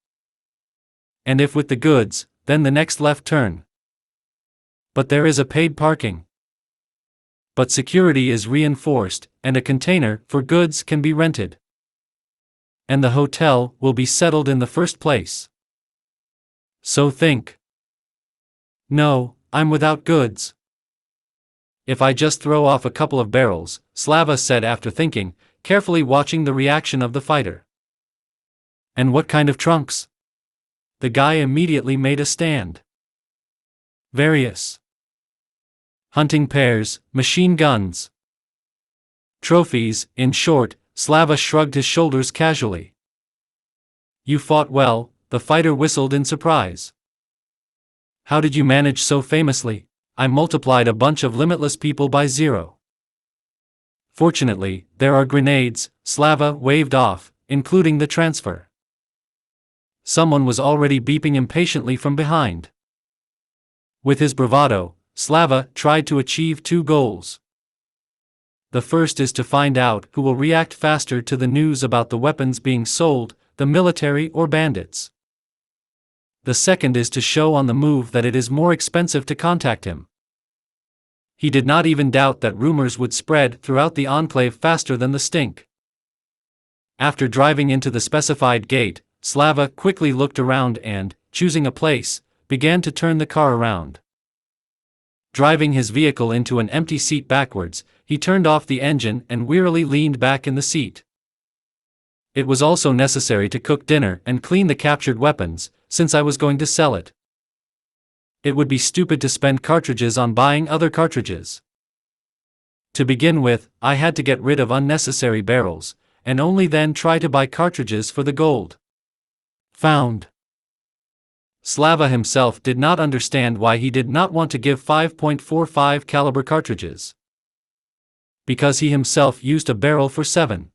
Speaker 1: And if with the goods, then the next left turn. But there is a paid parking. but security is reinforced, and a container for goods can be rented. And the hotel will be settled in the first place. So think. No, I'm without goods. If I just throw off a couple of barrels, Slava said after thinking, carefully watching the reaction of the fighter. And what kind of trunks? The guy immediately made a stand. Various hunting pairs, machine guns, trophies, in short. Slava shrugged his shoulders casually. You fought well, the fighter whistled in surprise. How did you manage so famously? I multiplied a bunch of limitless people by 0. Fortunately, there are grenades, Slava waved off, including the transfer. Someone was already beeping impatiently from behind. With his bravado, Slava tried to achieve 2 goals. The first is to find out who will react faster to the news about the weapons being sold, the military or bandits. The second is to show on the move that it is more expensive to contact him. He did not even doubt that rumors would spread throughout the enclave faster than the stink. After driving into the specified gate, Slava quickly looked around and, choosing a place, began to turn the car around. Driving his vehicle into an empty seat backwards, he turned off the engine and wearily leaned back in the seat. It was also necessary to cook dinner and clean the captured weapons, since I was going to sell it. It would be stupid to spend cartridges on buying other cartridges. To begin with, I had to get rid of unnecessary barrels, and only then try to buy cartridges for the gold found. Slava himself did not understand why he did not want to give 5.45 caliber cartridges. Because he himself used a barrel for 7.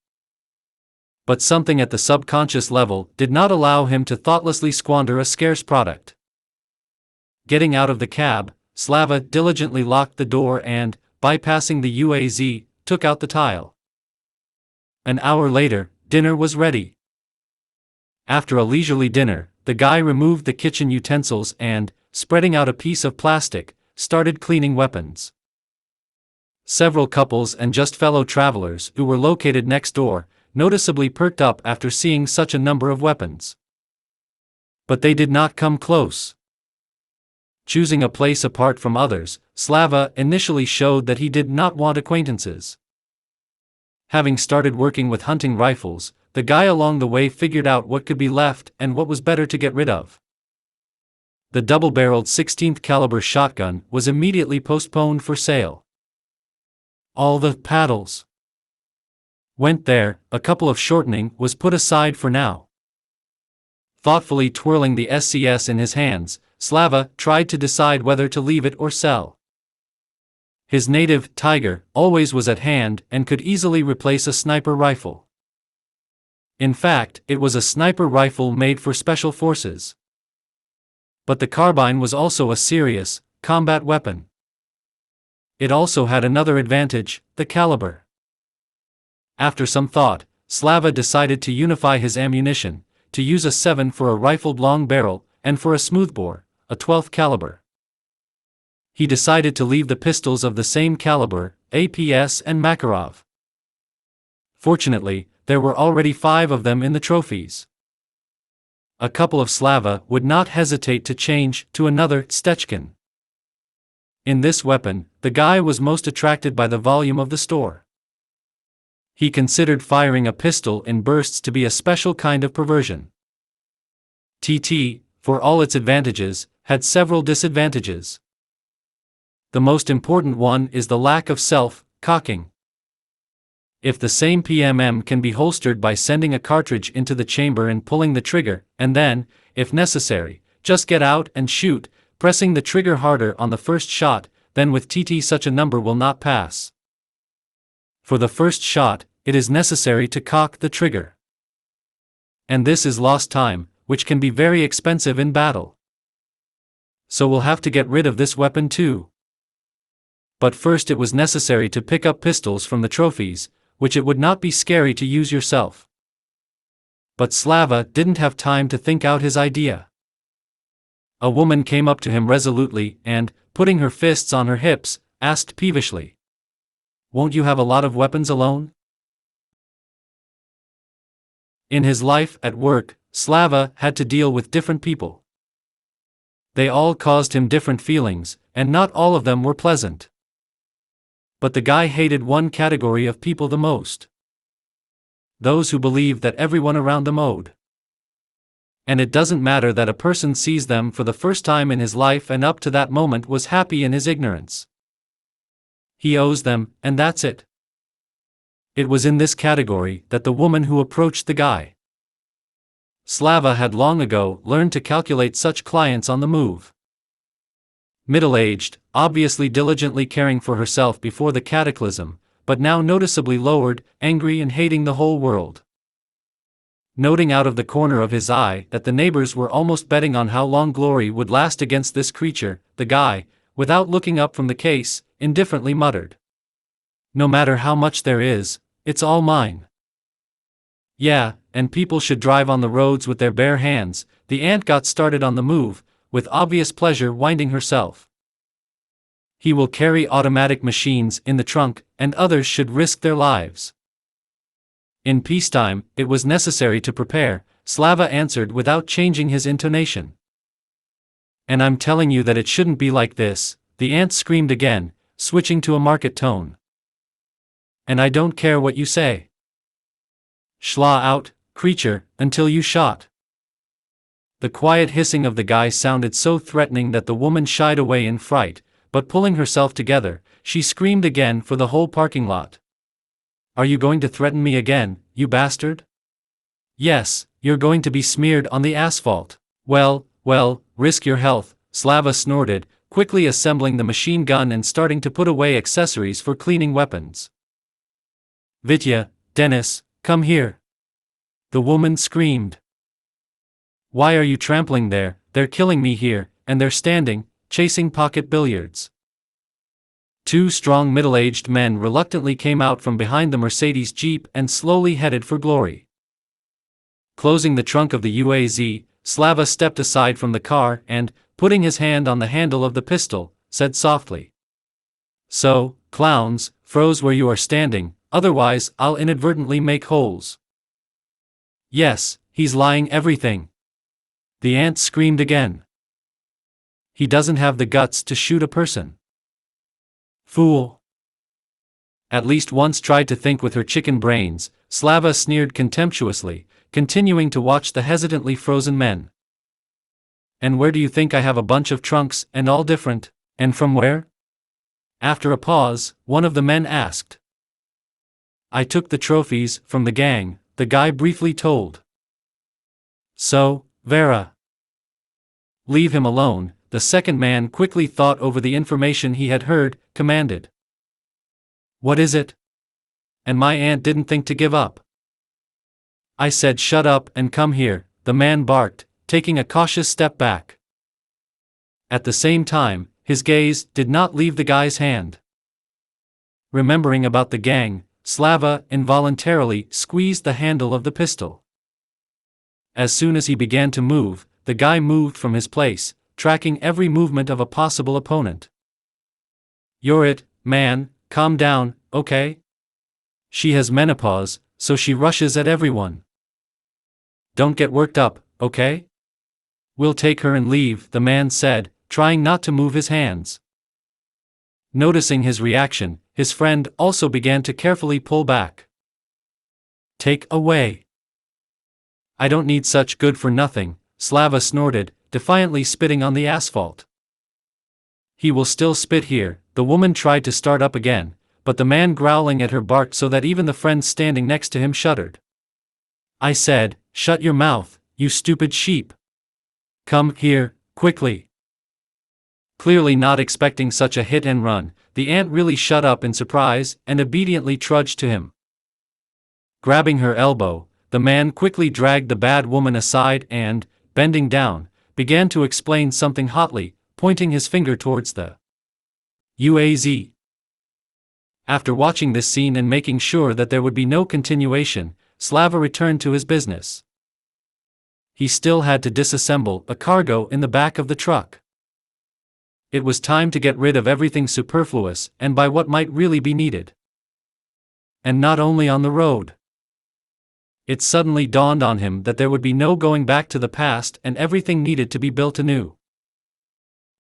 Speaker 1: But something at the subconscious level did not allow him to thoughtlessly squander a scarce product. Getting out of the cab, Slava diligently locked the door and, bypassing the UAZ, took out the tile. An hour later, dinner was ready. After a leisurely dinner, the guy removed the kitchen utensils and, spreading out a piece of plastic, started cleaning weapons. Several couples and just fellow travelers who were located next door noticeably perked up after seeing such a number of weapons. But they did not come close. Choosing a place apart from others, Slava initially showed that he did not want acquaintances. Having started working with hunting rifles, the guy along the way figured out what could be left and what was better to get rid of. The double-barreled 16th caliber shotgun was immediately postponed for sale. All the paddles went there, a couple of shortening was put aside for now. Thoughtfully twirling the SCS in his hands, Slava tried to decide whether to leave it or sell. His native Tiger always was at hand and could easily replace a sniper rifle. In fact, it was a sniper rifle made for special forces. But the carbine was also a serious, combat weapon. It also had another advantage, the caliber. After some thought, Slava decided to unify his ammunition, to use a 7 for a rifled long barrel, and for a smoothbore, a 12th caliber. He decided to leave the pistols of the same caliber, APS and Makarov. Fortunately, there were already 5 of them in the trophies. A couple of Slava would not hesitate to change to another Stechkin. In this weapon, the guy was most attracted by the volume of the store. He considered firing a pistol in bursts to be a special kind of perversion. TT, for all its advantages, had several disadvantages. The most important one is the lack of self-cocking. If the same PMM can be holstered by sending a cartridge into the chamber and pulling the trigger, and then, if necessary, just get out and shoot, pressing the trigger harder on the first shot, then with TT such a number will not pass. For the first shot, it is necessary to cock the trigger. And this is lost time, which can be very expensive in battle. So we'll have to get rid of this weapon too. But first it was necessary to pick up pistols from the trophies, which it would not be scary to use yourself. But Slava didn't have time to think out his idea. A woman came up to him resolutely and, putting her fists on her hips, asked peevishly, Won't you have a lot of weapons alone? In his life at work, Slava had to deal with different people. They all caused him different feelings, and not all of them were pleasant. But the guy hated one category of people the most. Those who believed that everyone around them owed. And it doesn't matter that a person sees them for the first time in his life and up to that moment was happy in his ignorance. He owes them, and that's it. It was in this category that the woman who approached the guy. Slava had long ago learned to calculate such clients on the move. Middle-aged, obviously diligently caring for herself before the cataclysm, but now noticeably lowered, angry and hating the whole world. Noting out of the corner of his eye that the neighbors were almost betting on how long glory would last against this creature, the guy, without looking up from the case, indifferently muttered. No matter how much there is, it's all mine. Yeah, and people should drive on the roads with their bare hands. The ant got started on the move, with obvious pleasure winding herself. He will carry automatic machines in the trunk, and others should risk their lives. In peacetime, it was necessary to prepare, Slava answered without changing his intonation. And I'm telling you that it shouldn't be like this, the ant screamed again, switching to a market tone. And I don't care what you say. Schla out, creature, until you shot. The quiet hissing of the guy sounded so threatening that the woman shied away in fright, but pulling herself together, she screamed again for the whole parking lot. Are you going to threaten me again, you bastard? Yes, you're going to be smeared on the asphalt. Well, risk your health, Slava snorted, quickly assembling the machine gun and starting to put away accessories for cleaning weapons. Vitya, Dennis, come here. The woman screamed. Why are you trampling there? They're killing me here, and they're standing, chasing pocket billiards. Two strong middle-aged men reluctantly came out from behind the Mercedes Jeep and slowly headed for glory. Closing the trunk of the UAZ, Slava stepped aside from the car and, putting his hand on the handle of the pistol, said softly. So, clowns, froze where you are standing, otherwise I'll inadvertently make holes. Yes, he's lying everything. The ant screamed again. He doesn't have the guts to shoot a person. Fool. At least once tried to think with her chicken brains, Slava sneered contemptuously, continuing to watch the hesitantly frozen men. And where do you think I have a bunch of trunks, and all different, and from where? After a pause, one of the men asked. I took the trophies from the gang, the guy briefly told. So, Vera. Leave him alone, the second man quickly thought over the information he had heard, commanded. What is it? And my aunt didn't think to give up. I said shut up and come here, the man barked, taking a cautious step back. At the same time, his gaze did not leave the guy's hand. Remembering about the gang, Slava involuntarily squeezed the handle of the pistol. As soon as he began to move, the guy moved from his place, tracking every movement of a possible opponent. You're it, man, calm down, okay? She has menopause, so she rushes at everyone. Don't get worked up, okay? We'll take her and leave, the man said, trying not to move his hands. Noticing his reaction, his friend also began to carefully pull back. Take away. I don't need such good for nothing, Slava snorted, defiantly spitting on the asphalt. He will still spit here, the woman tried to start up again, but the man growling at her barked so that even the friend standing next to him shuddered. I said, shut your mouth, you stupid sheep. Come here, quickly. Clearly not expecting such a hit and run, the ant really shut up in surprise and obediently trudged to him. Grabbing her elbow, the man quickly dragged the bad woman aside and, bending down, began to explain something hotly, pointing his finger towards the UAZ. After watching this scene and making sure that there would be no continuation, Slava returned to his business. He still had to disassemble a cargo in the back of the truck. It was time to get rid of everything superfluous and buy what might really be needed. and not only on the road. It suddenly dawned on him that there would be no going back to the past and everything needed to be built anew.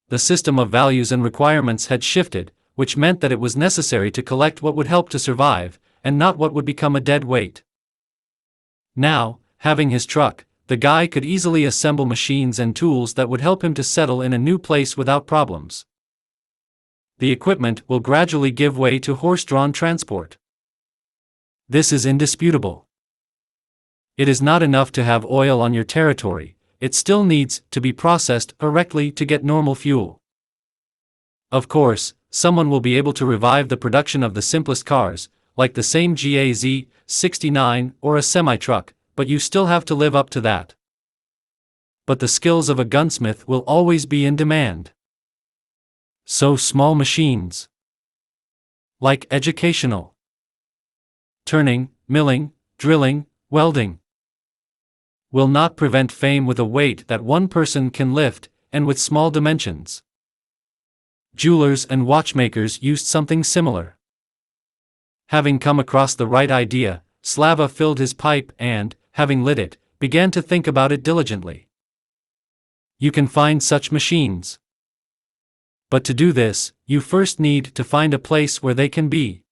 Speaker 1: The system of values and requirements had shifted, which meant that it was necessary to collect what would help to survive, and not what would become a dead weight. Now, having his truck, the guy could easily assemble machines and tools that would help him to settle in a new place without problems. The equipment will gradually give way to horse-drawn transport. This is indisputable. It is not enough to have oil on your territory, it still needs to be processed correctly to get normal fuel. Of course, someone will be able to revive the production of the simplest cars, like the same GAZ 69 or a semi-truck, but you still have to live up to that. But the skills of a gunsmith will always be in demand. So small machines, like educational, turning, milling, drilling, welding, will not prevent fame with a weight that one person can lift, and with small dimensions. Jewelers and watchmakers used something similar. Having come across the right idea, Slava filled his pipe and, having lit it, began to think about it diligently. You can find such machines. But to do this, you first need to find a place where they can be.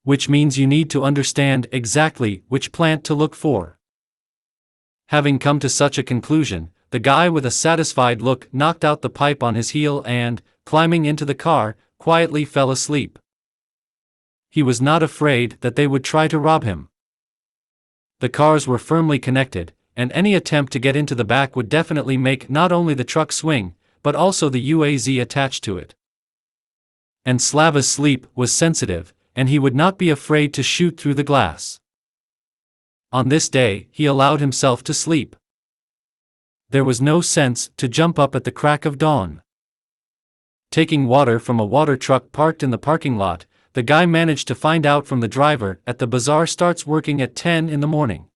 Speaker 1: Which means you need to understand exactly which plant to look for. Having come to such a conclusion, the guy with a satisfied look knocked out the pipe on his heel and, climbing into the car, quietly fell asleep. He was not afraid that they would try to rob him. The cars were firmly connected, and any attempt to get into the back would definitely make not only the truck swing, but also the UAZ attached to it. And Slava's sleep was sensitive, and he would not be afraid to shoot through the glass. On this day, he allowed himself to sleep. There was no sense to jump up at the crack of dawn. Taking water from a water truck parked in the parking lot, the guy managed to find out from the driver that the bazaar starts working at 10 in the morning.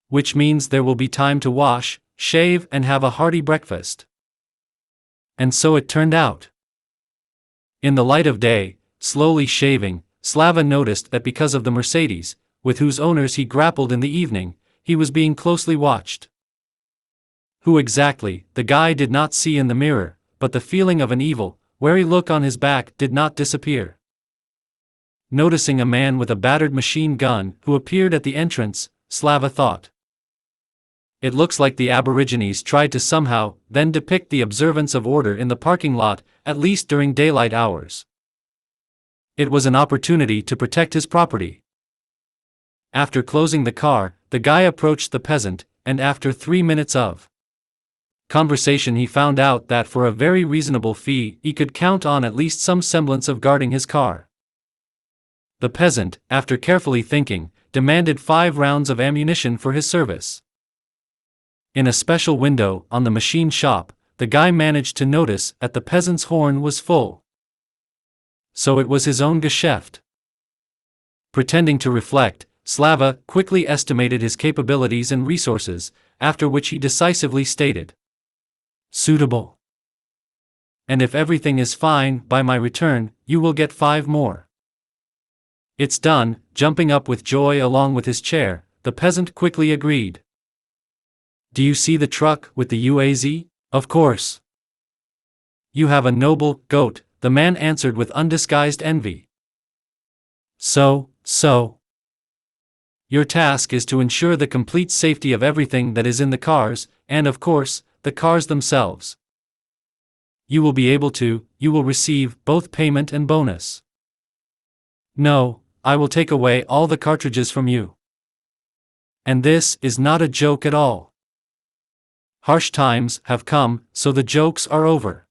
Speaker 1: Which means there will be time to wash, shave, and have a hearty breakfast. And so it turned out. In the light of day, slowly shaving, Slava noticed that because of the Mercedes, with whose owners he grappled in the evening, he was being closely watched. Who exactly, the guy did not see in the mirror, but the feeling of an evil, wary look on his back did not disappear. Noticing a man with a battered machine gun who appeared at the entrance, Slava thought. It looks like the Aborigines tried to somehow then depict the observance of order in the parking lot, at least during daylight hours. It was an opportunity to protect his property. After closing the car, the guy approached the peasant, and after 3 minutes of conversation he found out that for a very reasonable fee he could count on at least some semblance of guarding his car. The peasant, after carefully thinking, demanded 5 rounds of ammunition for his service. In a special window on the machine shop, the guy managed to notice that the peasant's horn was full. So it was his own Geschäft. Pretending to reflect, Slava quickly estimated his capabilities and resources, after which he decisively stated, "Suitable. And if everything is fine by my return, you will get 5 more. It's done." Jumping up with joy along with his chair, the peasant quickly agreed. "Do you see the truck with the UAZ? Of course. You have a noble goat," the man answered with undisguised envy. So. Your task is to ensure the complete safety of everything that is in the cars, and of course, the cars themselves. You will receive both payment and bonus. No, I will take away all the cartridges from you. And this is not a joke at all. Harsh times have come, so the jokes are over.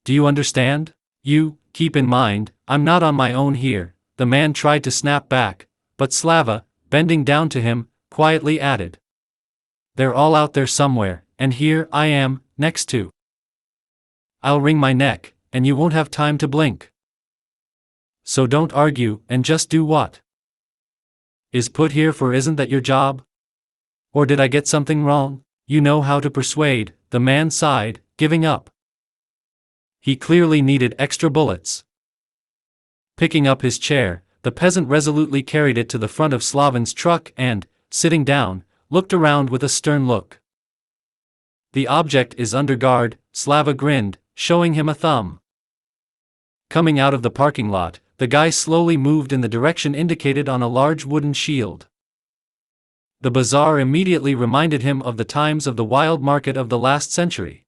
Speaker 1: Do you understand? Keep in mind, I'm not on my own here," the man tried to snap back, but Slava, bending down to him, quietly added. "They're all out there somewhere, and here I am, next to. I'll wring my neck, and you won't have time to blink. So don't argue, and just do what is put here for. Isn't that your job? Or did I get something wrong?" "You know how to persuade," the man sighed, giving up. He clearly needed extra bullets. Picking up his chair, the peasant resolutely carried it to the front of Slavin's truck and, sitting down, looked around with a stern look. The object is under guard, Slava grinned, showing him a thumb. Coming out of the parking lot, the guy slowly moved in the direction indicated on a large wooden shield. The bazaar immediately reminded him of the times of the wild market of the last century.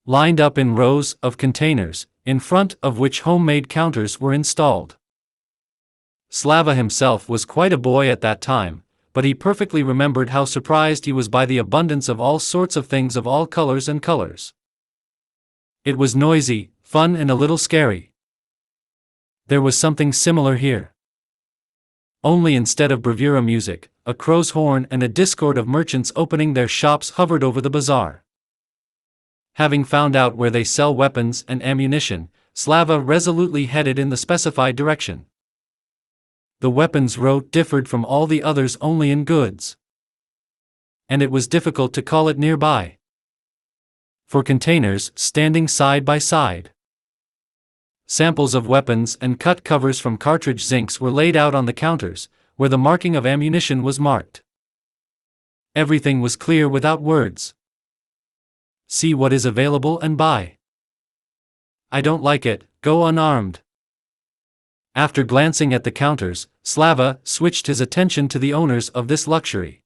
Speaker 1: Lined up in rows of containers, in front of which homemade counters were installed. Slava himself was quite a boy at that time, but he perfectly remembered how surprised he was by the abundance of all sorts of things of all colors and colors. It was noisy, fun and a little scary. There was something similar here. Only instead of bravura music, a crow's horn and a discord of merchants opening their shops hovered over the bazaar. Having found out where they sell weapons and ammunition, Slava resolutely headed in the specified direction. The weapons row differed from all the others only in goods. And it was difficult to call it nearby. For containers standing side by side. Samples of weapons and cut covers from cartridge zincs were laid out on the counters, where the marking of ammunition was marked. Everything was clear without words. See what is available and buy. I don't like it, go unarmed. After glancing at the counters, Slava switched his attention to the owners of this luxury.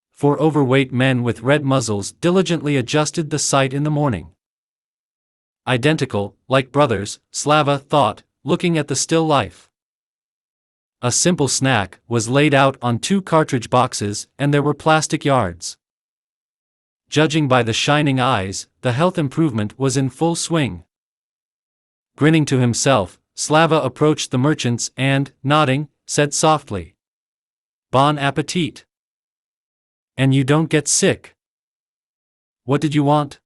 Speaker 1: Four overweight men with red muzzles diligently adjusted the sight in the morning. Identical, like brothers, Slava thought, looking at the still life. A simple snack was laid out on 2 cartridge boxes and there were plastic yards. Judging by the shining eyes, the health improvement was in full swing. Grinning to himself, Slava approached the merchants and, nodding, said softly, "Bon appetit. And you don't get sick." "What did you want?"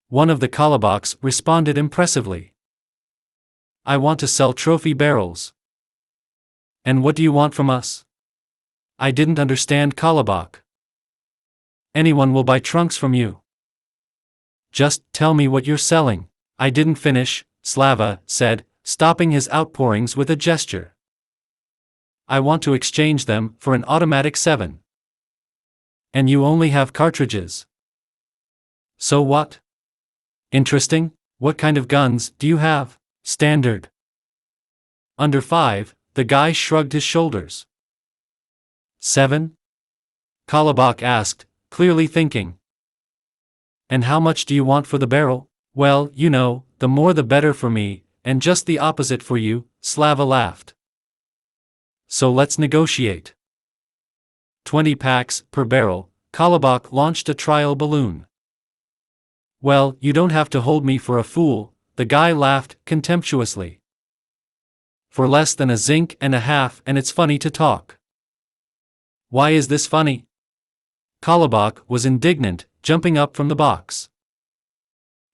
Speaker 1: One of the Kolobaks responded impressively. "I want to sell trophy barrels." "And what do you want from us?" I didn't understand Kolobak. "Anyone will buy trunks from you." "Just tell me what you're selling." "I didn't finish," Slava said, stopping his outpourings with a gesture. "I want to exchange them for an automatic 7. And you only have cartridges." "So what? Interesting. What kind of guns do you have?" "Standard." "Under 5, the guy shrugged his shoulders. 7? Kolobak asked, clearly thinking. "And how much do you want for the barrel?" "Well, you know, the more the better for me, and just the opposite for you," Slava laughed. "So let's negotiate." 20 packs per barrel, Kolobak launched a trial balloon. "Well, you don't have to hold me for a fool," the guy laughed contemptuously. "For less than a zinc and a half and it's funny to talk." "Why is this funny?" Kolobak was indignant, jumping up from the box.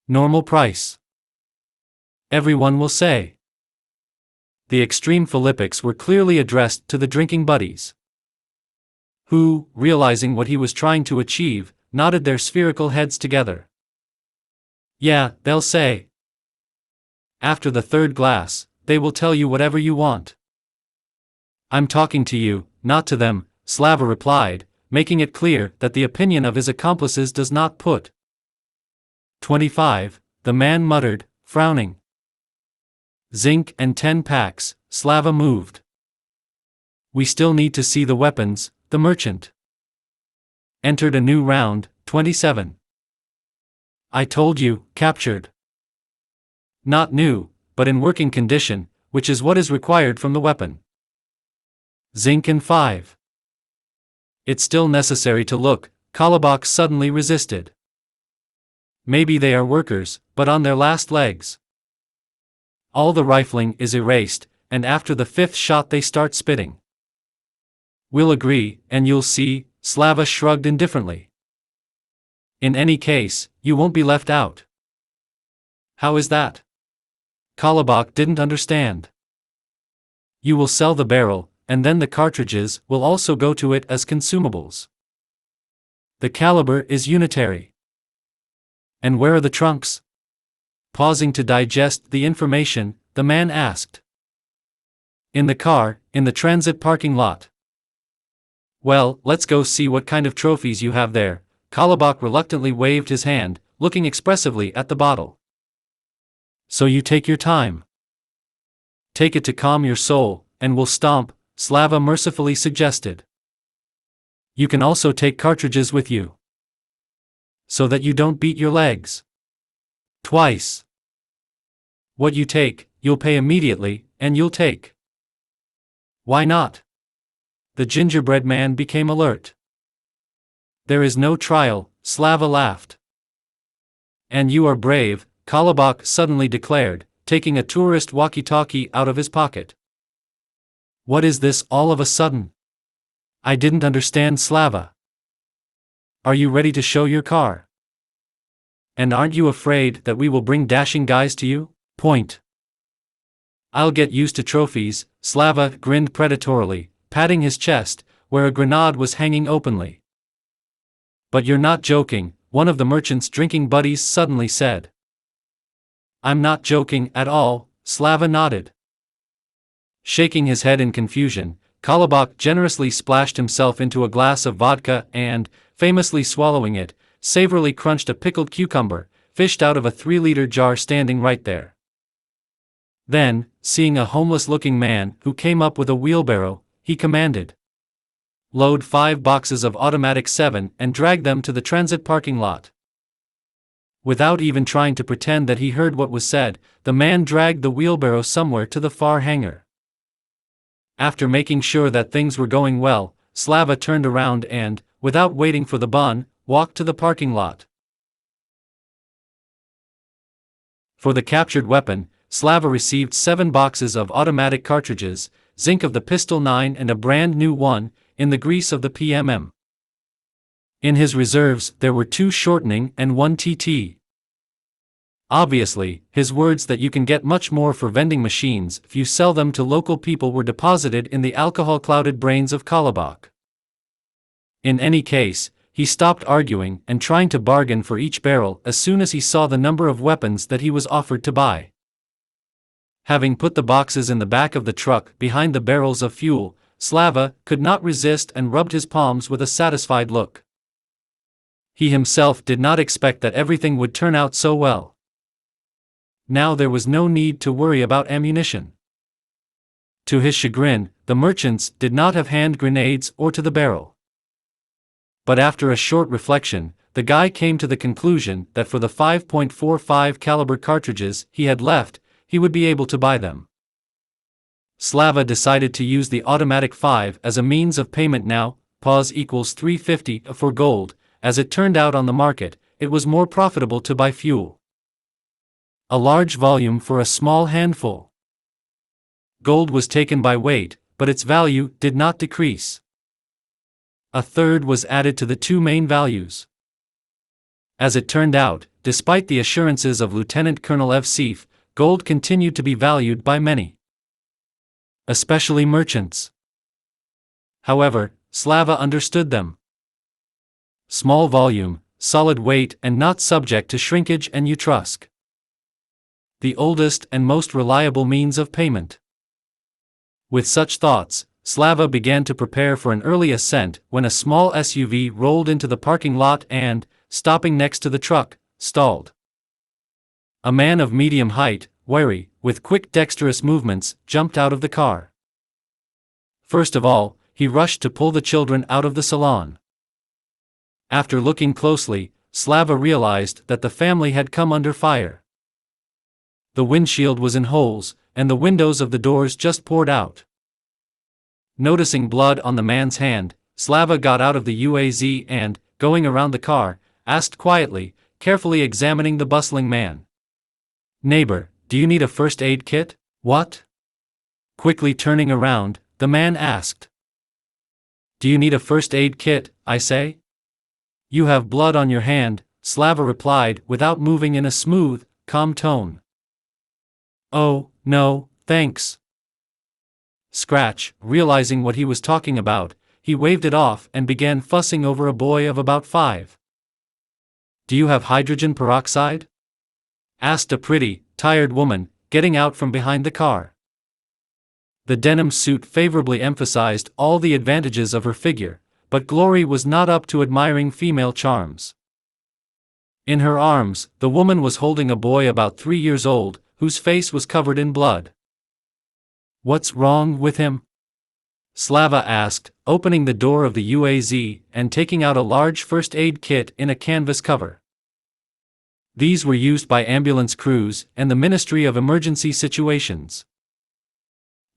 Speaker 1: "Normal price. Everyone will say." The extreme Philippics were clearly addressed to the drinking buddies, who, realizing what he was trying to achieve, nodded their spherical heads together. "Yeah, they'll say. After the 3rd glass, they will tell you whatever you want." "I'm talking to you, not to them," Slava replied, making it clear that the opinion of his accomplices does not put. 25, the man muttered, frowning. "Zinc and 10 packs, Slava moved. "We still need to see the weapons," the merchant. Entered a new round, 27. "I told you, captured. Not new, but in working condition, which is what is required from the weapon. Zinc and 5. "It's still necessary to look," Kolobak suddenly resisted. "Maybe they are workers, but on their last legs. All the rifling is erased, and after the 5th shot they start spitting." "We'll agree, and you'll see," Slava shrugged indifferently. "In any case, you won't be left out." "How is that?" Kolobak didn't understand. "You will sell the barrel, and then the cartridges will also go to it as consumables. The caliber is unitary." "And where are the trunks?" Pausing to digest the information, the man asked. In the car, in the transit parking lot. Well, let's go see what kind of trophies you have there. Kalabak reluctantly waved his hand, looking expressively at the bottle. So you take your time. Take it to calm your soul, and we'll stomp, Slava mercifully suggested. You can also take cartridges with you. So that you don't beat your legs. Twice. What you take, you'll pay immediately, and you'll take. Why not? The gingerbread man became alert. There is no trial, Slava laughed. And you are brave, Kalabak suddenly declared, taking a tourist walkie-talkie out of his pocket. What is this all of a sudden? I didn't understand, Slava. Are you ready to show your car? And aren't you afraid that we will bring dashing guys to you? Point. I'll get used to trophies, Slava grinned predatorily, patting his chest, where a grenade was hanging openly. But you're not joking, one of the merchant's drinking buddies suddenly said. I'm not joking at all, Slava nodded. Shaking his head in confusion, Kalabak generously splashed himself into a glass of vodka and, famously swallowing it, savorily crunched a pickled cucumber, fished out of a 3-liter jar standing right there. Then, seeing a homeless-looking man who came up with a wheelbarrow, he commanded. Load 5 boxes of automatic 7 and drag them to the transit parking lot. Without even trying to pretend that he heard what was said, the man dragged the wheelbarrow somewhere to the far hangar. After making sure that things were going well, Slava turned around and, without waiting for the bun, walked to the parking lot. For the captured weapon, Slava received 7 boxes of automatic cartridges, zinc of the pistol 9 and a brand new one, in the grease of the PMM. In his reserves there were 2 shortening and 1 TT. Obviously, his words that you can get much more for vending machines if you sell them to local people were deposited in the alcohol-clouded brains of Kalabak. In any case, he stopped arguing and trying to bargain for each barrel as soon as he saw the number of weapons that he was offered to buy. Having put the boxes in the back of the truck behind the barrels of fuel, Slava could not resist and rubbed his palms with a satisfied look. He himself did not expect that everything would turn out so well. Now there was no need to worry about ammunition. To his chagrin, the merchants did not have hand grenades or to the barrel. But after a short reflection, the guy came to the conclusion that for the 5.45 caliber cartridges he had left, he would be able to buy them. Slava decided to use the automatic 5 as a means of payment now, pause equals 350 for gold. As it turned out on the market, it was more profitable to buy fuel. A large volume for a small handful. Gold was taken by weight, but its value did not decrease. A third was added to the 2 main values. As it turned out, despite the assurances of Lieutenant Colonel F. Seif, gold continued to be valued by many. Especially merchants. However, Slava understood them. Small volume, solid weight and not subject to shrinkage and Utrusk. The oldest and most reliable means of payment. With such thoughts, Slava began to prepare for an early ascent when a small SUV rolled into the parking lot and, stopping next to the truck, stalled. A man of medium height, wiry, with quick dexterous movements, jumped out of the car. First of all, he rushed to pull the children out of the salon. After looking closely, Slava realized that the family had come under fire. The windshield was in holes, and the windows of the doors just poured out. Noticing blood on the man's hand, Slava got out of the UAZ and, going around the car, asked quietly, carefully examining the bustling man. "Neighbor, do you need a first aid kit?" "What?" Quickly turning around, the man asked. "Do you need a first aid kit, I say?" "You have blood on your hand," Slava replied without moving in a smooth, calm tone. "Oh, no, thanks." Scratch, realizing what he was talking about, he waved it off and began fussing over a boy of about 5. "Do you have hydrogen peroxide?" asked a pretty, tired woman, getting out from behind the car. The denim suit favorably emphasized all the advantages of her figure, but Glory was not up to admiring female charms. In her arms, the woman was holding a boy about 3 years old, whose face was covered in blood. "What's wrong with him?" Slava asked, opening the door of the UAZ and taking out a large first aid kit in a canvas cover. These were used by ambulance crews and the Ministry of Emergency Situations.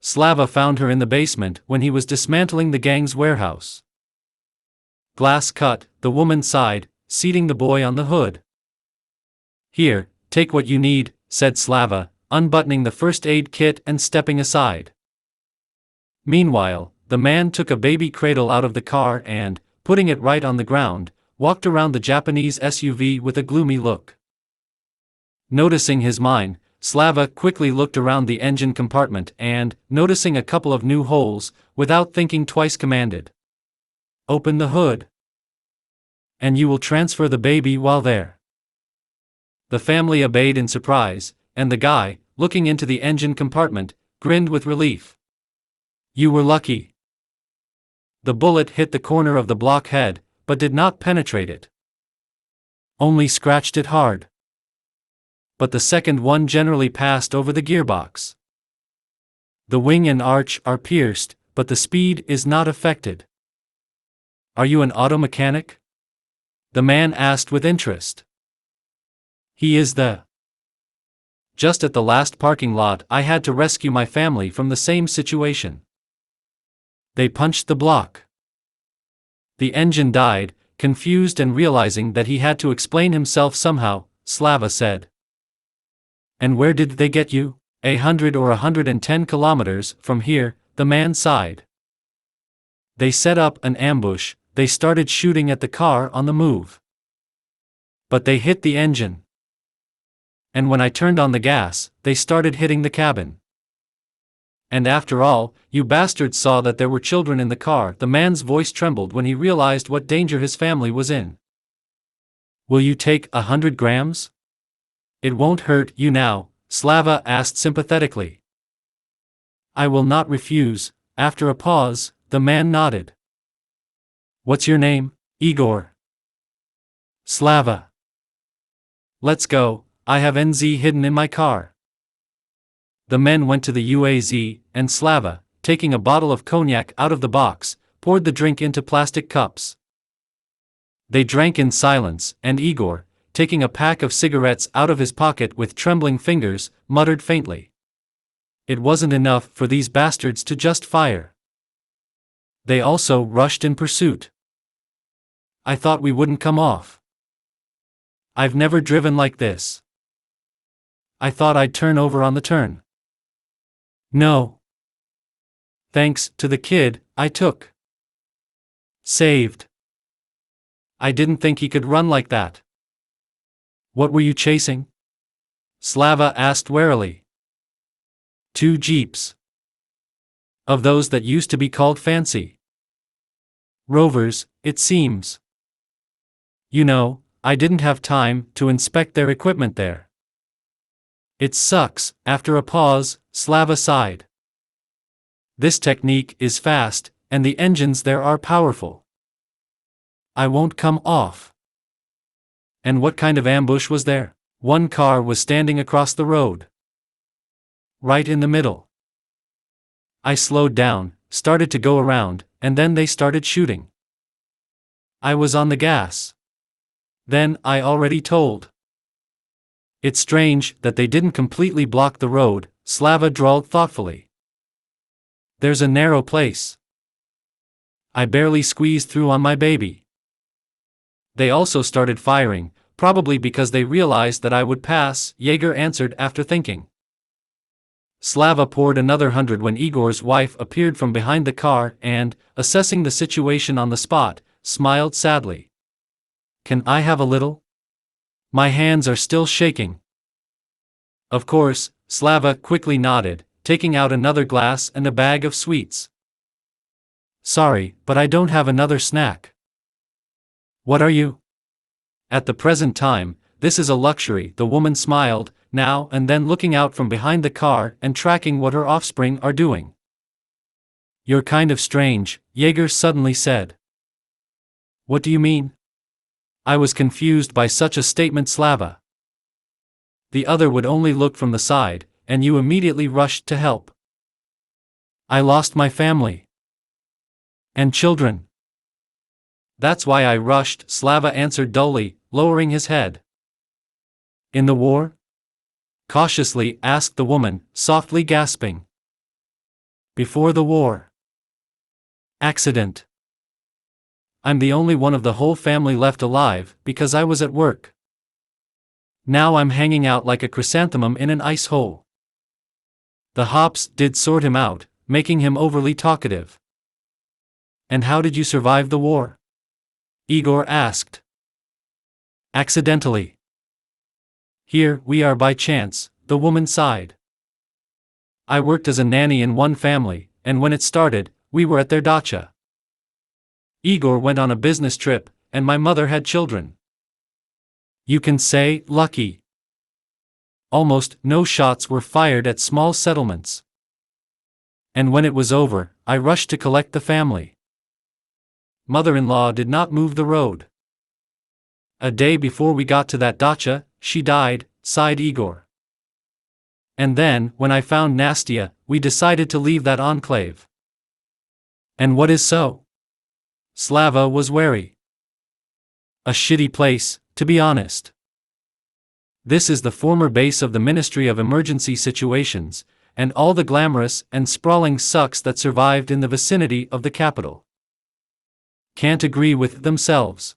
Speaker 1: Slava found her in the basement when he was dismantling the gang's warehouse. Glass cut, the woman sighed, seating the boy on the hood. "Here, take what you need," said Slava, unbuttoning the first aid kit and stepping aside. Meanwhile, the man took a baby cradle out of the car and, putting it right on the ground, walked around the Japanese SUV with a gloomy look. Noticing his mind, Slava quickly looked around the engine compartment and, noticing a couple of new holes, without thinking twice commanded, "Open the hood. And you will transfer the baby while there." The family obeyed in surprise, and the guy, looking into the engine compartment, grinned with relief. "You were lucky. The bullet hit the corner of the blockhead, but did not penetrate it. Only scratched it hard. But the second one generally passed over the gearbox. The wing and arch are pierced, but the speed is not affected." "Are you an auto mechanic?" the man asked with interest. "He is the. Just at the last parking lot I had to rescue my family from the same situation. They punched the block. The engine died." Confused and realizing that he had to explain himself somehow, Slava said. "And where did they get you?" 100 or 110 kilometers from here, the man sighed. "They set up an ambush, they started shooting at the car on the move. But they hit the engine. And when I turned on the gas, they started hitting the cabin. And after all, you bastards saw that there were children in the car." The man's voice trembled when he realized what danger his family was in. "Will you take 100 grams? It won't hurt you now," Slava asked sympathetically. "I will not refuse." After a pause, the man nodded. "What's your name?" "Igor." "Slava." "Let's go, I have NZ hidden in my car." The men went to the UAZ, and Slava, taking a bottle of cognac out of the box, poured the drink into plastic cups. They drank in silence, and Igor, taking a pack of cigarettes out of his pocket with trembling fingers, muttered faintly. It wasn't enough for these bastards to just fire. They also rushed in pursuit. I thought we wouldn't come off. I've never driven like this. I thought I'd turn over on the turn. No. Thanks to the kid I took. Saved. I didn't think he could run like that. What were you chasing? Slava asked warily. 2 jeeps. Of those that used to be called fancy Rovers, it seems. You know, I didn't have time to inspect their equipment there. It sucks. After a pause, Slava sighed. This technique is fast, and the engines there are powerful. I won't come off. And what kind of ambush was there? One car was standing across the road. Right in the middle. I slowed down, started to go around, and then they started shooting. I was on the gas. Then I already told. It's strange that they didn't completely block the road, Slava drawled thoughtfully. There's a narrow place. I barely squeezed through on my baby. They also started firing, probably because they realized that I would pass, Jaeger answered after thinking. Slava poured another 100 when Igor's wife appeared from behind the car and, assessing the situation on the spot, smiled sadly. Can I have a little? My hands are still shaking. Of course, Slava quickly nodded, taking out another glass and a bag of sweets. Sorry, but I don't have another snack. What are you? At the present time, this is a luxury, the woman smiled, now and then looking out from behind the car and tracking what her offspring are doing. You're kind of strange, Jaeger suddenly said. What do you mean? I was confused by such a statement, Slava. The other would only look from the side, and you immediately rushed to help. I lost my family. And children. That's why I rushed, Slava answered dully, lowering his head. In the war? Cautiously asked the woman, softly gasping. Before the war. Accident. I'm the only one of the whole family left alive, because I was at work. Now I'm hanging out like a chrysanthemum in an ice hole. The hops did sort him out, making him overly talkative. And how did you survive the war? Igor asked. Accidentally. Here we are by chance, the woman sighed. I worked as a nanny in one family, and when it started, we were at their dacha. Igor went on a business trip, and my mother had children. You can say, lucky. Almost no shots were fired at small settlements. And when it was over, I rushed to collect the family. Mother-in-law did not move the road. A day before we got to that dacha, she died, sighed Igor. And then, when I found Nastia, we decided to leave that enclave. And what is so? Slava was wary. A shitty place, to be honest. This is the former base of the Ministry of Emergency Situations, and all the glamorous and sprawling sucks that survived in the vicinity of the capital can't agree with themselves.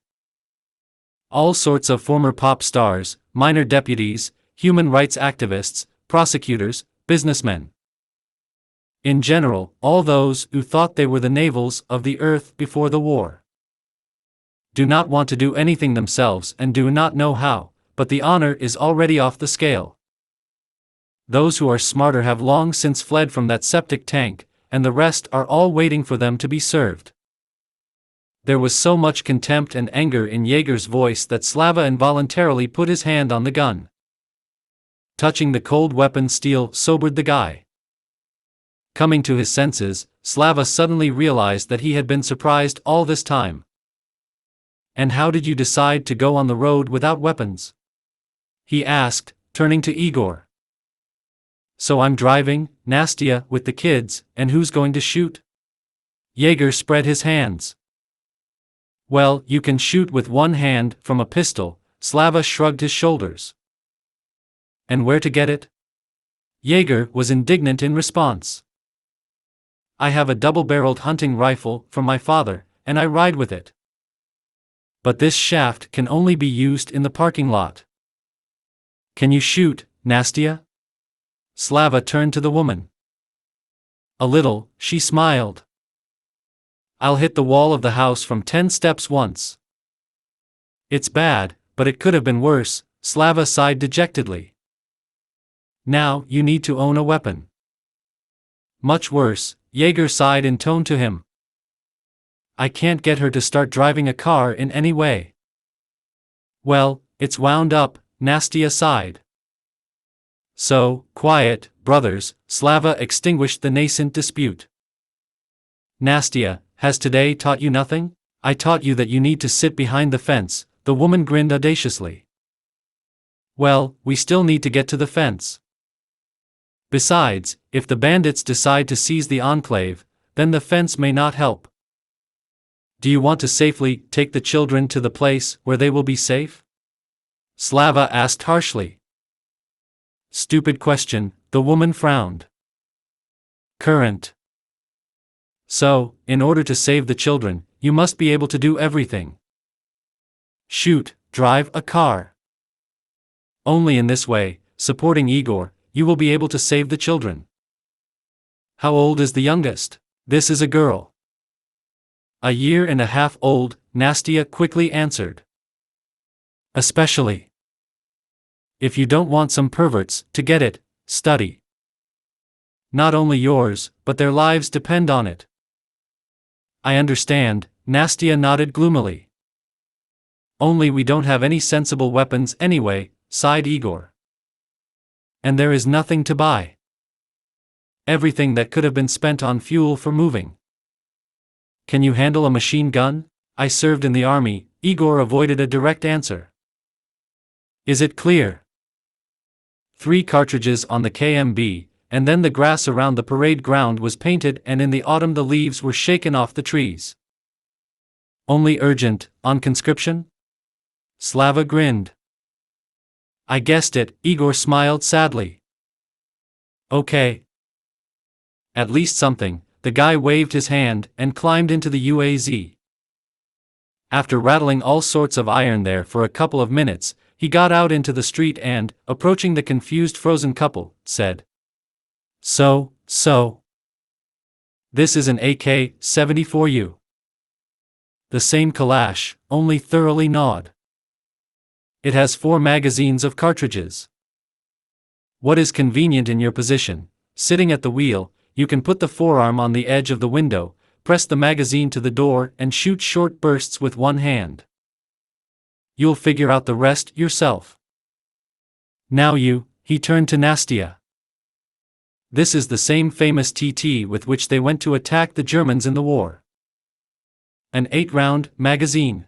Speaker 1: All sorts of former pop stars, minor deputies, human rights activists, prosecutors, businessmen. In general, all those who thought they were the navels of the earth before the war. Do not want to do anything themselves and do not know how, but the honor is already off the scale. Those who are smarter have long since fled from that septic tank, and the rest are all waiting for them to be served. There was so much contempt and anger in Jaeger's voice that Slava involuntarily put his hand on the gun. Touching the cold weapon steel sobered the guy. Coming to his senses, Slava suddenly realized that he had been surprised all this time. And how did you decide to go on the road without weapons? He asked, turning to Igor. So I'm driving, Nastia, with the kids, and who's going to shoot? Jaeger spread his hands. Well, you can shoot with one hand, from a pistol, Slava shrugged his shoulders. And where to get it? Jaeger was indignant in response. I have a double-barreled hunting rifle from my father, and I ride with it. But this shaft can only be used in the parking lot. Can you shoot, Nastia? Slava turned to the woman. A little, she smiled. I'll hit the wall of the house from 10 steps once. It's bad, but it could have been worse, Slava sighed dejectedly. Now you need to own a weapon. Much worse, Jaeger sighed in tone to him. I can't get her to start driving a car in any way. Well, it's wound up, Nastia sighed. So, quiet, brothers, Slava extinguished the nascent dispute. Nastia, has today taught you nothing? I taught you that you need to sit behind the fence, the woman grinned audaciously. Well, we still need to get to the fence. Besides, if the bandits decide to seize the enclave, then the fence may not help. Do you want to safely take the children to the place where they will be safe? Slava asked harshly. Stupid question, the woman frowned. Current. So, in order to save the children, you must be able to do everything. Shoot, drive a car. Only in this way, supporting Igor, you will be able to save the children. How old is the youngest? This is a girl. A year and a half old, Nastia quickly answered. Especially. If you don't want some perverts to get it, study. Not only yours, but their lives depend on it. I understand, Nastia nodded gloomily. Only we don't have any sensible weapons anyway, sighed Igor. And there is nothing to buy. Everything that could have been spent on fuel for moving. Can you handle a machine gun? I served in the army. Igor avoided a direct answer. Is it clear? 3 cartridges on the KMB, and then the grass around the parade ground was painted, and in the autumn the leaves were shaken off the trees. Only urgent, on conscription? Slava grinned. I guessed it, Igor smiled sadly. Okay. At least something. The guy waved his hand and climbed into the UAZ. After rattling all sorts of iron there for a couple of minutes, he got out into the street and, approaching the confused frozen couple, said, So. This is an AK-74U. The same Kalash, only thoroughly gnawed. It has 4 magazines of cartridges. What is convenient in your position? Sitting at the wheel, you can put the forearm on the edge of the window, press the magazine to the door and shoot short bursts with one hand. You'll figure out the rest yourself. Now he turned to Nastia. This is the same famous TT with which they went to attack the Germans in the war. An 8-round magazine.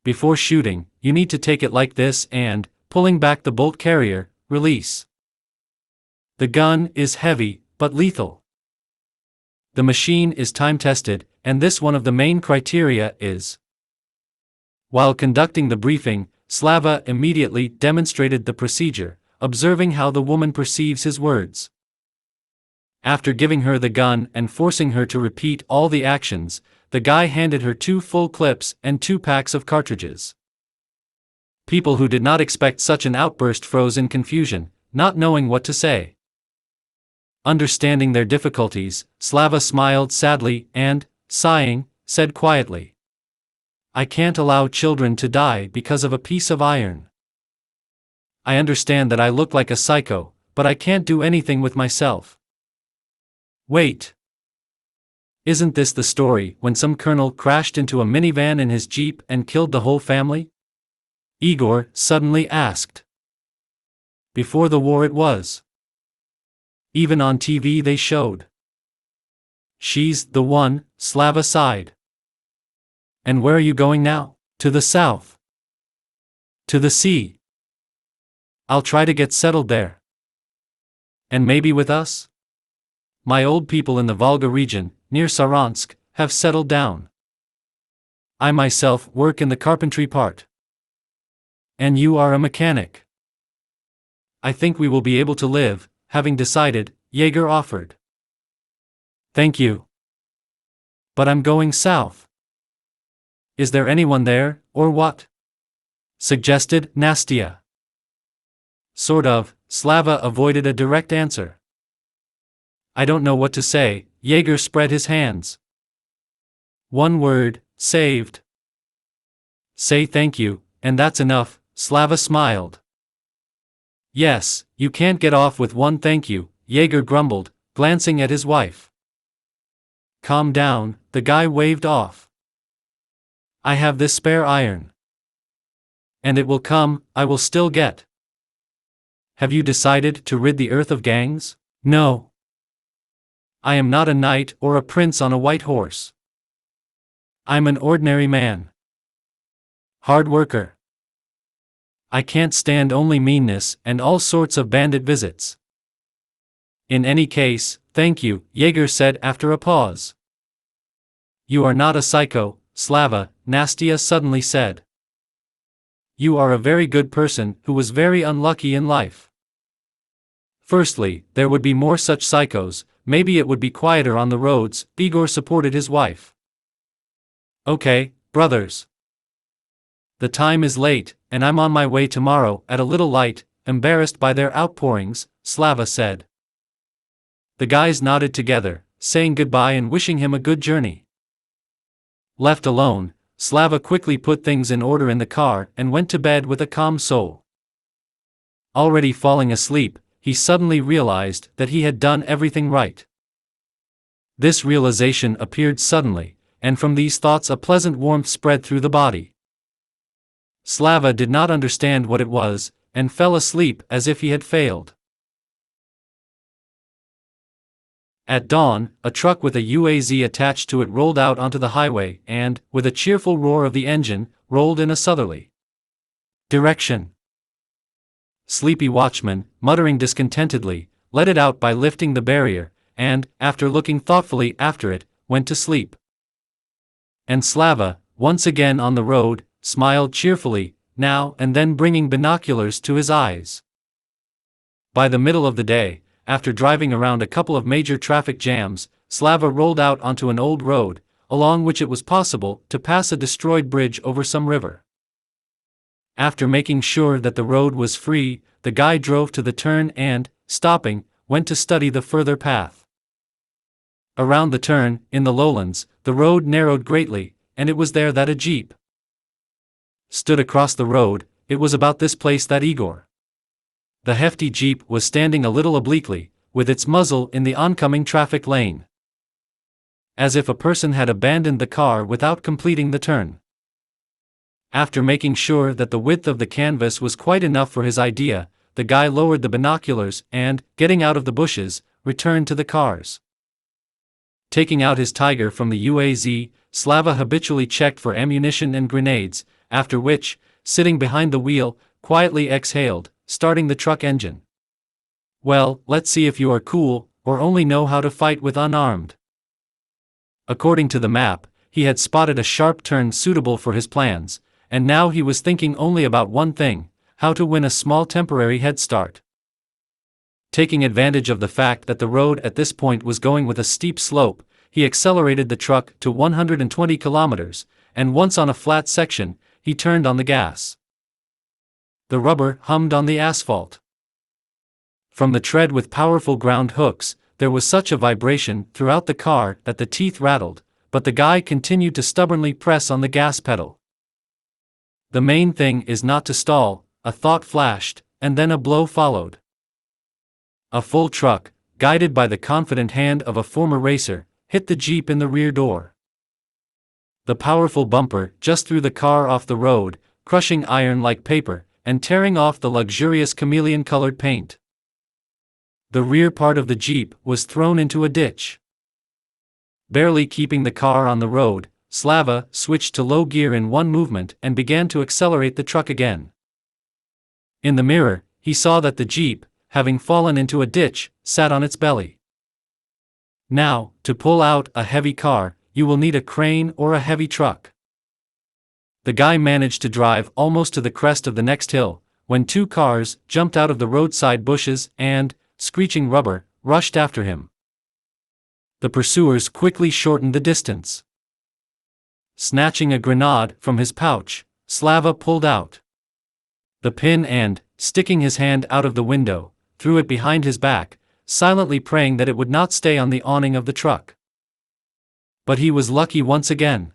Speaker 1: Before shooting, you need to take it like this and, pulling back the bolt carrier, release. The gun is heavy, but lethal. The machine is time-tested, and this one of the main criteria is. While conducting the briefing, Slava immediately demonstrated the procedure, observing how the woman perceives his words. After giving her the gun and forcing her to repeat all the actions, the guy handed her 2 full clips and 2 packs of cartridges. People who did not expect such an outburst froze in confusion, not knowing what to say. Understanding their difficulties, Slava smiled sadly and, sighing, said quietly, I can't allow children to die because of a piece of iron. I understand that I look like a psycho, but I can't do anything with myself. Wait. Isn't this the story when some colonel crashed into a minivan in his jeep and killed the whole family? Igor suddenly asked. Before the war it was. Even on TV they showed. She's the one, Slava sighed. And where are you going now? To the south. To the sea. I'll try to get settled there. And maybe with us? My old people in the Volga region, near Saransk, have settled down. I myself work in the carpentry part. And you are a mechanic. I think we will be able to live, having decided, Jaeger offered. Thank you. But I'm going south. Is there anyone there, or what? Suggested Nastia. Sort of. Slava avoided a direct answer. I don't know what to say. Jaeger spread his hands. One word, saved. Say thank you, and that's enough, Slava smiled. Yes, you can't get off with one thank you, Jaeger grumbled, glancing at his wife. Calm down, the guy waved off. I have this spare iron. And it will come, I will still get. Have you decided to rid the earth of gangs? No. I am not a knight or a prince on a white horse. I'm an ordinary man. Hard worker. I can't stand only meanness and all sorts of bandit visits. In any case, thank you, Jaeger said after a pause. You are not a psycho, Slava, Nastia suddenly said. You are a very good person who was very unlucky in life. Firstly, there would be more such psychos, maybe it would be quieter on the roads, Igor supported his wife. Okay, brothers. The time is late, and I'm on my way tomorrow at a little light, embarrassed by their outpourings, Slava said. The guys nodded together, saying goodbye and wishing him a good journey. Left alone, Slava quickly put things in order in the car and went to bed with a calm soul. Already falling asleep, he suddenly realized that he had done everything right. This realization appeared suddenly, and from these thoughts a pleasant warmth spread through the body. Slava did not understand what it was, and fell asleep as if he had failed. At dawn, a truck with a UAZ attached to it rolled out onto the highway and, with a cheerful roar of the engine, rolled in a southerly direction. Sleepy watchman, muttering discontentedly, let it out by lifting the barrier, and, after looking thoughtfully after it, went to sleep. And Slava, once again on the road, smiled cheerfully, now and then bringing binoculars to his eyes. By the middle of the day, after driving around a couple of major traffic jams, Slava rolled out onto an old road, along which it was possible to pass a destroyed bridge over some river. After making sure that the road was free, the guy drove to the turn and, stopping, went to study the further path. Around the turn, in the lowlands, the road narrowed greatly, and it was there that a jeep stood across the road. It was about this place that Igor. The hefty jeep was standing a little obliquely, with its muzzle in the oncoming traffic lane, as if a person had abandoned the car without completing the turn. After making sure that the width of the canvas was quite enough for his idea, the guy lowered the binoculars and, getting out of the bushes, returned to the cars. Taking out his Tiger from the UAZ, Slava habitually checked for ammunition and grenades, after which, sitting behind the wheel, quietly exhaled, starting the truck engine. Well, let's see if you are cool, or only know how to fight with unarmed. According to the map, he had spotted a sharp turn suitable for his plans, and now he was thinking only about one thing: how to win a small temporary head start. Taking advantage of the fact that the road at this point was going with a steep slope, he accelerated the truck to 120 kilometers, and once on a flat section, he turned on the gas. The rubber hummed on the asphalt. From the tread with powerful ground hooks, there was such a vibration throughout the car that the teeth rattled, but the guy continued to stubbornly press on the gas pedal. The main thing is not to stall, a thought flashed, and then a blow followed. A full truck, guided by the confident hand of a former racer, hit the Jeep in the rear door. The powerful bumper just threw the car off the road, crushing iron like paper, and tearing off the luxurious chameleon-colored paint. The rear part of the Jeep was thrown into a ditch. Barely keeping the car on the road, Slava switched to low gear in one movement and began to accelerate the truck again. In the mirror, he saw that the Jeep, having fallen into a ditch, sat on its belly. Now, to pull out a heavy car, you will need a crane or a heavy truck. The guy managed to drive almost to the crest of the next hill, when two cars jumped out of the roadside bushes and, screeching rubber, rushed after him. The pursuers quickly shortened the distance. Snatching a grenade from his pouch, Slava pulled out the pin and, sticking his hand out of the window, threw it behind his back, silently praying that it would not stay on the awning of the truck. But he was lucky once again.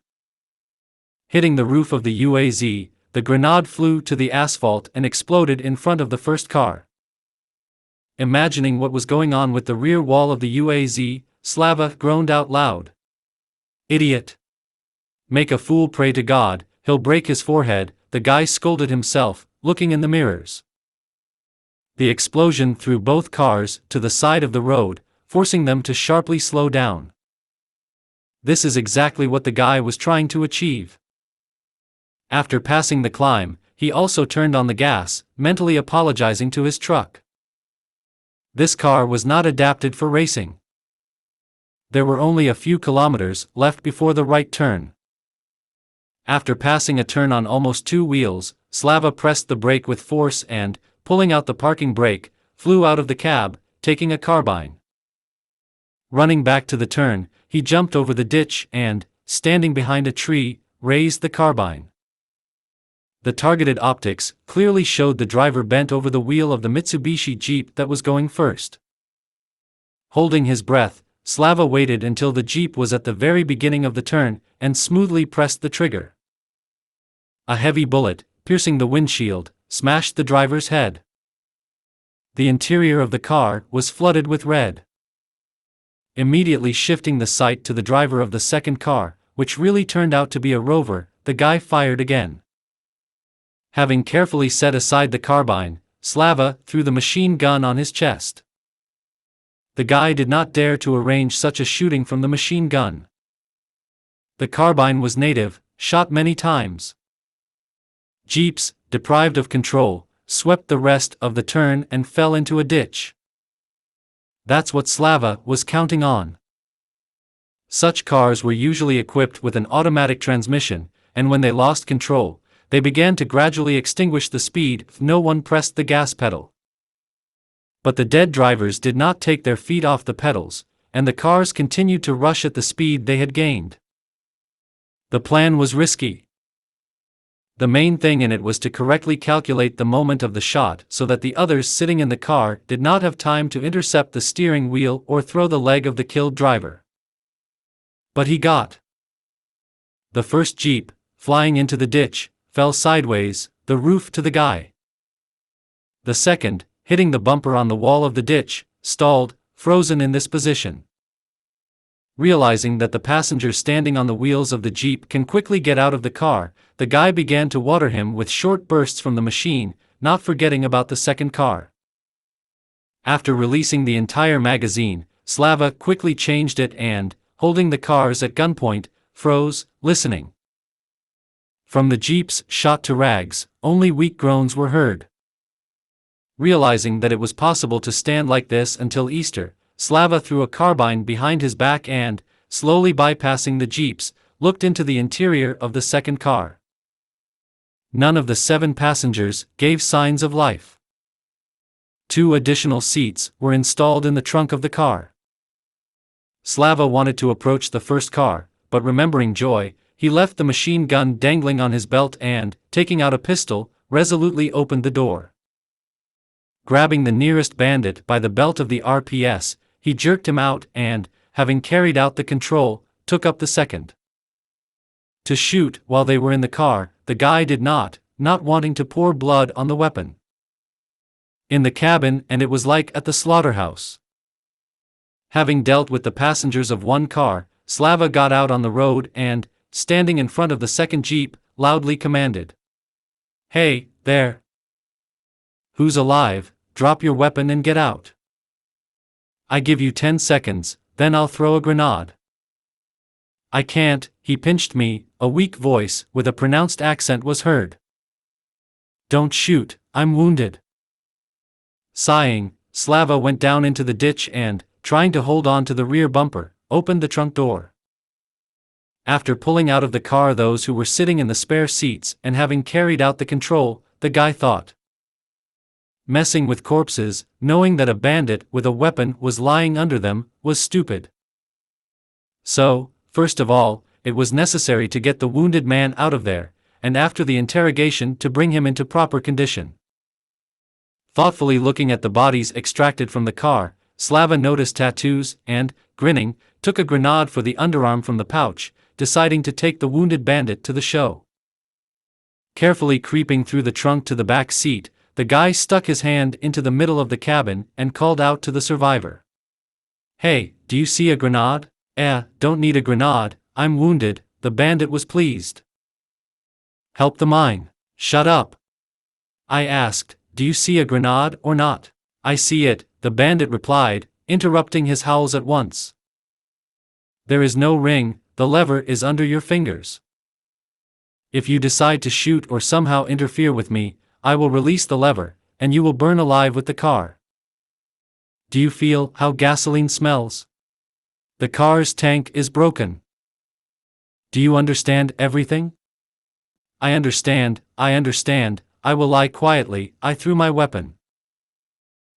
Speaker 1: Hitting the roof of the UAZ, the grenade flew to the asphalt and exploded in front of the first car. Imagining what was going on with the rear wall of the UAZ, Slava groaned out loud. "Idiot! Make a fool pray to God, he'll break his forehead," the guy scolded himself, looking in the mirrors. The explosion threw both cars to the side of the road, forcing them to sharply slow down. This is exactly what the guy was trying to achieve. After passing the climb, he also turned on the gas, mentally apologizing to his truck. This car was not adapted for racing. There were only a few kilometers left before the right turn. After passing a turn on almost two wheels, Slava pressed the brake with force and, pulling out the parking brake, flew out of the cab, taking a carbine. Running back to the turn, he jumped over the ditch and, standing behind a tree, raised the carbine. The targeted optics clearly showed the driver bent over the wheel of the Mitsubishi Jeep that was going first. Holding his breath, Slava waited until the Jeep was at the very beginning of the turn and smoothly pressed the trigger. A heavy bullet, piercing the windshield, smashed the driver's head. The interior of the car was flooded with red. Immediately shifting the sight to the driver of the second car, which really turned out to be a Rover, the guy fired again. Having carefully set aside the carbine, Slava threw the machine gun on his chest. the guy did not dare to arrange such a shooting from the machine gun. The carbine was native, shot many times. Jeeps, deprived of control, swept the rest of the turn and fell into a ditch. That's what Slava was counting on. Such cars were usually equipped with an automatic transmission, and when they lost control, they began to gradually extinguish the speed if no one pressed the gas pedal. But the dead drivers did not take their feet off the pedals, and the cars continued to rush at the speed they had gained. The plan was risky. The main thing in it was to correctly calculate the moment of the shot so that the others sitting in the car did not have time to intercept the steering wheel or throw the leg of the killed driver. But he got. The first Jeep, flying into the ditch, fell sideways, the roof to the guy. The second, hitting the bumper on the wall of the ditch, stalled, frozen in this position. Realizing that the passengers standing on the wheels of the Jeep can quickly get out of the car, the guy began to water him with short bursts from the machine, not forgetting about the second car. After releasing the entire magazine, Slava quickly changed it and, holding the cars at gunpoint, froze, listening. From the Jeeps shot to rags, only weak groans were heard. Realizing that it was possible to stand like this until Easter, Slava threw a carbine behind his back and, slowly bypassing the Jeeps, looked into the interior of the second car. None of the 7 passengers gave signs of life. 2 additional seats were installed in the trunk of the car. Slava wanted to approach the first car, but remembering Joy, he left the machine gun dangling on his belt and, taking out a pistol, resolutely opened the door. Grabbing the nearest bandit by the belt of the RPS, he jerked him out and, having carried out the control, took up the second. To shoot while they were in the car, the guy did not wanting to pour blood on the weapon. In the cabin, and it was like at the slaughterhouse. Having dealt with the passengers of one car, Slava got out on the road and, standing in front of the second Jeep, loudly commanded. "Hey, there! Who's alive? Drop your weapon and get out. I give you 10 seconds, then I'll throw a grenade." "I can't," he pinched me, a weak voice with a pronounced accent was heard. "Don't shoot, I'm wounded." Sighing, Slava went down into the ditch and, trying to hold on to the rear bumper, opened the trunk door. After pulling out of the car those who were sitting in the spare seats and having carried out the control, the guy thought. Messing with corpses, knowing that a bandit with a weapon was lying under them, was stupid. So, first of all, it was necessary to get the wounded man out of there, and after the interrogation to bring him into proper condition. Thoughtfully looking at the bodies extracted from the car, Slava noticed tattoos and, grinning, took a grenade for the underarm from the pouch, deciding to take the wounded bandit to the show. Carefully creeping through the trunk to the back seat, the guy stuck his hand into the middle of the cabin and called out to the survivor. "Hey, do you see a grenade?" Don't need a grenade, I'm wounded," the bandit was pleased. "Help the mine." "Shut up. I asked, do you see a grenade or not?" "I see it," the bandit replied, interrupting his howls at once. "There is no ring, the lever is under your fingers. If you decide to shoot or somehow interfere with me, I will release the lever, and you will burn alive with the car. Do you feel how gasoline smells? The car's tank is broken. Do you understand everything?" I understand, I will lie quietly." I threw my weapon.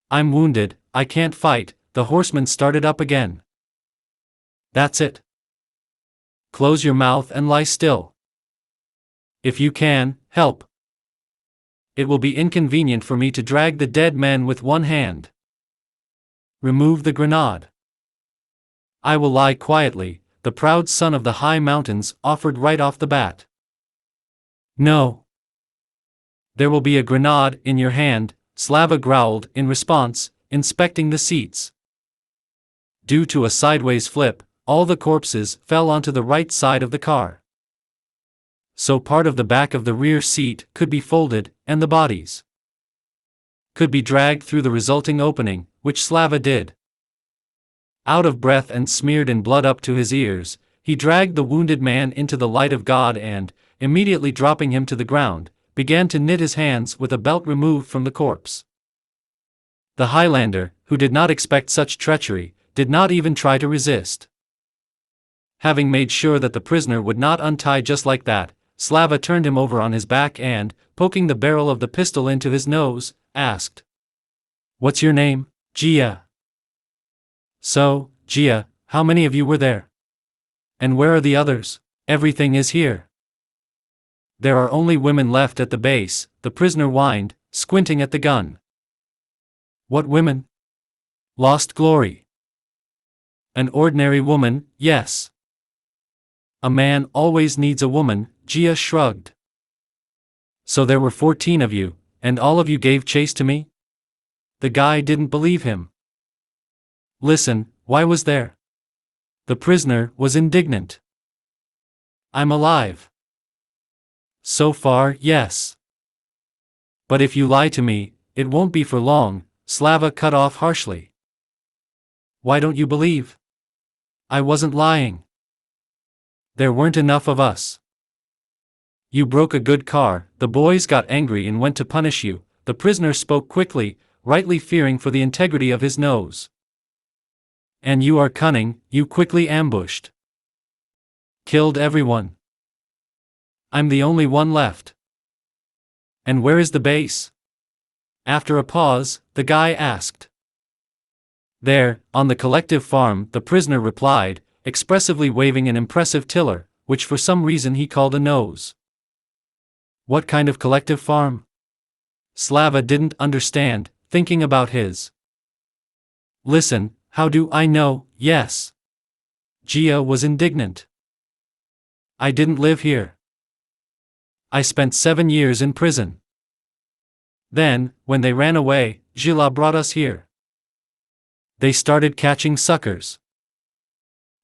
Speaker 1: "I'm wounded, I can't fight," the horseman started up again. "That's it. Close your mouth and lie still. If you can, help. It will be inconvenient for me to drag the dead men with one hand. Remove the grenade." "I will lie quietly," the proud son of the high mountains offered right off the bat. "No. There will be a grenade in your hand," Slava growled in response, inspecting the seats. Due to a sideways flip, all the corpses fell onto the right side of the car. So part of the back of the rear seat could be folded, and the bodies could be dragged through the resulting opening, which Slava did. Out of breath and smeared in blood up to his ears, he dragged the wounded man into the light of God and, immediately dropping him to the ground, began to knit his hands with a belt removed from the corpse. The Highlander, who did not expect such treachery, did not even try to resist. Having made sure that the prisoner would not untie just like that, Slava turned him over on his back and, poking the barrel of the pistol into his nose, asked, "What's your name, Gia?" "So, Gia, how many of you were there? And where are the others?" "Everything is here. There are only women left at the base," the prisoner whined, squinting at the gun. "What women?" "Lost Glory." "An ordinary woman, yes." "A man always needs a woman," Gia shrugged. "So there were 14 of you, and all of you gave chase to me?" The guy didn't believe him. "Listen, why was there?" The prisoner was indignant. "I'm alive." "So far, yes. But if you lie to me, it won't be for long," Slava cut off harshly. "Why don't you believe?" "I wasn't lying. There weren't enough of us. You broke a good car, the boys got angry and went to punish you," the prisoner spoke quickly, rightly fearing for the integrity of his nose. "And you are cunning, you quickly ambushed. Killed everyone. I'm the only one left." "And where is the base?" After a pause, the guy asked. "There, on the collective farm," the prisoner replied, expressively waving an impressive tiller, which for some reason he called a nose. "What kind of collective farm?" Slava didn't understand, thinking about his. "Listen, how do I know, yes?" Gia was indignant. "I didn't live here. I spent 7 years in prison. Then, when they ran away, Gila brought us here. They started catching suckers.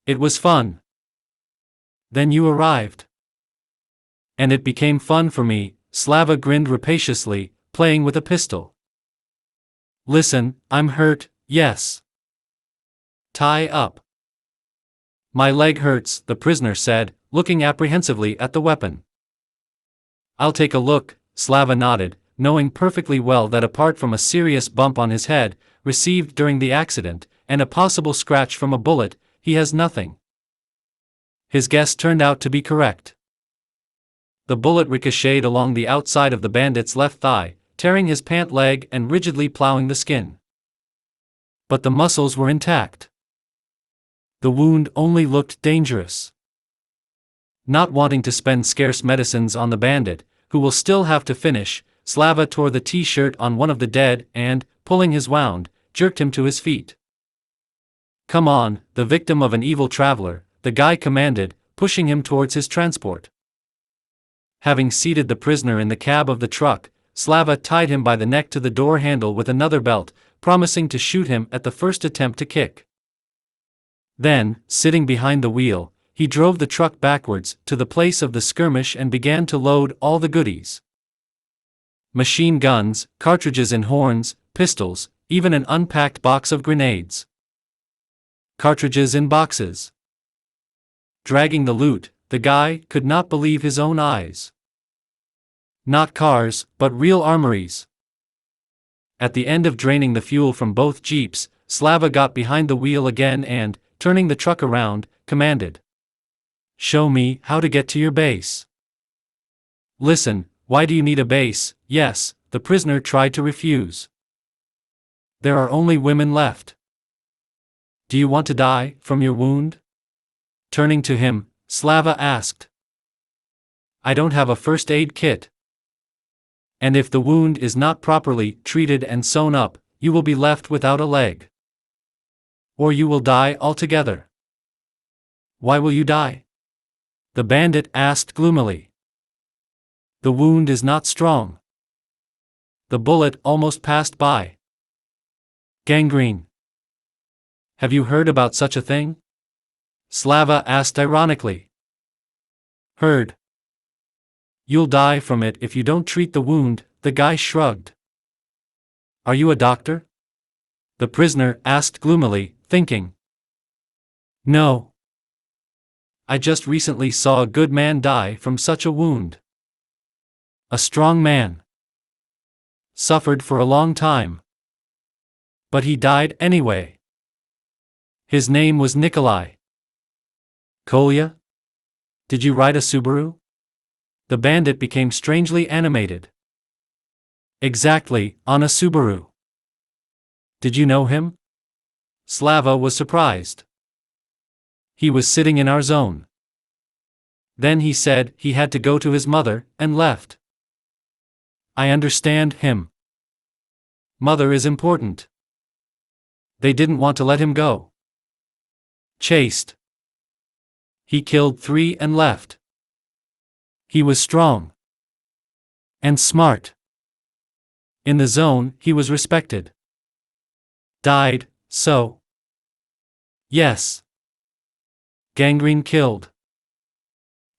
Speaker 1: It was fun. Then you arrived. And it became fun for me," Slava grinned rapaciously, playing with a pistol. "Listen, I'm hurt, yes. Tie up." "My leg hurts," the prisoner said, looking apprehensively at the weapon. "I'll take a look," Slava nodded, knowing perfectly well that apart from a serious bump on his head, received during the accident, and a possible scratch from a bullet, he has nothing. His guess turned out to be correct. The bullet ricocheted along the outside of the bandit's left thigh, tearing his pant leg and rigidly plowing the skin. But the muscles were intact. The wound only looked dangerous. Not wanting to spend scarce medicines on the bandit, who will still have to finish, Slava tore the t-shirt on one of the dead and, pulling his wound, jerked him to his feet. "Come on, the victim of an evil traveler," the guy commanded, pushing him towards his transport. Having seated the prisoner in the cab of the truck, Slava tied him by the neck to the door handle with another belt, promising to shoot him at the first attempt to kick. Then, sitting behind the wheel, he drove the truck backwards to the place of the skirmish and began to load all the goodies. Machine guns, cartridges in horns, pistols, even an unpacked box of grenades. Cartridges in boxes. Dragging the loot, the guy could not believe his own eyes. Not cars, but real armories. At the end of draining the fuel from both jeeps, Slava got behind the wheel again and, turning the truck around, commanded. "Show me how to get to your base." "Listen, why do you need a base?" "Yes," the prisoner tried to refuse. "There are only women left. Do you want to die from your wound?" Turning to him, Slava asked. "I don't have a first aid kit. And if the wound is not properly treated and sewn up, you will be left without a leg. Or you will die altogether." "Why will you die?" the bandit asked gloomily. "The wound is not strong. The bullet almost passed by. Gangrene. Have you heard about such a thing?" Slava asked ironically. "Heard. You'll die from it if you don't treat the wound," the guy shrugged. "Are you a doctor?" the prisoner asked gloomily, thinking. No. I just recently saw a good man die from such a wound. A strong man. Suffered for a long time. But he died anyway. His name was Nikolai. Kolya? Did you ride a Subaru? The bandit became strangely animated. Exactly, on a Subaru. Did you know him? Slava was surprised. He was sitting in our zone. Then he said he had to go to his mother, and left. I understand him. Mother is important. They didn't want to let him go. Chased. He killed 3 and left. He was strong. And smart. In the zone, he was respected. Died, so. Yes. Gangrene killed.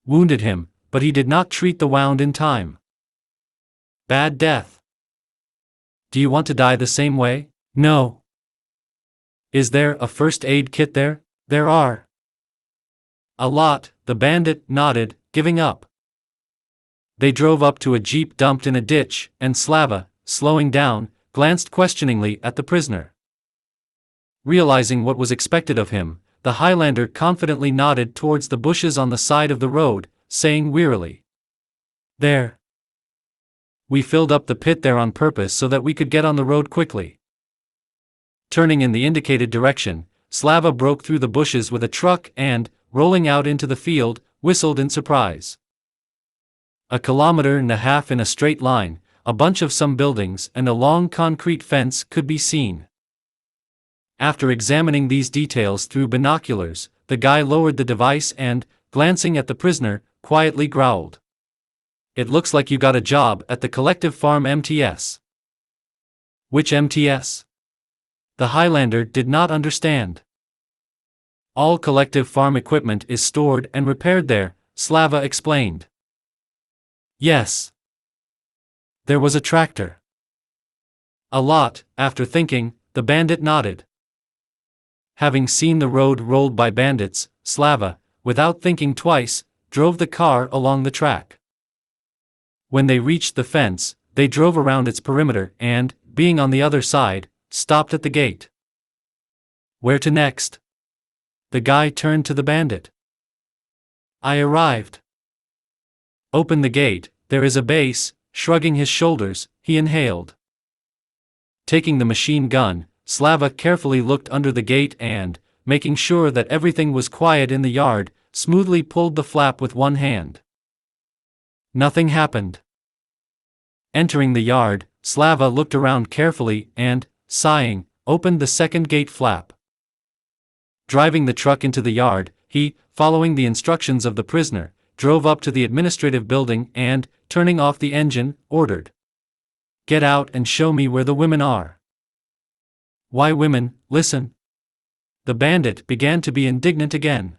Speaker 1: Wounded him, but he did not treat the wound in time. Bad death. Do you want to die the same way? No. Is there a first aid kit there? There are. A lot, the bandit nodded, giving up. They drove up to a jeep dumped in a ditch, and Slava, slowing down, glanced questioningly at the prisoner. Realizing what was expected of him, the Highlander confidently nodded towards the bushes on the side of the road, saying wearily, "There. We filled up the pit there on purpose so that we could get on the road quickly." Turning in the indicated direction, Slava broke through the bushes with a truck and, rolling out into the field, whistled in surprise. 1.5 kilometers in a straight line, a bunch of some buildings and a long concrete fence could be seen. After examining these details through binoculars, the guy lowered the device and, glancing at the prisoner, quietly growled. "It looks like you got a job at the collective farm MTS." Which MTS? The Highlander did not understand. All collective farm equipment is stored and repaired there, Slava explained. Yes. There was a tractor. A lot, after thinking, the bandit nodded. Having seen the road rolled by bandits, Slava, without thinking twice, drove the car along the track. When they reached the fence, they drove around its perimeter and, being on the other side, stopped at the gate. Where to next? The guy turned to the bandit. I arrived. Open the gate, there is a base. Shrugging his shoulders, he inhaled. Taking the machine gun, Slava carefully looked under the gate and, making sure that everything was quiet in the yard, smoothly pulled the flap with one hand. Nothing happened. Entering the yard, Slava looked around carefully and, sighing, opened the second gate flap. Driving the truck into the yard, he, following the instructions of the prisoner, drove up to the administrative building and, turning off the engine, ordered, "Get out and show me where the women are." Why women? Listen. The bandit began to be indignant again.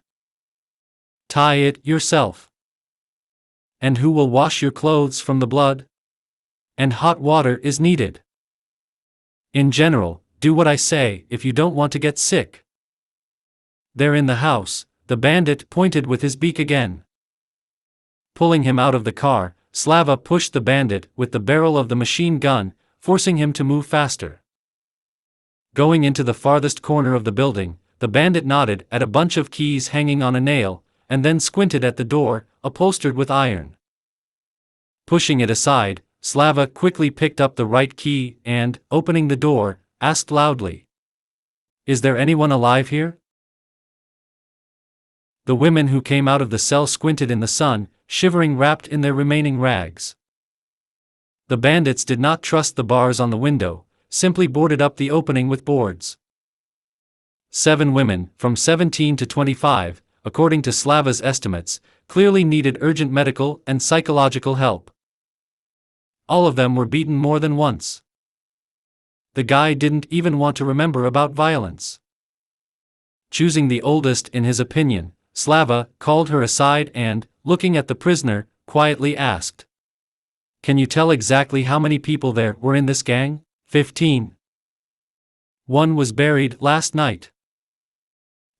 Speaker 1: Tie it yourself. And who will wash your clothes from the blood? And hot water is needed. In general, do what I say if you don't want to get sick. They're in the house, the bandit pointed with his beak again. Pulling him out of the car, Slava pushed the bandit with the barrel of the machine gun, forcing him to move faster. Going into the farthest corner of the building, the bandit nodded at a bunch of keys hanging on a nail, and then squinted at the door, upholstered with iron. Pushing it aside, Slava quickly picked up the right key and, opening the door, asked loudly, "Is there anyone alive here?" The women who came out of the cell squinted in the sun, shivering wrapped in their remaining rags. The bandits did not trust the bars on the window, simply boarded up the opening with boards. 7 women, from 17 to 25, according to Slava's estimates, clearly needed urgent medical and psychological help. All of them were beaten more than once. The guy didn't even want to remember about violence. Choosing the oldest in his opinion, Slava called her aside and, looking at the prisoner, quietly asked, "Can you tell exactly how many people there were in this gang?" 15. One was buried last night.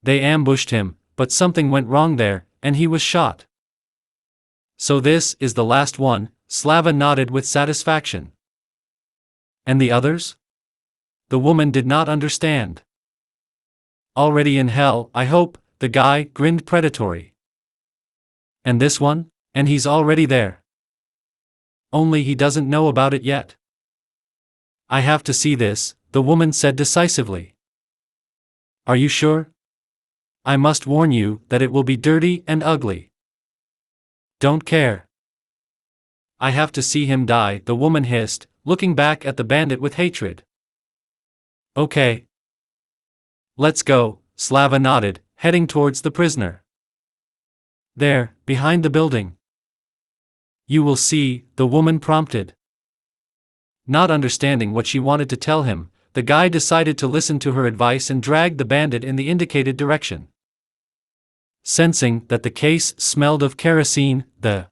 Speaker 1: They ambushed him, but something went wrong there, and he was shot. So this is the last one, Slava nodded with satisfaction. And the others? The woman did not understand. Already in hell, I hope, the guy grinned predatory. And this one? And he's already there. Only he doesn't know about it yet. I have to see this, the woman said decisively. Are you sure? I must warn you that it will be dirty and ugly. Don't care. I have to see him die, the woman hissed, looking back at the bandit with hatred. Okay. Let's go, Slava nodded, heading towards the prisoner. There, behind the building. You will see, the woman prompted. Not understanding what she wanted to tell him, the guy decided to listen to her advice and dragged the bandit in the indicated direction. Sensing that the case smelled of kerosene, the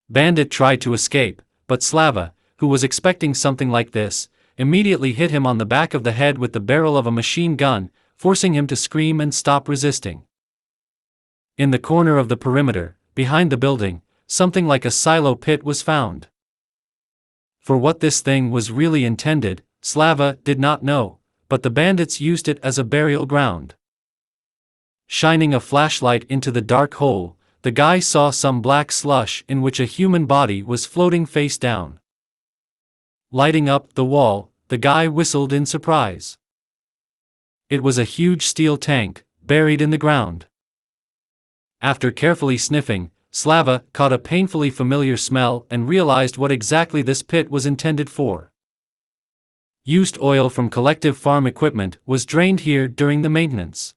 Speaker 1: bandit tried to escape, but Slava, who was expecting something like this, immediately hit him on the back of the head with the barrel of a machine gun, forcing him to scream and stop resisting. In the corner of the perimeter, behind the building, something like a silo pit was found. For what this thing was really intended, Slava did not know, but the bandits used it as a burial ground. Shining a flashlight into the dark hole, the guy saw some black slush in which a human body was floating face down. Lighting up the wall, the guy whistled in surprise. It was a huge steel tank, buried in the ground. After carefully sniffing, Slava caught a painfully familiar smell and realized what exactly this pit was intended for. Used oil from collective farm equipment was drained here during the maintenance.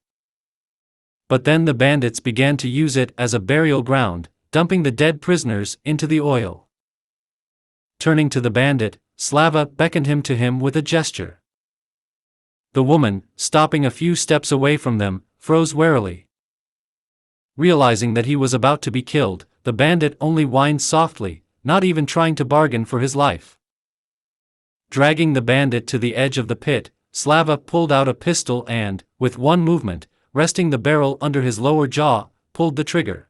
Speaker 1: But then the bandits began to use it as a burial ground, dumping the dead prisoners into the oil. Turning to the bandit, Slava beckoned him to him with a gesture. The woman, stopping a few steps away from them, froze warily. Realizing that he was about to be killed, the bandit only whined softly, not even trying to bargain for his life. Dragging the bandit to the edge of the pit, Slava pulled out a pistol and, with one movement, resting the barrel under his lower jaw, pulled the trigger.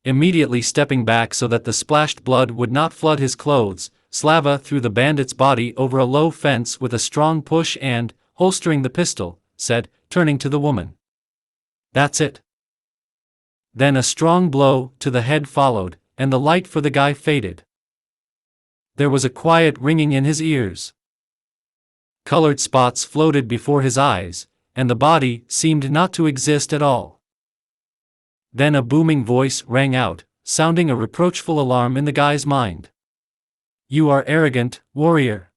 Speaker 1: Immediately stepping back so that the splashed blood would not flood his clothes, Slava threw the bandit's body over a low fence with a strong push and, holstering the pistol, said, turning to the woman. That's it. Then a strong blow to the head followed, and the light for the guy faded. There was a quiet ringing in his ears. Colored spots floated before his eyes, and the body seemed not to exist at all. Then a booming voice rang out, sounding a reproachful alarm in the guy's mind. You are arrogant, warrior.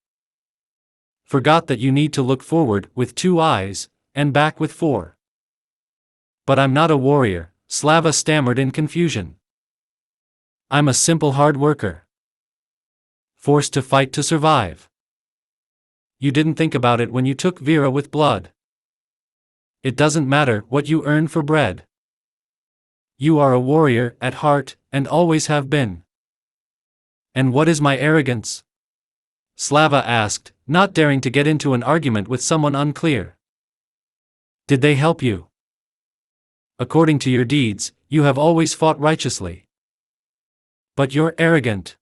Speaker 1: Forgot that you need to look forward with 2 eyes, and back with 4. But I'm not a warrior, Slava stammered in confusion. I'm a simple hard worker. Forced to fight to survive. You didn't think about it when you took Vera with blood. It doesn't matter what you earn for bread. You are a warrior at heart, and always have been. And what is my arrogance? Slava asked, not daring to get into an argument with someone unclear. Did they help you? According to your deeds, you have always fought righteously. But you're arrogant.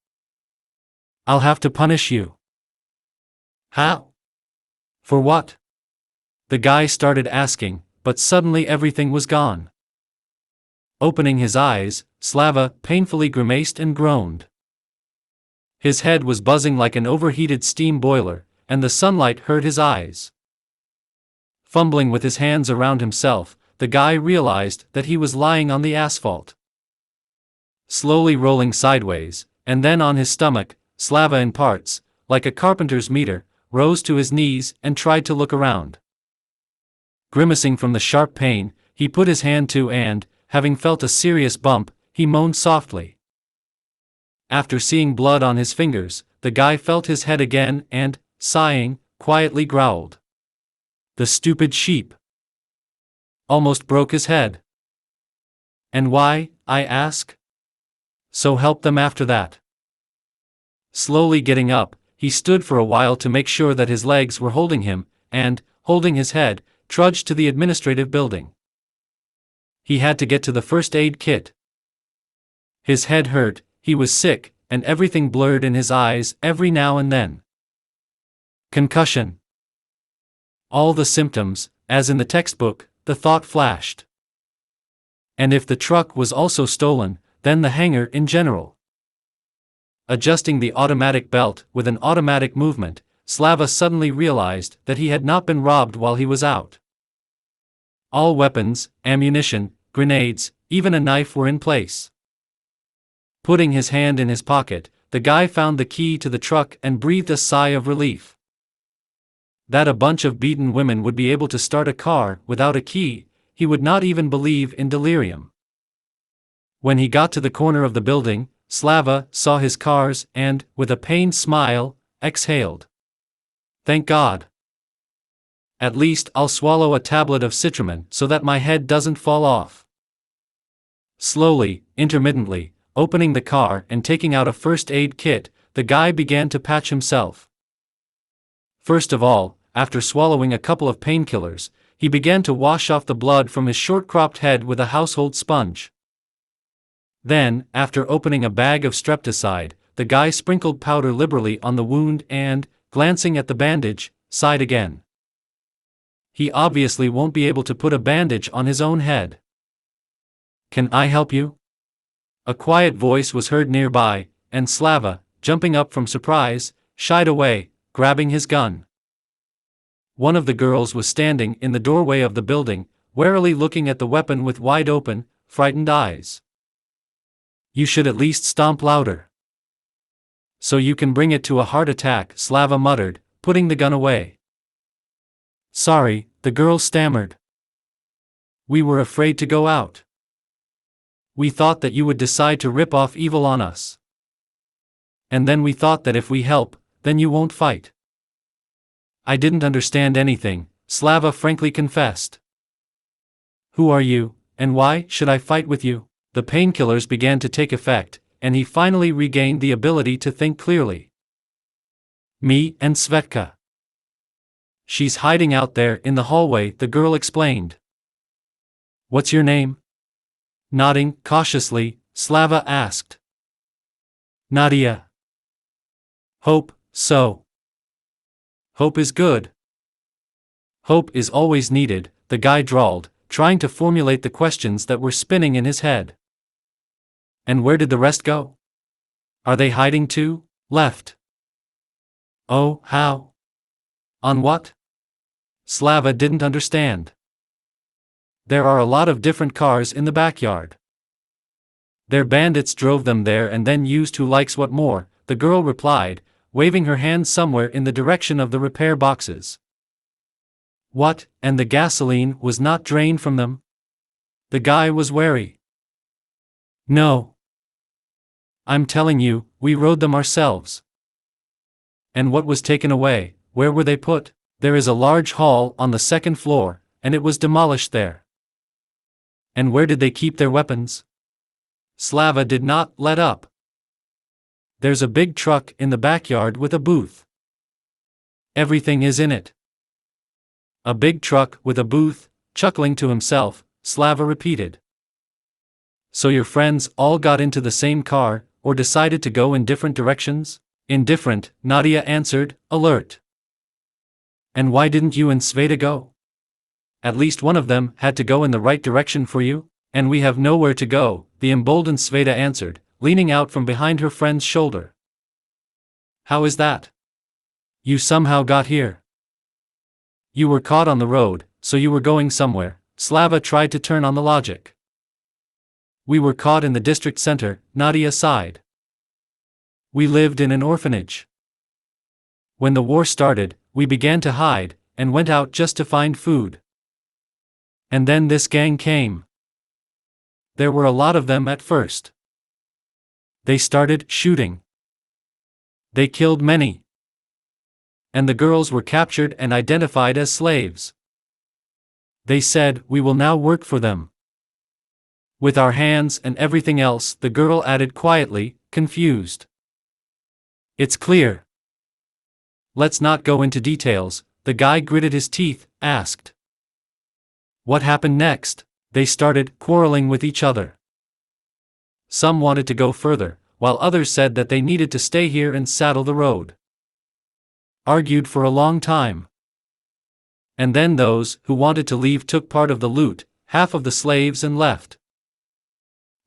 Speaker 1: I'll have to punish you. How? For what? The guy started asking, but suddenly everything was gone. Opening his eyes, Slava painfully grimaced and groaned. His head was buzzing like an overheated steam boiler, and the sunlight hurt his eyes. Fumbling with his hands around himself, the guy realized that he was lying on the asphalt. Slowly rolling sideways, and then on his stomach, Slava in parts, like a carpenter's meter, rose to his knees and tried to look around. Grimacing from the sharp pain, he put his hand to and, having felt a serious bump, he moaned softly. After seeing blood on his fingers, the guy felt his head again and, sighing, quietly growled. The stupid sheep. Almost broke his head. And why, I ask? So help them after that. Slowly getting up, he stood for a while to make sure that his legs were holding him, and, holding his head, trudged to the administrative building. He had to get to the first aid kit. His head hurt, he was sick, and everything blurred in his eyes every now and then. Concussion. All the symptoms, as in the textbook, the thought flashed. And if the truck was also stolen, then the hangar in general. Adjusting the automatic belt with an automatic movement, Slava suddenly realized that he had not been robbed while he was out. All weapons, ammunition, grenades, even a knife were in place. Putting his hand in his pocket, the guy found the key to the truck and breathed a sigh of relief. That a bunch of beaten women would be able to start a car without a key, he would not even believe in delirium. When he got to the corner of the building, Slava saw his cars and, with a pained smile, exhaled. Thank God. At least I'll swallow a tablet of Citramin so that my head doesn't fall off. Slowly, intermittently, opening the car and taking out a first aid kit, the guy began to patch himself. First of all, after swallowing a couple of painkillers, he began to wash off the blood from his short-cropped head with a household sponge. Then, after opening a bag of streptocide, the guy sprinkled powder liberally on the wound and, glancing at the bandage, sighed again. He obviously won't be able to put a bandage on his own head. Can I help you? A quiet voice was heard nearby, and Slava, jumping up from surprise, shied away, grabbing his gun. One of the girls was standing in the doorway of the building, warily looking at the weapon with wide-open, frightened eyes. You should at least stomp louder. So you can bring it to a heart attack, Slava muttered, putting the gun away. Sorry, the girl stammered. We were afraid to go out. We thought that you would decide to rip off evil on us. And then we thought that if we help, then you won't fight. I didn't understand anything, Slava frankly confessed. Who are you, and why should I fight with you? The painkillers began to take effect, and he finally regained the ability to think clearly. Me and Svetka. She's hiding out there in the hallway, the girl explained. What's your name? Nodding cautiously, Slava asked. Nadia. Hope, so. Hope is good. Hope is always needed, the guy drawled, trying to formulate the questions that were spinning in his head. And where did the rest go? Are they hiding too? Left. Oh, how? On what? Slava didn't understand. There are a lot of different cars in the backyard. Their bandits drove them there and then used who likes what more, the girl replied, waving her hand somewhere in the direction of the repair boxes. What, and the gasoline was not drained from them? The guy was wary. No. I'm telling you, we rode them ourselves. And what was taken away, where were they put? There is a large hall on the second floor, and it was demolished there. And where did they keep their weapons? Slava did not let up. There's a big truck in the backyard with a booth. Everything is in it. A big truck with a booth, chuckling to himself, Slava repeated. So your friends all got into the same car, or decided to go in different directions? Indifferent, Nadia answered, alert. And why didn't you and Sveta go? At least one of them had to go in the right direction for you, and we have nowhere to go, the emboldened Sveta answered, leaning out from behind her friend's shoulder. How is that? You somehow got here. You were caught on the road, so you were going somewhere. Slava tried to turn on the logic. We were caught in the district center, Nadia sighed. We lived in an orphanage. When the war started, we began to hide, and went out just to find food. And then this gang came. There were a lot of them at first. They started shooting. They killed many. And the girls were captured and identified as slaves. They said, we will now work for them. With our hands and everything else, the girl added quietly, confused. It's clear. Let's not go into details, the guy gritted his teeth, asked. What happened next? They started quarreling with each other. Some wanted to go further, while others said that they needed to stay here and saddle the road. Argued for a long time. And then those who wanted to leave took part of the loot, half of the slaves, and left.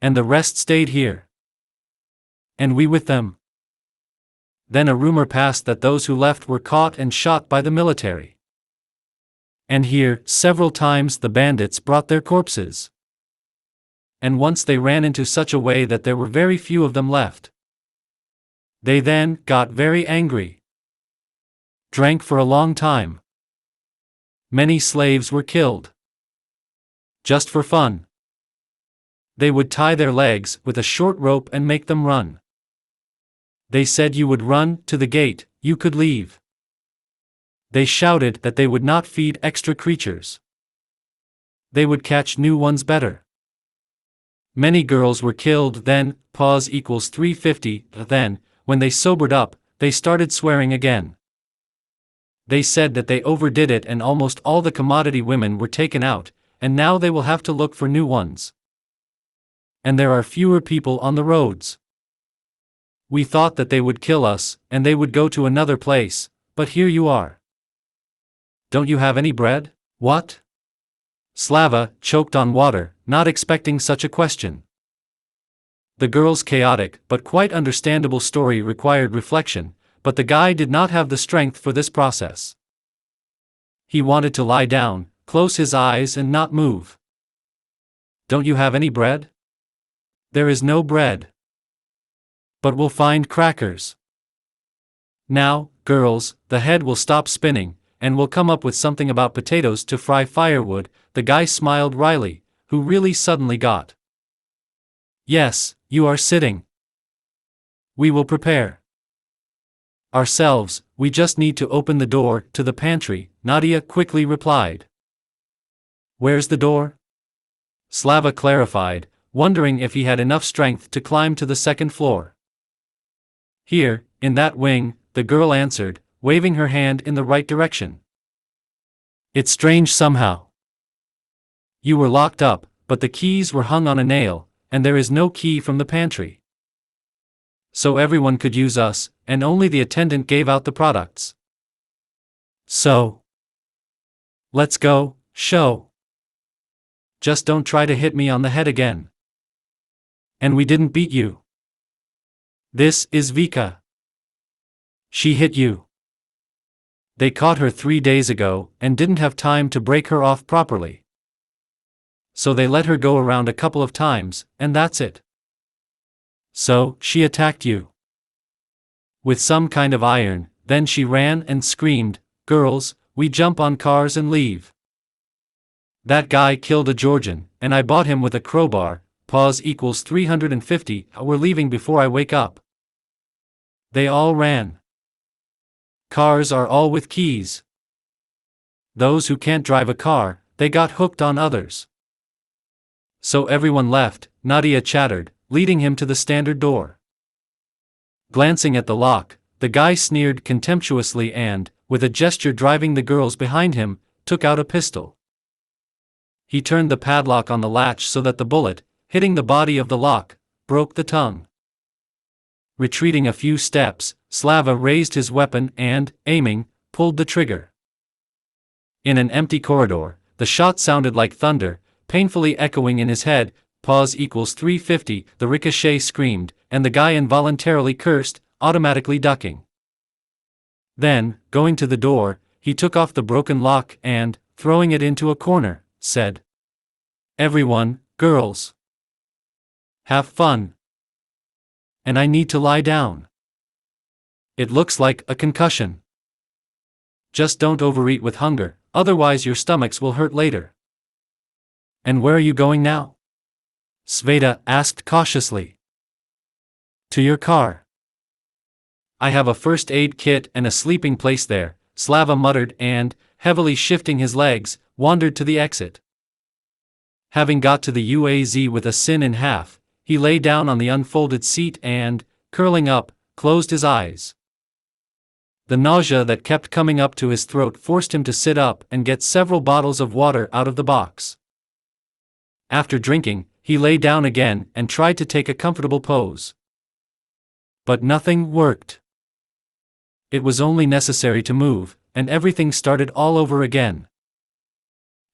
Speaker 1: And the rest stayed here. And we with them. Then a rumor passed that those who left were caught and shot by the military. And here, several times the bandits brought their corpses. And once they ran into such a way that there were very few of them left. They then got very angry. Drank for a long time. Many slaves were killed. Just for fun. They would tie their legs with a short rope and make them run. They said you would run to the gate, you could leave. They shouted that they would not feed extra creatures. They would catch new ones better. Many girls were killed then, pause equals 350, then, when they sobered up, they started swearing again. They said that they overdid it and almost all the commodity women were taken out, and now they will have to look for new ones. And there are fewer people on the roads. We thought that they would kill us, and they would go to another place, but here you are. Don't you have any bread? What? Slava choked on water, not expecting such a question. The girl's chaotic but quite understandable story required reflection, but the guy did not have the strength for this process. He wanted to lie down, close his eyes and not move. Don't you have any bread? There is no bread. But we'll find crackers. Now, girls, the head will stop spinning, and we'll come up with something about potatoes to fry firewood. The guy smiled wryly, who really suddenly got. Yes, you are sitting. We will prepare. Ourselves, we just need to open the door to the pantry, Nadia quickly replied. Where's the door? Slava clarified, wondering if he had enough strength to climb to the second floor. Here, in that wing, the girl answered, waving her hand in the right direction. It's strange somehow. You were locked up, but the keys were hung on a nail, and there is no key from the pantry. So everyone could use us, and only the attendant gave out the products. So. Let's go, show. Just don't try to hit me on the head again. And we didn't beat you. This is Vika. She hit you. They caught her 3 days ago and didn't have time to break her off properly. So they let her go around a couple of times, and that's it. So, she attacked you. With some kind of iron, then she ran and screamed, girls, we jump on cars and leave. That guy killed a Georgian, and I bought him with a crowbar, pause equals 350, we're leaving before I wake up. They all ran. Cars are all with keys. Those who can't drive a car, they got hooked on others. So everyone left, Nadia chattered, leading him to the standard door. Glancing at the lock, the guy sneered contemptuously and, with a gesture driving the girls behind him, took out a pistol. He turned the padlock on the latch so that the bullet, hitting the body of the lock, broke the tongue. Retreating a few steps, Slava raised his weapon and, aiming, pulled the trigger. In an empty corridor, the shot sounded like thunder, painfully echoing in his head, pause equals 350, the ricochet screamed, and the guy involuntarily cursed, automatically ducking. Then, going to the door, he took off the broken lock and, throwing it into a corner, said, everyone, girls. Have fun. And I need to lie down. It looks like a concussion. Just don't overeat with hunger, otherwise your stomachs will hurt later. And where are you going now? Sveta asked cautiously. To your car. I have a first aid kit and a sleeping place there, Slava muttered and, heavily shifting his legs, wandered to the exit. Having got to the UAZ with a sin in half, he lay down on the unfolded seat and, curling up, closed his eyes. The nausea that kept coming up to his throat forced him to sit up and get several bottles of water out of the box. After drinking, he lay down again and tried to take a comfortable pose. But nothing worked. It was only necessary to move, and everything started all over again.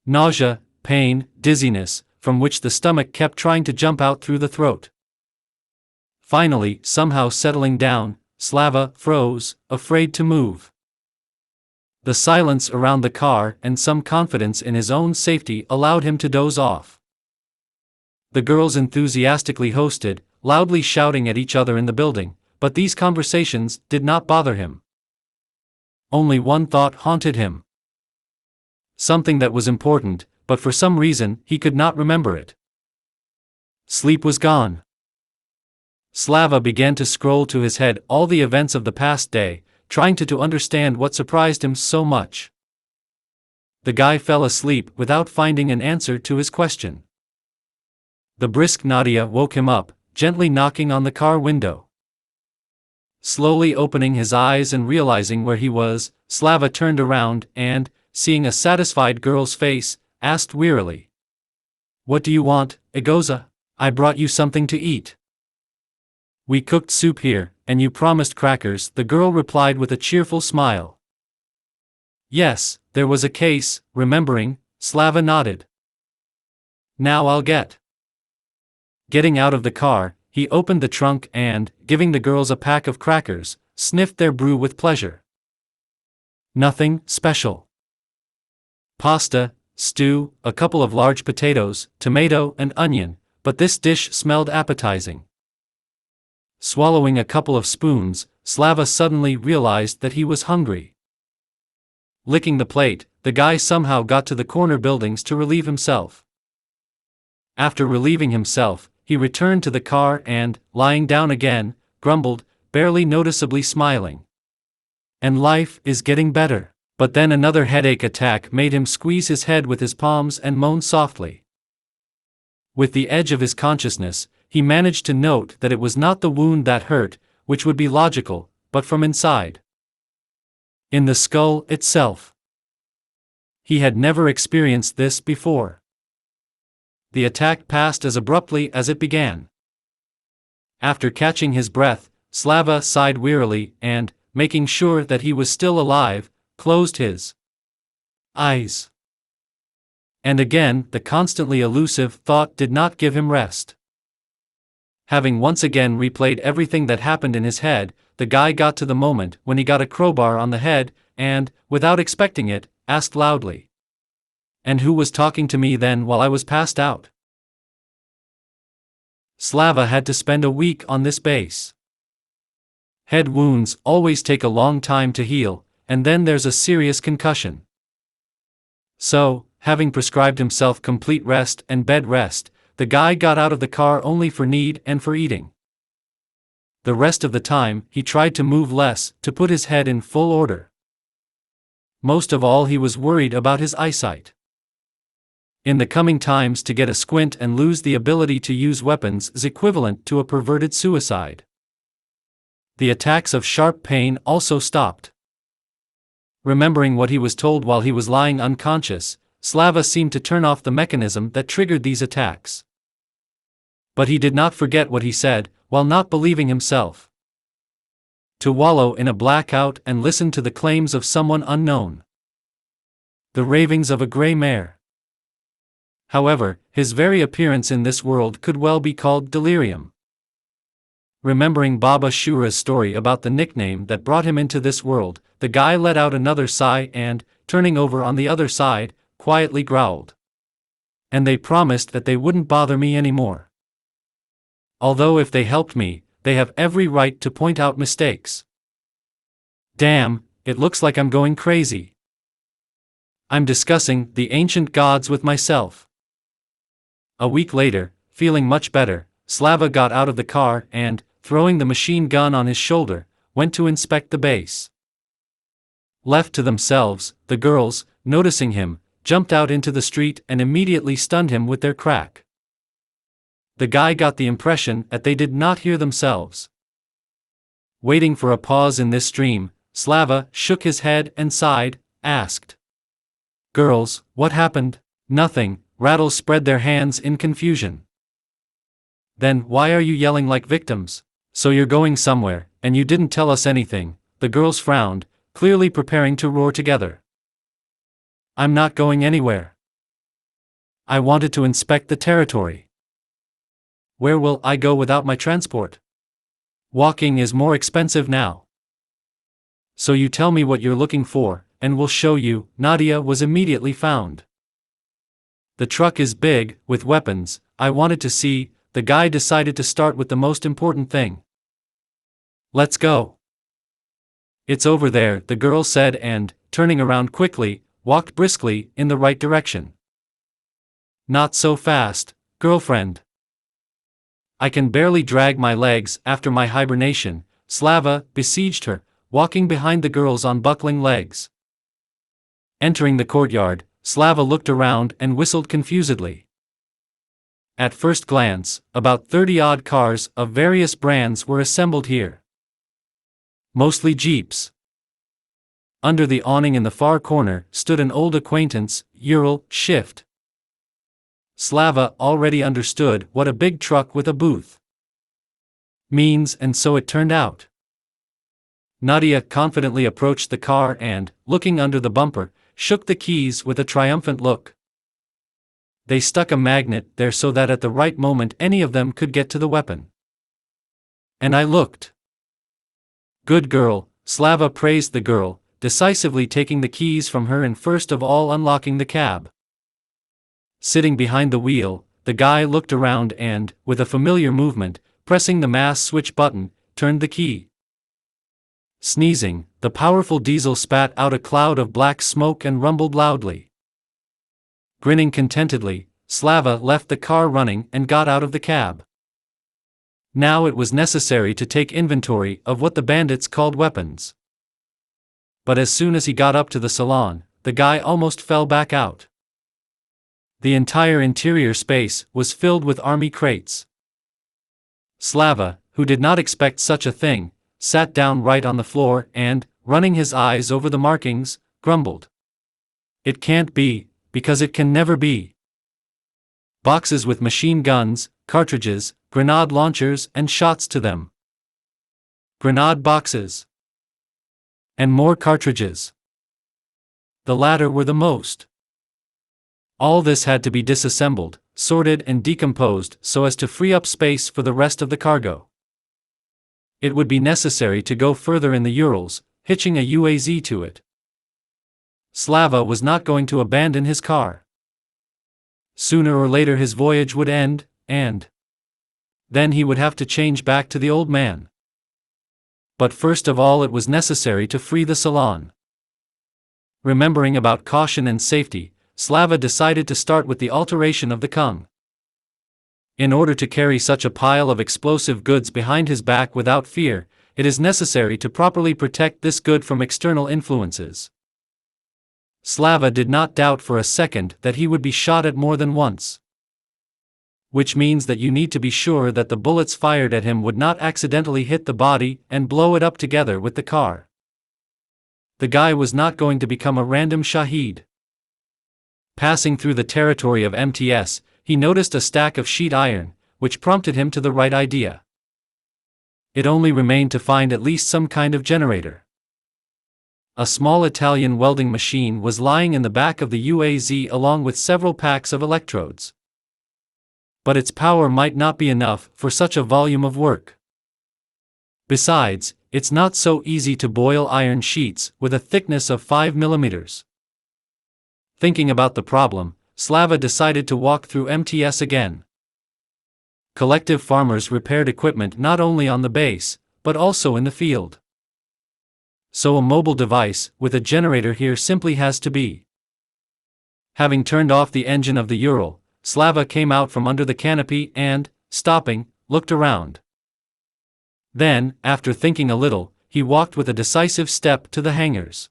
Speaker 1: Nausea, pain, dizziness, from which the stomach kept trying to jump out through the throat. Finally, somehow settling down, Slava froze, afraid to move. The silence around the car and some confidence in his own safety allowed him to doze off. The girls enthusiastically hosted, loudly shouting at each other in the building, but these conversations did not bother him. Only one thought haunted him. Something that was important, but for some reason he could not remember it. Sleep was gone. Slava began to scroll to his head all the events of the past day, trying to understand what surprised him so much. The guy fell asleep without finding an answer to his question. The brisk Nadia woke him up, gently knocking on the car window. Slowly opening his eyes and realizing where he was, Slava turned around and, seeing a satisfied girl's face, asked wearily, "What do you want, Egoza? I brought you something to eat." "We cooked soup here, and you promised crackers," the girl replied with a cheerful smile. "Yes, there was a case," remembering, Slava nodded. "Now I'll get." Getting out of the car, he opened the trunk and, giving the girls a pack of crackers, sniffed their brew with pleasure. Nothing special. Pasta, stew, a couple of large potatoes, tomato and onion, but this dish smelled appetizing. Swallowing a couple of spoons, Slava suddenly realized that he was hungry. Licking the plate, the guy somehow got to the corner buildings to relieve himself. After relieving himself, he returned to the car and, lying down again, grumbled, barely noticeably smiling. "And life is getting better." But then another headache attack made him squeeze his head with his palms and moan softly. With the edge of his consciousness, he managed to note that it was not the wound that hurt, which would be logical, but from inside. In the skull itself. He had never experienced this before. The attack passed as abruptly as it began. After catching his breath, Slava sighed wearily and, making sure that he was still alive, closed his eyes. And again, the constantly elusive thought did not give him rest. Having once again replayed everything that happened in his head, the guy got to the moment when he got a crowbar on the head and, without expecting it, asked loudly, "And who was talking to me then while I was passed out?" Slava had to spend a week on this base. Head wounds always take a long time to heal, and then there's a serious concussion. So, having prescribed himself complete rest and bed rest, the guy got out of the car only for need and for eating. The rest of the time, he tried to move less, to put his head in full order. Most of all, he was worried about his eyesight. In the coming times, to get a squint and lose the ability to use weapons is equivalent to a perverted suicide. The attacks of sharp pain also stopped. Remembering what he was told while he was lying unconscious, Slava seemed to turn off the mechanism that triggered these attacks. But he did not forget what he said, while not believing himself. To wallow in a blackout and listen to the claims of someone unknown. The ravings of a gray mare. However, his very appearance in this world could well be called delirium. Remembering Baba Shura's story about the nickname that brought him into this world, the guy let out another sigh and, turning over on the other side, quietly growled. "And they promised that they wouldn't bother me anymore. Although if they helped me, they have every right to point out mistakes. Damn, it looks like I'm going crazy. I'm discussing the ancient gods with myself." A week later, feeling much better, Slava got out of the car and, throwing the machine gun on his shoulder, went to inspect the base. Left to themselves, the girls, noticing him, jumped out into the street and immediately stunned him with their crack. The guy got the impression that they did not hear themselves. Waiting for a pause in this stream, Slava shook his head and sighed, asked. Girls, what happened? Nothing, Rattles spread their hands in confusion. Then, why are you yelling like victims? So you're going somewhere, and you didn't tell us anything, the girls frowned, clearly preparing to roar together. I'm not going anywhere. I wanted to inspect the territory. Where will I go without my transport? Walking is more expensive now. So you tell me what you're looking for, and we'll show you. Nadia was immediately found. The truck is big, with weapons. I wanted to see. The guy decided to start with the most important thing. Let's go. It's over there, the girl said and, turning around quickly, walked briskly in the right direction. Not so fast, girlfriend. I can barely drag my legs after my hibernation, Slava besieged her, walking behind the girls on buckling legs. Entering the courtyard, Slava looked around and whistled confusedly. At first glance, about 30-odd cars of various brands were assembled here. Mostly jeeps. Under the awning in the far corner stood an old acquaintance, Ural Shift. Slava already understood what a big truck with a booth means, and so it turned out. Nadia confidently approached the car and, looking under the bumper, shook the keys with a triumphant look. They stuck a magnet there so that at the right moment any of them could get to the weapon. And I looked. Good girl, Slava praised the girl, decisively taking the keys from her and first of all unlocking the cab. Sitting behind the wheel, the guy looked around and, with a familiar movement, pressing the mass switch button, turned the key. Sneezing, the powerful diesel spat out a cloud of black smoke and rumbled loudly. Grinning contentedly, Slava left the car running and got out of the cab. Now it was necessary to take inventory of what the bandits called weapons. But as soon as he got up to the salon, the guy almost fell back out. The entire interior space was filled with army crates. Slava, who did not expect such a thing, sat down right on the floor and, running his eyes over the markings, grumbled. It can't be, because it can never be. Boxes with machine guns, cartridges, grenade launchers and shots to them. Grenade boxes. And more cartridges. The latter were the most. All this had to be disassembled, sorted and decomposed so as to free up space for the rest of the cargo. It would be necessary to go further in the Urals, hitching a UAZ to it. Slava was not going to abandon his car. Sooner or later his voyage would end, and then he would have to change back to the old man. But first of all it was necessary to free the salon. Remembering about caution and safety, Slava decided to start with the alteration of the Kung. In order to carry such a pile of explosive goods behind his back without fear, it is necessary to properly protect this good from external influences. Slava did not doubt for a second that he would be shot at more than once. Which means that you need to be sure that the bullets fired at him would not accidentally hit the body and blow it up together with the car. The guy was not going to become a random shaheed. Passing through the territory of MTS, he noticed a stack of sheet iron, which prompted him to the right idea. It only remained to find at least some kind of generator. A small Italian welding machine was lying in the back of the UAZ along with several packs of electrodes. But its power might not be enough for such a volume of work. Besides, it's not so easy to boil iron sheets with a thickness of 5 millimeters. Thinking about the problem, Slava decided to walk through MTS again. Collective farmers repaired equipment not only on the base, but also in the field. So a mobile device with a generator here simply has to be. Having turned off the engine of the Ural, Slava came out from under the canopy and, stopping, looked around. Then, after thinking a little, he walked with a decisive step to the hangars.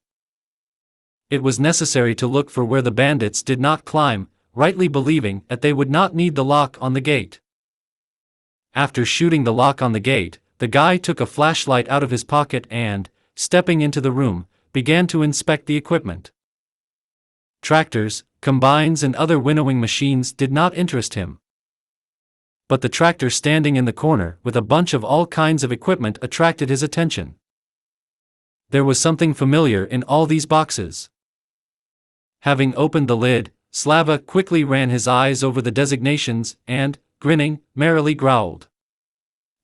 Speaker 1: It was necessary to look for where the bandits did not climb, rightly believing that they would not need the lock on the gate. After shooting the lock on the gate, the guy took a flashlight out of his pocket and, stepping into the room, began to inspect the equipment. Tractors, combines and other winnowing machines did not interest him. But the tractor standing in the corner with a bunch of all kinds of equipment attracted his attention. There was something familiar in all these boxes. Having opened the lid, Slava quickly ran his eyes over the designations and, grinning, merrily growled.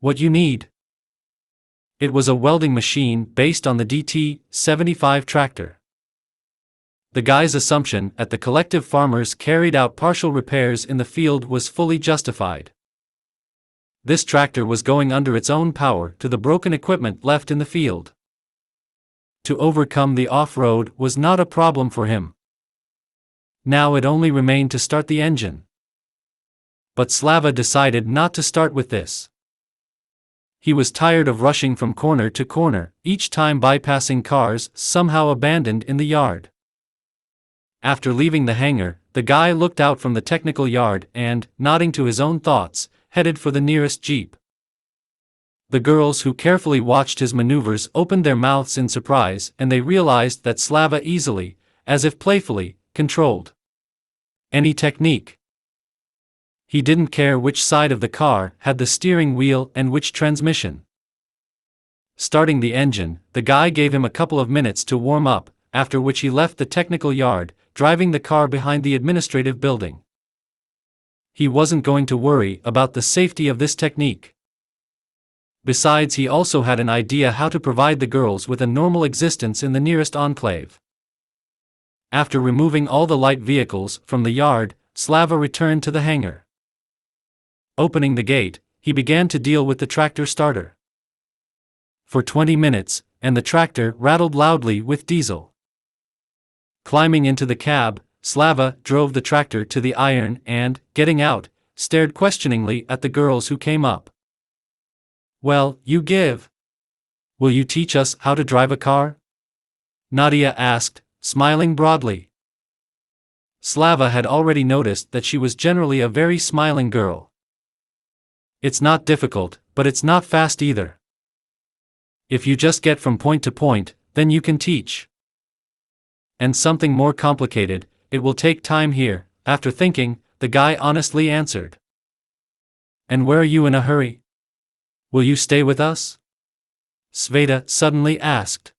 Speaker 1: "What you need?" It was a welding machine based on the DT-75 tractor. The guy's assumption that the collective farmers carried out partial repairs in the field was fully justified. This tractor was going under its own power to the broken equipment left in the field. To overcome the off-road was not a problem for him. Now it only remained to start the engine. But Slava decided not to start with this. He was tired of rushing from corner to corner, each time bypassing cars somehow abandoned in the yard. After leaving the hangar, the guy looked out from the technical yard and, nodding to his own thoughts, headed for the nearest jeep. The girls who carefully watched his maneuvers opened their mouths in surprise, and they realized that Slava easily, as if playfully, controlled any technique. He didn't care which side of the car had the steering wheel and which transmission. Starting the engine, the guy gave him a couple of minutes to warm up, after which he left the technical yard, driving the car behind the administrative building. He wasn't going to worry about the safety of this technique. Besides, he also had an idea how to provide the girls with a normal existence in the nearest enclave. After removing all the light vehicles from the yard, Slava returned to the hangar. Opening the gate, he began to deal with the tractor starter. For 20 minutes, and the tractor rattled loudly with diesel. Climbing into the cab, Slava drove the tractor to the iron and, getting out, stared questioningly at the girls who came up. "Well, you give. Will you teach us how to drive a car?" Nadia asked, smiling broadly. Slava had already noticed that she was generally a very smiling girl. "It's not difficult, but it's not fast either. If you just get from point to point, then you can teach. And something more complicated, it will take time here." After thinking, the guy honestly answered. "And where are you in a hurry? Will you stay with us?" Sveta suddenly asked.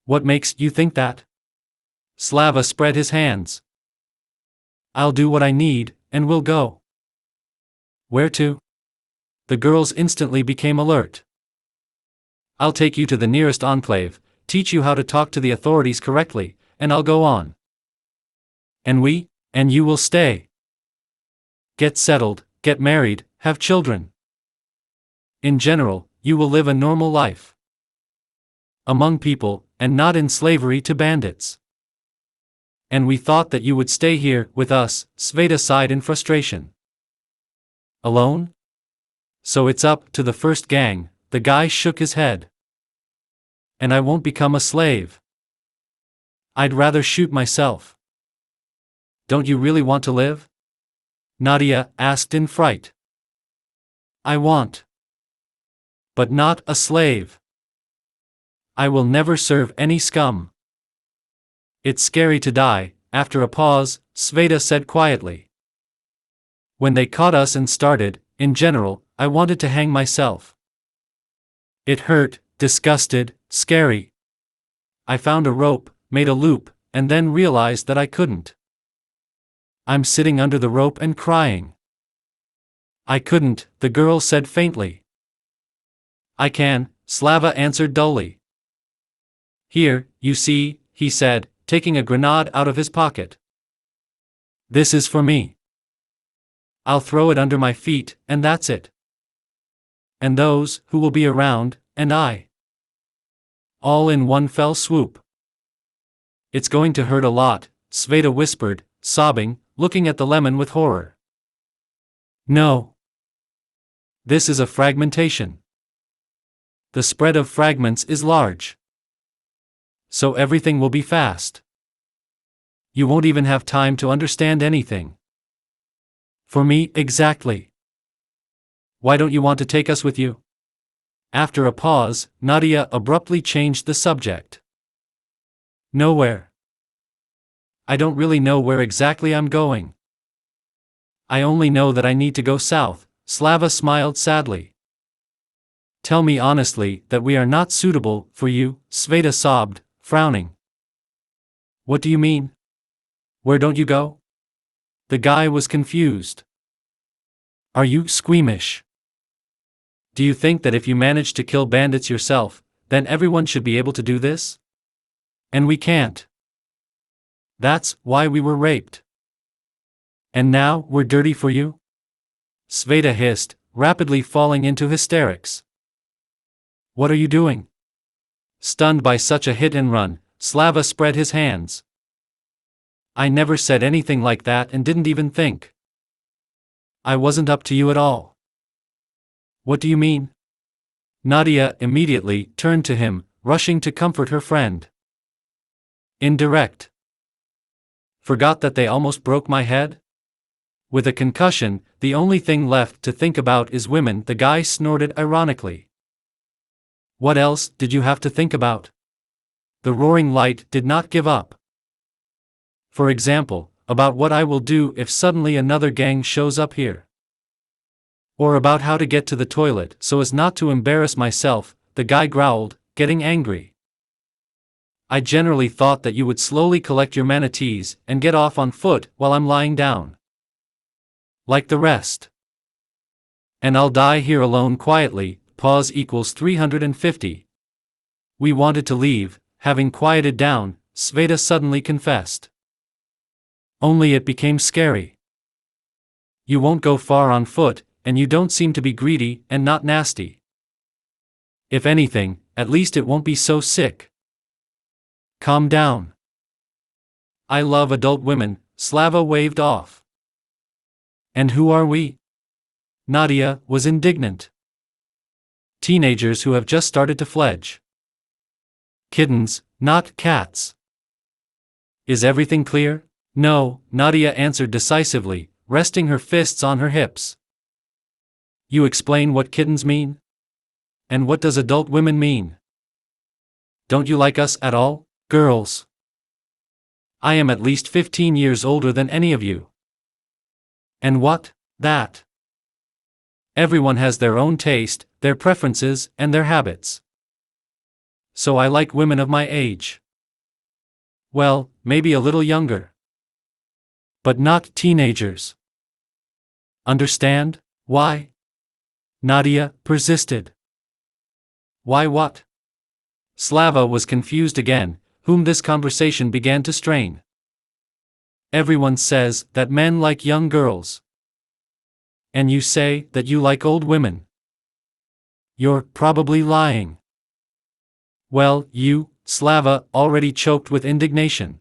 Speaker 1: "What makes you think that?" Slava spread his hands. "I'll do what I need, and we'll go." "Where to?" The girls instantly became alert. "I'll take you to the nearest enclave, teach you how to talk to the authorities correctly, and I'll go on." And you will stay. Get settled, get married, have children. In general, you will live a normal life. Among people, and not in slavery to bandits. And we thought that you would stay here with us," Sveta sighed in frustration. "Alone? So it's up to the first gang," the guy shook his head. "And I won't become a slave. I'd rather shoot myself." "Don't you really want to live?" Nadia asked in fright. "I want. But not a slave. I will never serve any scum." "It's scary to die." After a pause, Sveta said quietly. "When they caught us and started, in general, I wanted to hang myself. It hurt, disgusted, scary. I found a rope, made a loop, and then realized that I couldn't. I'm sitting under the rope and crying." "I couldn't," the girl said faintly. "I can," Slava answered dully. "Here, you see," he said, taking a grenade out of his pocket. "This is for me. I'll throw it under my feet, and that's it. And those who will be around, and I. All in one fell swoop." "It's going to hurt a lot," Sveta whispered, sobbing, looking at the lemon with horror. "No. This is a fragmentation. The spread of fragments is large. So everything will be fast. You won't even have time to understand anything." "For me, exactly. Why don't you want to take us with you?" After a pause, Nadia abruptly changed the subject. Nowhere. I don't really know where exactly I'm going. I only know that I need to go south. Slava smiled sadly. Tell me honestly that we are not suitable for you, Sveta sobbed, frowning. What do you mean? Where don't you go? The guy was confused. Are you squeamish? Do you think that if you manage to kill bandits yourself, then everyone should be able to do this? And we can't. That's why we were raped. And now we're dirty for you? Sveta hissed, rapidly falling into hysterics. What are you doing? Stunned by such a hit and run, Slava spread his hands. I never said anything like that and didn't even think. I wasn't up to you at all. What do you mean? Nadia immediately turned to him, rushing to comfort her friend. Indirect. Forgot that they almost broke my head? With a concussion, the only thing left to think about is women, the guy snorted ironically. What else did you have to think about? The roaring light did not give up. For example, about what I will do if suddenly another gang shows up here. Or about how to get to the toilet so as not to embarrass myself, the guy growled, getting angry. I generally thought that you would slowly collect your manatees and get off on foot while I'm lying down. Like the rest. And I'll die here alone quietly, pause equals 350. We wanted to leave, having quieted down, Sveta suddenly confessed. Only it became scary. You won't go far on foot, and you don't seem to be greedy and not nasty. If anything, at least it won't be so sick. Calm down. I love adult women, Slava waved off. And who are we? Nadia was indignant. Teenagers who have just started to fledge. Kittens, not cats. Is everything clear? No, Nadia answered decisively, resting her fists on her hips. You explain what kittens mean? And what does adult women mean? Don't you like us at all, girls? I am at least 15 years older than any of you. And what? That? Everyone has their own taste, their preferences, and their habits. So I like women of my age. Well, maybe a little younger. But not teenagers. Understand? Why? Nadia persisted. Why what? Slava was confused again, whom this conversation began to strain. Everyone says that men like young girls. And you say that you like old women. You're probably lying. Well, you, Slava, already choked with indignation.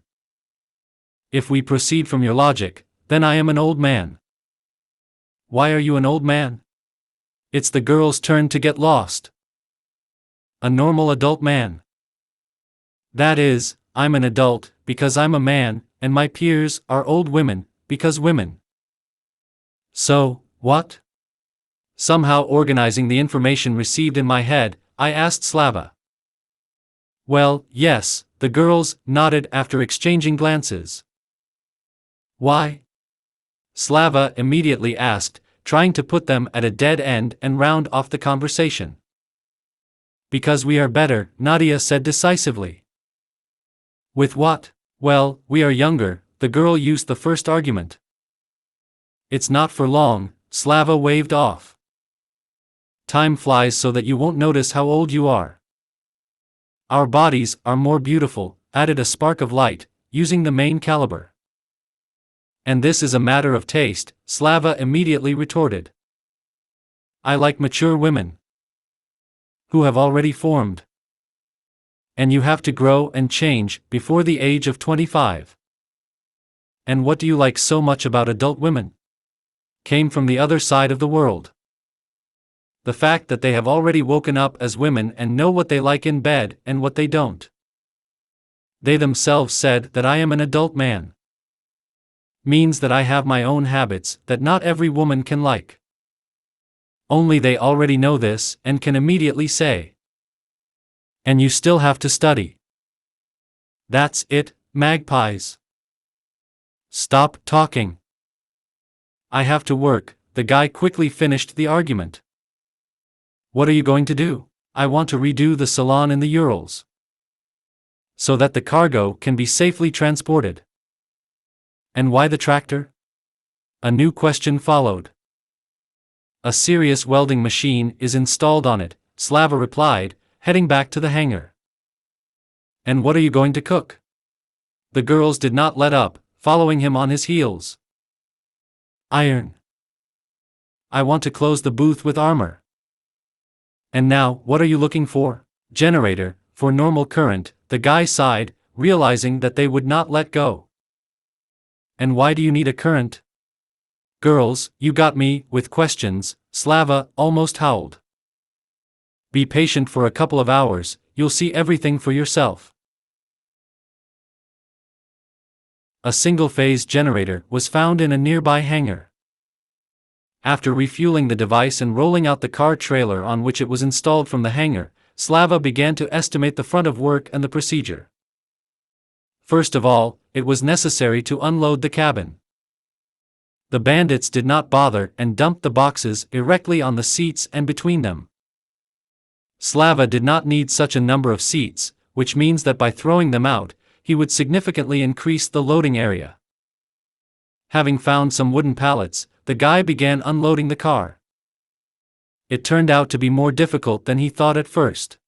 Speaker 1: If we proceed from your logic, then I am an old man. Why are you an old man? It's the girl's turn to get lost. A normal adult man. That is, I'm an adult, because I'm a man, and my peers are old women, because women. So, what? Somehow organizing the information received in my head, I asked Slava. Well, yes, the girls nodded after exchanging glances. Why? Slava immediately asked, trying to put them at a dead end and round off the conversation. Because we are better, Nadia said decisively. With what? Well, we are younger, the girl used the first argument. It's not for long, Slava waved off. Time flies so that you won't notice how old you are. Our bodies are more beautiful, added a spark of light, using the main caliber. And this is a matter of taste, Slava immediately retorted. I like mature women. Who have already formed. And you have to grow and change before the age of 25. And what do you like so much about adult women? Came from the other side of the world. The fact that they have already woken up as women and know what they like in bed and what they don't. They themselves said that I am an adult man. Means that I have my own habits that not every woman can like. Only they already know this and can immediately say. And you still have to study. That's it, magpies. Stop talking. I have to work, the guy quickly finished the argument. What are you going to do? I want to redo the salon in the Urals, so that the cargo can be safely transported. And why the tractor? A new question followed. A serious welding machine is installed on it, Slava replied, heading back to the hangar. And what are you going to cook? The girls did not let up, following him on his heels. Iron. I want to close the booth with armor. And now, what are you looking for? Generator, for normal current, the guy sighed, realizing that they would not let go. And why do you need a current? Girls, you got me, with questions, Slava almost howled. Be patient for a couple of hours, you'll see everything for yourself. A single-phase generator was found in a nearby hangar. After refueling the device and rolling out the car trailer on which it was installed from the hangar, Slava began to estimate the front of work and the procedure. First of all, it was necessary to unload the cabin. The bandits did not bother and dumped the boxes directly on the seats and between them. Slava did not need such a number of seats, which means that by throwing them out, he would significantly increase the loading area. Having found some wooden pallets, the guy began unloading the car. It turned out to be more difficult than he thought at first.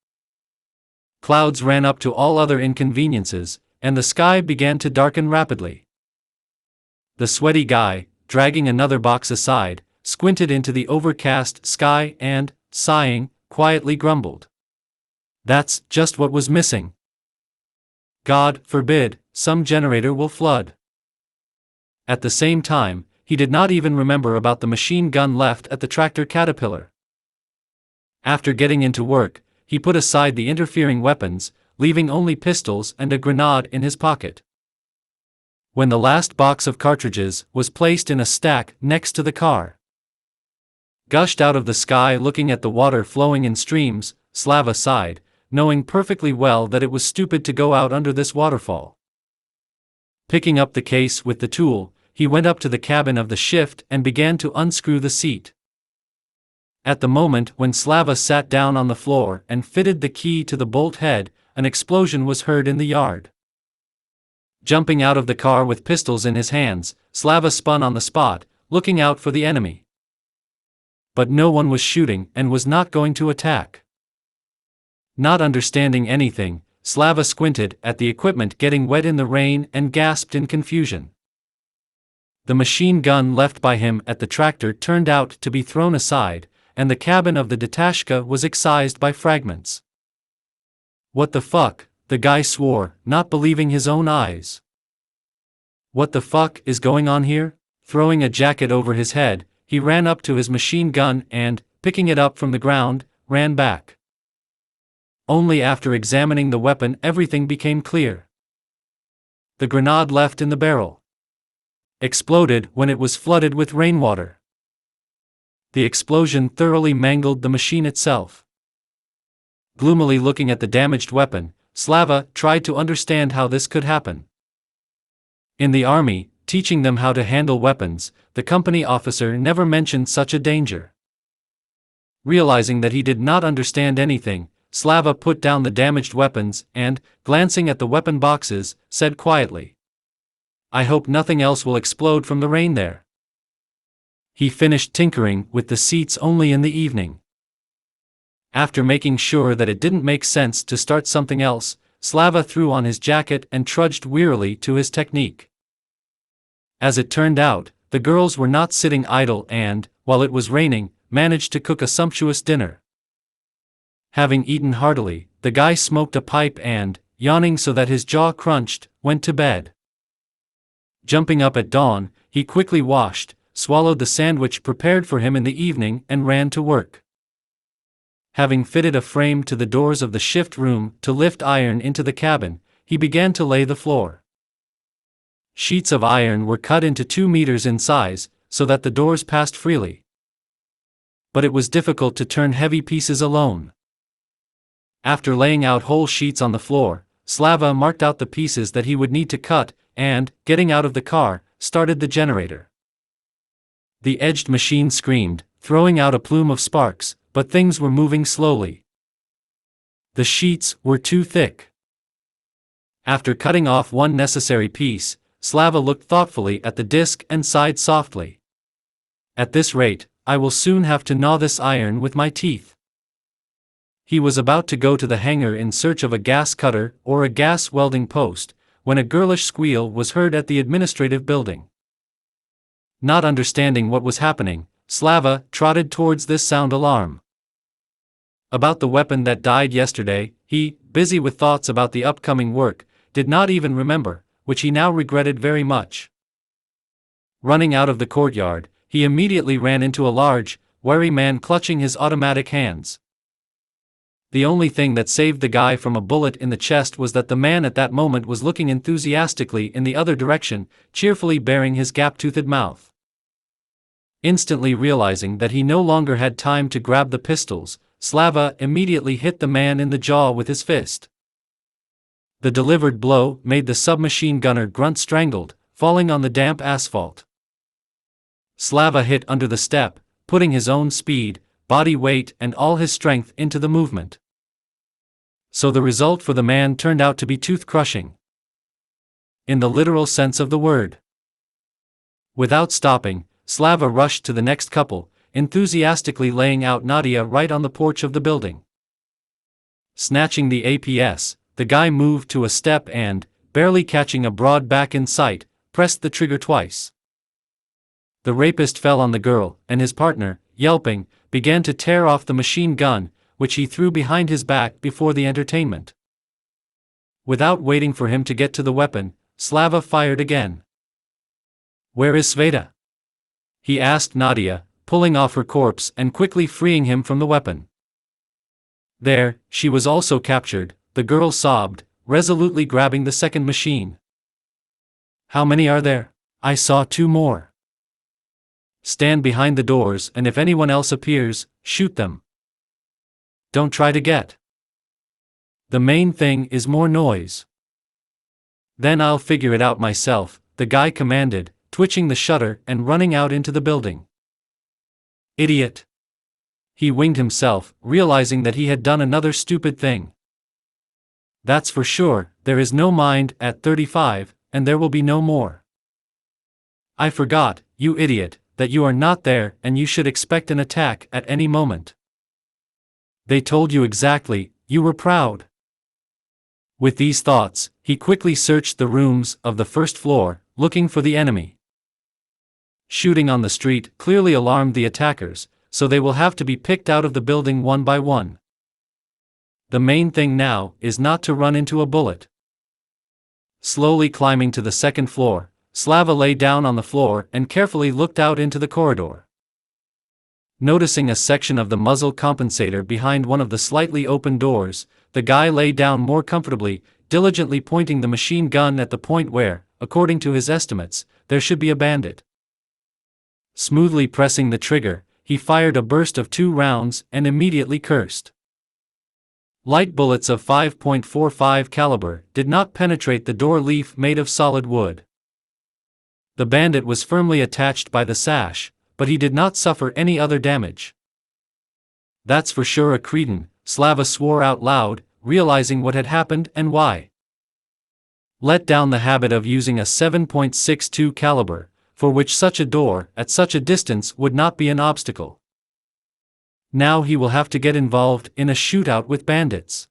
Speaker 1: Clouds ran up to all other inconveniences, and the sky began to darken rapidly. The sweaty guy, dragging another box aside, squinted into the overcast sky and, sighing, quietly grumbled. That's just what was missing. God forbid, some generator will flood. At the same time, he did not even remember about the machine gun left at the tractor Caterpillar. After getting into work, he put aside the interfering weapons, leaving only pistols and a grenade in his pocket. When the last box of cartridges was placed in a stack next to the car, gushed out of the sky looking at the water flowing in streams, Slava sighed, knowing perfectly well that it was stupid to go out under this waterfall. Picking up the case with the tool, he went up to the cabin of the shift and began to unscrew the seat. At the moment when Slava sat down on the floor and fitted the key to the bolt head, an explosion was heard in the yard. Jumping out of the car with pistols in his hands, Slava spun on the spot, looking out for the enemy. But no one was shooting and was not going to attack. Not understanding anything, Slava squinted at the equipment getting wet in the rain and gasped in confusion. The machine gun left by him at the tractor turned out to be thrown aside, and the cabin of the Detashka was excised by fragments. What the fuck, the guy swore, not believing his own eyes. What the fuck is going on here? Throwing a jacket over his head, he ran up to his machine gun and, picking it up from the ground, ran back. Only after examining the weapon everything became clear. The grenade left in the barrel exploded when it was flooded with rainwater. The explosion thoroughly mangled the machine itself. Gloomily looking at the damaged weapon, Slava tried to understand how this could happen. In the army, teaching them how to handle weapons, the company officer never mentioned such a danger. Realizing that he did not understand anything, Slava put down the damaged weapons and, glancing at the weapon boxes, said quietly, "I hope nothing else will explode from the rain there." He finished tinkering with the seats only in the evening. After making sure that it didn't make sense to start something else, Slava threw on his jacket and trudged wearily to his technique. As it turned out, the girls were not sitting idle and, while it was raining, managed to cook a sumptuous dinner. Having eaten heartily, the guy smoked a pipe and, yawning so that his jaw crunched, went to bed. Jumping up at dawn, he quickly washed, swallowed the sandwich prepared for him in the evening and ran to work. Having fitted a frame to the doors of the shift room to lift iron into the cabin, he began to lay the floor. Sheets of iron were cut into 2 meters in size, so that the doors passed freely. But it was difficult to turn heavy pieces alone. After laying out whole sheets on the floor, Slava marked out the pieces that he would need to cut, and, getting out of the car, started the generator. The edged machine screamed, throwing out a plume of sparks, but things were moving slowly. The sheets were too thick. After cutting off one necessary piece, Slava looked thoughtfully at the disc and sighed softly. At this rate, I will soon have to gnaw this iron with my teeth. He was about to go to the hangar in search of a gas cutter or a gas welding post, when a girlish squeal was heard at the administrative building. Not understanding what was happening, Slava trotted towards this sound alarm. About the weapon that died yesterday, he, busy with thoughts about the upcoming work, did not even remember, which he now regretted very much. Running out of the courtyard, he immediately ran into a large, wiry man clutching his automatic hands. The only thing that saved the guy from a bullet in the chest was that the man at that moment was looking enthusiastically in the other direction, cheerfully baring his gap-toothed mouth. Instantly realizing that he no longer had time to grab the pistols, Slava immediately hit the man in the jaw with his fist. The delivered blow made the submachine gunner grunt strangled, falling on the damp asphalt. Slava hit under the step, putting his own speed, body weight and all his strength into the movement. So the result for the man turned out to be tooth-crushing. In the literal sense of the word. Without stopping, Slava rushed to the next couple, enthusiastically laying out Nadia right on the porch of the building. Snatching the APS, the guy moved to a step and, barely catching a broad back in sight, pressed the trigger twice. The rapist fell on the girl, and his partner, yelping, began to tear off the machine gun, which he threw behind his back before the entertainment. Without waiting for him to get to the weapon, Slava fired again. "Where is Sveta?" he asked Nadia, pulling off her corpse and quickly freeing him from the weapon. "There, she was also captured," the girl sobbed, resolutely grabbing the second machine. "How many are there? I saw 2 more. Stand behind the doors and if anyone else appears, shoot them. Don't try to get. The main thing is more noise. Then I'll figure it out myself," the guy commanded, twitching the shutter and running out into the building. "Idiot!" he winged himself, realizing that he had done another stupid thing. "That's for sure, there is no mind at 35, and there will be no more. I forgot, you idiot, that you are not there and you should expect an attack at any moment. They told you exactly, you were proud." With these thoughts, he quickly searched the rooms of the first floor, looking for the enemy. Shooting on the street clearly alarmed the attackers, so they will have to be picked out of the building one by one. The main thing now is not to run into a bullet. Slowly climbing to the second floor, Slava lay down on the floor and carefully looked out into the corridor. Noticing a section of the muzzle compensator behind one of the slightly open doors, the guy lay down more comfortably, diligently pointing the machine gun at the point where, according to his estimates, there should be a bandit. Smoothly pressing the trigger, he fired a burst of 2 rounds and immediately cursed. Light bullets of 5.45 caliber did not penetrate the door leaf made of solid wood. The bandit was firmly attached by the sash, but he did not suffer any other damage. "That's for sure a cretin," Slava swore out loud, realizing what had happened and why. Let down the habit of using a 7.62 caliber, for which such a door at such a distance would not be an obstacle. Now he will have to get involved in a shootout with bandits.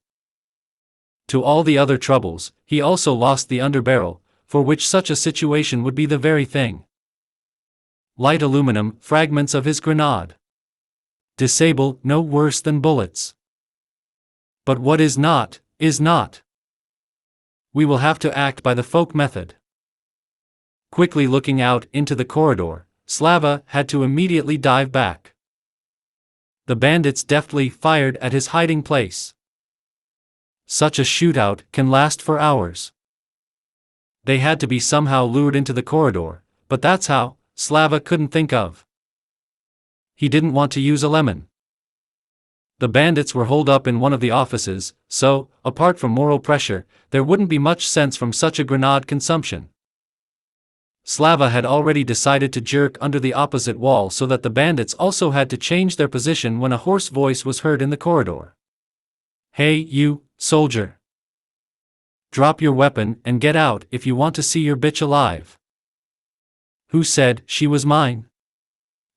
Speaker 1: To all the other troubles, he also lost the underbarrel, for which such a situation would be the very thing. Light aluminum fragments of his grenade. Disable no worse than bullets. But what is not, is not. We will have to act by the folk method. Quickly looking out into the corridor, Slava had to immediately dive back. The bandits deftly fired at his hiding place. Such a shootout can last for hours. They had to be somehow lured into the corridor, but that's how, Slava couldn't think of. He didn't want to use a lemon. The bandits were holed up in one of the offices, so, apart from moral pressure, there wouldn't be much sense from such a grenade consumption. Slava had already decided to jerk under the opposite wall so that the bandits also had to change their position when a hoarse voice was heard in the corridor. "Hey, you, soldier! Drop your weapon and get out if you want to see your bitch alive." "Who said she was mine?"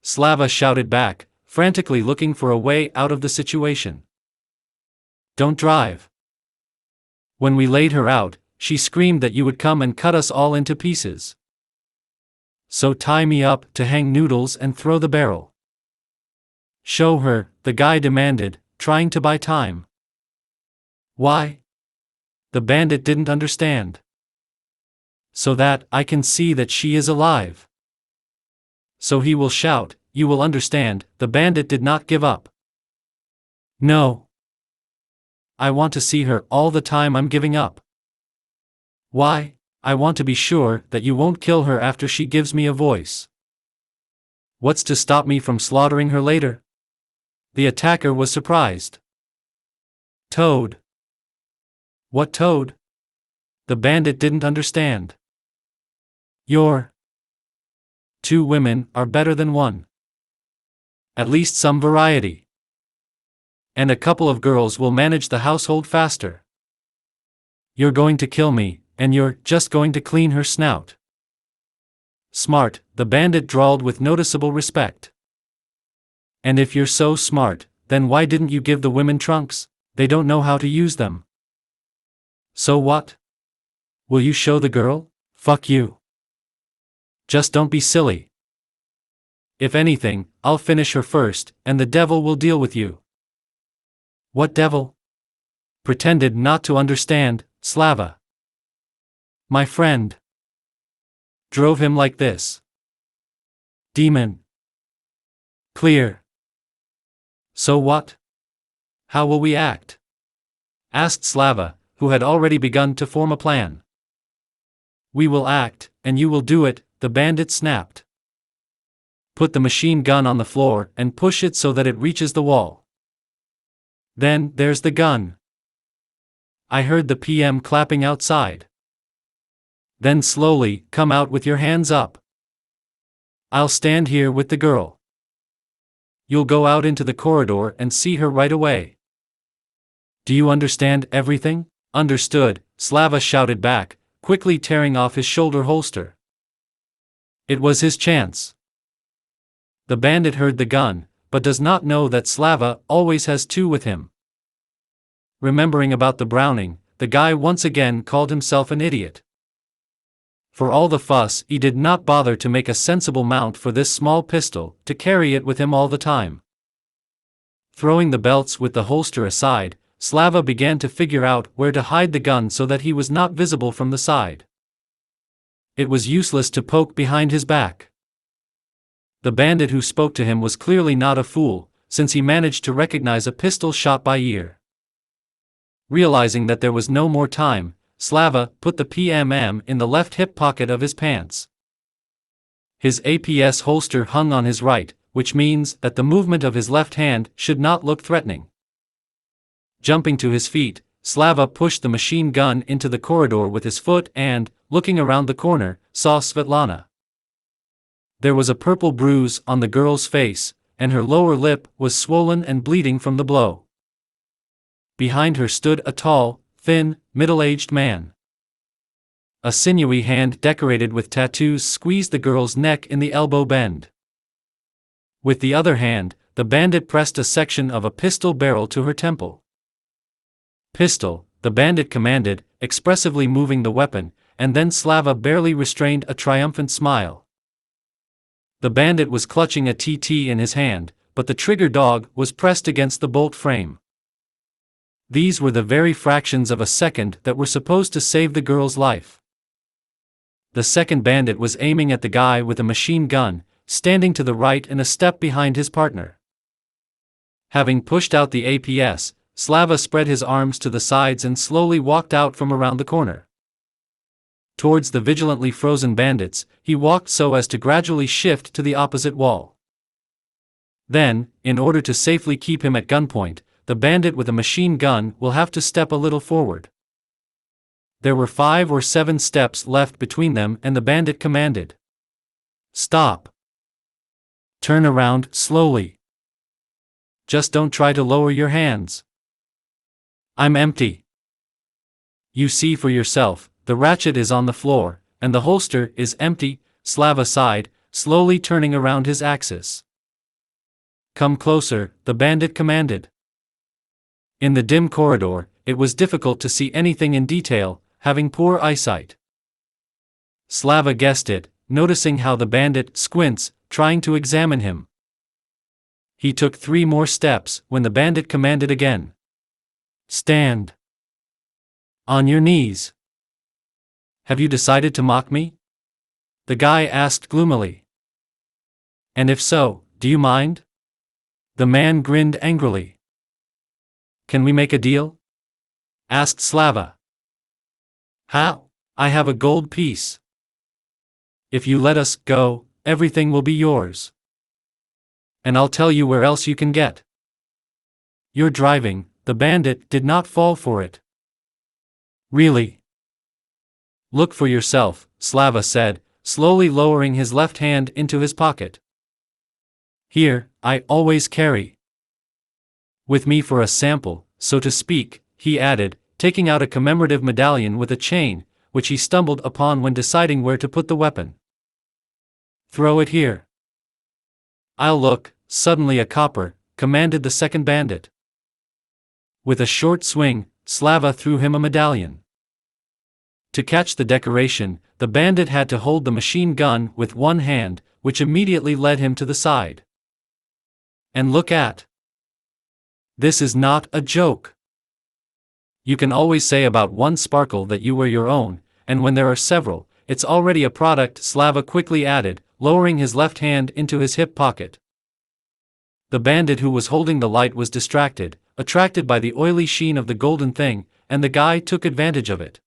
Speaker 1: Slava shouted back, frantically looking for a way out of the situation. "Don't drive. When we laid her out, she screamed that you would come and cut us all into pieces. So tie me up to hang noodles and throw the barrel." "Show her," the guy demanded, trying to buy time. "Why?" The bandit didn't understand. "So that I can see that she is alive." "So he will shout, you will understand." The bandit did not give up. "No. I want to see her all the time. I'm giving up." "Why?" "I want to be sure that you won't kill her after she gives me a voice." "What's to stop me from slaughtering her later?" The attacker was surprised. "Toad." "What toad?" The bandit didn't understand. "Your 2 women are better than 1. At least some variety. And a couple of girls will manage the household faster." "You're going to kill me, and you're just going to clean her snout." "Smart," the bandit drawled with noticeable respect. "And if you're so smart, then why didn't you give the women trunks? They don't know how to use them." "So what? Will you show the girl? Fuck you. Just don't be silly. If anything, I'll finish her first, and the devil will deal with you." "What devil?" Pretended not to understand, Slava. "My friend. Drove him like this. Demon. Clear." "So what? How will we act?" asked Slava, who had already begun to form a plan. "We will act, and you will do it," the bandit snapped. "Put the machine gun on the floor and push it so that it reaches the wall. Then, there's the gun." I heard the PM clapping outside. "Then slowly, come out with your hands up. I'll stand here with the girl. You'll go out into the corridor and see her right away. Do you understand everything?" "Understood," Slava shouted back, quickly tearing off his shoulder holster. It was his chance. The bandit heard the gun, but does not know that Slava always has 2 with him. Remembering about the Browning, the guy once again called himself an idiot. For all the fuss, he did not bother to make a sensible mount for this small pistol, to carry it with him all the time. Throwing the belts with the holster aside, Slava began to figure out where to hide the gun so that he was not visible from the side. It was useless to poke behind his back. The bandit who spoke to him was clearly not a fool, since he managed to recognize a pistol shot by ear. Realizing that there was no more time, Slava put the PMM in the left hip pocket of his pants. His APS holster hung on his right, which means that the movement of his left hand should not look threatening. Jumping to his feet, Slava pushed the machine gun into the corridor with his foot and, looking around the corner, saw Svetlana. There was a purple bruise on the girl's face, and her lower lip was swollen and bleeding from the blow. Behind her stood a tall, thin, middle-aged man. A sinewy hand decorated with tattoos squeezed the girl's neck in the elbow bend. With the other hand, the bandit pressed a section of a pistol barrel to her temple. "Pistol," the bandit commanded, expressively moving the weapon, and then Slava barely restrained a triumphant smile. The bandit was clutching a TT in his hand, but the trigger dog was pressed against the bolt frame. These were the very fractions of a second that were supposed to save the girl's life. The second bandit was aiming at the guy with a machine gun, standing to the right and a step behind his partner. Having pushed out the APS, Slava spread his arms to the sides and slowly walked out from around the corner. Towards the vigilantly frozen bandits, he walked so as to gradually shift to the opposite wall. Then, in order to safely keep him at gunpoint, the bandit with a machine gun will have to step a little forward. There were 5 or 7 steps left between them, and the bandit commanded, "Stop. Turn around slowly. Just don't try to lower your hands. I'm empty. You see for yourself, the ratchet is on the floor, and the holster is empty." Slava sighed, slowly turning around his axis. "Come closer," the bandit commanded. In the dim corridor, it was difficult to see anything in detail, having poor eyesight. Slava guessed it, noticing how the bandit squints, trying to examine him. He took 3 more steps when the bandit commanded again. "Stand. On your knees. Have you decided to mock me?" the guy asked gloomily. "And if so, do you mind?" The man grinned angrily. "Can we make a deal?" asked Slava. "How? I have a gold piece. If you let us go, everything will be yours. And I'll tell you where else you can get." "You're driving." The bandit did not fall for it. "Really?" "Look for yourself," Slava said, slowly lowering his left hand into his pocket. "Here, I always carry with me for a sample, so to speak," he added, taking out a commemorative medallion with a chain, which he stumbled upon when deciding where to put the weapon. "Throw it here." "I'll look." Suddenly a copper commanded the second bandit. With a short swing, Slava threw him a medallion. To catch the decoration, the bandit had to hold the machine gun with one hand, which immediately led him to the side. "And look at. This is not a joke. You can always say about one sparkle that you were your own, and when there are several, it's already a product," Slava quickly added, lowering his left hand into his hip pocket. The bandit who was holding the light was distracted, attracted by the oily sheen of the golden thing, and the guy took advantage of it.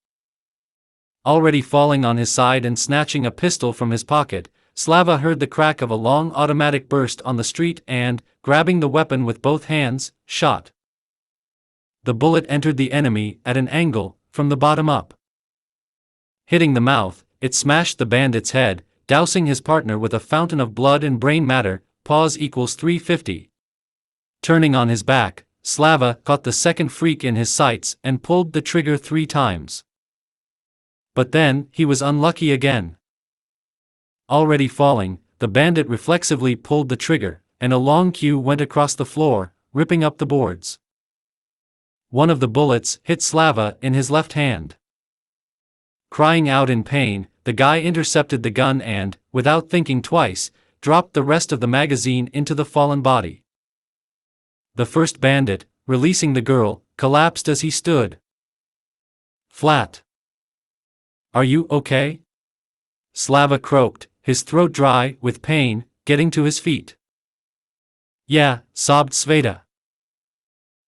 Speaker 1: Already falling on his side and snatching a pistol from his pocket, Slava heard the crack of a long automatic burst on the street and, grabbing the weapon with both hands, shot. The bullet entered the enemy at an angle, from the bottom up. Hitting the mouth, it smashed the bandit's head, dousing his partner with a fountain of blood and brain matter. Pause equals 350. Turning on his back, Slava caught the second freak in his sights and pulled the trigger 3 times. But then, he was unlucky again. Already falling, the bandit reflexively pulled the trigger, and a long queue went across the floor, ripping up the boards. One of the bullets hit Slava in his left hand. Crying out in pain, the guy intercepted the gun and, without thinking twice, dropped the rest of the magazine into the fallen body. The first bandit, releasing the girl, collapsed as he stood flat. "Are you okay?" Slava croaked, his throat dry with pain, getting to his feet. "Yeah," sobbed Sveta.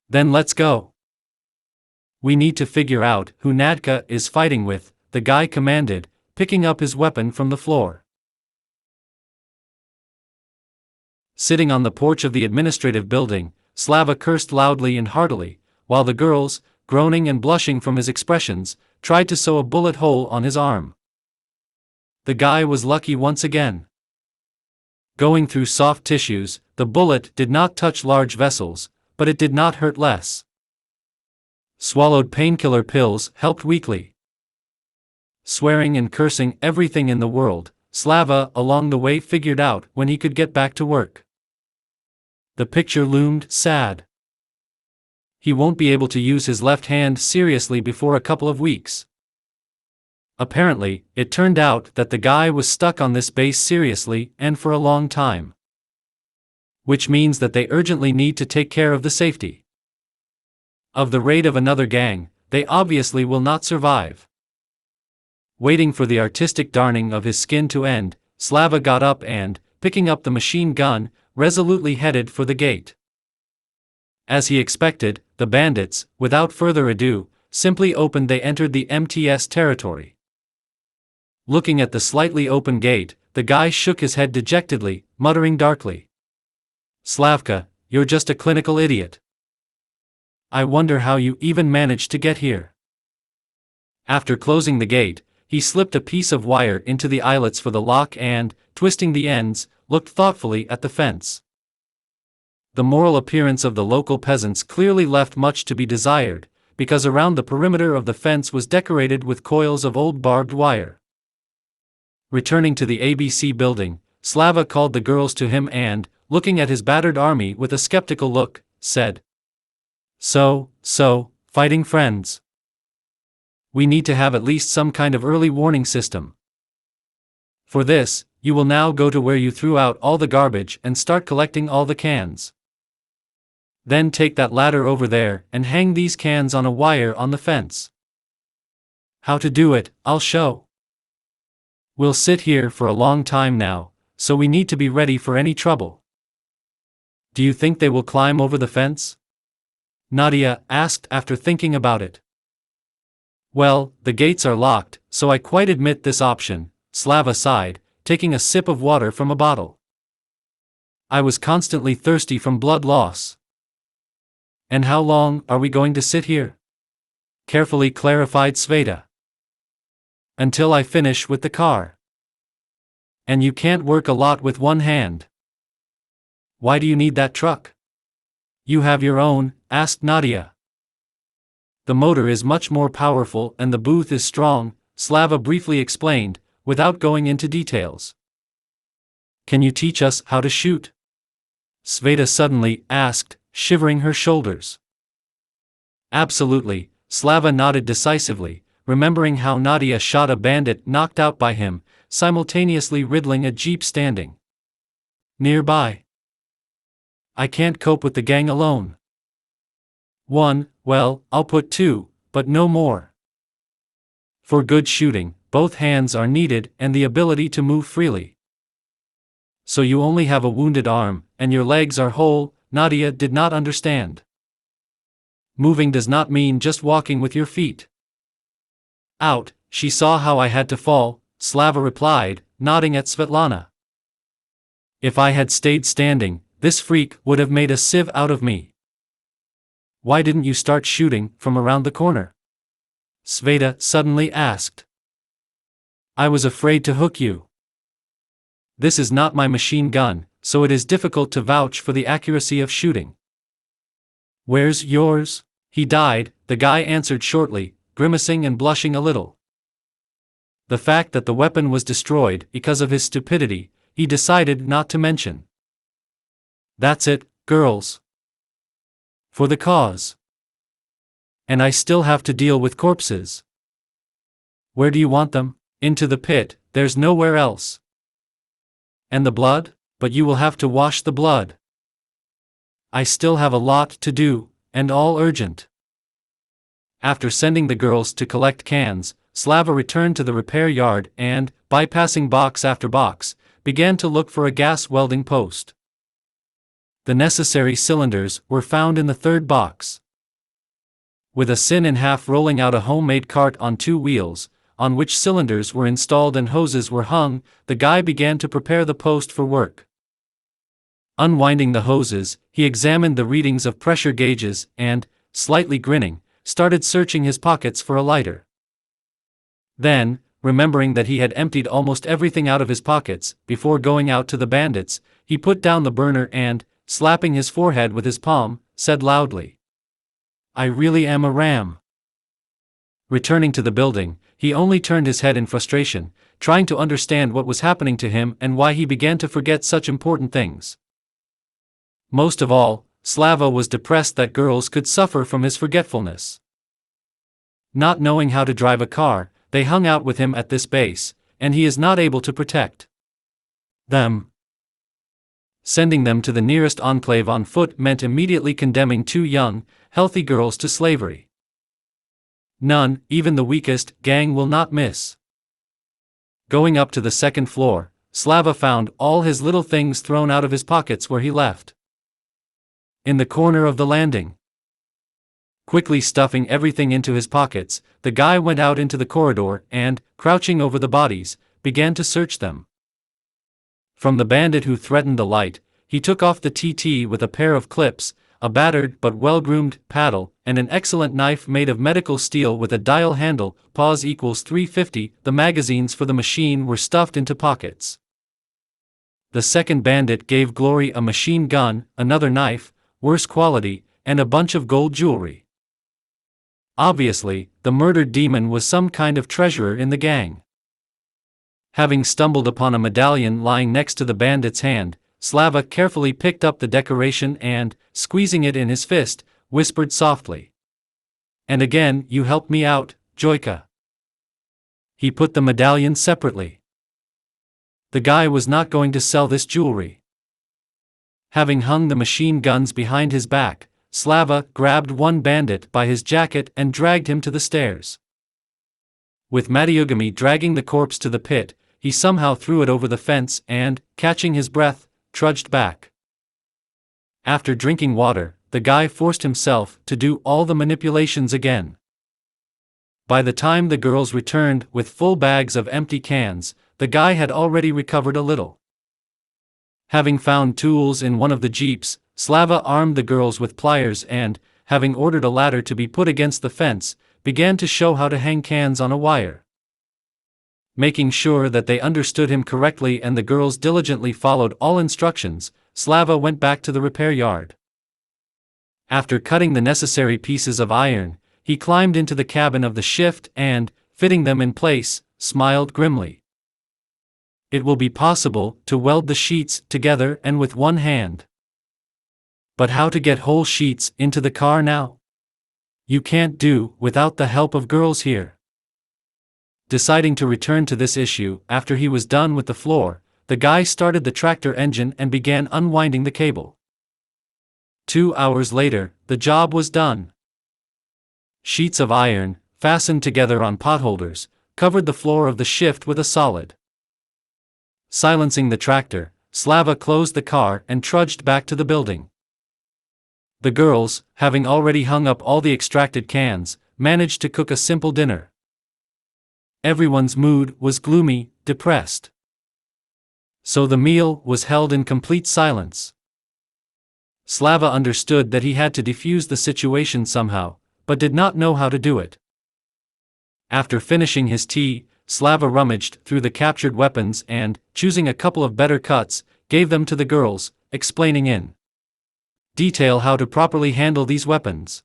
Speaker 1: "Then let's go. We need to figure out who Nadka is fighting with," the guy commanded, picking up his weapon from the floor. Sitting on the porch of the administrative building, Slava cursed loudly and heartily, while the girls, groaning and blushing from his expressions, tried to sew a bullet hole on his arm. The guy was lucky once again. Going through soft tissues, the bullet did not touch large vessels, but it did not hurt less. Swallowed painkiller pills helped weakly. Swearing and cursing everything in the world, Slava along the way figured out when he could get back to work. The picture loomed sad. He won't be able to use his left hand seriously before a couple of weeks. Apparently, it turned out that the guy was stuck on this base seriously and for a long time. Which means that they urgently need to take care of the safety of the raid of another gang. They obviously will not survive. Waiting for the artistic darning of his skin to end, Slava got up and, picking up the machine gun, resolutely headed for the gate. As he expected, the bandits, without further ado, simply opened. They entered the MTS territory. Looking at the slightly open gate, the guy shook his head dejectedly, muttering darkly, Slavka, you're just a clinical idiot. I wonder how you even managed to get here. After closing the gate, he slipped a piece of wire into the eyelets for the lock and, twisting the ends, looked thoughtfully at the fence. The moral appearance of the local peasants clearly left much to be desired, because around the perimeter of the fence was decorated with coils of old barbed wire. Returning to the ABC building, Slava called the girls to him and, looking at his battered army with a skeptical look, said, So, fighting friends. We need to have at least some kind of early warning system. For this, you will now go to where you threw out all the garbage and start collecting all the cans. Then take that ladder over there and hang these cans on a wire on the fence. How to do it, I'll show. We'll sit here for a long time now, so we need to be ready for any trouble. Do you think they will climb over the fence? Nadia asked after thinking about it. Well, the gates are locked, so I quite admit this option, Slava sighed, taking a sip of water from a bottle. I was constantly thirsty from blood loss. And how long are we going to sit here? Carefully clarified Sveta. Until I finish with the car. And you can't work a lot with one hand. Why do you need that truck? You have your own, asked Nadia. The motor is much more powerful and the booth is strong, Slava briefly explained, without going into details. Can you teach us how to shoot? Sveta suddenly asked, shivering her shoulders. Absolutely, Slava nodded decisively, remembering how Nadia shot a bandit knocked out by him, simultaneously riddling a jeep standing nearby. I can't cope with the gang alone. Well, I'll put 2, but no more. For good shooting, both hands are needed and the ability to move freely. So you only have a wounded arm, and your legs are whole, Nadia did not understand. Moving does not mean just walking with your feet. Out, she saw how I had to fall, Slava replied, nodding at Svetlana. If I had stayed standing, this freak would have made a sieve out of me. Why didn't you start shooting from around the corner? Sveta suddenly asked. I was afraid to hook you. This is not my machine gun, so it is difficult to vouch for the accuracy of shooting. Where's yours? He died, the guy answered shortly, grimacing and blushing a little. The fact that the weapon was destroyed because of his stupidity, he decided not to mention. That's it, girls. For the cause. And I still have to deal with corpses. Where do you want them? Into the pit, there's nowhere else. And the blood? But you will have to wash the blood. I still have a lot to do, and all urgent. After sending the girls to collect cans, Slava returned to the repair yard and, bypassing box after box, began to look for a gas welding post. The necessary cylinders were found in the third box. With a sin in half rolling out a homemade cart on 2 wheels, on which cylinders were installed and hoses were hung, the guy began to prepare the post for work. Unwinding the hoses, he examined the readings of pressure gauges and, slightly grinning, started searching his pockets for a lighter. Then, remembering that he had emptied almost everything out of his pockets before going out to the bandits, he put down the burner and, slapping his forehead with his palm, said loudly, I really am a ram. Returning to the building, he only turned his head in frustration, trying to understand what was happening to him and why he began to forget such important things. Most of all, Slava was depressed that girls could suffer from his forgetfulness. Not knowing how to drive a car, they hung out with him at this base, and he is not able to protect them. Sending them to the nearest enclave on foot meant immediately condemning 2 young, healthy girls to slavery. None, even the weakest, gang will not miss. Going up to the 2nd floor, Slava found all his little things thrown out of his pockets where he left. In the corner of the landing. Quickly stuffing everything into his pockets, the guy went out into the corridor and, crouching over the bodies, began to search them. From the bandit who threatened the light, he took off the TT with a pair of clips, a battered but well-groomed paddle, and an excellent knife made of medical steel with a dial handle. Pause equals 350. The magazines for the machine were stuffed into pockets. The second bandit gave Glory a machine gun, another knife, worse quality, and a bunch of gold jewelry. Obviously, the murdered demon was some kind of treasurer in the gang. Having stumbled upon a medallion lying next to the bandit's hand, Slava carefully picked up the decoration and, squeezing it in his fist, whispered softly, "And again, you helped me out, Joyka." He put the medallion separately. The guy was not going to sell this jewelry. Having hung the machine guns behind his back, Slava grabbed one bandit by his jacket and dragged him to the stairs. With Matyugami dragging the corpse to the pit, he somehow threw it over the fence and, catching his breath, trudged back. After drinking water, the guy forced himself to do all the manipulations again. By the time the girls returned with full bags of empty cans, the guy had already recovered a little. Having found tools in one of the jeeps, Slava armed the girls with pliers and, having ordered a ladder to be put against the fence, began to show how to hang cans on a wire. Making sure that they understood him correctly and the girls diligently followed all instructions, Slava went back to the repair yard. After cutting the necessary pieces of iron, he climbed into the cabin of the shift and, fitting them in place, smiled grimly. It will be possible to weld the sheets together and with one hand. But how to get whole sheets into the car now? You can't do without the help of girls here. Deciding to return to this issue after he was done with the floor, the guy started the tractor engine and began unwinding the cable. 2 hours later, the job was done. Sheets of iron, fastened together on potholders, covered the floor of the shift with a solid. Silencing the tractor, Slava closed the car and trudged back to the building. The girls, having already hung up all the extracted cans, managed to cook a simple dinner. Everyone's mood was gloomy, depressed. So the meal was held in complete silence. Slava understood that he had to defuse the situation somehow, but did not know how to do it. After finishing his tea, Slava rummaged through the captured weapons and, choosing a couple of better cuts, gave them to the girls, explaining in detail how to properly handle these weapons.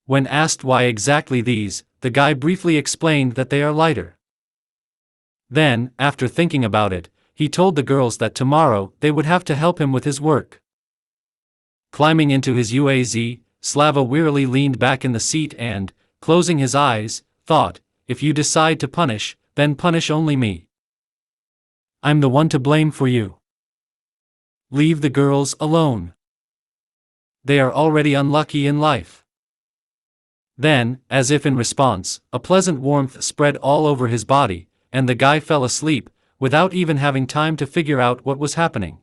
Speaker 1: When asked why exactly these, the guy briefly explained that they are lighter. Then, after thinking about it, he told the girls that tomorrow they would have to help him with his work. Climbing into his UAZ, Slava wearily leaned back in the seat and, closing his eyes, thought, "If you decide to punish, then punish only me. I'm the one to blame for you. Leave the girls alone. They are already unlucky in life." Then, as if in response, a pleasant warmth spread all over his body, and the guy fell asleep, without even having time to figure out what was happening.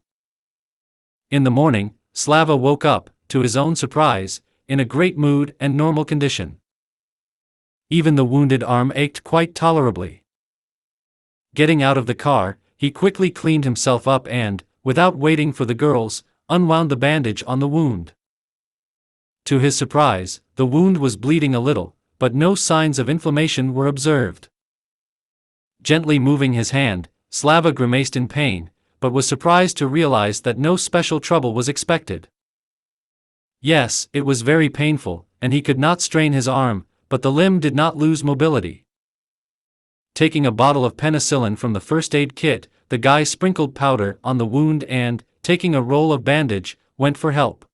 Speaker 1: In the morning, Slava woke up, to his own surprise, in a great mood and normal condition. Even the wounded arm ached quite tolerably. Getting out of the car, he quickly cleaned himself up and, without waiting for the girls, unwound the bandage on the wound. To his surprise, the wound was bleeding a little, but no signs of inflammation were observed. Gently moving his hand, Slava grimaced in pain, but was surprised to realize that no special trouble was expected. Yes, it was very painful, and he could not strain his arm, but the limb did not lose mobility. Taking a bottle of penicillin from the first aid kit, the guy sprinkled powder on the wound and, taking a roll of bandage, went for help.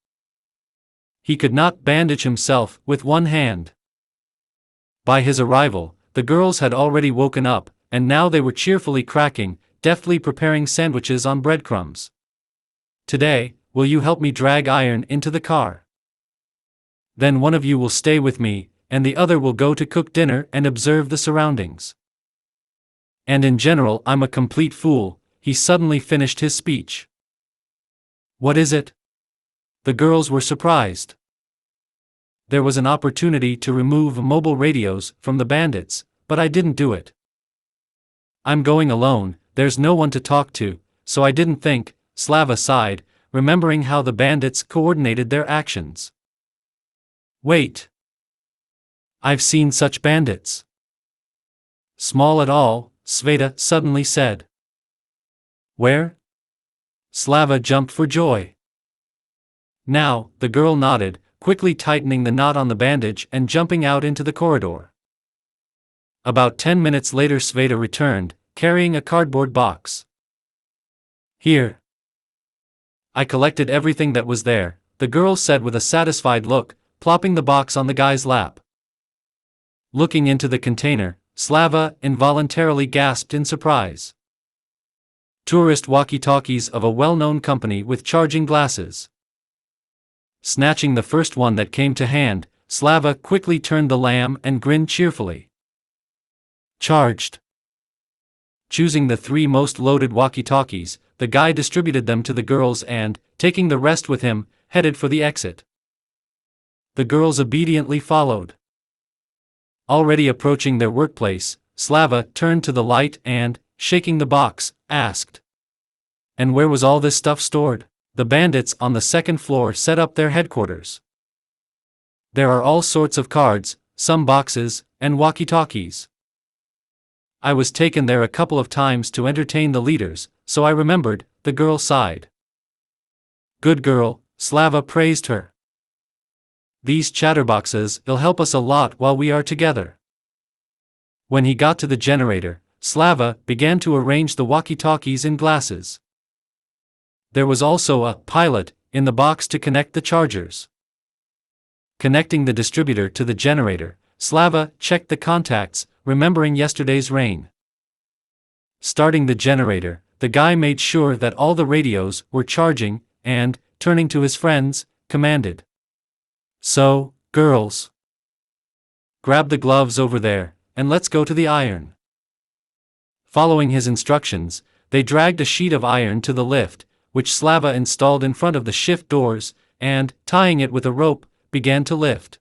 Speaker 1: He could not bandage himself with one hand. By his arrival, the girls had already woken up, and now they were cheerfully cracking, deftly preparing sandwiches on breadcrumbs. "Today, will you help me drag iron into the car? Then one of you will stay with me, and the other will go to cook dinner and observe the surroundings. And in general I'm a complete fool," he suddenly finished his speech. "What is it?" The girls were surprised. "There was an opportunity to remove mobile radios from the bandits, but I didn't do it. I'm going alone, there's no one to talk to, so I didn't think," Slava sighed, remembering how the bandits coordinated their actions. Wait. I've seen such bandits. Small at all, Sveta suddenly said. Where? Slava jumped for joy. Now, the girl nodded, quickly tightening the knot on the bandage and jumping out into the corridor. About 10 minutes later Sveta returned, carrying a cardboard box. Here. I collected everything that was there, the girl said with a satisfied look, plopping the box on the guy's lap. Looking into the container, Slava involuntarily gasped in surprise. Tourist walkie-talkies of a well-known company with charging glasses. Snatching the first one that came to hand, Slava quickly turned the lamp and grinned cheerfully. Charged. Choosing the 3 most loaded walkie-talkies, the guy distributed them to the girls and, taking the rest with him, headed for the exit. The girls obediently followed. Already approaching their workplace, Slava turned to the light and, shaking the box, asked. And where was all this stuff stored? The bandits on the 2nd floor set up their headquarters. There are all sorts of cards, some boxes, and walkie-talkies. I was taken there a couple of times to entertain the leaders, so I remembered, the girl sighed. Good girl, Slava praised her. These chatterboxes'll help us a lot while we are together. When he got to the generator, Slava began to arrange the walkie-talkies in glasses. There was also a pilot in the box to connect the chargers. Connecting the distributor to the generator, Slava checked the contacts, remembering yesterday's rain. Starting the generator, the guy made sure that all the radios were charging and, turning to his friends, commanded. So, girls. Grab the gloves over there, and let's go to the iron. Following his instructions, they dragged a sheet of iron to the lift, which Slava installed in front of the shift doors, and, tying it with a rope, began to lift.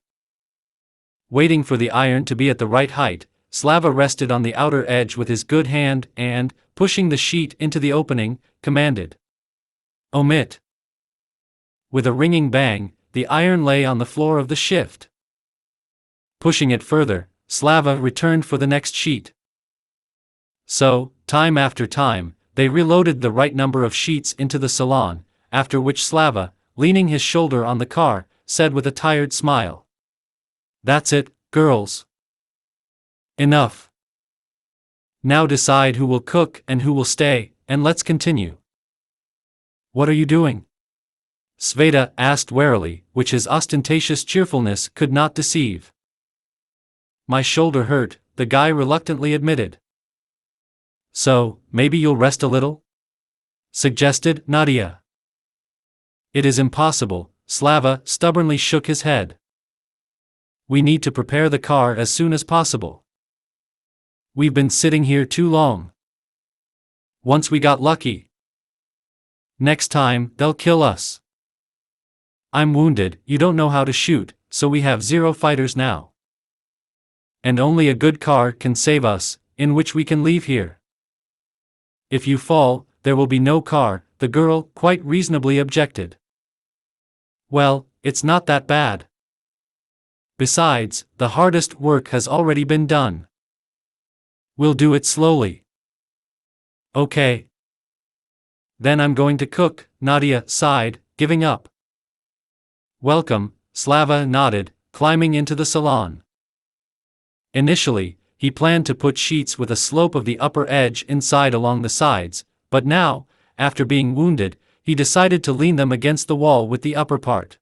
Speaker 1: Waiting for the iron to be at the right height, Slava rested on the outer edge with his good hand and, pushing the sheet into the opening, commanded. Omit. With a ringing bang, the iron lay on the floor of the shift. Pushing it further, Slava returned for the next sheet. So, time after time, they reloaded the right number of sheets into the salon, after which Slava, leaning his shoulder on the car, said with a tired smile. That's it, girls. Enough. Now decide who will cook and who will stay, and let's continue. What are you doing? Sveta asked warily, which his ostentatious cheerfulness could not deceive. My shoulder hurt, the guy reluctantly admitted. So, maybe you'll rest a little? Suggested Nadia. It is impossible, Slava stubbornly shook his head. We need to prepare the car as soon as possible. We've been sitting here too long. Once we got lucky. Next time, they'll kill us. I'm wounded, you don't know how to shoot, so we have 0 fighters now. And only a good car can save us, in which we can leave here. If you fall, there will be no car, the girl quite reasonably objected. Well, it's not that bad. Besides, the hardest work has already been done. We'll do it slowly. Okay. Then I'm going to cook, Nadia sighed, giving up. Welcome, Slava nodded, climbing into the salon. Initially, he planned to put sheets with a slope of the upper edge inside along the sides, but now, after being wounded, he decided to lean them against the wall with the upper part.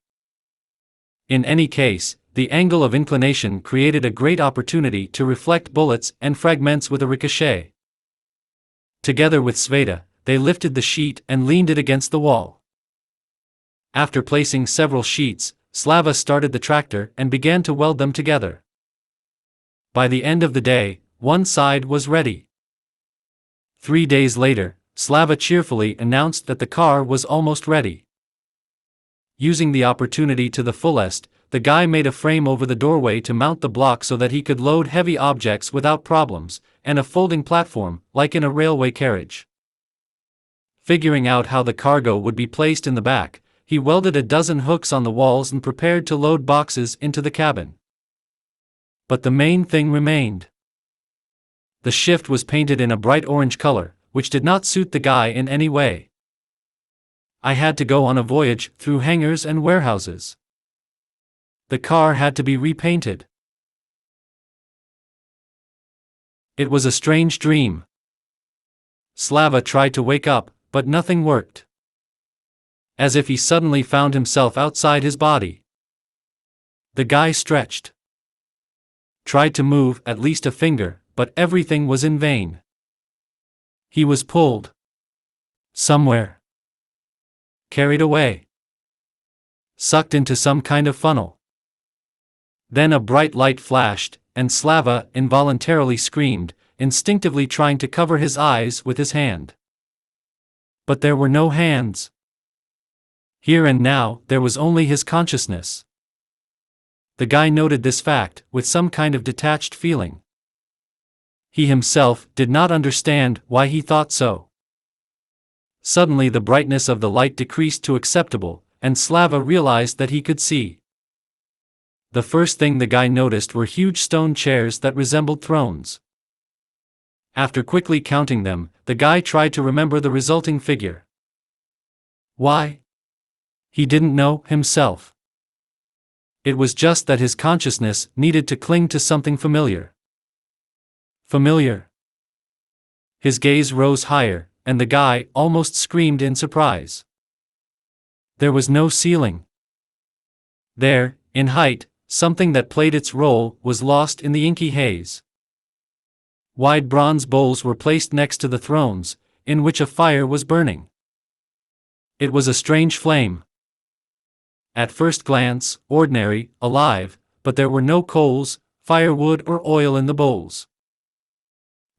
Speaker 1: In any case, the angle of inclination created a great opportunity to reflect bullets and fragments with a ricochet. Together with Sveta, they lifted the sheet and leaned it against the wall. After placing several sheets, Slava started the tractor and began to weld them together. By the end of the day, one side was ready. 3 days later, Slava cheerfully announced that the car was almost ready. Using the opportunity to the fullest, the guy made a frame over the doorway to mount the block so that he could load heavy objects without problems, and a folding platform, like in a railway carriage. Figuring out how the cargo would be placed in the back, he welded a dozen hooks on the walls and prepared to load boxes into the cabin. But the main thing remained. The shift was painted in a bright orange color, which did not suit the guy in any way. I had to go on a voyage through hangars and warehouses. The car had to be repainted. It was a strange dream. Slava tried to wake up, but nothing worked. As if he suddenly found himself outside his body. The guy stretched. Tried to move at least a finger, but everything was in vain. He was pulled. Somewhere. Carried away. Sucked into some kind of funnel. Then a bright light flashed, and Slava involuntarily screamed, instinctively trying to cover his eyes with his hand. But there were no hands. Here and now, there was only his consciousness. The guy noted this fact, with some kind of detached feeling. He himself did not understand why he thought so. Suddenly the brightness of the light decreased to acceptable, and Slava realized that he could see. The first thing the guy noticed were huge stone chairs that resembled thrones. After quickly counting them, the guy tried to remember the resulting figure. Why? He didn't know himself. It was just that his consciousness needed to cling to something familiar. Familiar. His gaze rose higher, and the guy almost screamed in surprise. There was no ceiling. There, in height, something that played its role was lost in the inky haze. Wide bronze bowls were placed next to the thrones, in which a fire was burning. It was a strange flame. At first glance, ordinary, alive, but there were no coals, firewood or oil in the bowls.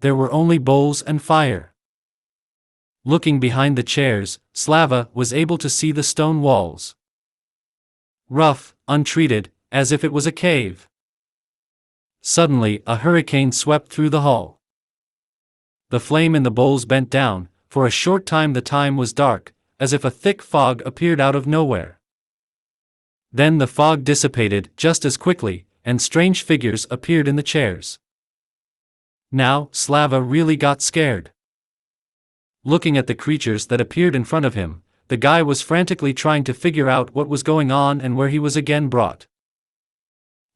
Speaker 1: There were only bowls and fire. Looking behind the chairs, Slava was able to see the stone walls. Rough, untreated, as if it was a cave. Suddenly, a hurricane swept through the hall. The flame in the bowls bent down. For a short time the time was dark, as if a thick fog appeared out of nowhere. Then the fog dissipated just as quickly, and strange figures appeared in the chairs. Now, Slava really got scared. Looking at the creatures that appeared in front of him, the guy was frantically trying to figure out what was going on and where he was again brought.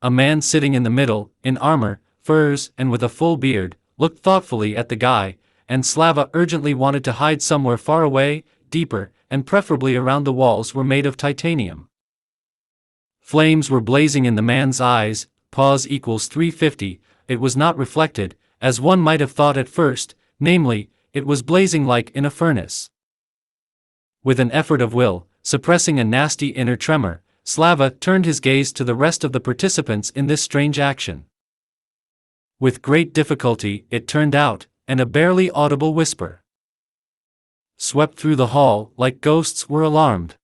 Speaker 1: A man sitting in the middle, in armor, furs, and with a full beard, looked thoughtfully at the guy, and Slava urgently wanted to hide somewhere far away, deeper, and preferably around the walls were made of titanium. Flames were blazing in the man's eyes. Pause equals 350, it was not reflected, as one might have thought at first, namely, it was blazing like in a furnace. With an effort of will, suppressing a nasty inner tremor, Slava turned his gaze to the rest of the participants in this strange action. With great difficulty, it turned out, and a barely audible whisper swept through the hall like ghosts were alarmed.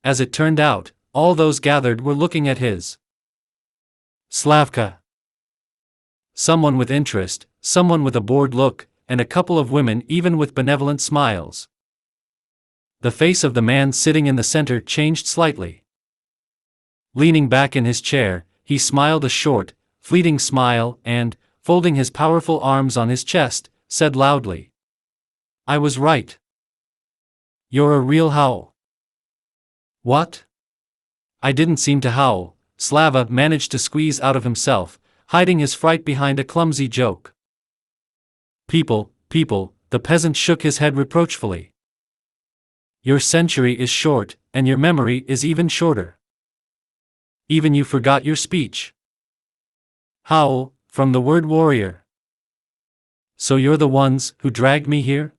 Speaker 1: As it turned out, all those gathered were looking at his Slavka. Someone with interest, someone with a bored look, and a couple of women even with benevolent smiles. The face of the man sitting in the center changed slightly. Leaning back in his chair, he smiled a short, fleeting smile and, folding his powerful arms on his chest, said loudly, "I was right. You're a real howl." "What?" "I didn't seem to howl," Slava managed to squeeze out of himself, hiding his fright behind a clumsy joke. People, the peasant shook his head reproachfully. "Your century is short, and your memory is even shorter. Even you forgot your speech." "Howl, from the word warrior." "So you're the ones who dragged me here?"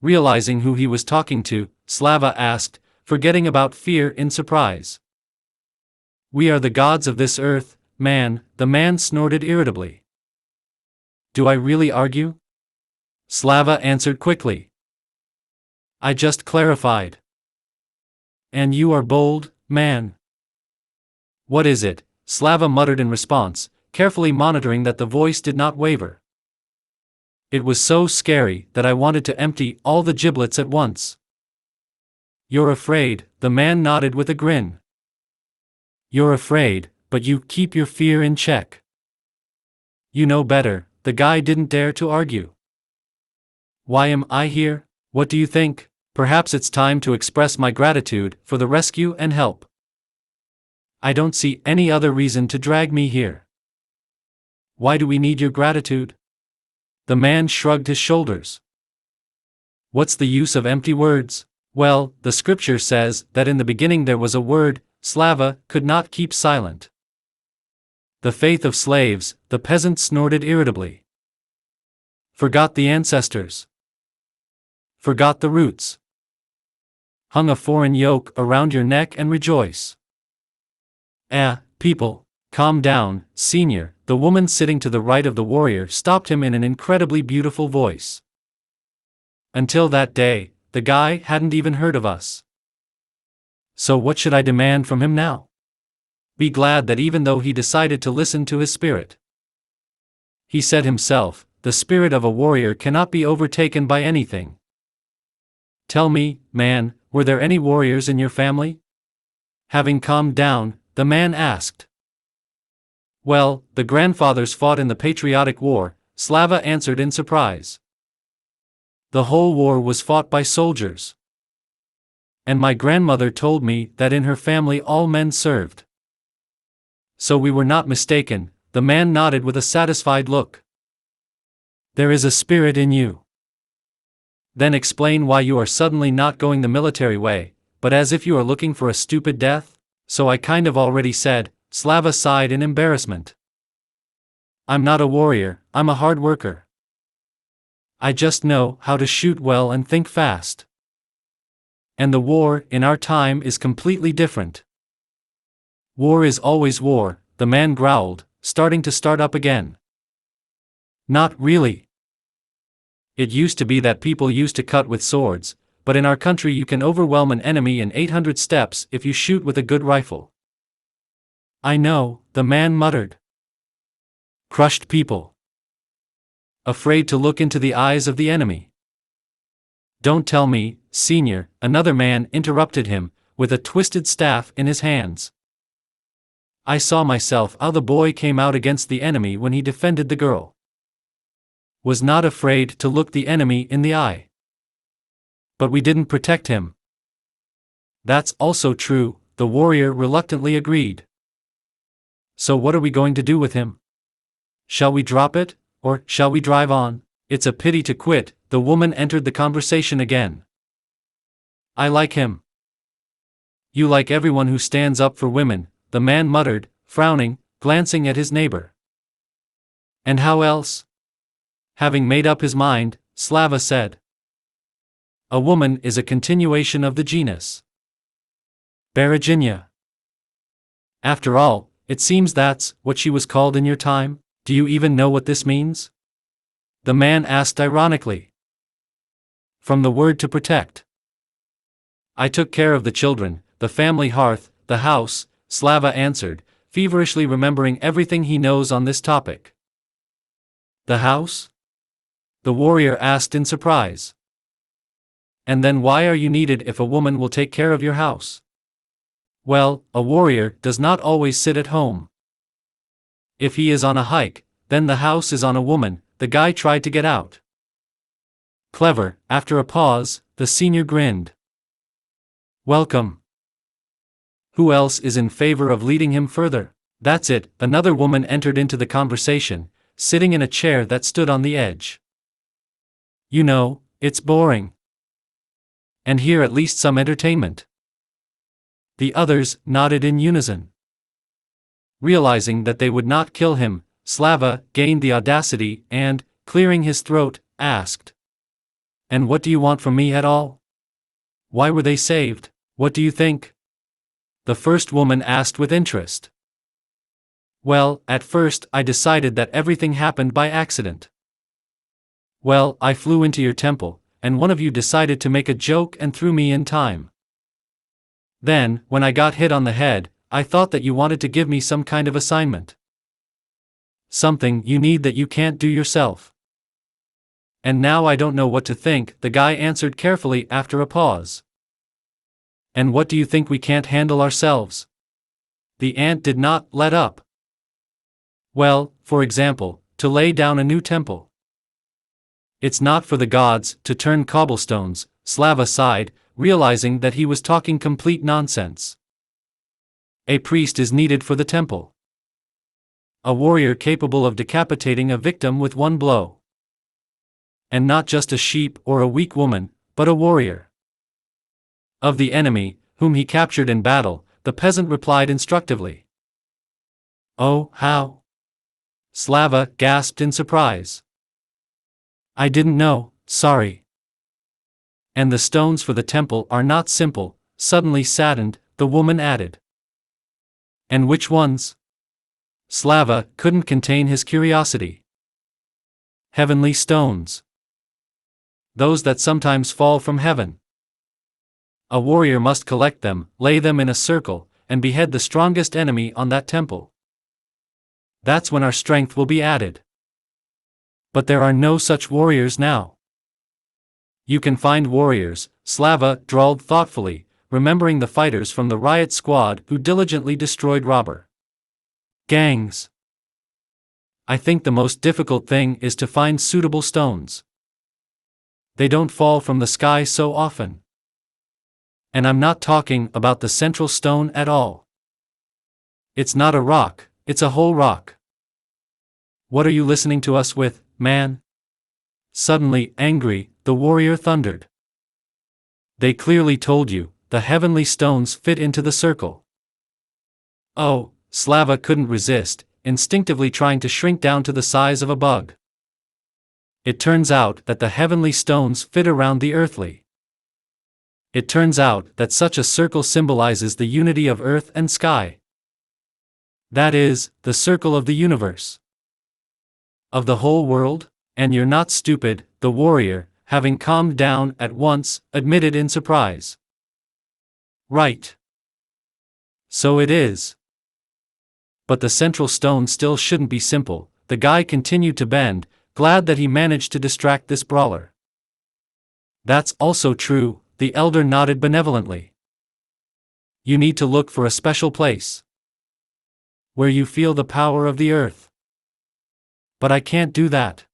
Speaker 1: Realizing who he was talking to, Slava asked, forgetting about fear in surprise. "We are the gods of this earth, man," the man snorted irritably. "Do I really argue?" Slava answered quickly. "I just clarified." "And you are bold, man." "What is it?" Slava muttered in response, carefully monitoring that the voice did not waver. It was so scary that I wanted to empty all the giblets at once. You're afraid, the man nodded with a grin. You're afraid, but you keep your fear in check. You know better, the guy didn't dare to argue. Why am I here? What do you think? Perhaps it's time to express my gratitude for the rescue and help. I don't see any other reason to drag me here. Why do we need your gratitude? The man shrugged his shoulders. What's the use of empty words? Well, the scripture says that in the beginning there was a word. Slava could not keep silent. The faith of slaves, the peasant snorted irritably. Forgot the ancestors. Forgot the roots. Hung a foreign yoke around your neck and rejoice. People, calm down, senior, the woman sitting to the right of the warrior stopped him in an incredibly beautiful voice. Until that day, the guy hadn't even heard of us. So what should I demand from him now? Be glad that even though he decided to listen to his spirit. He said himself, the spirit of a warrior cannot be overtaken by anything. Tell me, man, were there any warriors in your family? Having calmed down, the man asked. Well, the grandfathers fought in the patriotic war, Slava answered in surprise. The whole war was fought by soldiers. And my grandmother told me that in her family all men served. So we were not mistaken, the man nodded with a satisfied look. There is a spirit in you. Then explain why you are suddenly not going the military way, but as if you are looking for a stupid death? So I kind of already said, Slava sighed in embarrassment. I'm not a warrior, I'm a hard worker. I just know how to shoot well and think fast. And the war, in our time, is completely different. War is always war, the man growled, starting to start up again. Not really. It used to be that people used to cut with swords, but in our country you can overwhelm an enemy in 800 steps if you shoot with a good rifle. I know, the man muttered. Crushed people. Afraid to look into the eyes of the enemy. Don't tell me, senior, another man interrupted him, with a twisted staff in his hands. I saw myself how the boy came out against the enemy when he defended the girl. Was not afraid to look the enemy in the eye. But we didn't protect him. That's also true, the warrior reluctantly agreed. So what are we going to do with him? Shall we drop it, or shall we drive on? It's a pity to quit, the woman entered the conversation again. I like him. You like everyone who stands up for women, the man muttered, frowning, glancing at his neighbor. And how else? Having made up his mind, Slava said. A woman is a continuation of the genus. Baraginia. After all, it seems that's what she was called in your time. Do you even know what this means? The man asked ironically. From the word to protect. I took care of the children, the family hearth, the house, Slava answered, feverishly remembering everything he knows on this topic. The house? The warrior asked in surprise. And then why are you needed if a woman will take care of your house? Well, a warrior does not always sit at home. If he is on a hike, then the house is on a woman, the guy tried to get out. Clever. After a pause, the senior grinned. Welcome. Who else is in favor of leading him further? That's it, another woman entered into the conversation, sitting in a chair that stood on the edge. You know, it's boring. And here at least some entertainment. The others nodded in unison. Realizing that they would not kill him, Slava gained the audacity and, clearing his throat, asked. And what do you want from me at all? Why were they saved? What do you think? The first woman asked with interest. Well, at first I decided that everything happened by accident. Well, I flew into your temple, and one of you decided to make a joke and threw me in time. Then, when I got hit on the head, I thought that you wanted to give me some kind of assignment. Something you need that you can't do yourself. And now I don't know what to think, the guy answered carefully after a pause. And what do you think we can't handle ourselves? The ant did not let up. Well, for example, to lay down a new temple. It's not for the gods to turn cobblestones, Slava sighed, realizing that he was talking complete nonsense. A priest is needed for the temple. A warrior capable of decapitating a victim with one blow. And not just a sheep or a weak woman, but a warrior. Of the enemy, whom he captured in battle, the peasant replied instructively. Oh, how? Slava gasped in surprise. I didn't know, sorry. And the stones for the temple are not simple, suddenly saddened, the woman added. And which ones? Slava couldn't contain his curiosity. Heavenly stones. Those that sometimes fall from heaven. A warrior must collect them, lay them in a circle, and behead the strongest enemy on that temple. That's when our strength will be added. But there are no such warriors now. You can find warriors, Slava drawled thoughtfully, remembering the fighters from the riot squad who diligently destroyed robber gangs. I think the most difficult thing is to find suitable stones. They don't fall from the sky so often. And I'm not talking about the central stone at all. It's not a rock, it's a whole rock. What are you listening to us with, man? Suddenly, angry, the warrior thundered. They clearly told you, the heavenly stones fit into the circle. Oh, Slava couldn't resist, instinctively trying to shrink down to the size of a bug. It turns out that the heavenly stones fit around the earthly. It turns out that such a circle symbolizes the unity of earth and sky. That is, the circle of the universe. Of the whole world? And you're not stupid, the warrior, having calmed down at once, admitted in surprise. Right. So it is. But the central stone still shouldn't be simple, the guy continued to bend, glad that he managed to distract this brawler. That's also true, the elder nodded benevolently. You need to look for a special place. Where you feel the power of the earth. But I can't do that.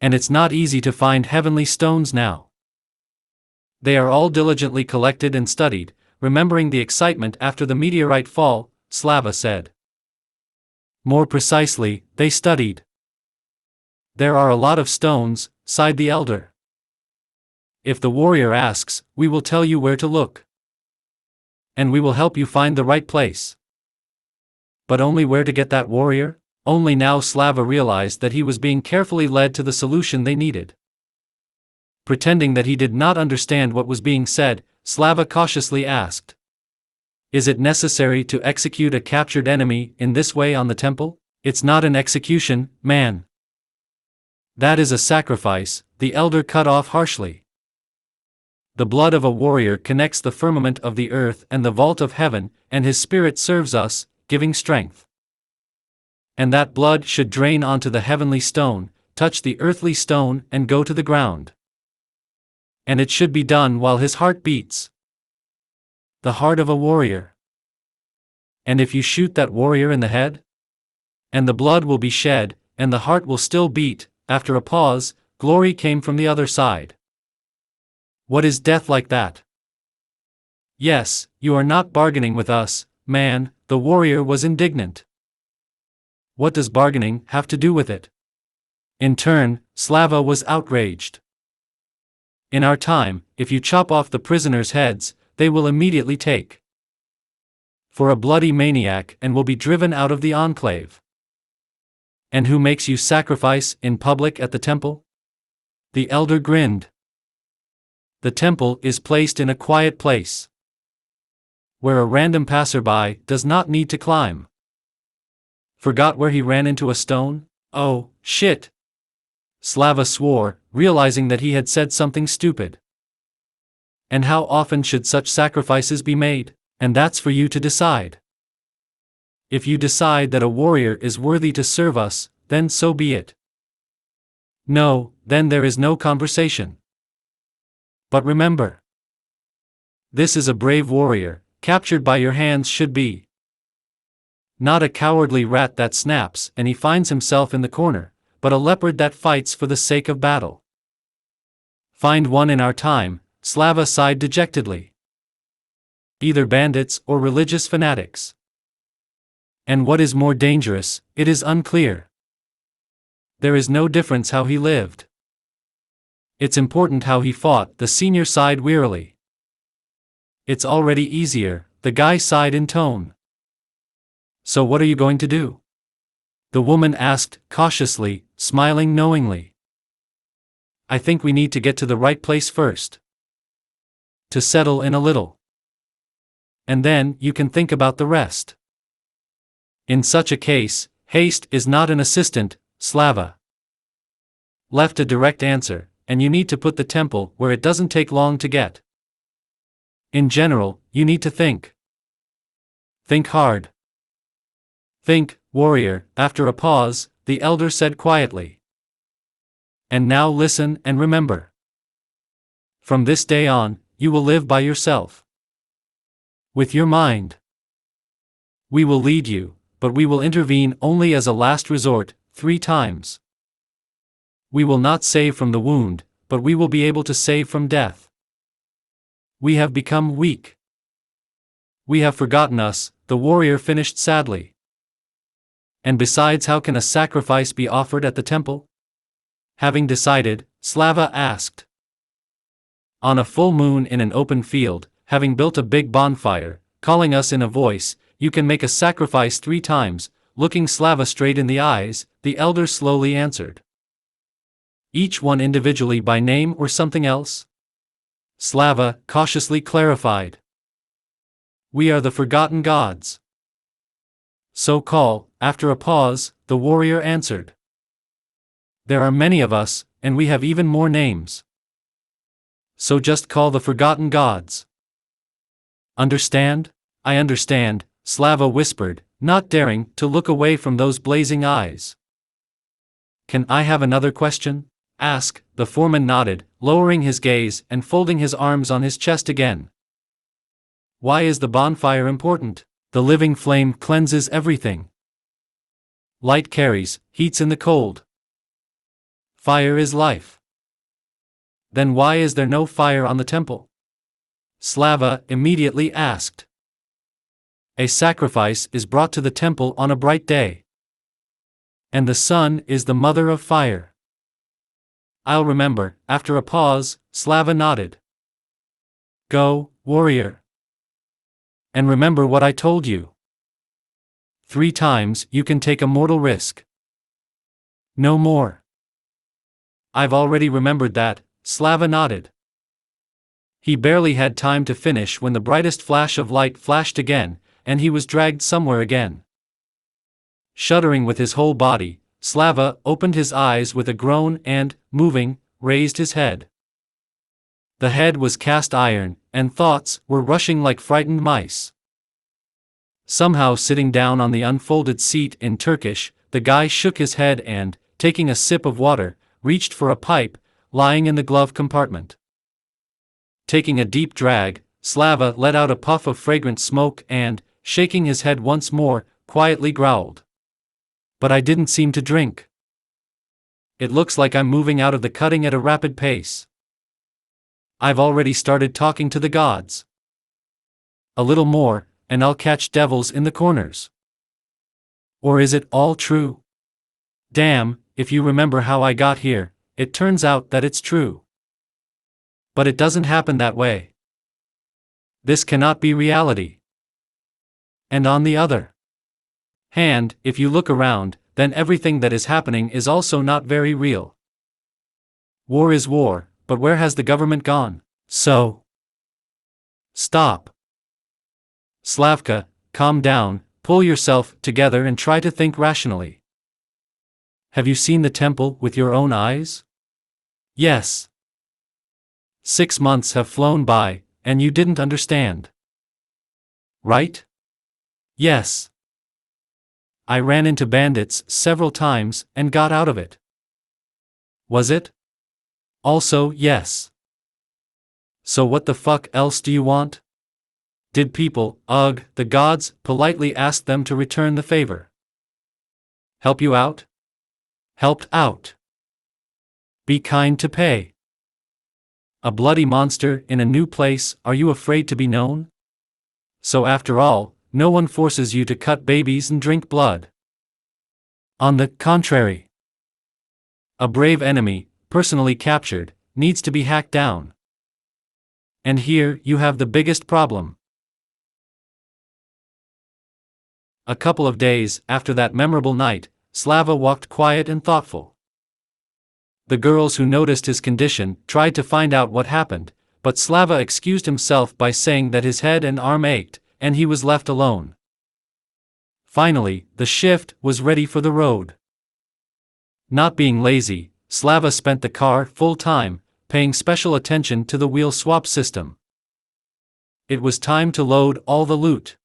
Speaker 1: And it's not easy to find heavenly stones now. They are all diligently collected and studied, remembering the excitement after the meteorite fall, Slava said. More precisely, they studied. There are a lot of stones, sighed the elder. If the warrior asks, we will tell you where to look. And we will help you find the right place. But only where to get that warrior? Only now Slava realized that he was being carefully led to the solution they needed. Pretending that he did not understand what was being said, Slava cautiously asked. Is it necessary to execute a captured enemy in this way on the temple? It's not an execution, man. That is a sacrifice, the elder cut off harshly. The blood of a warrior connects the firmament of the earth and the vault of heaven, and his spirit serves us, giving strength. And that blood should drain onto the heavenly stone, touch the earthly stone and go to the ground. And it should be done while his heart beats. The heart of a warrior. And if you shoot that warrior in the head? And the blood will be shed, and the heart will still beat. After a pause, glory came from the other side. What is death like that? Yes, you are not bargaining with us, man, the warrior was indignant. What does bargaining have to do with it? In turn, Slava was outraged. In our time, if you chop off the prisoners' heads, they will immediately take for a bloody maniac and will be driven out of the enclave. And who makes you sacrifice in public at the temple? The elder grinned. The temple is placed in a quiet place, where a random passerby does not need to climb. Forgot where he ran into a stone? Oh, shit! Slava swore, realizing that he had said something stupid. And how often should such sacrifices be made? And that's for you to decide. If you decide that a warrior is worthy to serve us, then so be it. No, then there is no conversation. But remember, this is a brave warrior, captured by your hands should be. Not a cowardly rat that snaps and he finds himself in the corner, but a leopard that fights for the sake of battle. Find one in our time, Slava sighed dejectedly. Either bandits or religious fanatics. And what is more dangerous, it is unclear. There is no difference how he lived. It's important how he fought, the senior sighed wearily. It's already easier, the guy sighed in tone. So what are you going to do? The woman asked, cautiously, smiling knowingly. I think we need to get to the right place first. To settle in a little. And then you can think about the rest. In such a case, haste is not an assistant, Slava. Left a direct answer, and you need to put the temple where it doesn't take long to get. In general, you need to think. Think hard. Think, warrior, after a pause, the elder said quietly. And now listen and remember. From this day on, you will live by yourself. With your mind. We will lead you, but we will intervene only as a last resort, 3 times. We will not save from the wound, but we will be able to save from death. We have become weak. We have forgotten us, the warrior finished sadly. And besides, how can a sacrifice be offered at the temple? Having decided, Slava asked. On a full moon in an open field, having built a big bonfire, calling us in a voice, you can make a sacrifice 3 times, looking Slava straight in the eyes, the elder slowly answered. Each one individually by name or something else? Slava cautiously clarified. We are the forgotten gods. So call, after a pause, the warrior answered. There are many of us, and we have even more names. So just call the forgotten gods. Understand? I understand, Slava whispered, not daring to look away from those blazing eyes. Can I have another question? Ask, the foreman nodded, lowering his gaze and folding his arms on his chest again. Why is the bonfire important? The living flame cleanses everything. Light carries, heats in the cold. Fire is life. Then why is there no fire on the temple? Slava immediately asked. A sacrifice is brought to the temple on a bright day. And the sun is the mother of fire. I'll remember, after a pause, Slava nodded. Go, warrior. And remember what I told you. 3 times you can take a mortal risk. No more. I've already remembered that, Slava nodded. He barely had time to finish when the brightest flash of light flashed again, and he was dragged somewhere again. Shuddering with his whole body, Slava opened his eyes with a groan and, moving, raised his head. The head was cast iron, and thoughts were rushing like frightened mice. Somehow sitting down on the unfolded seat in Turkish, the guy shook his head and, taking a sip of water, reached for a pipe, lying in the glove compartment. Taking a deep drag, Slava let out a puff of fragrant smoke and, shaking his head once more, quietly growled. But I didn't seem to drink. It looks like I'm moving out of the cutting at a rapid pace. I've already started talking to the gods. A little more, and I'll catch devils in the corners. Or is it all true? Damn, if you remember how I got here, it turns out that it's true. But it doesn't happen that way. This cannot be reality. And on the other hand, if you look around, then everything that is happening is also not very real. War is war, but where has the government gone? So. Stop. Slavka, calm down, pull yourself together and try to think rationally. Have you seen the temple with your own eyes? Yes. 6 months have flown by, and you didn't understand. Right? Yes. I ran into bandits several times and got out of it. Was it? Also, yes. So what the fuck else do you want? Did people, the gods, politely ask them to return the favor? Help you out? Helped out. Be kind to pay. A bloody monster in a new place, are you afraid to be known? So after all, no one forces you to cut babies and drink blood. On the contrary. A brave enemy, personally captured, needs to be hacked down. And here you have the biggest problem. A couple of days after that memorable night, Slava walked quiet and thoughtful. The girls who noticed his condition tried to find out what happened, but Slava excused himself by saying that his head and arm ached, and he was left alone. Finally, the shift was ready for the road. Not being lazy, Slava spent the car full time, paying special attention to the wheel swap system. It was time to load all the loot.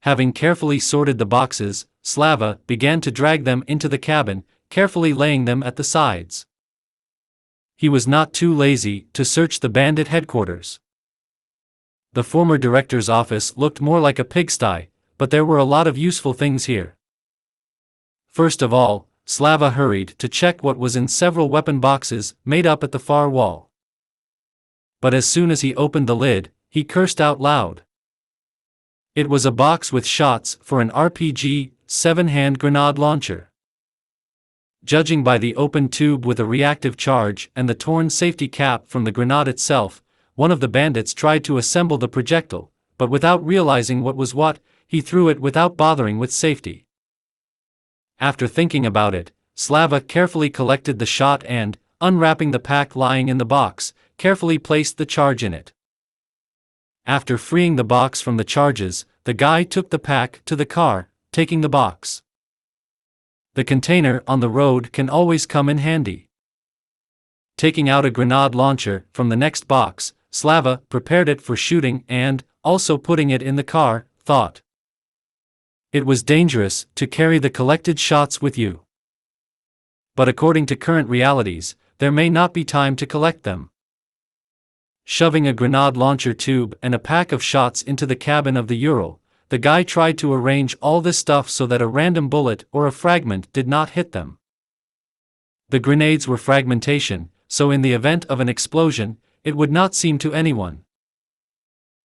Speaker 1: Having carefully sorted the boxes, Slava began to drag them into the cabin, carefully laying them at the sides. He was not too lazy to search the bandit headquarters. The former director's office looked more like a pigsty, but there were a lot of useful things here. First of all, Slava hurried to check what was in several weapon boxes made up at the far wall. But as soon as he opened the lid, he cursed out loud. It was a box with shots for an RPG 7-hand grenade launcher. Judging by the open tube with a reactive charge and the torn safety cap from the grenade itself, one of the bandits tried to assemble the projectile, but without realizing what was what, he threw it without bothering with safety. After thinking about it, Slava carefully collected the shot and, unwrapping the pack lying in the box, carefully placed the charge in it. After freeing the box from the charges, the guy took the pack to the car, taking the box. The container on the road can always come in handy. Taking out a grenade launcher from the next box, Slava prepared it for shooting and, also putting it in the car, thought. It was dangerous to carry the collected shots with you. But according to current realities, there may not be time to collect them. Shoving a grenade launcher tube and a pack of shots into the cabin of the Ural, the guy tried to arrange all this stuff so that a random bullet or a fragment did not hit them. The grenades were fragmentation, so in the event of an explosion, it would not seem to anyone.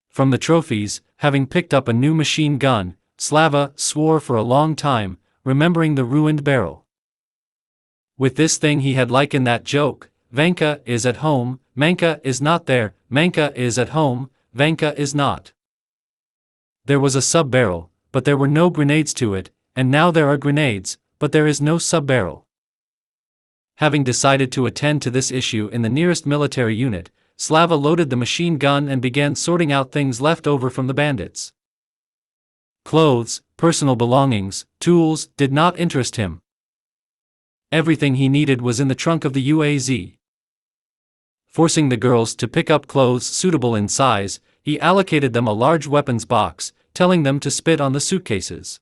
Speaker 1: From the trophies, having picked up a new machine gun, Slava swore for a long time, remembering the ruined barrel. With this thing he had likened that joke, Vanka is at home, Manka is not there, Manka is at home, Vanka is not. There was a sub-barrel, but there were no grenades to it, and now there are grenades, but there is no sub-barrel. Having decided to attend to this issue in the nearest military unit, Slava loaded the machine gun and began sorting out things left over from the bandits. Clothes, personal belongings, tools did not interest him. Everything he needed was in the trunk of the UAZ. Forcing the girls to pick up clothes suitable in size, he allocated them a large weapons box, telling them to spit on the suitcases.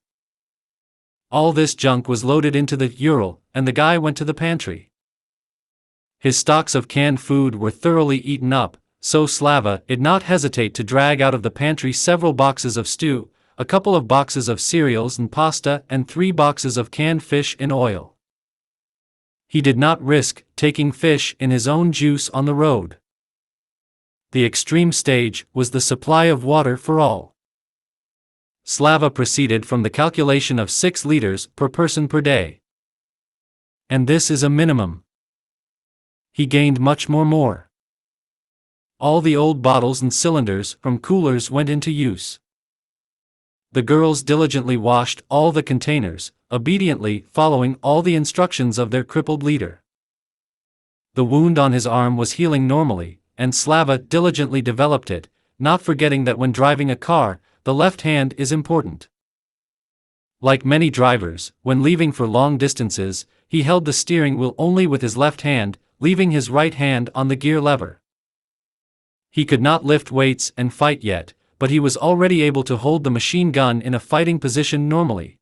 Speaker 1: All this junk was loaded into the Ural, and the guy went to the pantry. His stocks of canned food were thoroughly eaten up, so Slava did not hesitate to drag out of the pantry several boxes of stew, a couple of boxes of cereals and pasta, and 3 boxes of canned fish in oil. He did not risk taking fish in his own juice on the road. The extreme stage was the supply of water for all. Slava proceeded from the calculation of 6 liters per person per day. And this is a minimum. He gained much more. All the old bottles and cylinders from coolers went into use. The girls diligently washed all the containers, obediently following all the instructions of their crippled leader. The wound on his arm was healing normally, and Slava diligently developed it, not forgetting that when driving a car, the left hand is important. Like many drivers, when leaving for long distances, he held the steering wheel only with his left hand, leaving his right hand on the gear lever. He could not lift weights and fight yet, but he was already able to hold the machine gun in a fighting position normally.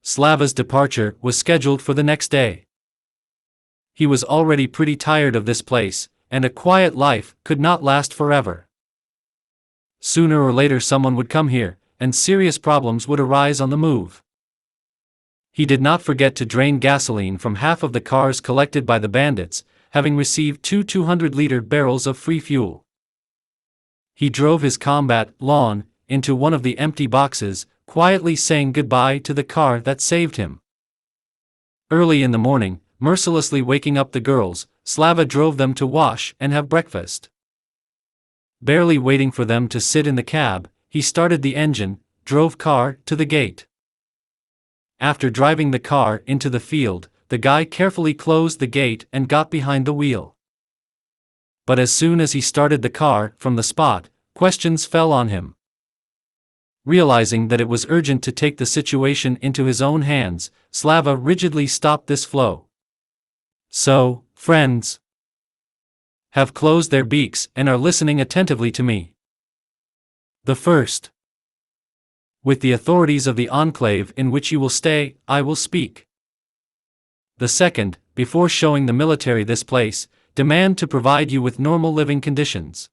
Speaker 1: Slava's departure was scheduled for the next day. He was already pretty tired of this place, and a quiet life could not last forever. Sooner or later someone would come here, and serious problems would arise on the move. He did not forget to drain gasoline from half of the cars collected by the bandits, having received two 200-liter barrels of free fuel. He drove his combat lawn into one of the empty boxes, quietly saying goodbye to the car that saved him. Early in the morning, mercilessly waking up the girls, Slava drove them to wash and have breakfast. Barely waiting for them to sit in the cab, he started the engine, drove car to the gate. After driving the car into the field, the guy carefully closed the gate and got behind the wheel. But as soon as he started the car from the spot, questions fell on him. Realizing that it was urgent to take the situation into his own hands, Slava rigidly stopped this flow. So, friends have closed their beaks and are listening attentively to me. The first. With the authorities of the enclave in which you will stay, I will speak. The second, before showing the military this place, demand to provide you with normal living conditions.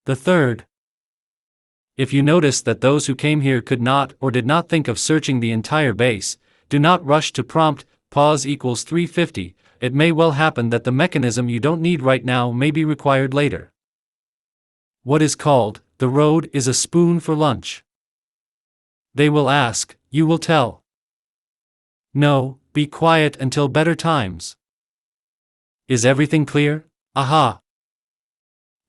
Speaker 1: The third. If you notice that those who came here could not or did not think of searching the entire base, do not rush to prompt, pause equals 350, it may well happen that the mechanism you don't need right now may be required later. What is called, the road is a spoon for lunch. They will ask, you will tell. No, be quiet until better times. Is everything clear? Aha!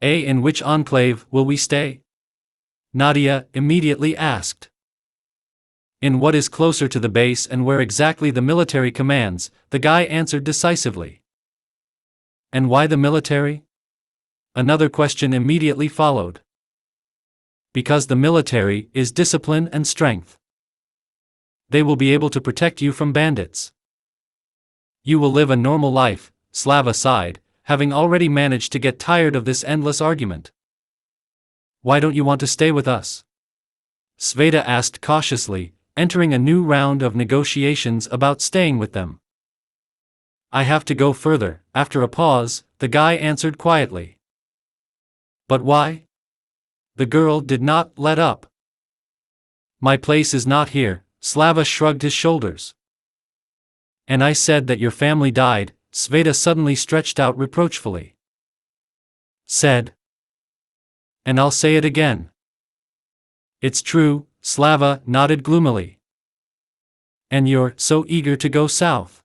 Speaker 1: In which enclave will we stay? Nadia immediately asked. In what is closer to the base and where exactly the military commands, the guy answered decisively. And why the military? Another question immediately followed. Because the military is discipline and strength. They will be able to protect you from bandits. You will live a normal life, Slava sighed, having already managed to get tired of this endless argument. Why don't you want to stay with us? Sveta asked cautiously, entering a new round of negotiations about staying with them. I have to go further. After a pause, the guy answered quietly. But why? The girl did not let up. My place is not here, Slava shrugged his shoulders. And I said that your family died, Sveta suddenly stretched out reproachfully. Said. And I'll say it again. It's true, Slava nodded gloomily. And you're so eager to go south.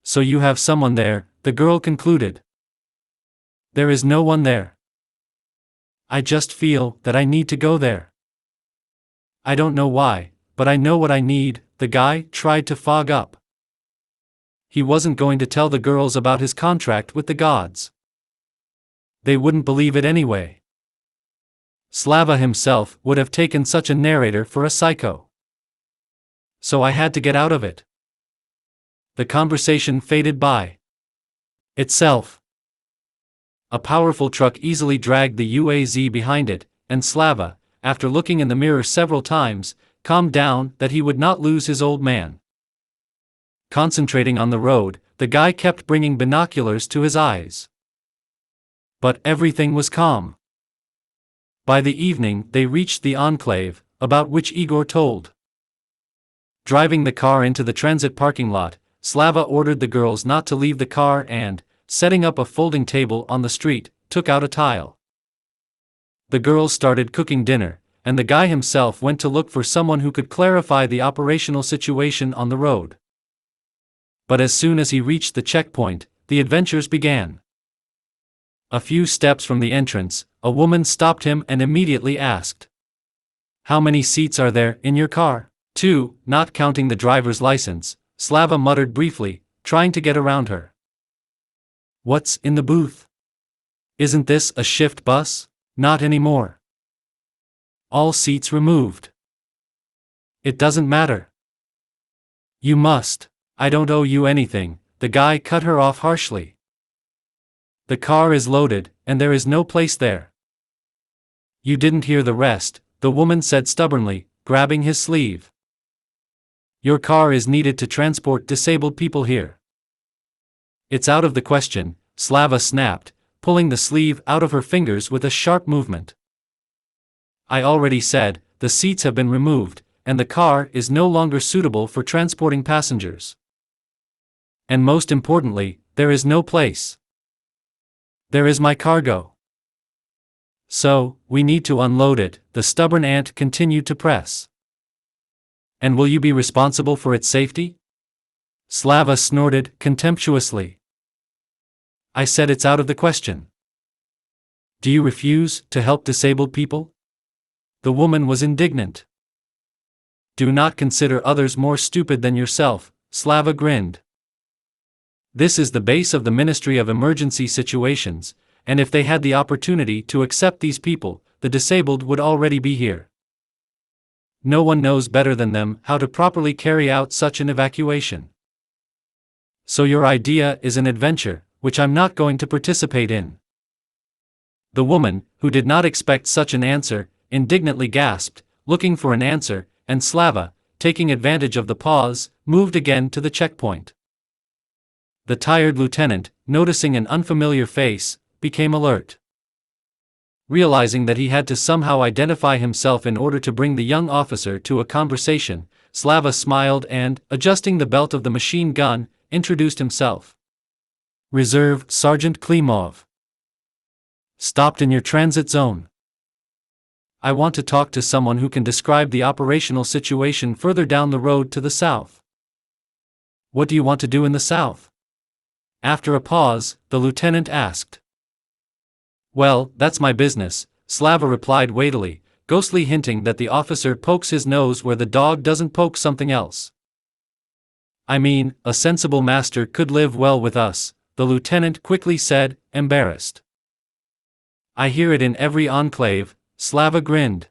Speaker 1: So you have someone there, the girl concluded. There is no one there. I just feel that I need to go there. I don't know why, but I know what I need, the guy tried to fog up. He wasn't going to tell the girls about his contract with the gods. They wouldn't believe it anyway. Slava himself would have taken such a narrator for a psycho. So I had to get out of it. The conversation faded by itself. A powerful truck easily dragged the UAZ behind it, and Slava, after looking in the mirror several times, calmed down that he would not lose his old man. Concentrating on the road, the guy kept bringing binoculars to his eyes. But everything was calm. By the evening they reached the enclave, about which Igor told. Driving the car into the transit parking lot, Slava ordered the girls not to leave the car and, setting up a folding table on the street, took out a tile. The girls started cooking dinner, and the guy himself went to look for someone who could clarify the operational situation on the road. But as soon as he reached the checkpoint, the adventures began. A few steps from the entrance, a woman stopped him and immediately asked, "How many seats are there in your car?" "2, not counting the driver's license," Slava muttered briefly, trying to get around her. "What's in the booth? Isn't this a shift bus?" "Not anymore. All seats removed." "It doesn't matter." "You must. I don't owe you anything," the guy cut her off harshly. "The car is loaded, and there is no place there." "You didn't hear the rest," the woman said stubbornly, grabbing his sleeve. "Your car is needed to transport disabled people here. It's out of the question, Slava snapped, pulling the sleeve out of her fingers with a sharp movement. I already said, the seats have been removed, and the car is no longer suitable for transporting passengers. And most importantly, there is no place. There is my cargo. So, we need to unload it, the stubborn ant continued to press. And will you be responsible for its safety? Slava snorted contemptuously. I said it's out of the question. Do you refuse to help disabled people? The woman was indignant. Do not consider others more stupid than yourself, Slava grinned. This is the base of the Ministry of Emergency Situations, and if they had the opportunity to accept these people, the disabled would already be here. No one knows better than them how to properly carry out such an evacuation. So your idea is an adventure, which I'm not going to participate in. The woman, who did not expect such an answer, indignantly gasped, looking for an answer, and Slava, taking advantage of the pause, moved again to the checkpoint. The tired lieutenant, noticing an unfamiliar face, became alert. Realizing that he had to somehow identify himself in order to bring the young officer to a conversation, Slava smiled and, adjusting the belt of the machine gun, introduced himself. Reserve Sergeant Klimov. Stopped in your transit zone. I want to talk to someone who can describe the operational situation further down the road to the south. What do you want to do in the south? After a pause, the lieutenant asked. Well, that's my business, Slava replied weightily, ghostly hinting that the officer pokes his nose where the dog doesn't poke something else. I mean, a sensible master could live well with us, the lieutenant quickly said, embarrassed. I hear it in every enclave, Slava grinned.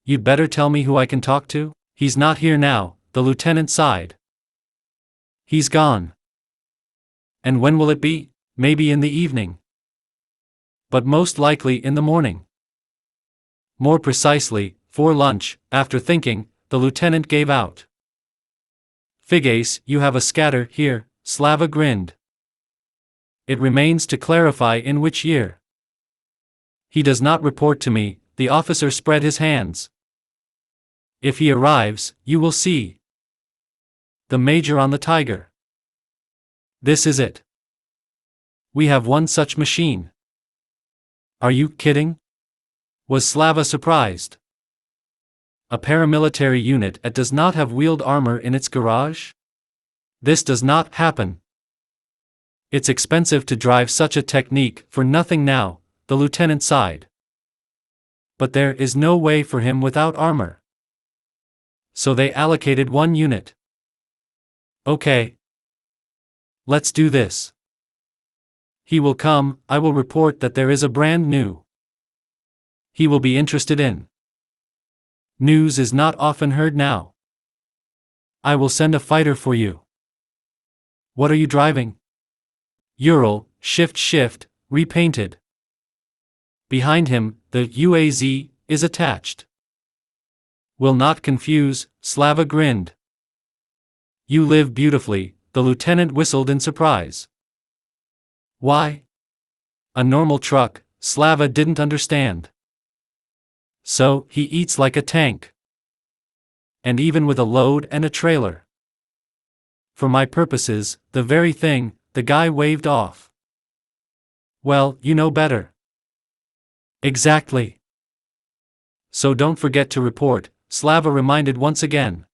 Speaker 1: You'd better tell me who I can talk to? He's not here now, the lieutenant sighed. He's gone. And when will it be? Maybe in the evening. But most likely in the morning. More precisely, for lunch, after thinking, the lieutenant gave out. Figace, you have a scatter here, Slava grinned. It remains to clarify in which year. He does not report to me, the officer spread his hands. If he arrives, you will see. The major on the Tiger. This is it. We have one such machine. Are you kidding? Was Slava surprised? A paramilitary unit that does not have wheeled armor in its garage? This does not happen. It's expensive to drive such a technique for nothing now, the lieutenant sighed. But there is no way for him without armor. So they allocated one unit. Okay. Let's do this. He will come, I will report that there is a brand new. He will be interested in. News is not often heard now. I will send a fighter for you. What are you driving? Ural, shift, repainted. Behind him, the UAZ is attached. Will not confuse, Slava grinned. You live beautifully, the lieutenant whistled in surprise. Why? A normal truck, Slava didn't understand. So, he eats like a tank. And even with a load and a trailer. For my purposes, the very thing, the guy waved off. Well, you know better. Exactly. So don't forget to report, Slava reminded once again.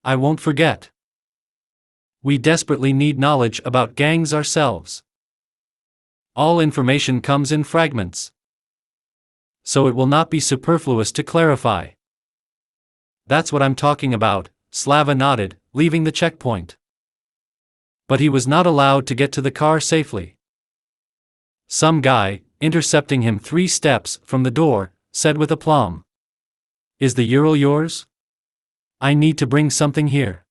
Speaker 1: I won't forget. We desperately need knowledge about gangs ourselves. All information comes in fragments. So it will not be superfluous to clarify. That's what I'm talking about, Slava nodded, leaving the checkpoint. But he was not allowed to get to the car safely. Some guy, intercepting him 3 steps from the door, said with aplomb. Is the Ural yours? I need to bring something here.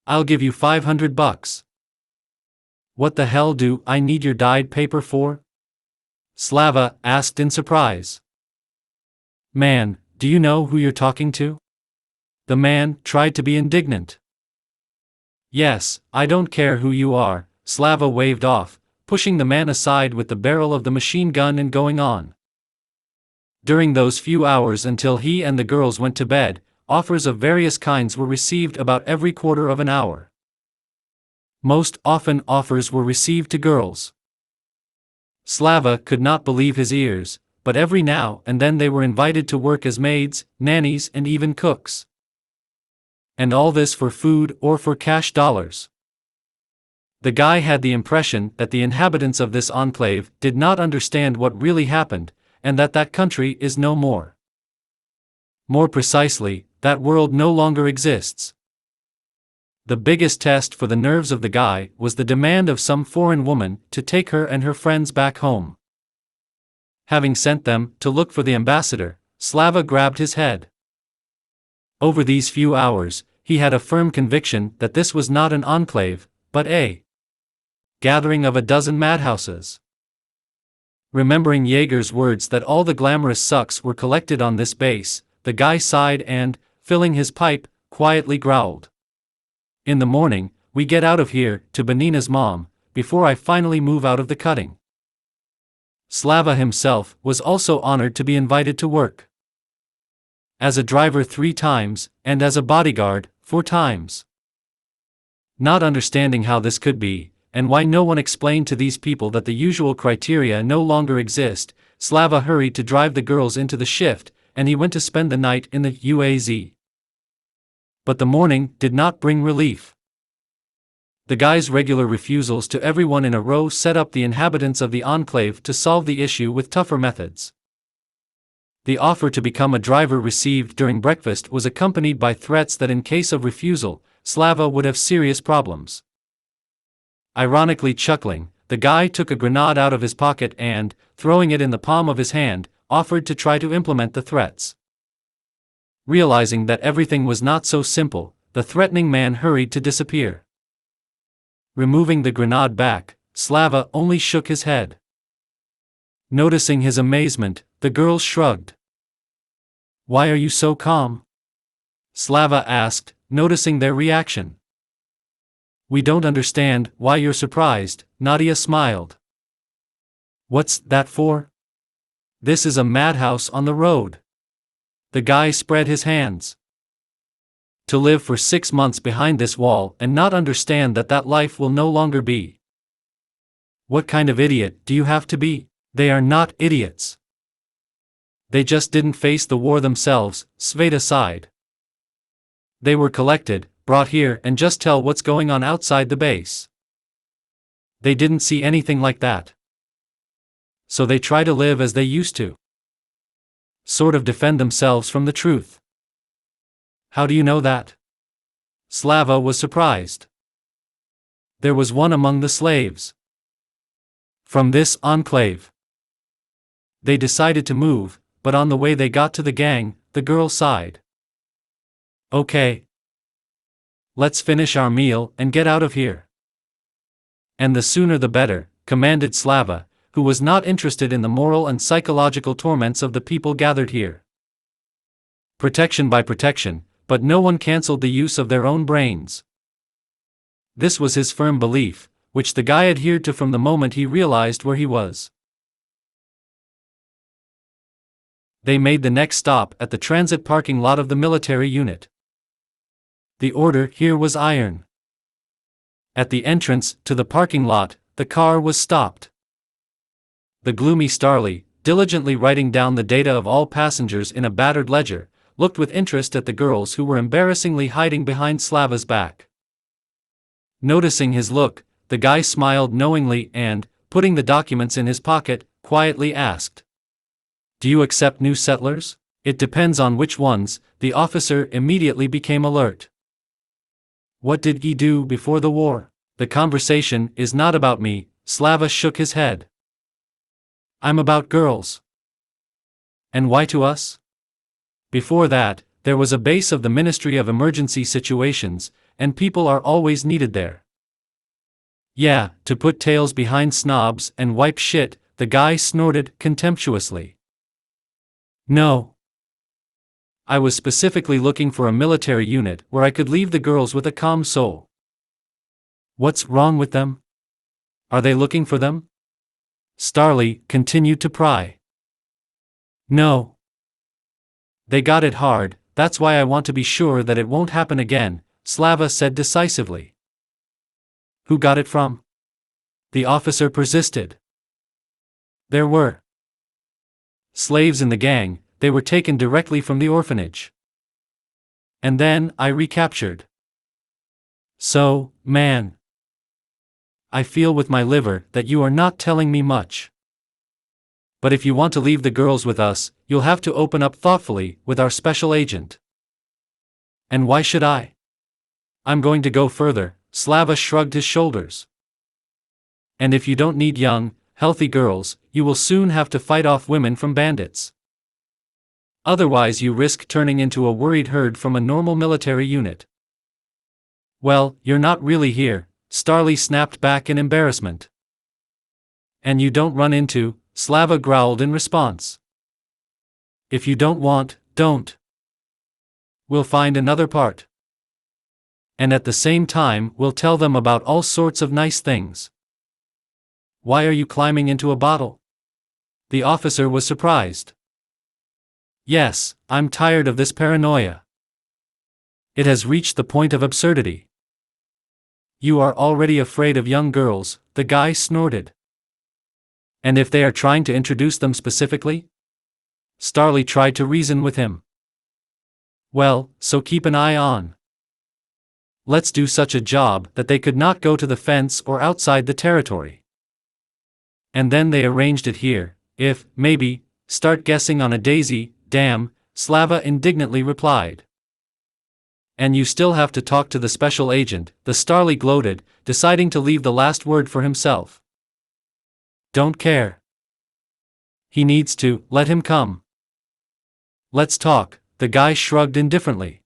Speaker 1: I'll give you $500. What the hell do I need your dyed paper for? Slava asked in surprise. Man, do you know who you're talking to? The man tried to be indignant. Yes, I don't care who you are, Slava waved off, pushing the man aside with the barrel of the machine gun and going on. During those few hours until he and the girls went to bed, offers of various kinds were received about every quarter of an hour. Most often offers were received to girls. Slava could not believe his ears, but every now and then they were invited to work as maids, nannies, and even cooks. And all this for food or for cash dollars. The guy had the impression that the inhabitants of this enclave did not understand what really happened, and that country is no more. More precisely, that world no longer exists. The biggest test for the nerves of the guy was the demand of some foreign woman to take her and her friends back home. Having sent them to look for the ambassador, Slava grabbed his head. Over these few hours, he had a firm conviction that this was not an enclave, but a gathering of a dozen madhouses. Remembering Jaeger's words that all the glamorous sucks were collected on this base, the guy sighed and, filling his pipe, quietly growled. In the morning, we get out of here, to Benina's mom, before I finally move out of the cutting. Slava himself was also honored to be invited to work. As a driver 3 times, and as a bodyguard 4 times. Not understanding how this could be, and why no one explained to these people that the usual criteria no longer exist, Slava hurried to drive the girls into the shift, and he went to spend the night in the UAZ. But the morning did not bring relief. The guy's regular refusals to everyone in a row set up the inhabitants of the enclave to solve the issue with tougher methods. The offer to become a driver received during breakfast was accompanied by threats that in case of refusal, Slava would have serious problems. Ironically chuckling, the guy took a grenade out of his pocket and, throwing it in the palm of his hand, offered to try to implement the threats. Realizing that everything was not so simple, the threatening man hurried to disappear. Removing the grenade back, Slava only shook his head. Noticing his amazement, the girls shrugged. "Why are you so calm?" Slava asked, noticing their reaction. "We don't understand why you're surprised," Nadia smiled. "What's that for? This is a madhouse on the road." The guy spread his hands. "To live for 6 months behind this wall and not understand that life will no longer be. What kind of idiot do you have to be?" "They are not idiots. They just didn't face the war themselves," Sveta sighed. "They were collected, brought here and just tell what's going on outside the base. They didn't see anything like that. So they try to live as they used to. Sort of defend themselves from the truth." "How do you know that?" Slava was surprised. "There was one among the slaves. From this enclave. They decided to move, but on the way they got to the gang," the girl sighed. "Okay. Let's finish our meal and get out of here." "And the sooner the better," commanded Slava, who was not interested in the moral and psychological torments of the people gathered here. Protection by protection, but no one cancelled the use of their own brains. This was his firm belief, which the guy adhered to from the moment he realized where he was. They made the next stop at the transit parking lot of the military unit. The order here was iron. At the entrance to the parking lot, the car was stopped. The gloomy Starley, diligently writing down the data of all passengers in a battered ledger, looked with interest at the girls who were embarrassingly hiding behind Slava's back. Noticing his look, the guy smiled knowingly and, putting the documents in his pocket, quietly asked, "Do you accept new settlers?" "It depends on which ones." The officer immediately became alert. "What did he do before the war?" "The conversation is not about me," Slava shook his head. "I'm about girls." "And why to us?" "Before that, there was a base of the Ministry of Emergency Situations, and people are always needed there." "Yeah, to put tails behind snobs and wipe shit," the guy snorted contemptuously. "No. I was specifically looking for a military unit where I could leave the girls with a calm soul. What's wrong with them? Are they looking for them? Starly continued to pry. No. They got it hard, that's why I want to be sure that it won't happen again, Slava said decisively. Who got it from? The officer persisted. There were slaves in the gang, they were taken directly from the orphanage. And then I recaptured. So, man. I feel with my liver that you are not telling me much. But if you want to leave the girls with us, you'll have to open up thoughtfully with our special agent. And why should I? I'm going to go further, Slava shrugged his shoulders. And if you don't need young, healthy girls, you will soon have to fight off women from bandits. Otherwise you risk turning into a worried herd from a normal military unit. Well, you're not really here, Starly snapped back in embarrassment. And you don't run into, Slava growled in response. If you don't want, don't. We'll find another part. And at the same time we'll tell them about all sorts of nice things. Why are you climbing into a bottle? The officer was surprised. Yes, I'm tired of this paranoia. It has reached the point of absurdity. You are already afraid of young girls, the guy snorted. And if they are trying to introduce them specifically? Starly tried to reason with him. Well, so keep an eye on. Let's do such a job that they could not go to the fence or outside the territory. And then they arranged it here, if, maybe, start guessing on a daisy, damn, Slava indignantly replied. And you still have to talk to the special agent, the Starly gloated, deciding to leave the last word for himself. Don't care. He needs to, let him come. Let's talk, the guy shrugged indifferently.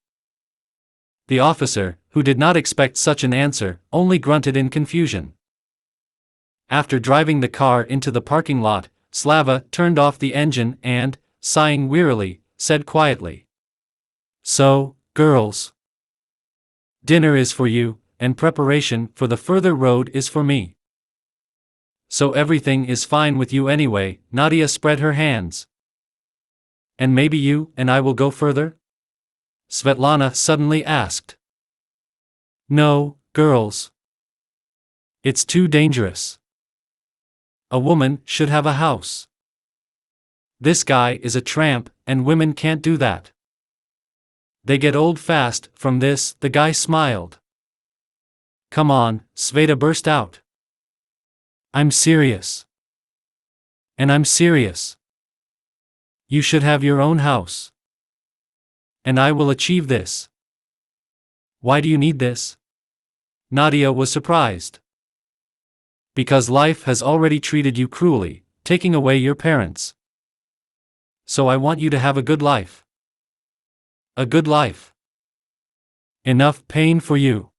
Speaker 1: The officer, who did not expect such an answer, only grunted in confusion. After driving the car into the parking lot, Slava turned off the engine and, sighing wearily, said quietly. So, girls. Dinner is for you, and preparation for the further road is for me. So everything is fine with you anyway, Nadia spread her hands. And maybe you and I will go further? Svetlana suddenly asked. No, girls. It's too dangerous. A woman should have a house. This guy is a tramp, and women can't do that. They get old fast, from this, the guy smiled. Come on, Sveta burst out. I'm serious. And I'm serious. You should have your own house. And I will achieve this. Why do you need this? Nadia was surprised. Because life has already treated you cruelly, taking away your parents. So I want you to have a good life. A good life. Enough pain for you.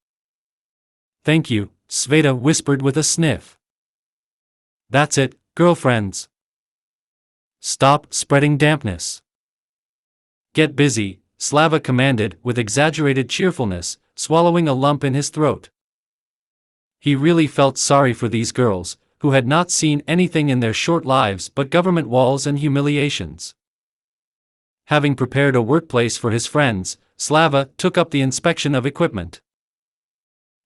Speaker 1: Thank you, Sveta whispered with a sniff. That's it, girlfriends. Stop spreading dampness. Get busy, Slava commanded with exaggerated cheerfulness, swallowing a lump in his throat. He really felt sorry for these girls, who had not seen anything in their short lives but government walls and humiliations. Having prepared a workplace for his friends, Slava took up the inspection of equipment.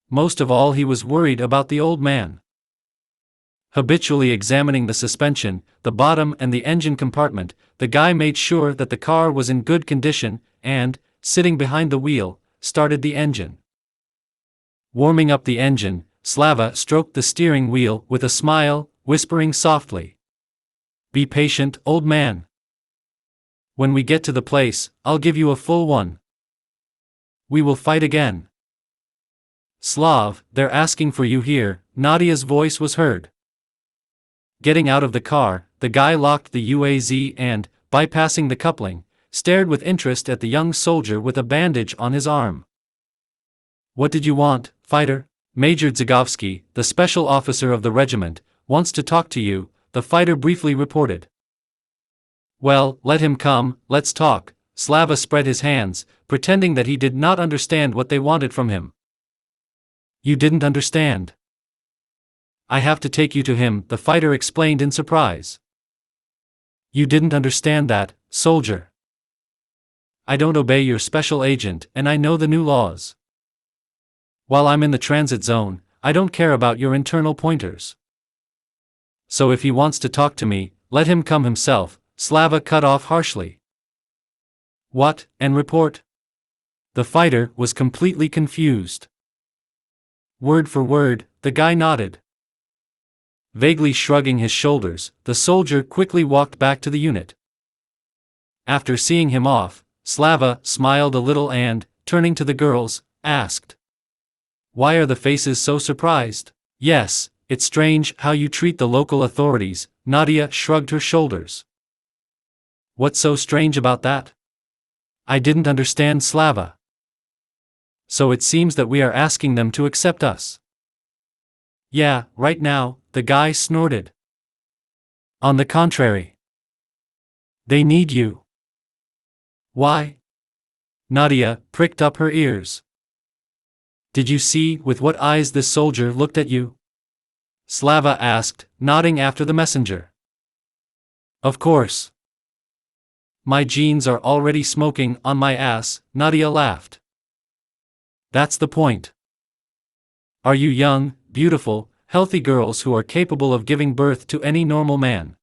Speaker 1: Most of all he was worried about the old man. Habitually examining the suspension, the bottom and the engine compartment, the guy made sure that the car was in good condition and, sitting behind the wheel, started the engine. Warming up the engine, Slava stroked the steering wheel with a smile, whispering softly. Be patient, old man. When we get to the place, I'll give you a full one. We will fight again. Slav, they're asking for you here, Nadia's voice was heard. Getting out of the car, the guy locked the UAZ and, bypassing the coupling, stared with interest at the young soldier with a bandage on his arm. What did you want, fighter? Major Zygovsky, the special officer of the regiment, wants to talk to you, the fighter briefly reported. Well, let him come, let's talk. Slava spread his hands, pretending that he did not understand what they wanted from him. You didn't understand. I have to take you to him, the fighter explained in surprise. You didn't understand that, soldier. I don't obey your special agent, and I know the new laws. While I'm in the transit zone, I don't care about your internal pointers. So if he wants to talk to me, let him come himself, Slava cut off harshly. What, and report? The fighter was completely confused. Word for word, the guy nodded. Vaguely shrugging his shoulders, the soldier quickly walked back to the unit. After seeing him off, Slava smiled a little and, turning to the girls, asked, "Why are the faces so surprised?" "Yes, it's strange how you treat the local authorities," Nadia shrugged her shoulders. "What's so strange about that?" I didn't understand Slava. So it seems that we are asking them to accept us. Yeah, right now, the guy snorted. On the contrary. They need you. Why? Nadia pricked up her ears. Did you see with what eyes this soldier looked at you? Slava asked, nodding after the messenger. Of course. My jeans are already smoking on my ass, Nadia laughed. That's the point. Are you young, beautiful, healthy girls who are capable of giving birth to any normal man?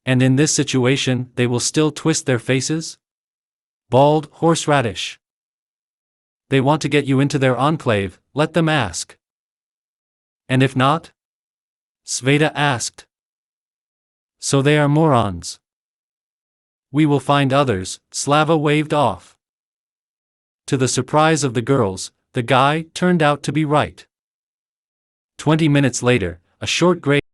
Speaker 1: And in this situation, they will still twist their faces? Bald horseradish. They want to get you into their enclave, let them ask. And if not? Sveta asked. So they are morons. We will find others, Slava waved off. To the surprise of the girls, the guy turned out to be right. 20 minutes later, a short gray